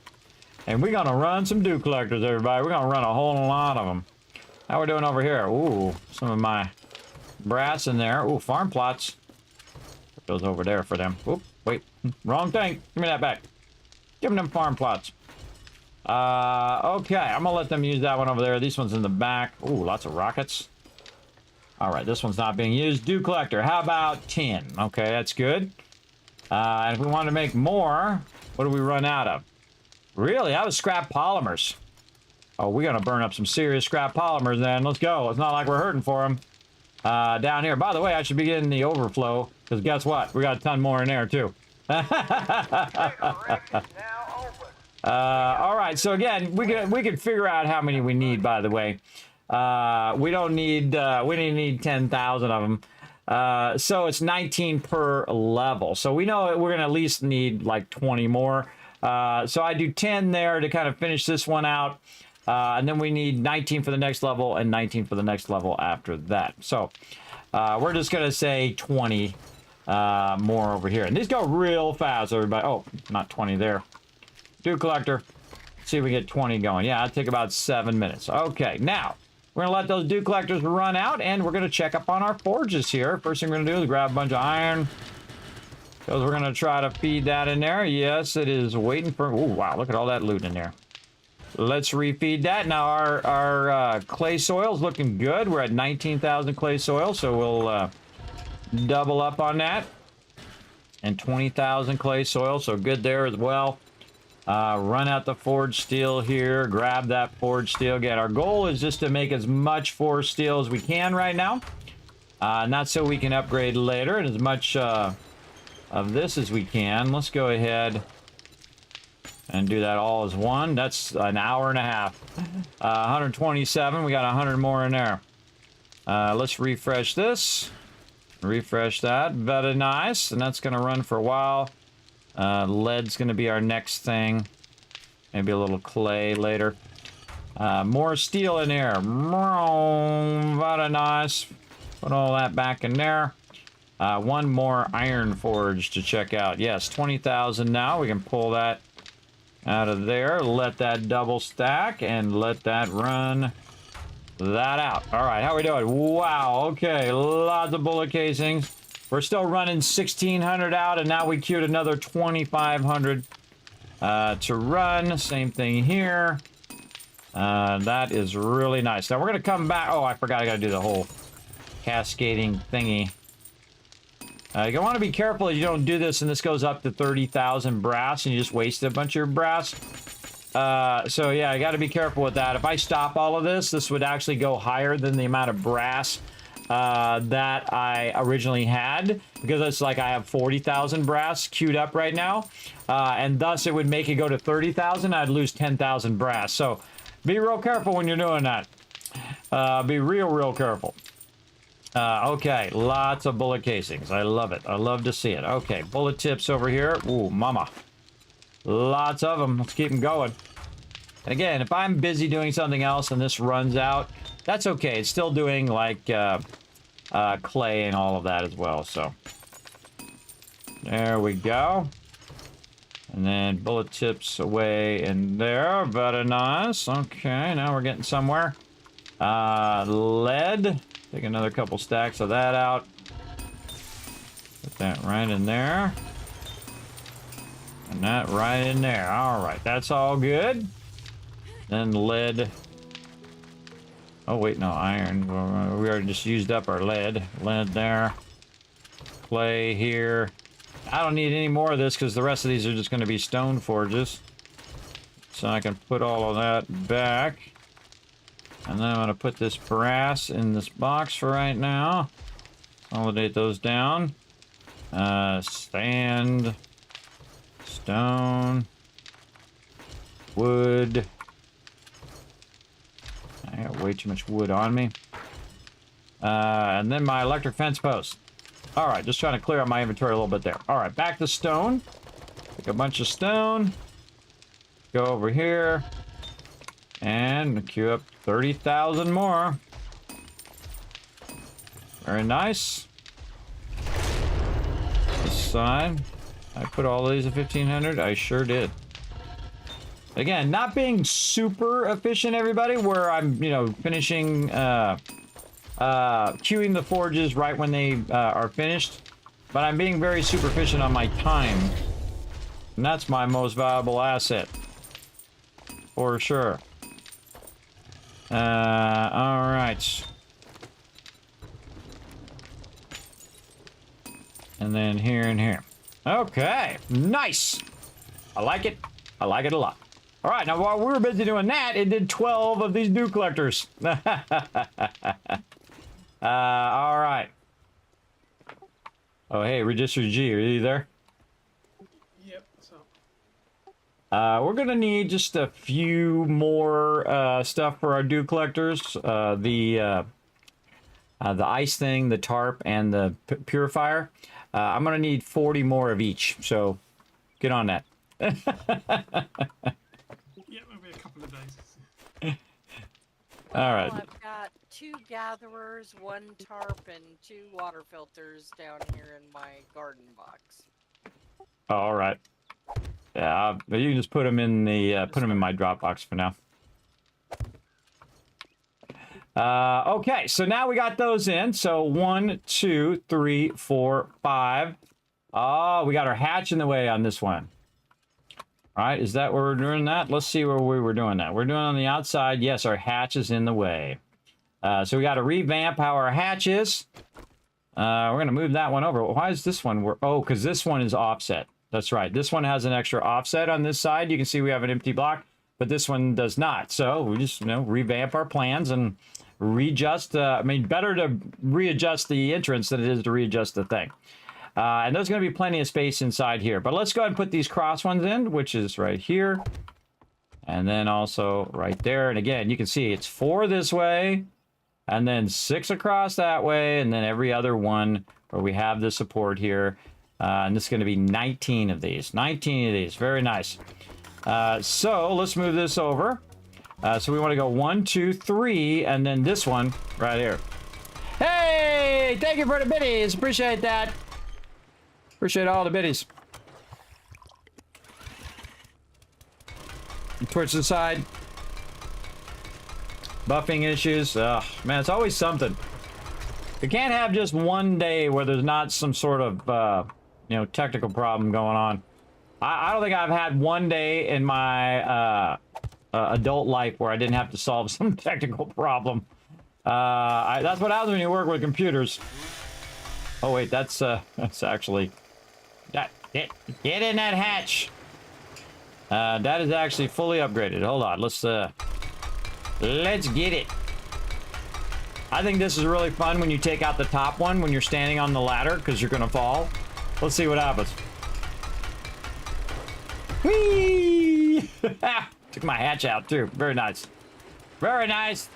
And we're going to run some dew collectors, everybody. We're going to run a whole lot of them. How we doing over here? Ooh, some of my brass in there. Ooh, farm plots. Put those over there for them. Oop, wait. Wrong thing. Give me that back. Give them farm plots. Okay, I'm going to let them use that one over there. This one's in the back. Ooh, lots of rockets. All right, this one's not being used. Dew collector. How about 10? Okay, that's good. And if we want to make more, what do we run out of? Really? That was scrap polymers. Oh, we're going to burn up some serious scrap polymers then. Let's go. It's not like we're hurting for them. Down here. By the way, I should be getting the overflow. Because guess what? We got a ton more in there, too. All right. So, again, we can figure out how many we need, by the way. We don't need... we didn't need 10,000 of them. So, it's 19 per level. So, we know we're going to at least need, like, 20 more. So I do 10 there to kind of finish this one out. And then we need 19 for the next level and 19 for the next level after that. So we're just going to say 20 more over here. And these go real fast, everybody. Oh, not 20 there. Dew collector. Let's see if we get 20 going. Yeah, it'll take about 7 minutes. Okay, now we're going to let those dew collectors run out. And we're going to check up on our forges here. First thing we're going to do is grab a bunch of iron. Because we're going to try to feed that in there. Yes, it is waiting for... Oh, wow, look at all that loot in there. Let's refeed that. Now, our clay soil is looking good. We're at 19,000 clay soil, so we'll double up on that. And 20,000 clay soil, so good there as well. Run out the forged steel here. Grab that forged steel. Again, our goal is just to make as much forged steel as we can right now. Not so we can upgrade later, and as much... of this as we can. Let's go ahead and do that all as one. That's an hour and a half. 127. We got 100 more in there. Let's refresh this. Refresh that. Very nice. And that's going to run for a while. Lead's going to be our next thing. Maybe a little clay later. More steel in there. Very nice. Put all that back in there. One more iron forge to check out. Yes, 20,000 now. We can pull that out of there. Let that double stack and let that run that out. All right, how are we doing? Wow, okay, lots of bullet casings. We're still running 1,600 out, and now we queued another 2,500 to run. Same thing here. That is really nice. Now we're going to come back. Oh, I forgot I got to do the whole cascading thingy. You want to be careful you don't do this and this goes up to 30,000 brass and you just wasted a bunch of your brass. So yeah, I got to be careful with that. If I stop all of this, this would actually go higher than the amount of brass that I originally had, because it's like I have 40,000 brass queued up right now, and thus it would make it go to 30,000. I'd lose 10,000 brass. So be real careful when you're doing that. Be real careful. Okay, lots of bullet casings. I love it. I love to see it. Okay, bullet tips over here. Ooh, mama. Lots of them. Let's keep them going. And again, if I'm busy doing something else and this runs out, that's okay. It's still doing like clay and all of that as well. So there we go. And then bullet tips away in there. Very nice. Okay, now we're getting somewhere. Lead. Take another couple stacks of that out. Put that right in there. And that right in there. All right, that's all good. Then lead. Oh, wait, no, iron. We already just used up our lead. Lead there. Clay here. I don't need any more of this because the rest of these are just going to be stone forges. So I can put all of that back. And then I'm going to put this brass in this box for right now. Consolidate those down. Sand. Stone. Wood. I got way too much wood on me. And then my electric fence post. Alright, just trying to clear out my inventory a little bit there. Alright, back to stone. Take a bunch of stone. Go over here. And queue up 30,000 more. Very nice. This side. I put all these at 1,500. I sure did. Again, not being super efficient, everybody, where I'm, you know, finishing, queuing the forges right when they are finished. But I'm being very super efficient on my time. And that's my most valuable asset. For sure. Alright. And then here and here. Okay, nice. I like it. I like it a lot. All right, now while we were busy doing that, it did 12 of these dew collectors. All right. Oh, hey, Register G, are you there? Yep, what's up? We're gonna need just a few more stuff for our dew collectors. The ice thing, the tarp, and the purifier. I'm gonna need 40 more of each, so get on that. Yeah, maybe a couple of days. All right. Well, I've got 2 gatherers, 1 tarp, and 2 water filters down here in my garden box. All right. Yeah, but you can just put them in the put them in my Dropbox for now. Okay, so now we got those in. So 1, 2, 3, 4, 5. Oh, we got our hatch in the way on this one. All right, is that where we're doing that? Let's see where we were doing that. We're doing on the outside. Yes, our hatch is in the way. So we got to revamp how our hatch is. We're going to move that one over. Why is this one? Oh, because this one is offset. That's right. This one has an extra offset on this side. You can see we have an empty block, but this one does not. So we just, you know, revamp our plans and readjust. I mean, better to readjust the entrance than it is to readjust the thing. And there's going to be plenty of space inside here. But let's go ahead and put these cross ones in, which is right here. And then also right there. And again, you can see it's 4 this way. And then 6 across that way. And then every other one where we have the support here. And this is going to be 19 of these. 19 of these. Very nice. So let's move this over. So we want to go 1, 2, 3. And then this one right here. Hey! Thank you for the biddies. Appreciate that. Appreciate all the biddies. Towards the side. Buffing issues. Ugh, man, it's always something. You can't have just one day where there's not some sort of, you know, technical problem going on. I don't think I've had one day in my adult life where I didn't have to solve some technical problem. That's what happens when you work with computers. Oh wait, that's actually that. Get in that hatch. That is actually fully upgraded. Hold on, let's get it. I think this is really fun when you take out the top one when you're standing on the ladder because you're gonna fall. Let's see what happens. Whee! Took my hatch out too. Very nice. Very nice.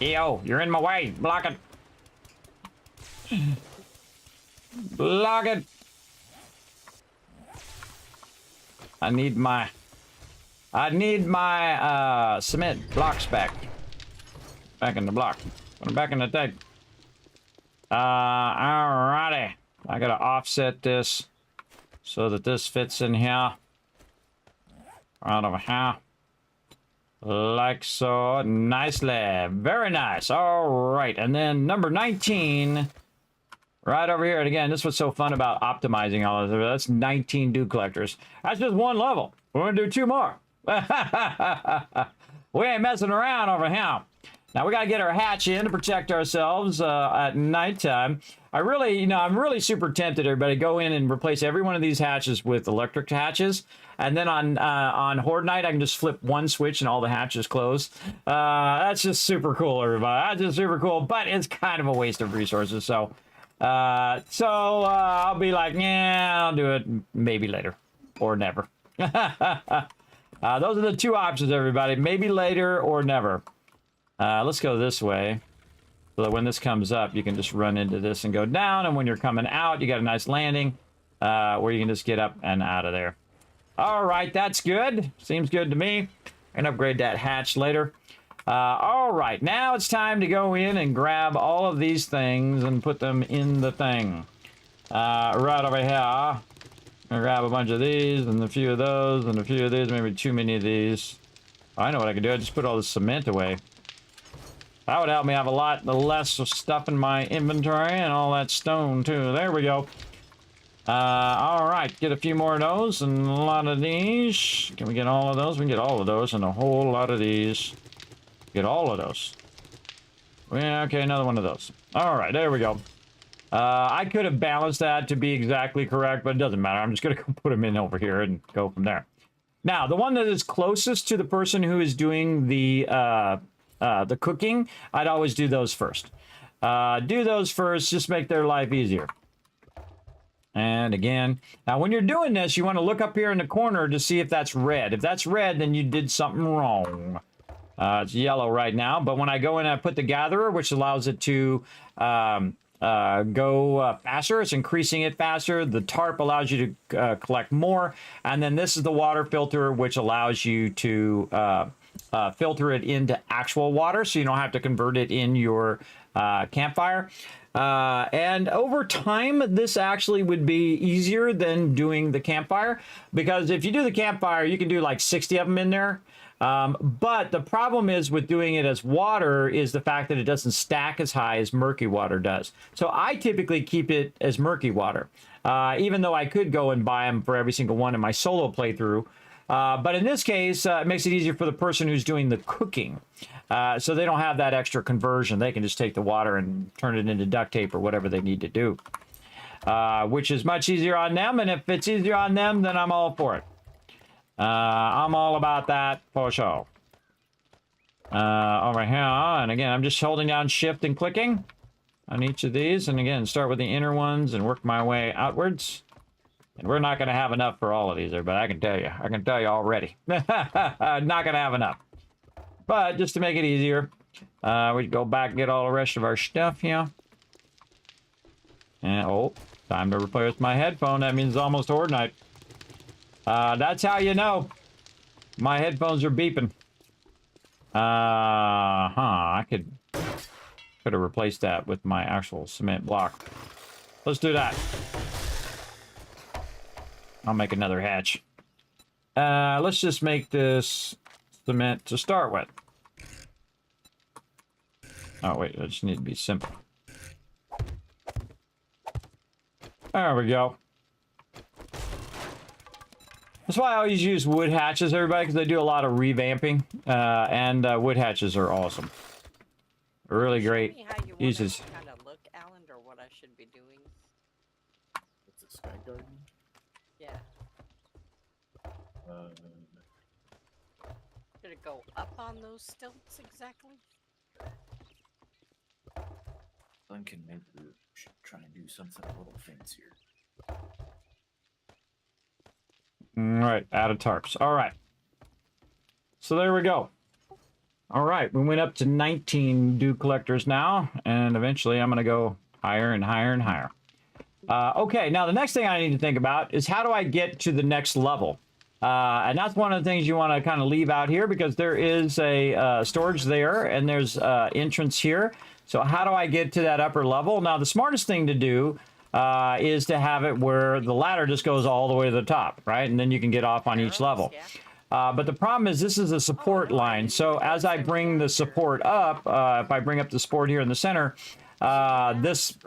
Yo, you're in my way. Block it. Block it. I need my cement blocks back. Back in the block. Put them back in the tank. Alrighty. I gotta offset this so that this fits in here. Right over here. Like so. Nicely. Very nice. Alright. And then number 19. Right over here. And again, this is what's so fun about optimizing all of this. That's 19 dew collectors. That's just one level. We're going to do 2 more. We ain't messing around over here. Now, we got to get our hatch in to protect ourselves at nighttime. I'm really super tempted, everybody, go in and replace every one of these hatches with electric hatches. And then on Horde Night, I can just flip one switch and all the hatches close. That's just super cool, everybody. That's just super cool, but it's kind of a waste of resources. So I'll be like, yeah, I'll do it maybe later or never. Those are the 2 options, everybody. Maybe later or never. Let's go this way. So that when this comes up, you can just run into this and go down. And when you're coming out, you got a nice landing where you can just get up and out of there. All right, that's good. Seems good to me. I can upgrade that hatch later. All right, now it's time to go in and grab all of these things and put them in the thing. Right over here. I'll grab a bunch of these and a few of those and a few of these, maybe too many of these. I know what I can do. I just put all the cement away. That would help me have a lot less stuff in my inventory and all that stone too. There we go. All right, get a few more of those and a lot of these. Can we get all of those? We can get all of those and a whole lot of these. Get all of those. Yeah, okay, another one of those. All right, there we go. I could have balanced that to be exactly correct, but it doesn't matter. I'm just going to put them in over here and go from there. Now, the one that is closest to the person who is doing the cooking, I'd always do those first. Do those first, just make their life easier. And again, now when you're doing this, you want to look up here in the corner to see if that's red. If that's red, then you did something wrong. It's yellow right now, but when I go in and I put the gatherer, which allows it to go faster, it's increasing it faster. The tarp allows you to collect more. And then this is the water filter, which allows you to filter it into actual water, so you don't have to convert it in your campfire. And over time, this actually would be easier than doing the campfire, because if you do the campfire, you can do like 60 of them in there. But the problem is with doing it as water is the fact that it doesn't stack as high as murky water does. So I typically keep it as murky water, even though I could go and buy them for every single one in my solo playthrough. But in this case, it makes it easier for the person who's doing the cooking. So they don't have that extra conversion. They can just take the water and turn it into duct tape or whatever they need to do, which is much easier on them. And if it's easier on them, then I'm all for it. I'm all about that for sure. Over here, and again, I'm just holding down shift and clicking on each of these. And again, start with the inner ones and work my way outwards. And we're not going to have enough for all of these, everybody. I can tell you. I can tell you already. Not going to have enough. But just to make it easier, we go back and get all the rest of our stuff here. And, oh, time to replace my headphone. That means it's almost Horde Night. That's how you know. My headphones are beeping. I could have replaced that with my actual cement block. Let's do that. I'll make another hatch. Let's just make this cement to start with. Oh, wait, I just need to be simple. There we go. That's why I always use wood hatches, everybody, because they do a lot of revamping. And wood hatches are awesome. Really great. Show me how you Uses. kind of look, Alan, or what I should be doing. Sky Garden. Yeah. Uh, Did it go up on those stilts exactly? Thinking maybe we should try and do something a little fancier. All right, out of tarps. All right. So there we go. All right, we went up to 19 dew collectors now, and eventually I'm going to go higher and higher and higher. Okay, now the next thing I need to think about is how do I get to the next level? And that's one of the things you want to kind of leave out here because there is a storage there and there's entrance here. So how do I get to that upper level? Now, the smartest thing to do is to have it where the ladder just goes all the way to the top, right? And then you can get off on each level. But the problem is this is a support line. So as I bring the support up, if I bring up the support here in the center, this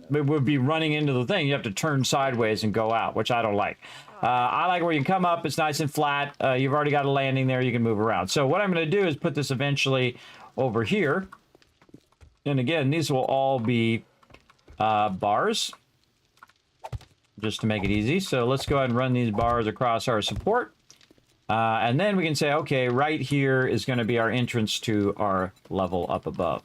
would be running into the thing. You have to turn sideways and go out, which I don't like. I like where you come up. It's nice and flat. You've already got a landing there. You can move around. So what I'm going to do is put this eventually over here. And again, these will all be bars, just to make it easy. So let's go ahead and run these bars across our support. And then we can say, okay, right here is going to be our entrance to our level up above.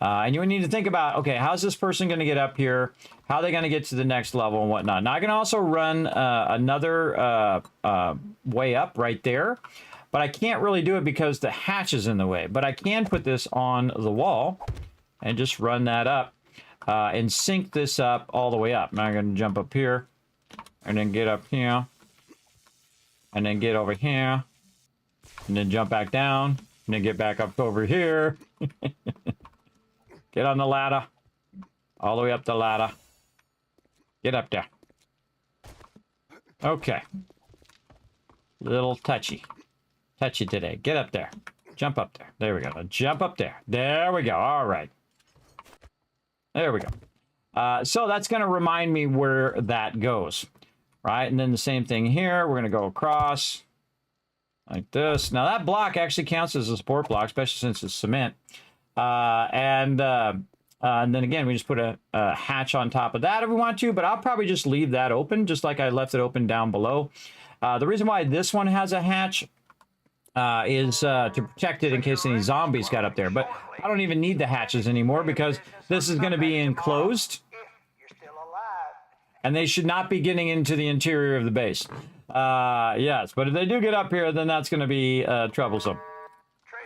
And you need to think about, okay, how's this person going to get up here? How are they going to get to the next level and whatnot? Now, I can also run another way up right there, but I can't really do it because the hatch is in the way. But I can put this on the wall and just run that up and sync this up all the way up. Now I'm going to jump up here and then get up here. And then get over here, and then jump back down, and then get back up over here. Get on the ladder, all the way up the ladder. Get up there. Okay. Little touchy today. Get up there. Jump up there. There we go. Now jump up there. There we go. All right. There we go. So that's going to remind me where that goes. Right, and then the same thing here. We're going to go across like this. Now, that block actually counts as a support block, especially since it's cement. And then again, we just put a hatch on top of that if we want to, but I'll probably just leave that open, just like I left it open down below. The reason why this one has a hatch is to protect it in case any zombies got up there. But I don't even need the hatches anymore because this is going to be enclosed. And they should not be getting into the interior of the base. Yes, but if they do get up here, then that's going to be troublesome.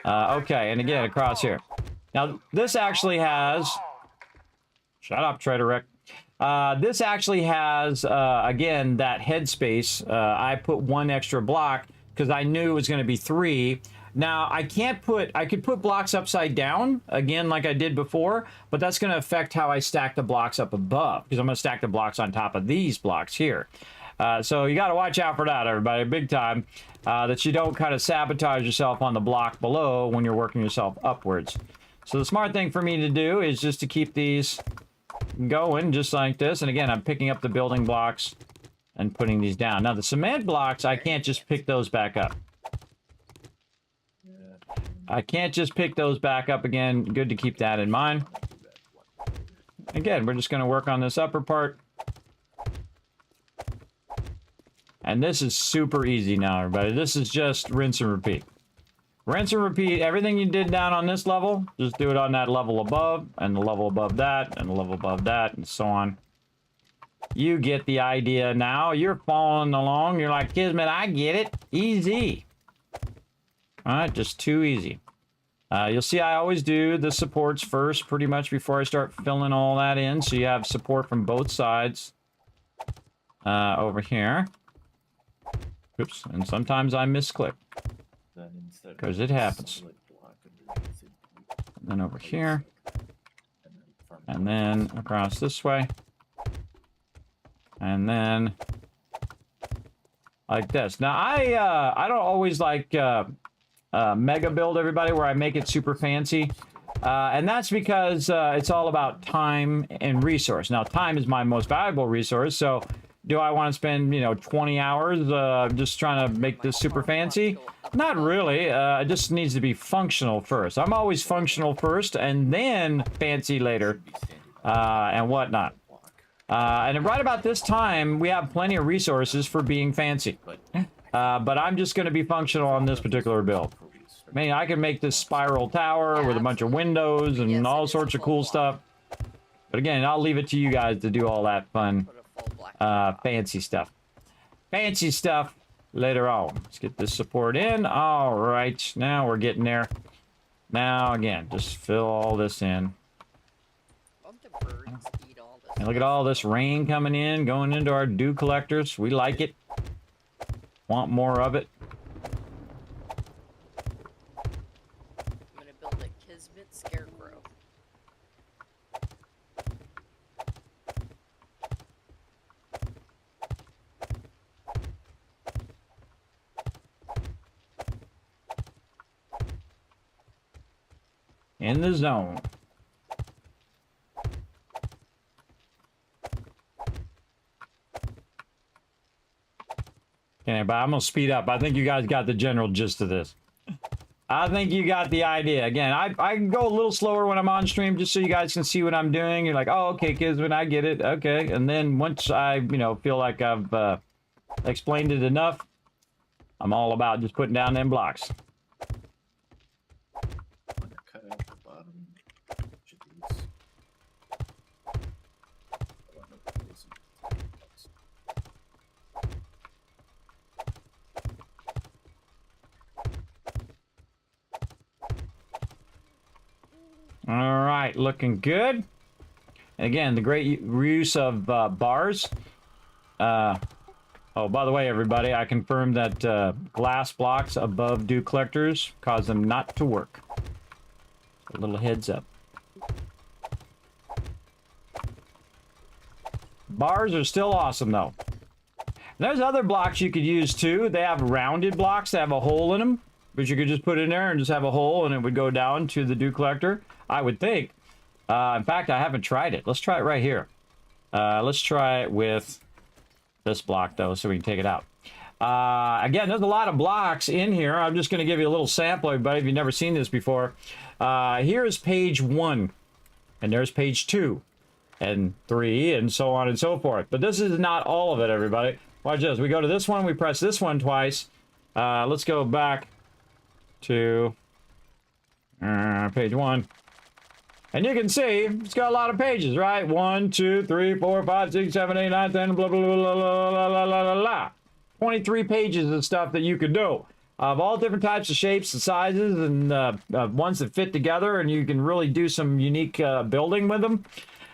Okay, and again, across here. Now, this actually has... Shut up, Trader Rick. This actually has, again, that headspace. I put one extra block because I knew it was going to be 3. Now, I could put blocks upside down, again, like I did before, but that's going to affect how I stack the blocks up above, because I'm going to stack the blocks on top of these blocks here. So you got to watch out for that, everybody, big time, that you don't kind of sabotage yourself on the block below when you're working yourself upwards. So the smart thing for me to do is just to keep these going just like this. And again, I'm picking up the building blocks and putting these down. Now, the cement blocks, I can't just pick those back up. I can't just pick those back up again. Good to keep that in mind. Again, we're just going to work on this upper part. And this is super easy now, everybody. This is just rinse and repeat. Rinse and repeat everything you did down on this level. Just do it on that level above, and the level above that, and the level above that, and so on. You get the idea now. You're following along. You're like, Kismet, I get it. Easy. All right, just too easy. You'll see I always do the supports first, pretty much before I start filling all that in. So you have support from both sides over here. Oops, and sometimes I misclick. Because it happens. And then over here. And then across this way. And then like this. Now, I don't always like mega build, everybody, where I make it super fancy. And that's because it's all about time and resource. Now, time is my most valuable resource, so do I want to spend, 20 hours just trying to make this super fancy? Not really. It just needs to be functional first. I'm always functional first and then fancy later and whatnot. And right about this time, we have plenty of resources for being fancy. But I'm just going to be functional on this particular build. I mean, I can make this spiral tower with a bunch of windows and all sorts of cool stuff. But again, I'll leave it to you guys to do all that fun, fancy stuff. Fancy stuff later on. Let's get this support in. All right, now we're getting there. Now, again, just fill all this in. And look at all this rain coming in, going into our dew collectors. We like it. Want more of it. I'm gonna build a Kismet scarecrow. In the zone. Okay, but I'm gonna speed up. I think you guys got the general gist of this. I think you got the idea. Again, I can go a little slower when I'm on stream just so you guys can see what I'm doing. You're like, oh, okay, Kismet, I get it. Okay, and then once I, you know, feel like I've explained it enough, I'm all about just putting down them blocks. Cut out the bottom edge of these. All right, looking good. Again, the great use of bars. Oh, by the way, everybody, I confirmed that glass blocks above dew collectors cause them not to work. A little heads up. Bars are still awesome, though. There's other blocks you could use, too. They have rounded blocks that have a hole in them, but you could just put in there and just have a hole, and it would go down to the dew collector, I would think. In fact, I haven't tried it. Let's try it right here. Let's try it with this block, though, so we can take it out. Again, there's a lot of blocks in here. I'm just going to give you a little sample, everybody, if you've never seen this before. Here's page 1, and there's page 2, and 3, and so on and so forth. But this is not all of it, everybody. Watch this. We go to this one, we press this one twice. Let's go back to page 1. And you can see it's got a lot of pages, right? 1, 2, 3, 4, 5, 6, 7, 8, 9, 10, blah, blah, blah, blah, blah, blah, blah, blah. 23 pages of stuff that you could do. Of all different types of shapes and sizes and ones that fit together, and you can really do some unique building with them.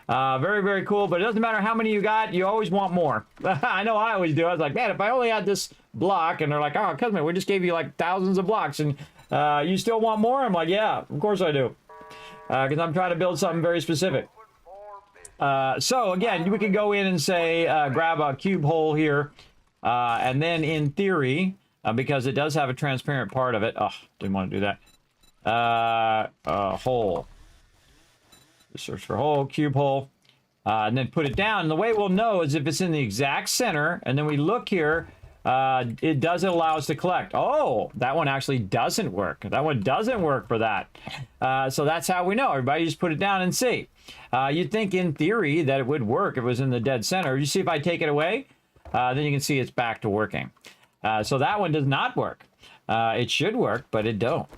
Very, very cool, but it doesn't matter how many you got, you always want more. I know I always do. I was like, man, if I only had this block, and they're like, oh, Kismet, we just gave you like thousands of blocks, and you still want more? I'm like, yeah, of course I do. Because I'm trying to build something very specific. So again, we can go in and say, grab a cube hole here, and then in theory, because it does have a transparent part of it, oh, didn't want to do that, hole. Just search for hole, cube hole, and then put it down. And the way we'll know is if it's in the exact center, and then we look here, it doesn't allow us to collect. Oh, that one actually doesn't work. That one doesn't work for that. So that's how we know. Everybody just put it down and see. You'd think in theory that it would work if it was in the dead center. You see if I take it away, then you can see it's back to working. So that one does not work. It should work, but it don't.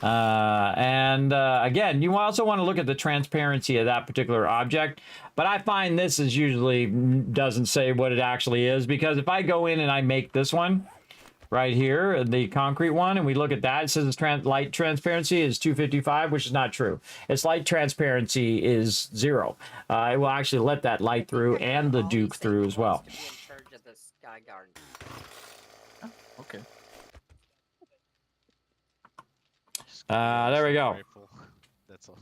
Again, you also want to look at the transparency of that particular object, but I find this is usually doesn't say what it actually is, because if I go in and I make this one right here, the concrete one, and we look at that, it says its light transparency is 255, which is not true. Its light transparency is 0. It will actually let that light through and the Duke through as well. In charge of the Sky Garden. Oh, okay. There we go. That's all.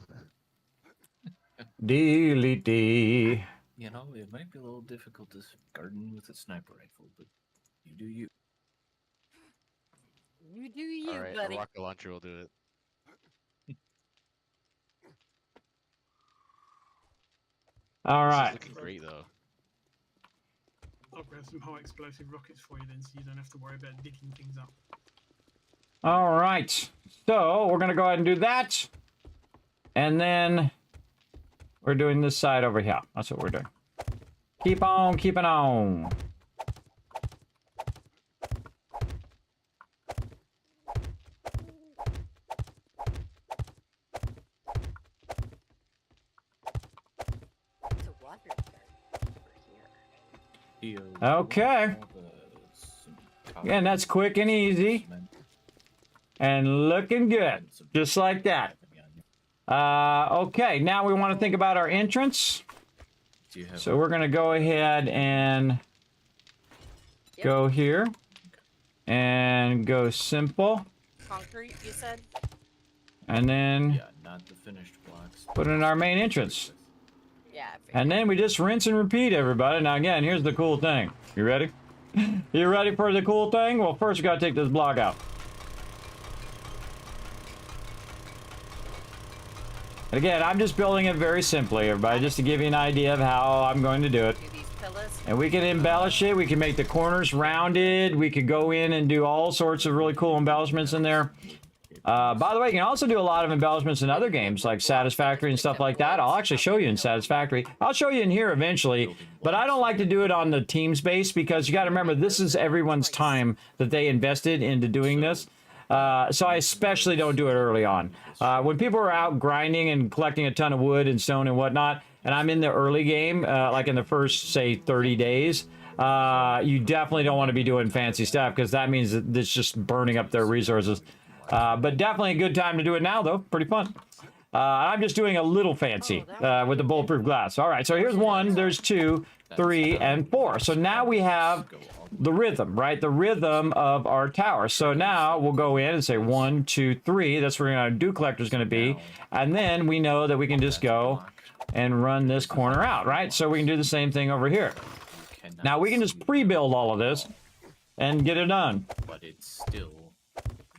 Delete D. You know, it might be a little difficult to garden with a sniper rifle, but you do you. You do you, All right, buddy. a rocket launcher will do it. All This is right. looking great though. I'll grab some high explosive rockets for you then, so you don't have to worry about digging things up. All right. So we're going to go ahead and do that. And then we're doing this side over here. That's what we're doing. Keep on keeping on. It's a water dart over here. Okay. Yeah, and that's quick and easy. And looking good. Just like that. Okay, now we want to think about our entrance. So we're going to go ahead and go here. And go simple. Concrete, you said? And then Yeah, not the finished blocks. put in our main entrance. Yeah. And then we just rinse and repeat, everybody. Now, again, here's the cool thing. You ready? You ready for the cool thing? Well, first we got to take this block out. And again, I'm just building it very simply, everybody, just to give you an idea of how I'm going to do it. And we can embellish it. We can make the corners rounded. We could go in and do all sorts of really cool embellishments in there. By the way, you can also do a lot of embellishments in other games like Satisfactory and stuff like that. I'll actually show you in Satisfactory. I'll show you in here eventually, but I don't like to do it on the teams base because you got to remember this is everyone's time that they invested into doing this. So I especially don't do it early on. When people are out grinding and collecting a ton of wood and stone and whatnot, and I'm in the early game, like in the first, say, 30 days, you definitely don't want to be doing fancy stuff because that means that it's just burning up their resources. But definitely a good time to do it now, though. Pretty fun. I'm just doing a little fancy with the bulletproof glass. All right, so here's 1, there's 2, 3, and 4. So now we have the rhythm, right? The rhythm of our tower. So now we'll go in and say 1, 2, 3. That's where our dew collector is going to be. And then we know that we can just go and run this corner out, right? So we can do the same thing over here. Now we can just pre-build all of this and get it done. But it's still.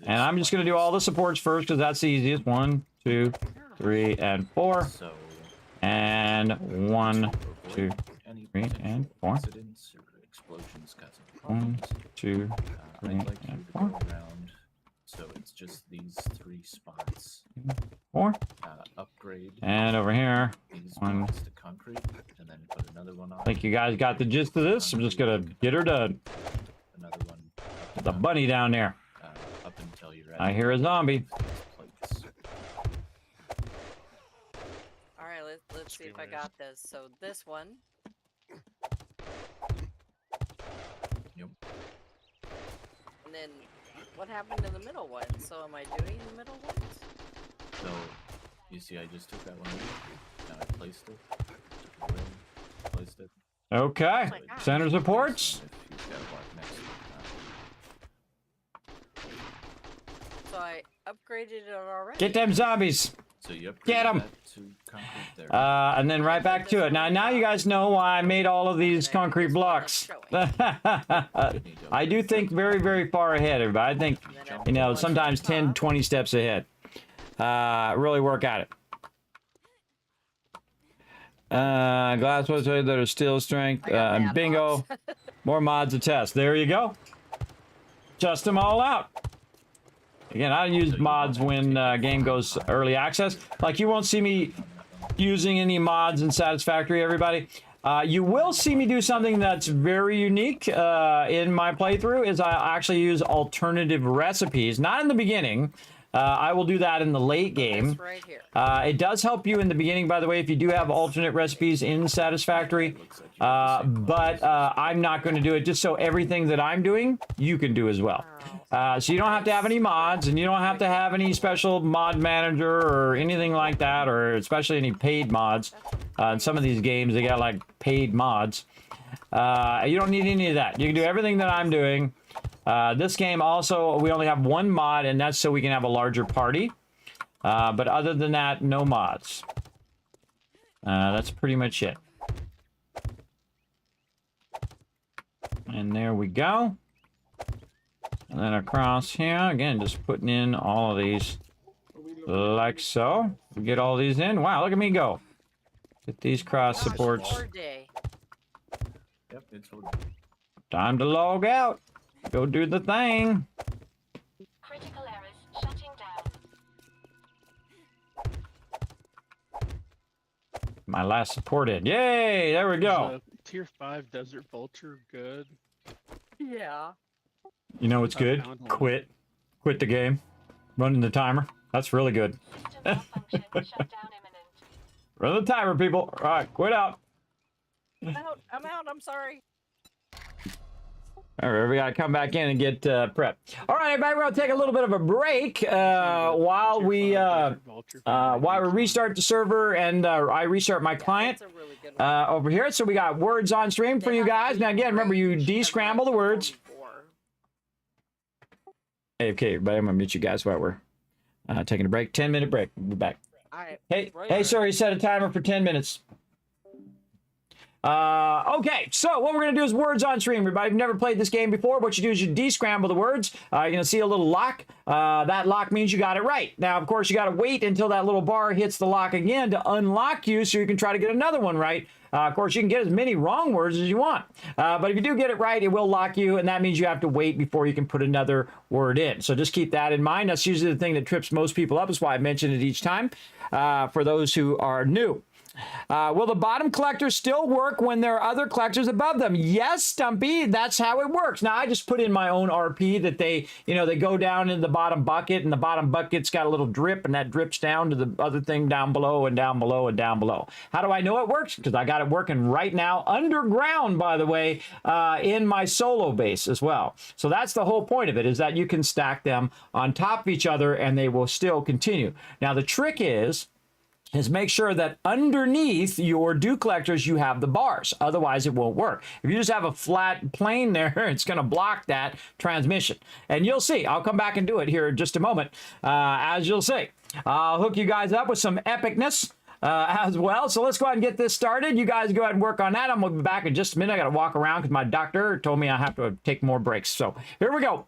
And I'm just going to do all the supports first because that's the easiest. 1, 2, 3, and 4. And 1, 2, 3, and 4. 1, 2, 3, and 4. So it's just these 3 spots. 4. Upgrade. And over here, 1. To concrete, and then put another one on. I think you guys got the gist of this. I'm just going to get her done. Another one. The bunny down there. Up until you're I hear a zombie. All right, let's see if I got this. So this one. Yep. And then what happened to the middle one? So am I doing the middle ones? So you see, I just took that one away. Now I placed it. Took it away. Placed it. Okay. Center supports. So I upgraded it already. Get them zombies. So you get them. And then right back to it. Now you guys know why I made all of these concrete blocks. I do think very, very far ahead, everybody. I think, you know, sometimes 10, 20 steps ahead. Really work at it. Glass was that are steel strength. Bingo. More mods to test. There you go. Test them all out. Again, I use mods when game goes early access. Like, you won't see me using any mods in Satisfactory, everybody. You will see me do something that's very unique in my playthrough, is I actually use alternative recipes. Not in the beginning. I will do that in the late game. Right here. It does help you in the beginning, by the way, if you do have alternate recipes in Satisfactory. But I'm not going to do it just so everything that I'm doing, you can do as well. So you don't have to have any mods, and you don't have to have any special mod manager or anything like that, or especially any paid mods. In some of these games, they got like paid mods. You don't need any of that. You can do everything that I'm doing. This game also, we only have 1 mod, and that's so we can have a larger party. But other than that, no mods. That's pretty much it. And there we go. And then across here, again, just putting in all of these like so. We get all these in. Wow, look at me go. Get these cross supports. Yep, it's Time to log out. Go do the thing. Critical errors shutting down. My last support in. Yay! There we go. tier 5 Desert Vulture good? Yeah. You know what's I good? found one. Quit the game. Running the timer. That's really good. System malfunction. Shutdown imminent. Run the timer, people. All right, quit out. I'm out. I'm sorry. All right, we gotta come back in and get prepped. All right, everybody, we're gonna take a little bit of a break while we restart the server and I restart my client That's a really good one. over here. So we got words on stream for you guys. Now again, remember you descramble the words. Hey, okay, everybody, I'm gonna mute you guys while we're taking a break. 10-minute break. We'll be back. All right. Hey, sorry, set a timer for 10 minutes. Okay, so what we're going to do is words on stream. Everybody, if you've never played this game before, what you do is you descramble the words. You're going to see a little lock. That lock means you got it right. Now, of course, you got to wait until that little bar hits the lock again to unlock you so you can try to get another one right. Of course, you can get as many wrong words as you want. But if you do get it right, it will lock you, and that means you have to wait before you can put another word in. So just keep that in mind. That's usually the thing that trips most people up. That's why I mention it each time for those who are new. Will the bottom collectors still work when there are other collectors above them? Yes, Stumpy, that's how it works. Now, I just put in my own RP that they go down in the bottom bucket, and the bottom bucket's got a little drip, and that drips down to the other thing down below and down below and down below. How do I know it works? Because I got it working right now underground, by the way, in my solo base as well. So that's the whole point of it, is that you can stack them on top of each other, and they will still continue. Now, the trick is make sure that underneath your dew collectors you have the bars. Otherwise, it won't work. If you just have a flat plane there, it's going to block that transmission. And you'll see. I'll come back and do it here in just a moment, as you'll see. I'll hook you guys up with some epicness as well. So let's go ahead and get this started. You guys go ahead and work on that. I'm going to be back in just a minute. I got to walk around because my doctor told me I have to take more breaks. So here we go.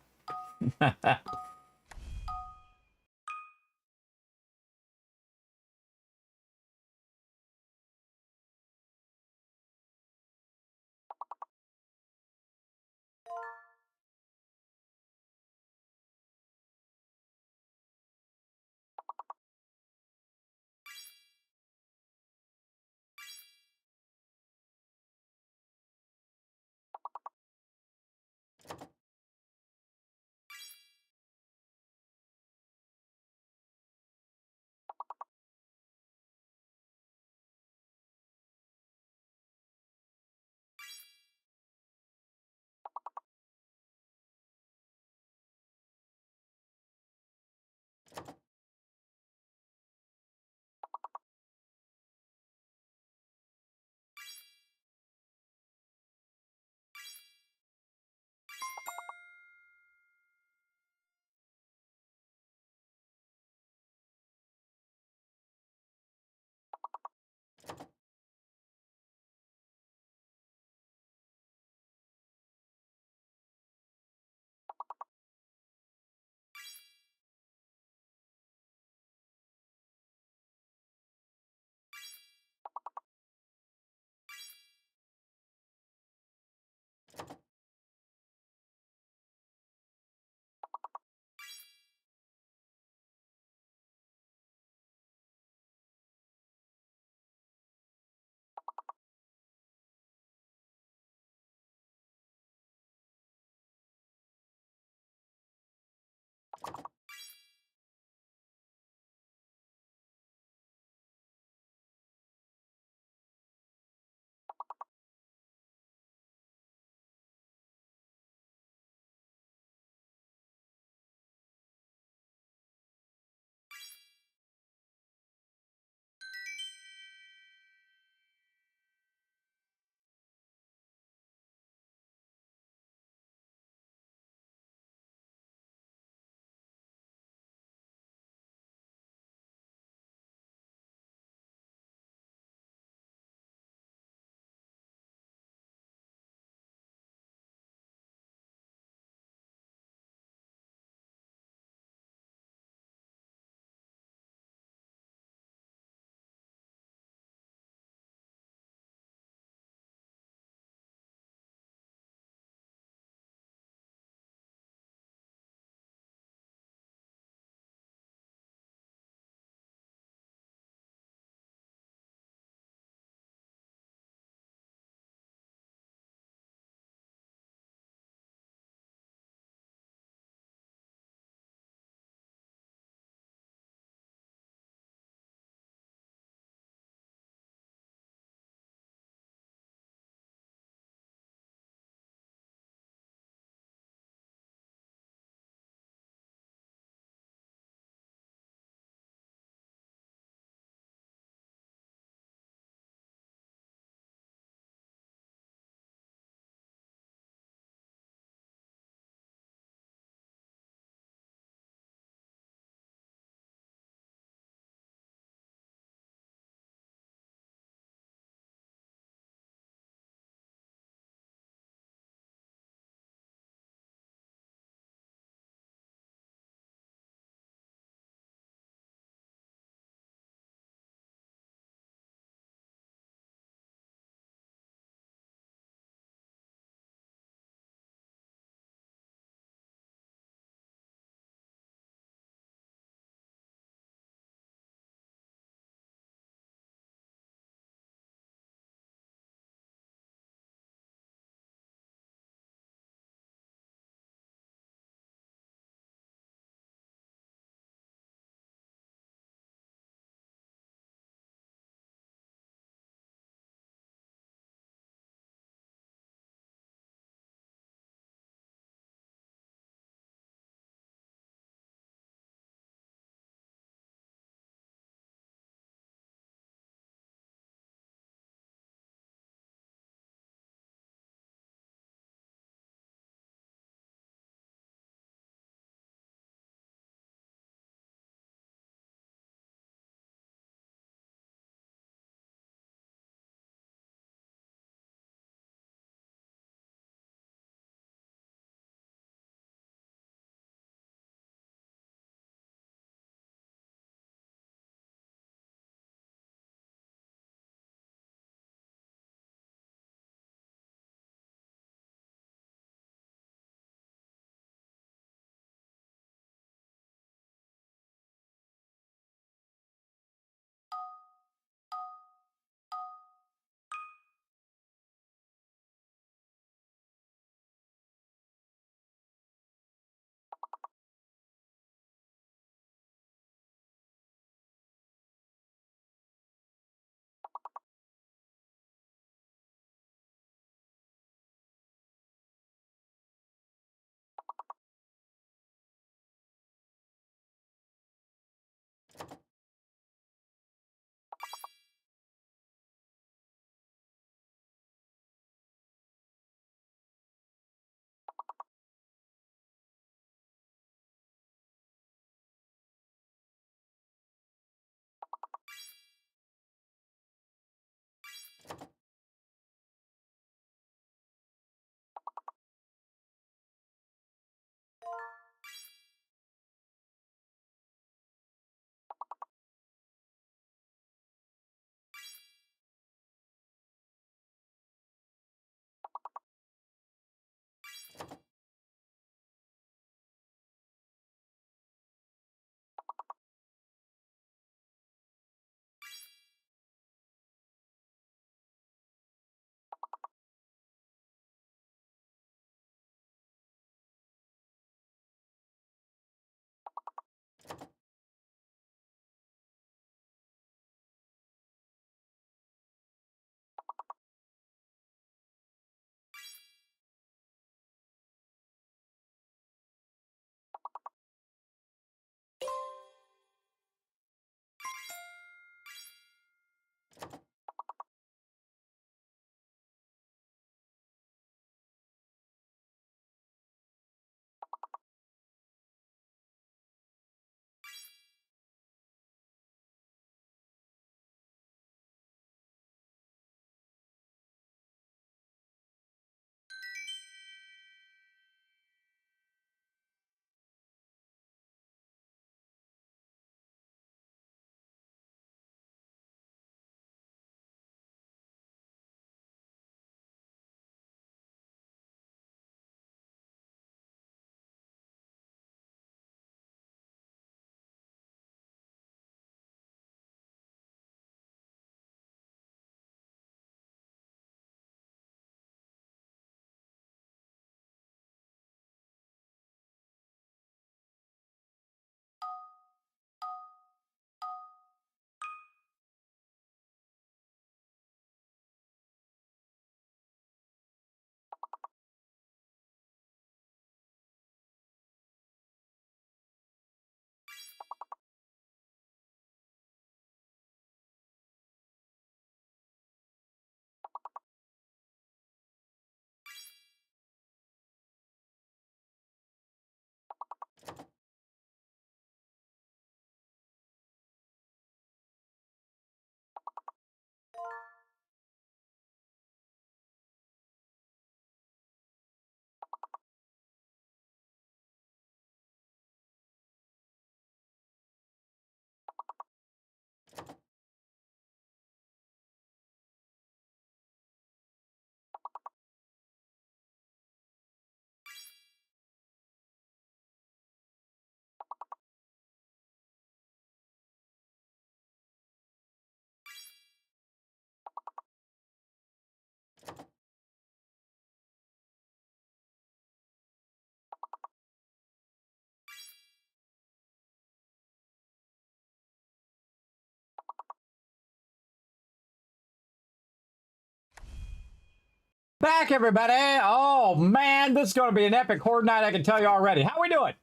back, everybody. Oh, man, this is going to be an epic horde night, I can tell you already. How we doing?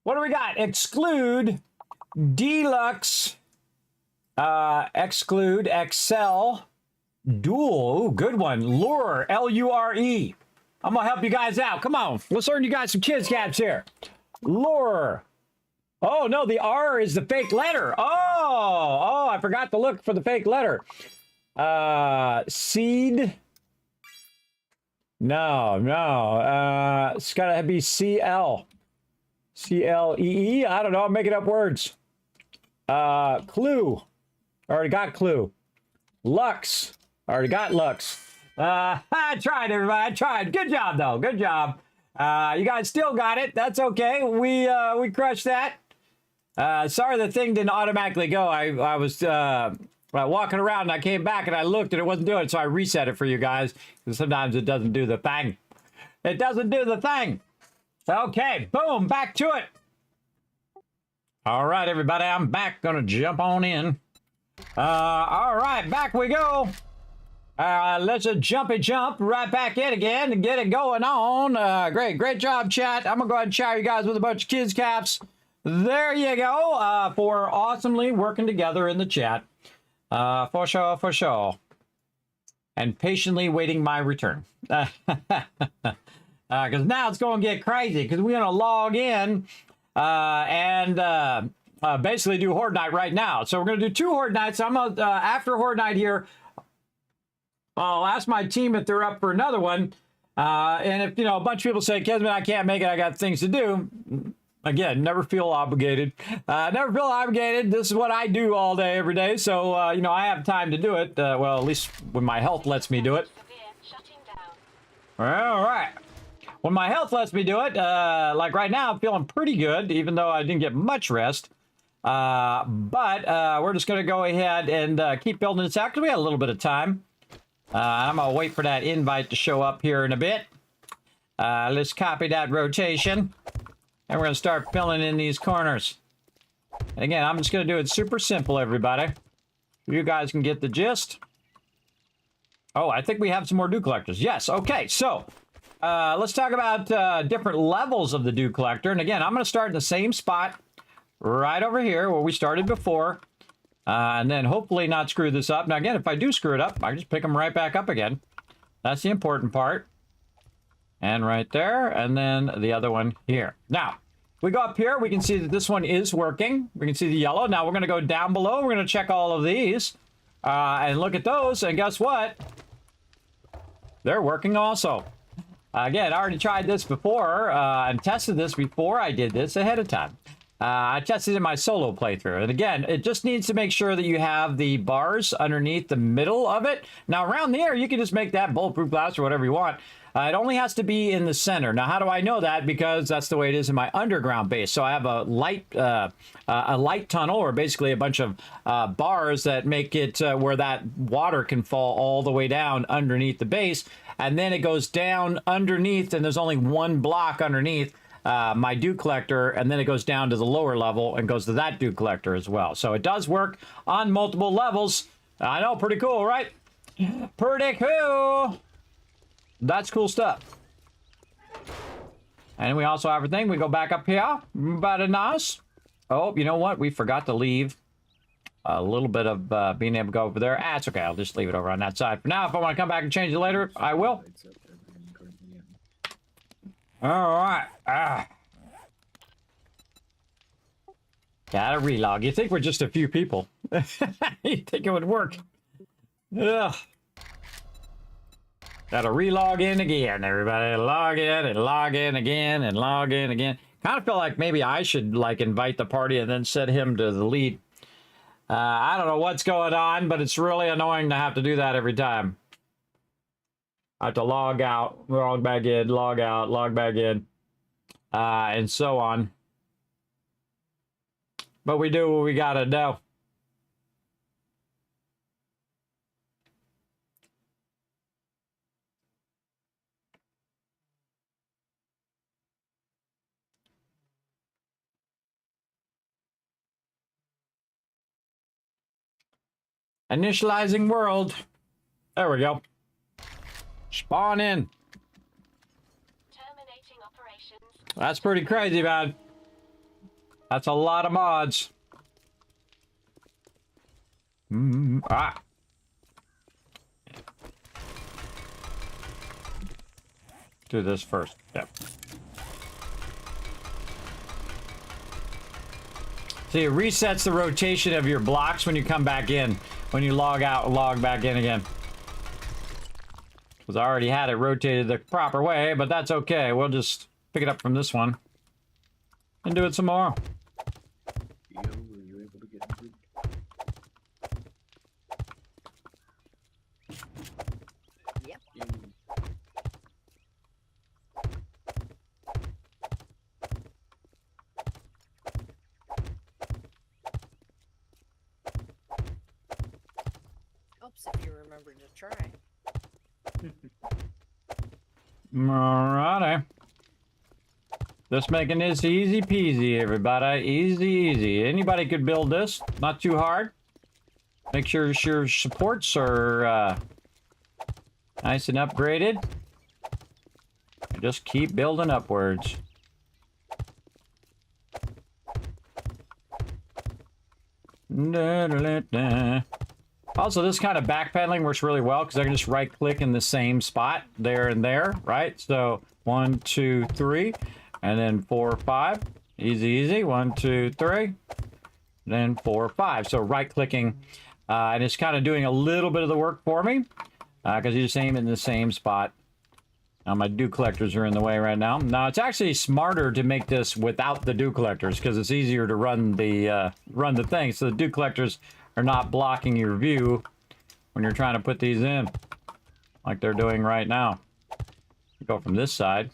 What do we got? Exclude, Deluxe, Exclude, Excel, Duel. Ooh, good one. Lure, L-U-R-E. I'm going to help you guys out. Come on. Let's earn you guys some kids caps here. Lure. Oh, no, the R is the fake letter. Oh, I forgot to look for the fake letter. Seed. No. It's got to be C-L. C-L-E-E? I don't know. I'm making up words. Clue. Already got Clue. Lux. Already got Lux. I tried, everybody. I tried. Good job, though. Good job. You guys still got it. That's okay. We crushed that. Sorry the thing didn't automatically go. I was walking around and I came back and I looked and it wasn't doing it, so I reset it for you guys. Because sometimes it doesn't do the thing. It doesn't do the thing. Okay, boom, back to it. All right, everybody, I'm back. Gonna jump on in. All right, back we go. Let's just jump right back in again and get it going on. Great job, chat. I'm gonna go ahead and shower you guys with a bunch of kids caps. There you go, for awesomely working together in the chat. For sure. And patiently waiting my return. Because now it's going to get crazy, because we're going to log in and basically do Horde Night right now. So we're going to do 2 Horde Nights. I'm going to, after Horde Night here, I'll ask my team if they're up for another one. And if, a bunch of people say, Kismet, I can't make it, I got things to do. Again, never feel obligated. Never feel obligated. This is what I do all day, every day. So, I have time to do it. Well, at least when my health lets me do it. All right. When my health lets me do it, like right now, I'm feeling pretty good, even though I didn't get much rest. But we're just going to go ahead and keep building this out because we got a little bit of time. I'm going to wait for that invite to show up here in a bit. Let's copy that rotation. And we're going to start filling in these corners. And again, I'm just going to do it super simple, everybody. You guys can get the gist. Oh, I think we have some more dew collectors. Yes, okay. So, let's talk about different levels of the dew collector. And again, I'm going to start in the same spot right over here where we started before. And then hopefully not screw this up. Now, again, if I do screw it up, I can just pick them right back up again. That's the important part. And right there, and then the other one here. Now, we go up here, we can see that this one is working. We can see the yellow. Now we're going to go down below. We're going to check all of these and look at those. And guess what? They're working also. Again, I already tried this before and tested this before I did this ahead of time. I tested in my solo playthrough. And again, it just needs to make sure that you have the bars underneath the middle of it. Now, around here, you can just make that bulletproof glass or whatever you want. It only has to be in the center. Now, how do I know that? Because that's the way it is in my underground base. So I have a light tunnel, or basically a bunch of bars that make it where that water can fall all the way down underneath the base. And then it goes down underneath, and there's only one block underneath my dew collector, and then it goes down to the lower level and goes to that dew collector as well. So it does work on multiple levels. I know, pretty cool, right? Pretty cool. That's cool stuff. And we also have a thing. We go back up here. Very nice. Oh, you know what? We forgot to leave a little bit of being able to go over there. Ah, it's okay. I'll just leave it over on that side for now. If I want to come back and change it later, I will. All right. Gotta relog. You think we're just a few people. You think it would work. Ugh. Gotta relog in again, everybody. Log in and log in again and log in again. Kind of feel like maybe I should invite the party and then set him to the lead. I don't know what's going on, but it's really annoying to have to do that every time. I have to log out, log back in, log out, log back in, and so on. But we do what we gotta do. Initializing world. There we go. Spawn in. Terminating operations. That's pretty crazy, man. That's a lot of mods. Ah. Do this first. Yep. See, it resets the rotation of your blocks when you come back in. When you log out, log back in again. Because I already had it rotated the proper way, but that's okay. We'll just pick it up from this one. And do it some more. Yo, were you able to get moved? Yep. Yo. Helps if you remember to try. Alrighty. Just making this easy peasy, everybody. Easy, easy. Anybody could build this. Not too hard. Make sure your supports are nice and upgraded. Just keep building upwards. Da, da, da, da. Also, this kind of backpedaling works really well because I can just right-click in the same spot there and there, right? So 1, 2, 3, and then 4, 5. Easy, easy. 1, 2, 3, then 4, 5. So right-clicking, and it's kind of doing a little bit of the work for me because you just aim in the same spot. Now my dew collectors are in the way right now. Now it's actually smarter to make this without the dew collectors because it's easier to run the thing. So the dew collectors are not blocking your view when you're trying to put these in, like they're doing right now. Go from this side.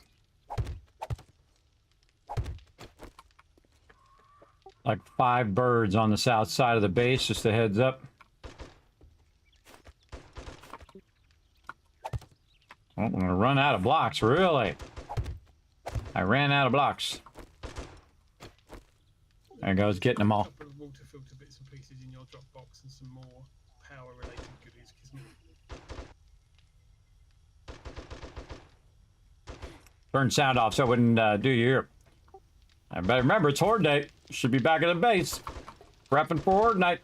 Like 5 birds on the south side of the base, just a heads up. Oh, I'm gonna run out of blocks, really. I ran out of blocks. There goes getting them all. Couple of water filter bits and pieces in your Dropbox and some more power related goodies. Turn sound off so it wouldn't do your ear. I better remember it's horde day. Should be back at the base. Prepping for horde night.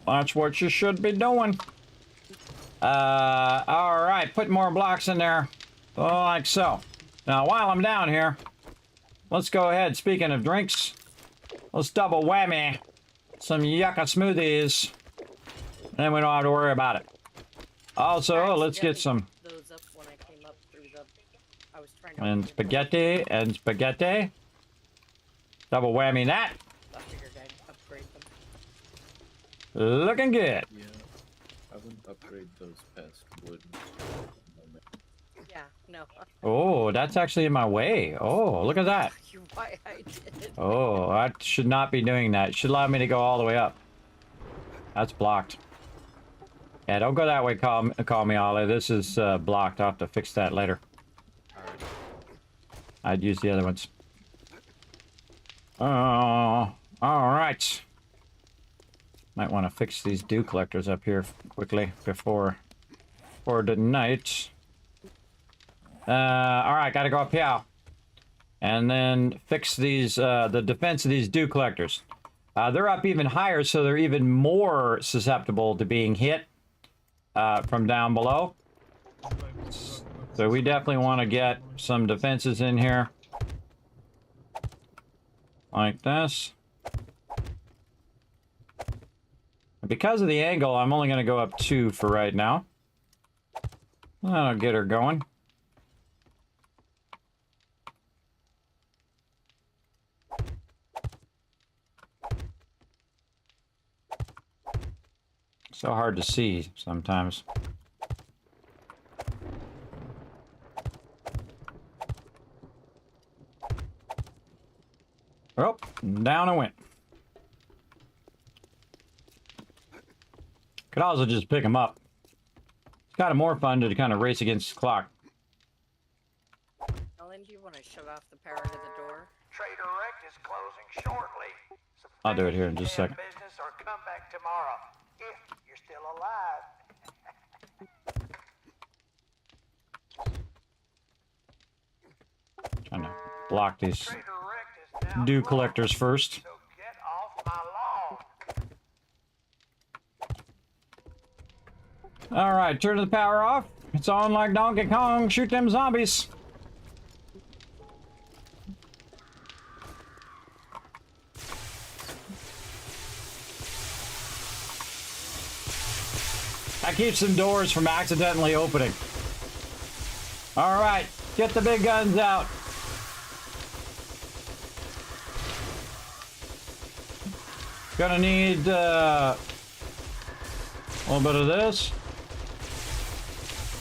That's what you should be doing. Alright, put more blocks in there. Like so. Now while I'm down here, let's go ahead, speaking of drinks, let's double whammy some yucca smoothies. Then we don't have to worry about it. Also, let's get some Those up when I came up through the. I was trying to. and spaghetti and spaghetti. Double whammy that. I figured I'd upgrade them. Looking good. Yeah, I wouldn't upgrade those past wood. Yeah, no. Oh, that's actually in my way. Oh, look at that. You're right, I did. Oh, I should not be doing that. It should allow me to go all the way up. That's blocked. Yeah, don't go that way, call me Ollie. This is blocked. I'll have to fix that later. I'd use the other ones. Oh, alright. Might want to fix these dew collectors up here quickly before the night. Alright, gotta go up here. And then fix these, the defense of these dew collectors. They're up even higher, so they're even more susceptible to being hit from down below. So we definitely want to get some defenses in here. Like this. Because of the angle, I'm only going to go up 2 for right now. That'll get her going. So hard to see sometimes. Oh, down I went. Could also just pick them up. It's kind of more fun to kind of race against the clock. Ellen, do you want to shut off the power to the door? Trader Rect is closing shortly. So I'll do it here in just a second. business or come back tomorrow if you're still alive. gonna block these dew collectors first. All right, turn the power off. It's on like Donkey Kong. Shoot them zombies. That keeps some doors from accidentally opening. All right, get the big guns out. Gonna need a little bit of this.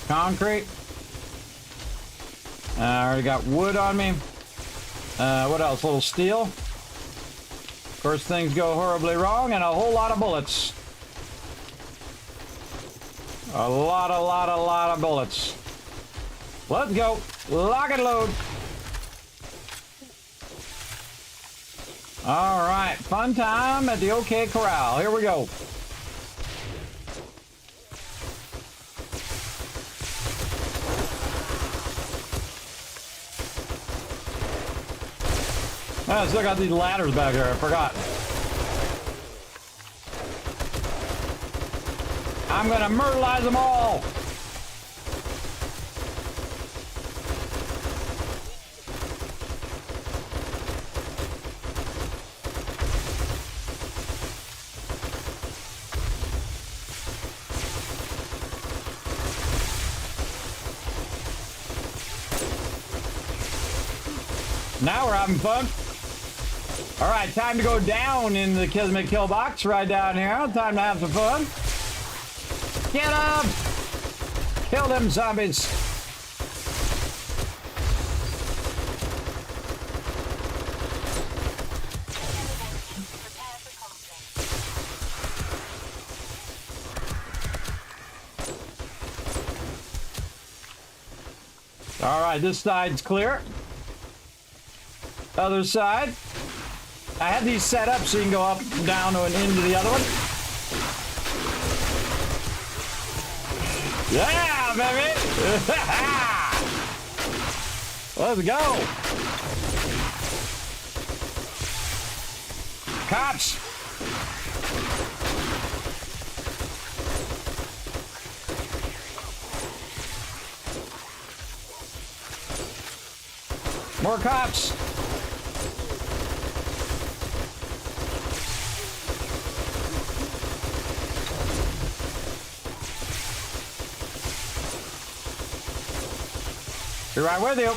Concrete. I already got wood on me. What else? A little steel. Of course, things go horribly wrong, and a whole lot of bullets. A lot of bullets. Let's go. Lock and load. All right, fun time at the OK Corral. Here we go. Oh, I still got these ladders back there. I forgot. I'm gonna myrtleize them all. Now we're having fun. All right, time to go down in the Kismet kill box right down here. Time to have some fun. Get up! Kill them zombies. All right, this side's clear. Other side. I have these set up so you can go up, down, and into the other one. Yeah, baby! Let's go! Cops! More cops! Be right with you.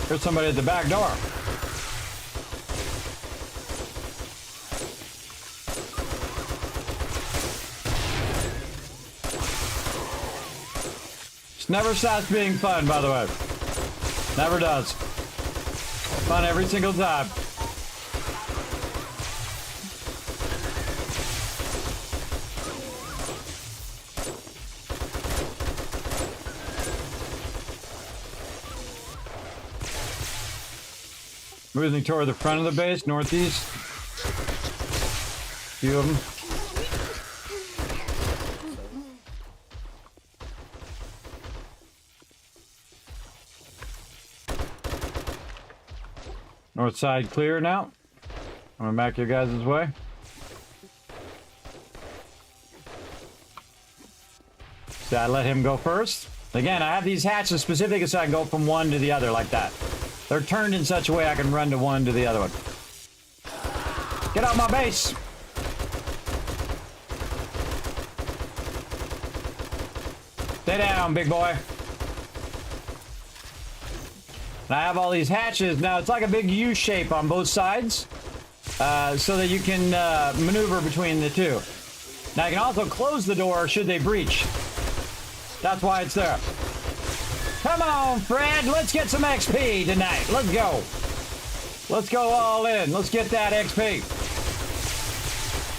There's somebody at the back door. Never stops being fun, by the way. Never does. Fun every single time. Moving toward the front of the base, northeast. A few of them. North side clear now. I'm gonna back your guys' way. See, I let him go first. Again, I have these hatches specifically so I can go from one to the other like that. They're turned in such a way I can run to one to the other one. Get out my base! Stay down, big boy. And I have all these hatches. Now, it's like a big U shape on both sides, so that you can maneuver between the two. Now, you can also close the door should they breach. That's why it's there. Come on, Fred. Let's get some XP tonight. Let's go. Let's go all in. Let's get that XP.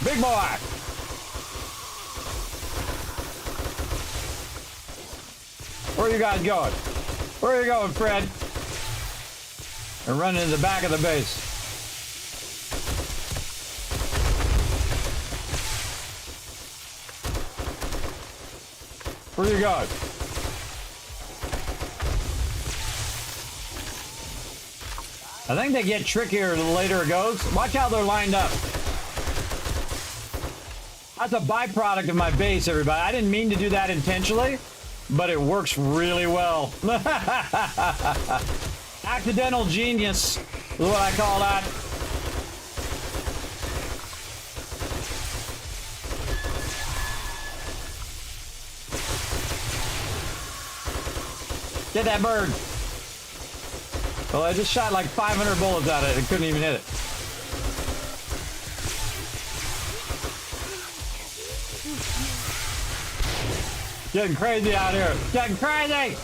Big boy. Where are you guys going? Where are you going, Fred? They're running to the back of the base. Where are you going? I think they get trickier the later it goes. Watch how they're lined up. That's a byproduct of my base, everybody. I didn't mean to do that intentionally, but it works really well. Accidental genius is what I call that. Get that bird. Well, I just shot like 500 bullets at it and couldn't even hit it. Getting crazy out here. Getting crazy!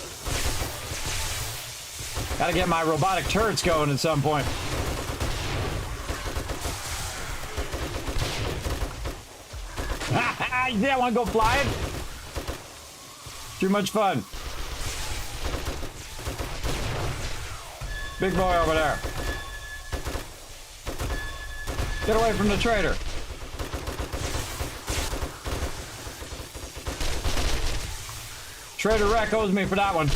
Gotta get my robotic turrets going at some point. You see that one go flying? Too much fun. Big boy over there. Get away from the traitor. Trader Wreck owes me for that one.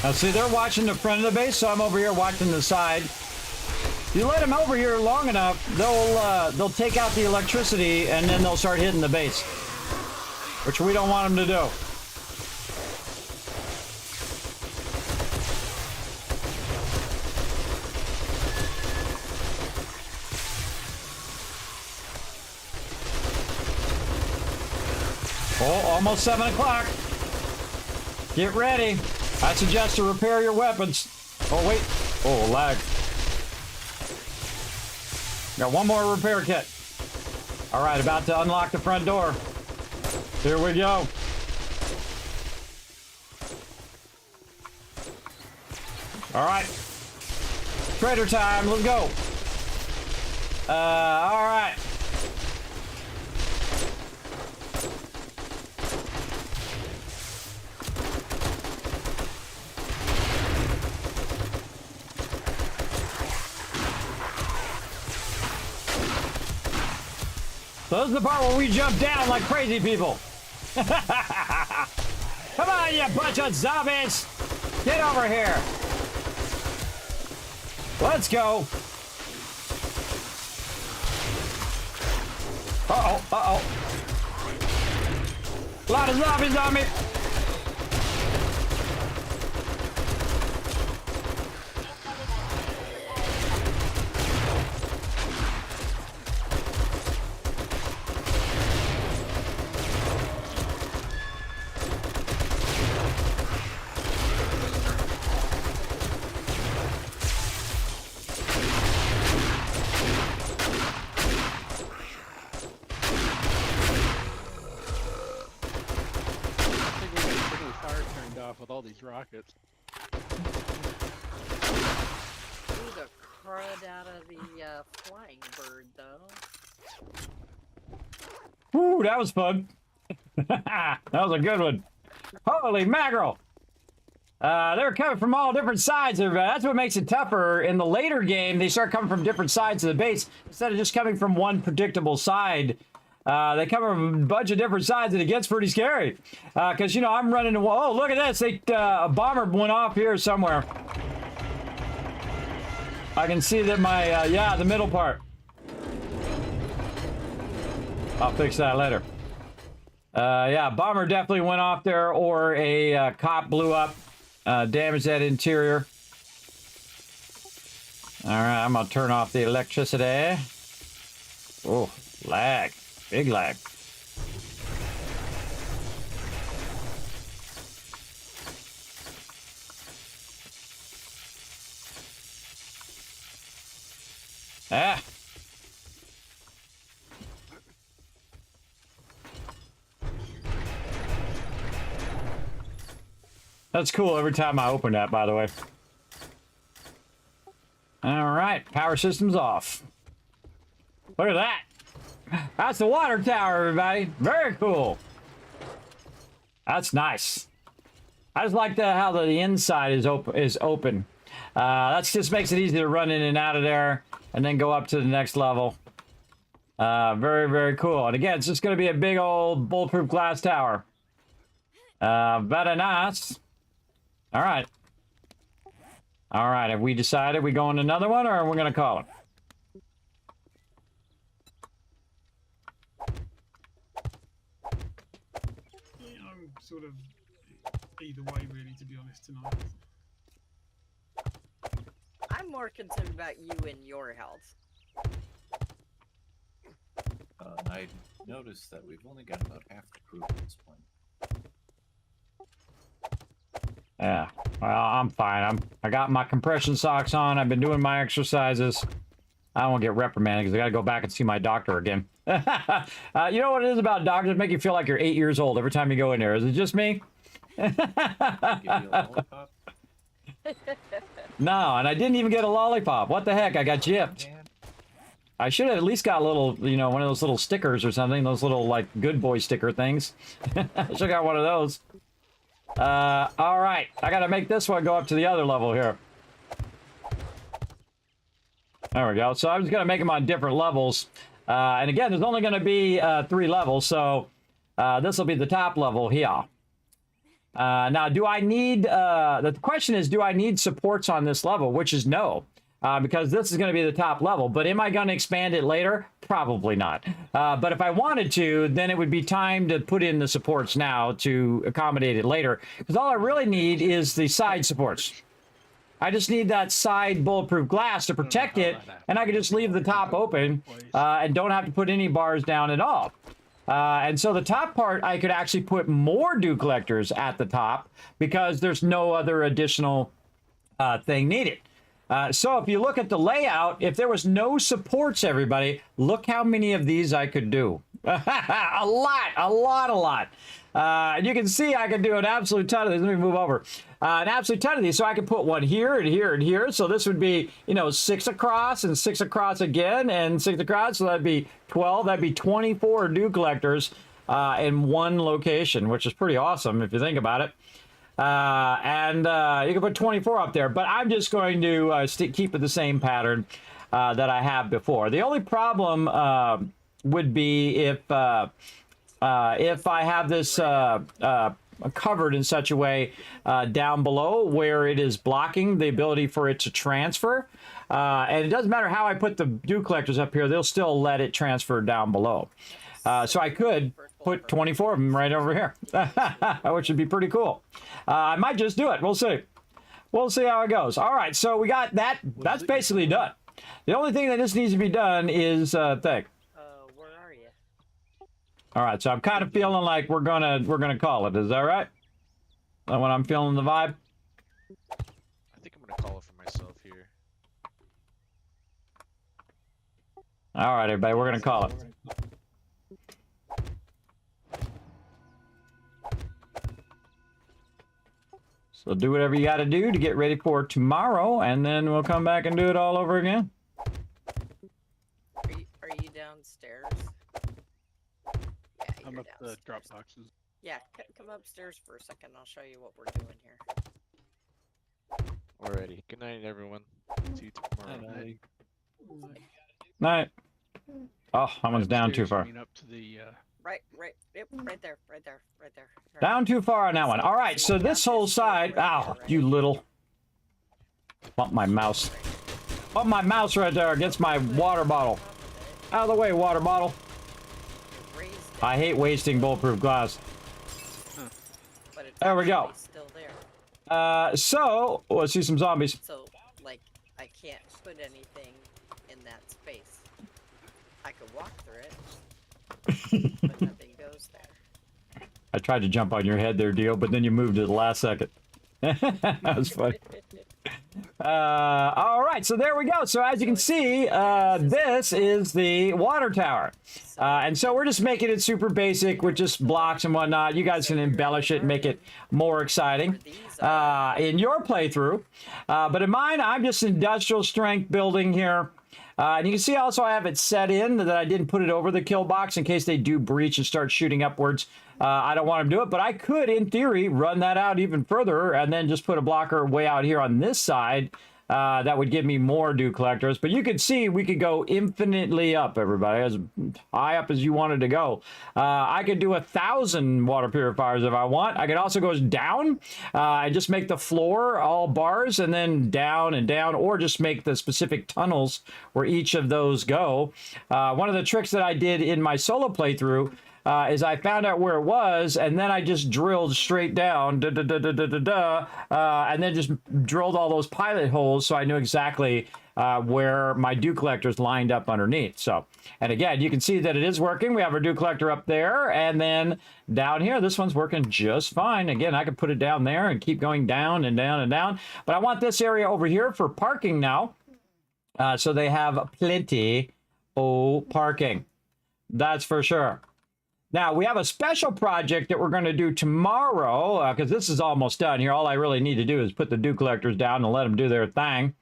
Now see, they're watching the front of the base, so I'm over here watching the side. You let them over here long enough, they'll take out the electricity and then they'll start hitting the base, which we don't want them to do. Oh, almost 7 o'clock. Get ready. I suggest to repair your weapons. Oh, wait. Oh, lag. Got one more repair kit. All right, about to unlock the front door. Here we go. All right. Trader time. Let's go. All right. So this is the part where we jump down like crazy people. Come on, you bunch of zombies! Get over here. Let's go. Uh-oh, uh-oh. A lot of zombies on me. With all these rockets. Ooh, the crud out of the flying bird, though. Woo, that was fun. That was a good one. Holy mackerel. They're coming from all different sides. That's what makes it tougher. In the later game, they start coming from different sides of the base instead of just coming from one predictable side. They come from a bunch of different sides, and it gets pretty scary. Because, you know, I'm running to... Oh, look at this. A bomber went off here somewhere. I can see that my... yeah, the middle part. I'll fix that later. Yeah, bomber definitely went off there, or a cop blew up, damaged that interior. All right, I'm going to turn off the electricity. Oh, lag. Big lag. Ah. That's cool every time I open that, by the way. All right, power system's off. Look at that. That's the water tower, everybody. Very cool. That's nice. I just like how the inside is open. That just makes it easy to run in and out of there and then go up to the next level. Very, very cool. And again, it's just going to be a big old bulletproof glass tower. Very nice. All right. All right. Have we decided we going another one, or are we going to call it? Yeah, I'm sort of either way, really, to be honest, tonight. I'm more concerned about you and your health. I noticed that we've only got about half the crew at this point. Yeah, well, I'm fine. I got my compression socks on. I've been doing my exercises. I don't want to get reprimanded because I got to go back and see my doctor again. You know what it is about doctors? Make you feel like you're 8 years old every time you go in there. Is it just me? Give you a lollipop? No, and I didn't even get a lollipop. What the heck? I got gypped. I should have at least got a little, you know, one of those little stickers or something. Those little, like, good boy sticker things. I should have got one of those. All right. I got to make this one go up to the other level here. There we go. So I'm just going to make them on different levels. And again, there's only going to be 3 levels. So this will be the top level here. Now, do I need... the question is, do I need supports on this level? Which is no. Because this is going to be the top level. But am I going to expand it later? Probably not. But if I wanted to, then it would be time to put in the supports now to accommodate it later. Because all I really need is the side supports. I just need that side bulletproof glass to protect it, and I can just leave the top open and don't have to put any bars down at all. And so the top part, I could actually put more dew collectors at the top because there's no other additional thing needed. So if you look at the layout, if there was no supports, everybody, look how many of these I could do. A lot. And you can see I can do an absolute ton of these. Let me move over. An absolute ton of these. So I can put one here and here and here. So this would be, you know, 6 across and 6 across again and 6 across. So that'd be 12. That'd be 24 dew collectors in one location, which is pretty awesome if you think about it. You can put 24 up there, but I'm just going to keep it the same pattern that I have before. The only problem would be if I have this covered in such a way down below where it is blocking the ability for it to transfer. And it doesn't matter how I put the dew collectors up here, they'll still let it transfer down below. So I could put 24 of them right over here, which would be pretty cool. I might just do it. We'll see. We'll see how it goes. All right, so we got that. That's basically done. The only thing that just needs to be done is thing. Where are you? All right, so I'm kind of feeling like we're gonna call it. Is that right? When I'm feeling the vibe. I think I'm gonna call it for myself here. All right, everybody, we're gonna call it. So do whatever you got to do to get ready for tomorrow, and then we'll come back and do it all over again. Are you downstairs? Yeah, I'm you're up the downstairs. drop boxes. Yeah, come upstairs for a second. I'll show you what we're doing here. Alrighty. Good night, everyone. See you tomorrow. Night. Night. Oh, that one's down too Upstairs, far. I mean, up to the Yep, right there. Down too far on that one. All right, so this whole side. Ow, you little. Bump my mouse. Bump my mouse right there against my water bottle. Out of the way, water bottle. I hate wasting bulletproof glass. There we go. Still there. So let's see some zombies. So, like, I can't put anything in that space. I could walk through it, but nothing goes there. I tried to jump on your head there, Deal, but then you moved at the last second. That was funny. All right, so there we go. So as you can see, this is the water tower. And so we're just making it super basic with just blocks and whatnot. You guys can embellish it and make it more exciting in your playthrough. But in mine, I'm just industrial strength building here. And you can see also I have it set in that I didn't put it over the kill box in case they do breach and start shooting upwards. I don't want them to do it, but I could, in theory, run that out even further and then just put a blocker way out here on this side. That would give me more dew collectors. But you could see we could go infinitely up, everybody, as high up as you wanted to go. I could do 1,000 water purifiers if I want. I could also go down and just make the floor all bars and then down and down, or just make the specific tunnels where each of those go. One of the tricks that I did in my solo playthrough is I found out where it was, and then I just drilled straight down, and then just drilled all those pilot holes so I knew exactly where my dew collectors lined up underneath. So, and again, you can see that it is working. We have our dew collector up there, and then down here, this one's working just fine. Again, I could put it down there and keep going down and down and down. But I want this area over here for parking now. So they have plenty of parking. That's for sure. Now, we have a special project that we're going to do tomorrow, because this is almost done here. All I really need to do is put the dew collectors down and let them do their thing.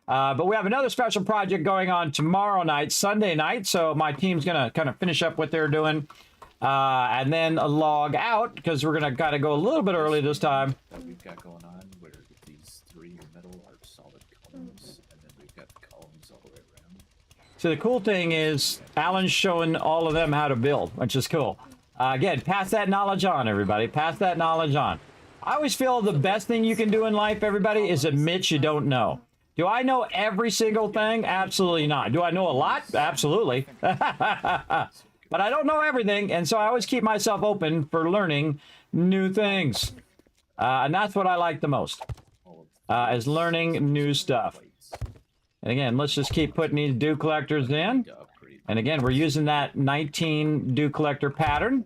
But we have another special project going on tomorrow night, Sunday night. So my team's going to kind of finish up what they're doing and then log out, because we're going to kind of go a little bit early this time. That we've got going on, where these three in the middle are solid columns, and then we've got columns all the way around. So the cool thing is Alan's showing all of them how to build, which is cool. Again, pass that knowledge on, everybody. Pass that knowledge on. I always feel the best thing you can do in life, everybody, is admit you don't know. Do I know every single thing? Absolutely not. Do I know a lot? Absolutely. But I don't know everything, and so I always keep myself open for learning new things. And that's what I like the most, is learning new stuff. And again, let's just keep putting these dew collectors in. And again, we're using that 19 dew collector pattern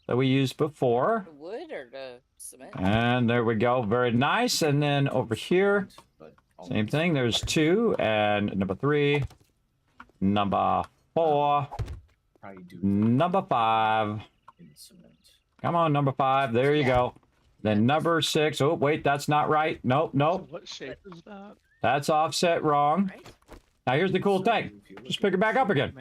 that we used before. The wood or the cement? And there we go. Very nice. And then over here, same thing. There's 2 and number 3, number 4, number 5. Come on, number 5. There you go. Then number 6. Oh, wait, that's not right. Nope, nope. What shape is that? That's offset wrong. Now here's the cool thing. Just pick it back up again.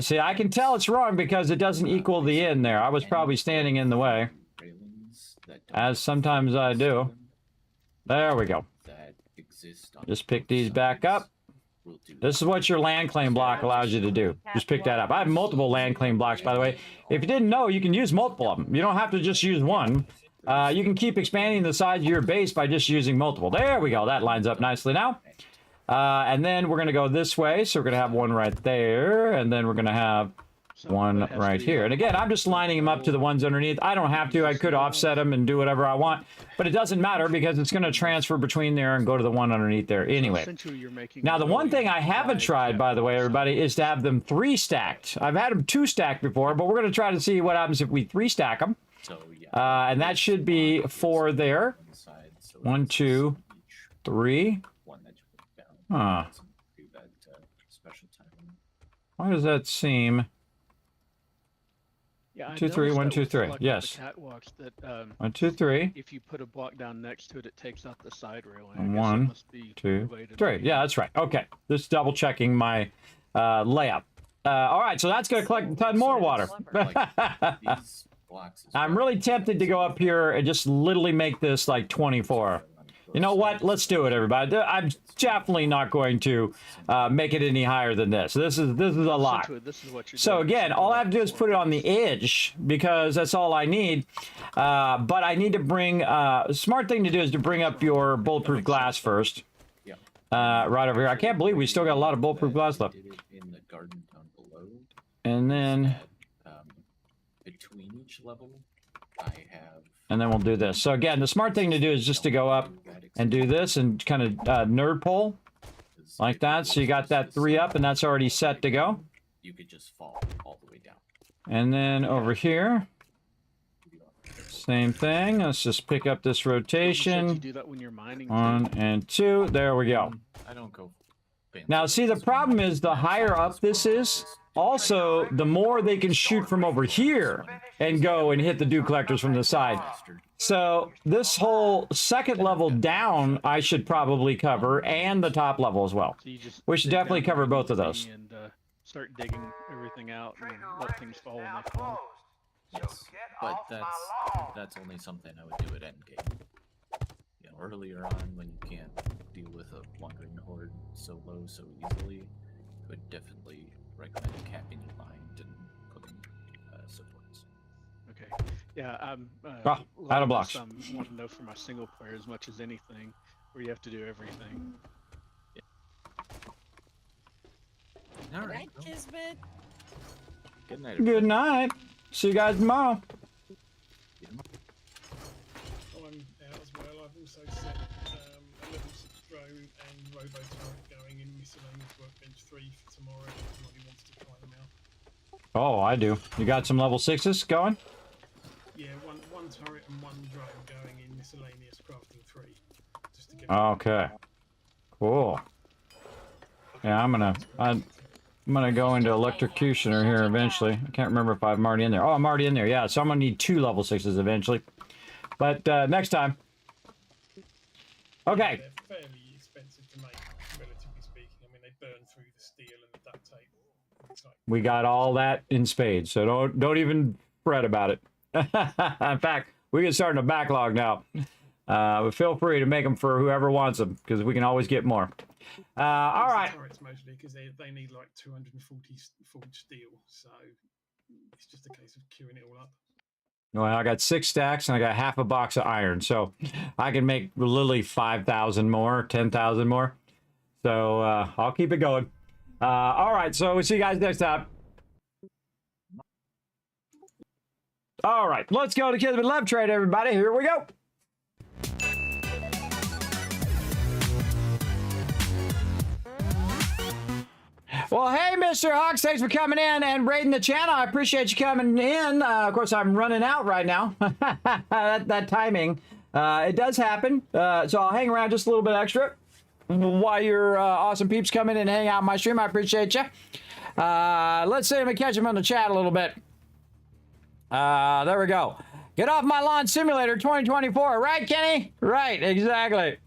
See, I can tell it's wrong because it doesn't equal the end there. I was probably standing in the way, as sometimes I do. There we go. Just pick these back up. This is what your land claim block allows you to do. Just pick that up. I have multiple land claim blocks, by the way. If you didn't know, you can use multiple of them. You don't have to just use one. You can keep expanding the size of your base by just using multiple. There we go. That lines up nicely now. And then we're going to go this way. So we're going to have one right there. And then we're going to have one right here. And again, I'm just lining them up to the ones underneath. I don't have to. I could offset them and do whatever I want. But it doesn't matter because it's going to transfer between there and go to the one underneath there anyway. Now, the one thing I haven't tried, by the way, everybody, is to have them 3 stacked. I've had them 2 stacked before, but we're going to try to see what happens if we 3 stack them. And that should be 4 there. 1, 2, 3. Huh. Why does that seem? Yeah, 2, 3, 1, 2, 3. Like yes. Catwalks that, 1, 2, 3. If you put a block down next to it, it takes out the side railing. 1, 2, 3. Yeah, that's right. Okay, just double checking my layup. All right, so that's going to collect a ton more water. I'm really tempted to go up here and just literally make this like 24. You know what? Let's do it, everybody. I'm definitely not going to make it any higher than this. This is a lot. So again, all I have to do is put it on the edge because that's all I need. But I need to bring. A smart thing to do is to bring up your bulletproof glass first. Right over here. I can't believe we still got a lot of bulletproof glass left. And then between each level, I have. And then we'll do this. So again, the smart thing to do is just to go up and do this and kind of nerd pull like that. So you got that 3 up and that's already set to go. You could just fall all the way down. And then over here, Same thing. Let's just pick up this You rotation. do that when you're mining. 1 and 2. There we go. I don't go. Now, see, the problem is the higher up this is, also, the more they can shoot from over here and go and hit the dew collectors from the side. So this whole second level down, I should probably cover, and the top level as well. So you just We should dig definitely down cover where you both of need to those. be and start digging everything out and let things fall when they fall. Yes, but that's only something I would do at endgame. You know, earlier on when you can't deal with a wandering horde so low so easily, I would definitely recommend capping your mind and putting supports. Okay. Yeah, I'm Ah, out of blocks. I want to know for my single player as much as anything, where you have to do everything. All Good right. night, Kismet. Good night. Good night. See you guys tomorrow. I'm out as well. I've also set a level 6 drone and robo turret going in miscellaneous workbench 3 for tomorrow if somebody wants to try them out. Oh, I do. You got some level 6s going? Yeah, one turret and one drone going in miscellaneous crafting 3. Just to get Okay. Cool. Yeah, I'm gonna go into electrocutioner here eventually. I can't remember if I'm already in there. Oh, I'm already in there. Yeah, so I'm gonna need 2 level 6s eventually. But next time. Okay. They're fairly expensive to make, relatively speaking. I mean, they burn through the steel and the duct tape. It's like, We got all that in spades, so don't even fret about it. In fact, we can start in a backlog now. But feel free to make them for whoever wants them, because we can always get more. All right. turrets mostly because they need like 240 forged steel, so it's just a case of queuing it all up. Well, I got 6 stacks and I got half a box of iron, so I can make literally 5,000 more, 10,000 more. So I'll keep it going. All right, so we'll see you guys next time. All right, let's go to Kismet Love Trade, everybody. Here we go. Well, hey, Mr. Hawks, thanks for coming in and raiding the channel. I appreciate you coming in. Of course, I'm running out right now. that timing. It does happen. So I'll hang around just a little bit extra while your awesome peeps come in and hang out on my stream. I appreciate you. Let's see if we catch them on the chat a little bit. There we go. Get off my lawn simulator 2024. Right, Kenny? Right, exactly.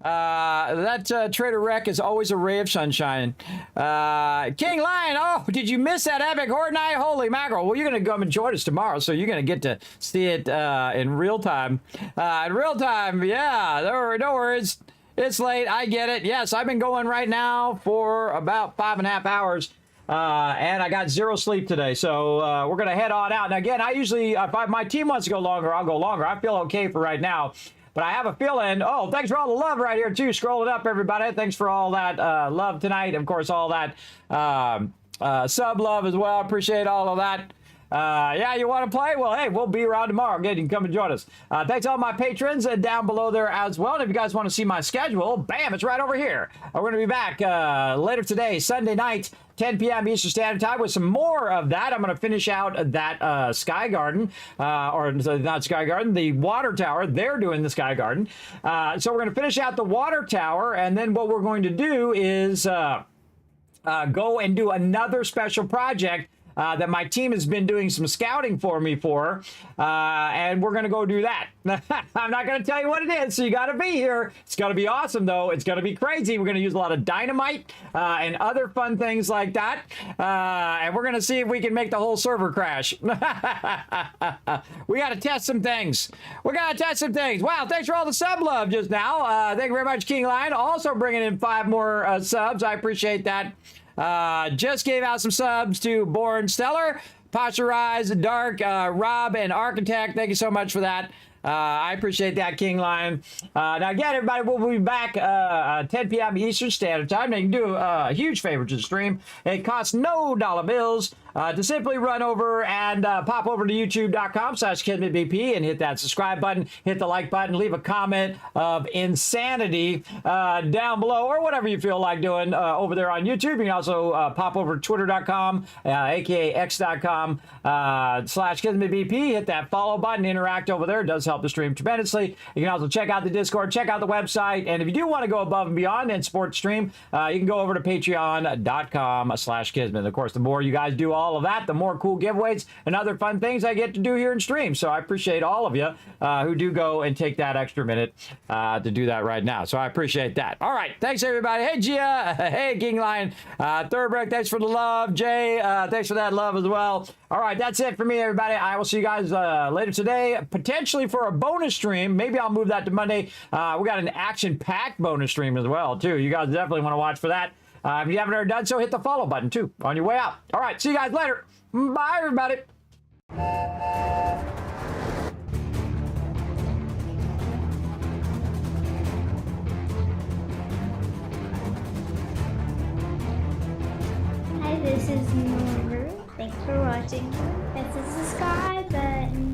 That Trader Wreck is always a ray of sunshine. King Lion, oh, did you miss that epic Horde Night? Holy mackerel. Well, you're going to come and join us tomorrow, so you're going to get to see it in real time. In real time, yeah, no worries. It's late, I get it. Yes, I've been going right now for about 5.5 hours. And I got 0 sleep today, so we're going to head on out. And again, I usually, if my team wants to go longer, I'll go longer. I feel okay for right now. But I have a feeling, oh, thanks for all the love right here, too. Scroll it up, everybody. Thanks for all that love tonight. Of course, all that sub love as well. Appreciate all of that. Yeah, you want to play? Well, hey, we'll be around tomorrow. Again, you can come and join us. Thanks to all my patrons down below there as well. And if you guys want to see my schedule, bam, it's right over here. We're going to be back later today, Sunday night, 10 p.m. Eastern Standard Time with some more of that. I'm going to finish out that Sky Garden, or not Sky Garden, the Water Tower. They're doing the Sky Garden. So we're going to finish out the Water Tower, and then what we're going to do is go and do another special project that my team has been doing some scouting for me for, and we're going to go do that. I'm not going to tell you what it is, so you got to be here. It's going to be awesome, though. It's going to be crazy. We're going to use a lot of dynamite and other fun things like that, and we're going to see if we can make the whole server crash. We got to test some things. We got to test some things. Wow, thanks for all the sub love just now. Thank you very much, King Lion. Also bringing in 5 more subs. I appreciate that. Just gave out some subs to Born Stellar, Pasteurized, Dark, Rob, and Architect. Thank you so much for that. I appreciate that, King Lion. Now, again, everybody, we'll be back 10 p.m. Eastern Standard Time. Now, you can do a huge favor to the stream. It costs no dollar bills to simply run over and pop over to youtube.com/KismetBP and hit that subscribe button, hit the like button, leave a comment of insanity down below or whatever you feel like doing over there on YouTube. You can also pop over to twitter.com, aka x.com/KismetBP, hit that follow button, interact over there. It does help the stream tremendously. You can also check out the Discord, check out the website, and if you do want to go above and beyond and support the stream, you can go over to patreon.com/Kismet. Of course, the more you guys do all of that, the more cool giveaways and other fun things I get to do here in stream. So I appreciate all of you who do go and take that extra minute to do that right now. So I appreciate that. All right. Thanks, everybody. Hey, Gia. Hey, King Lion. Thurbrick, thanks for the love. Jay, thanks for that love as well. All right. That's it for me, everybody. I will see you guys later today, potentially for a bonus stream. Maybe I'll move that to Monday. We got an action-packed bonus stream as well, too. You guys definitely want to watch for that. If you haven't already done so, hit the follow button, too, on your way out. All right. See you guys later. Bye, everybody. Hi, this is Norbert. Thanks for watching. Hit the subscribe button.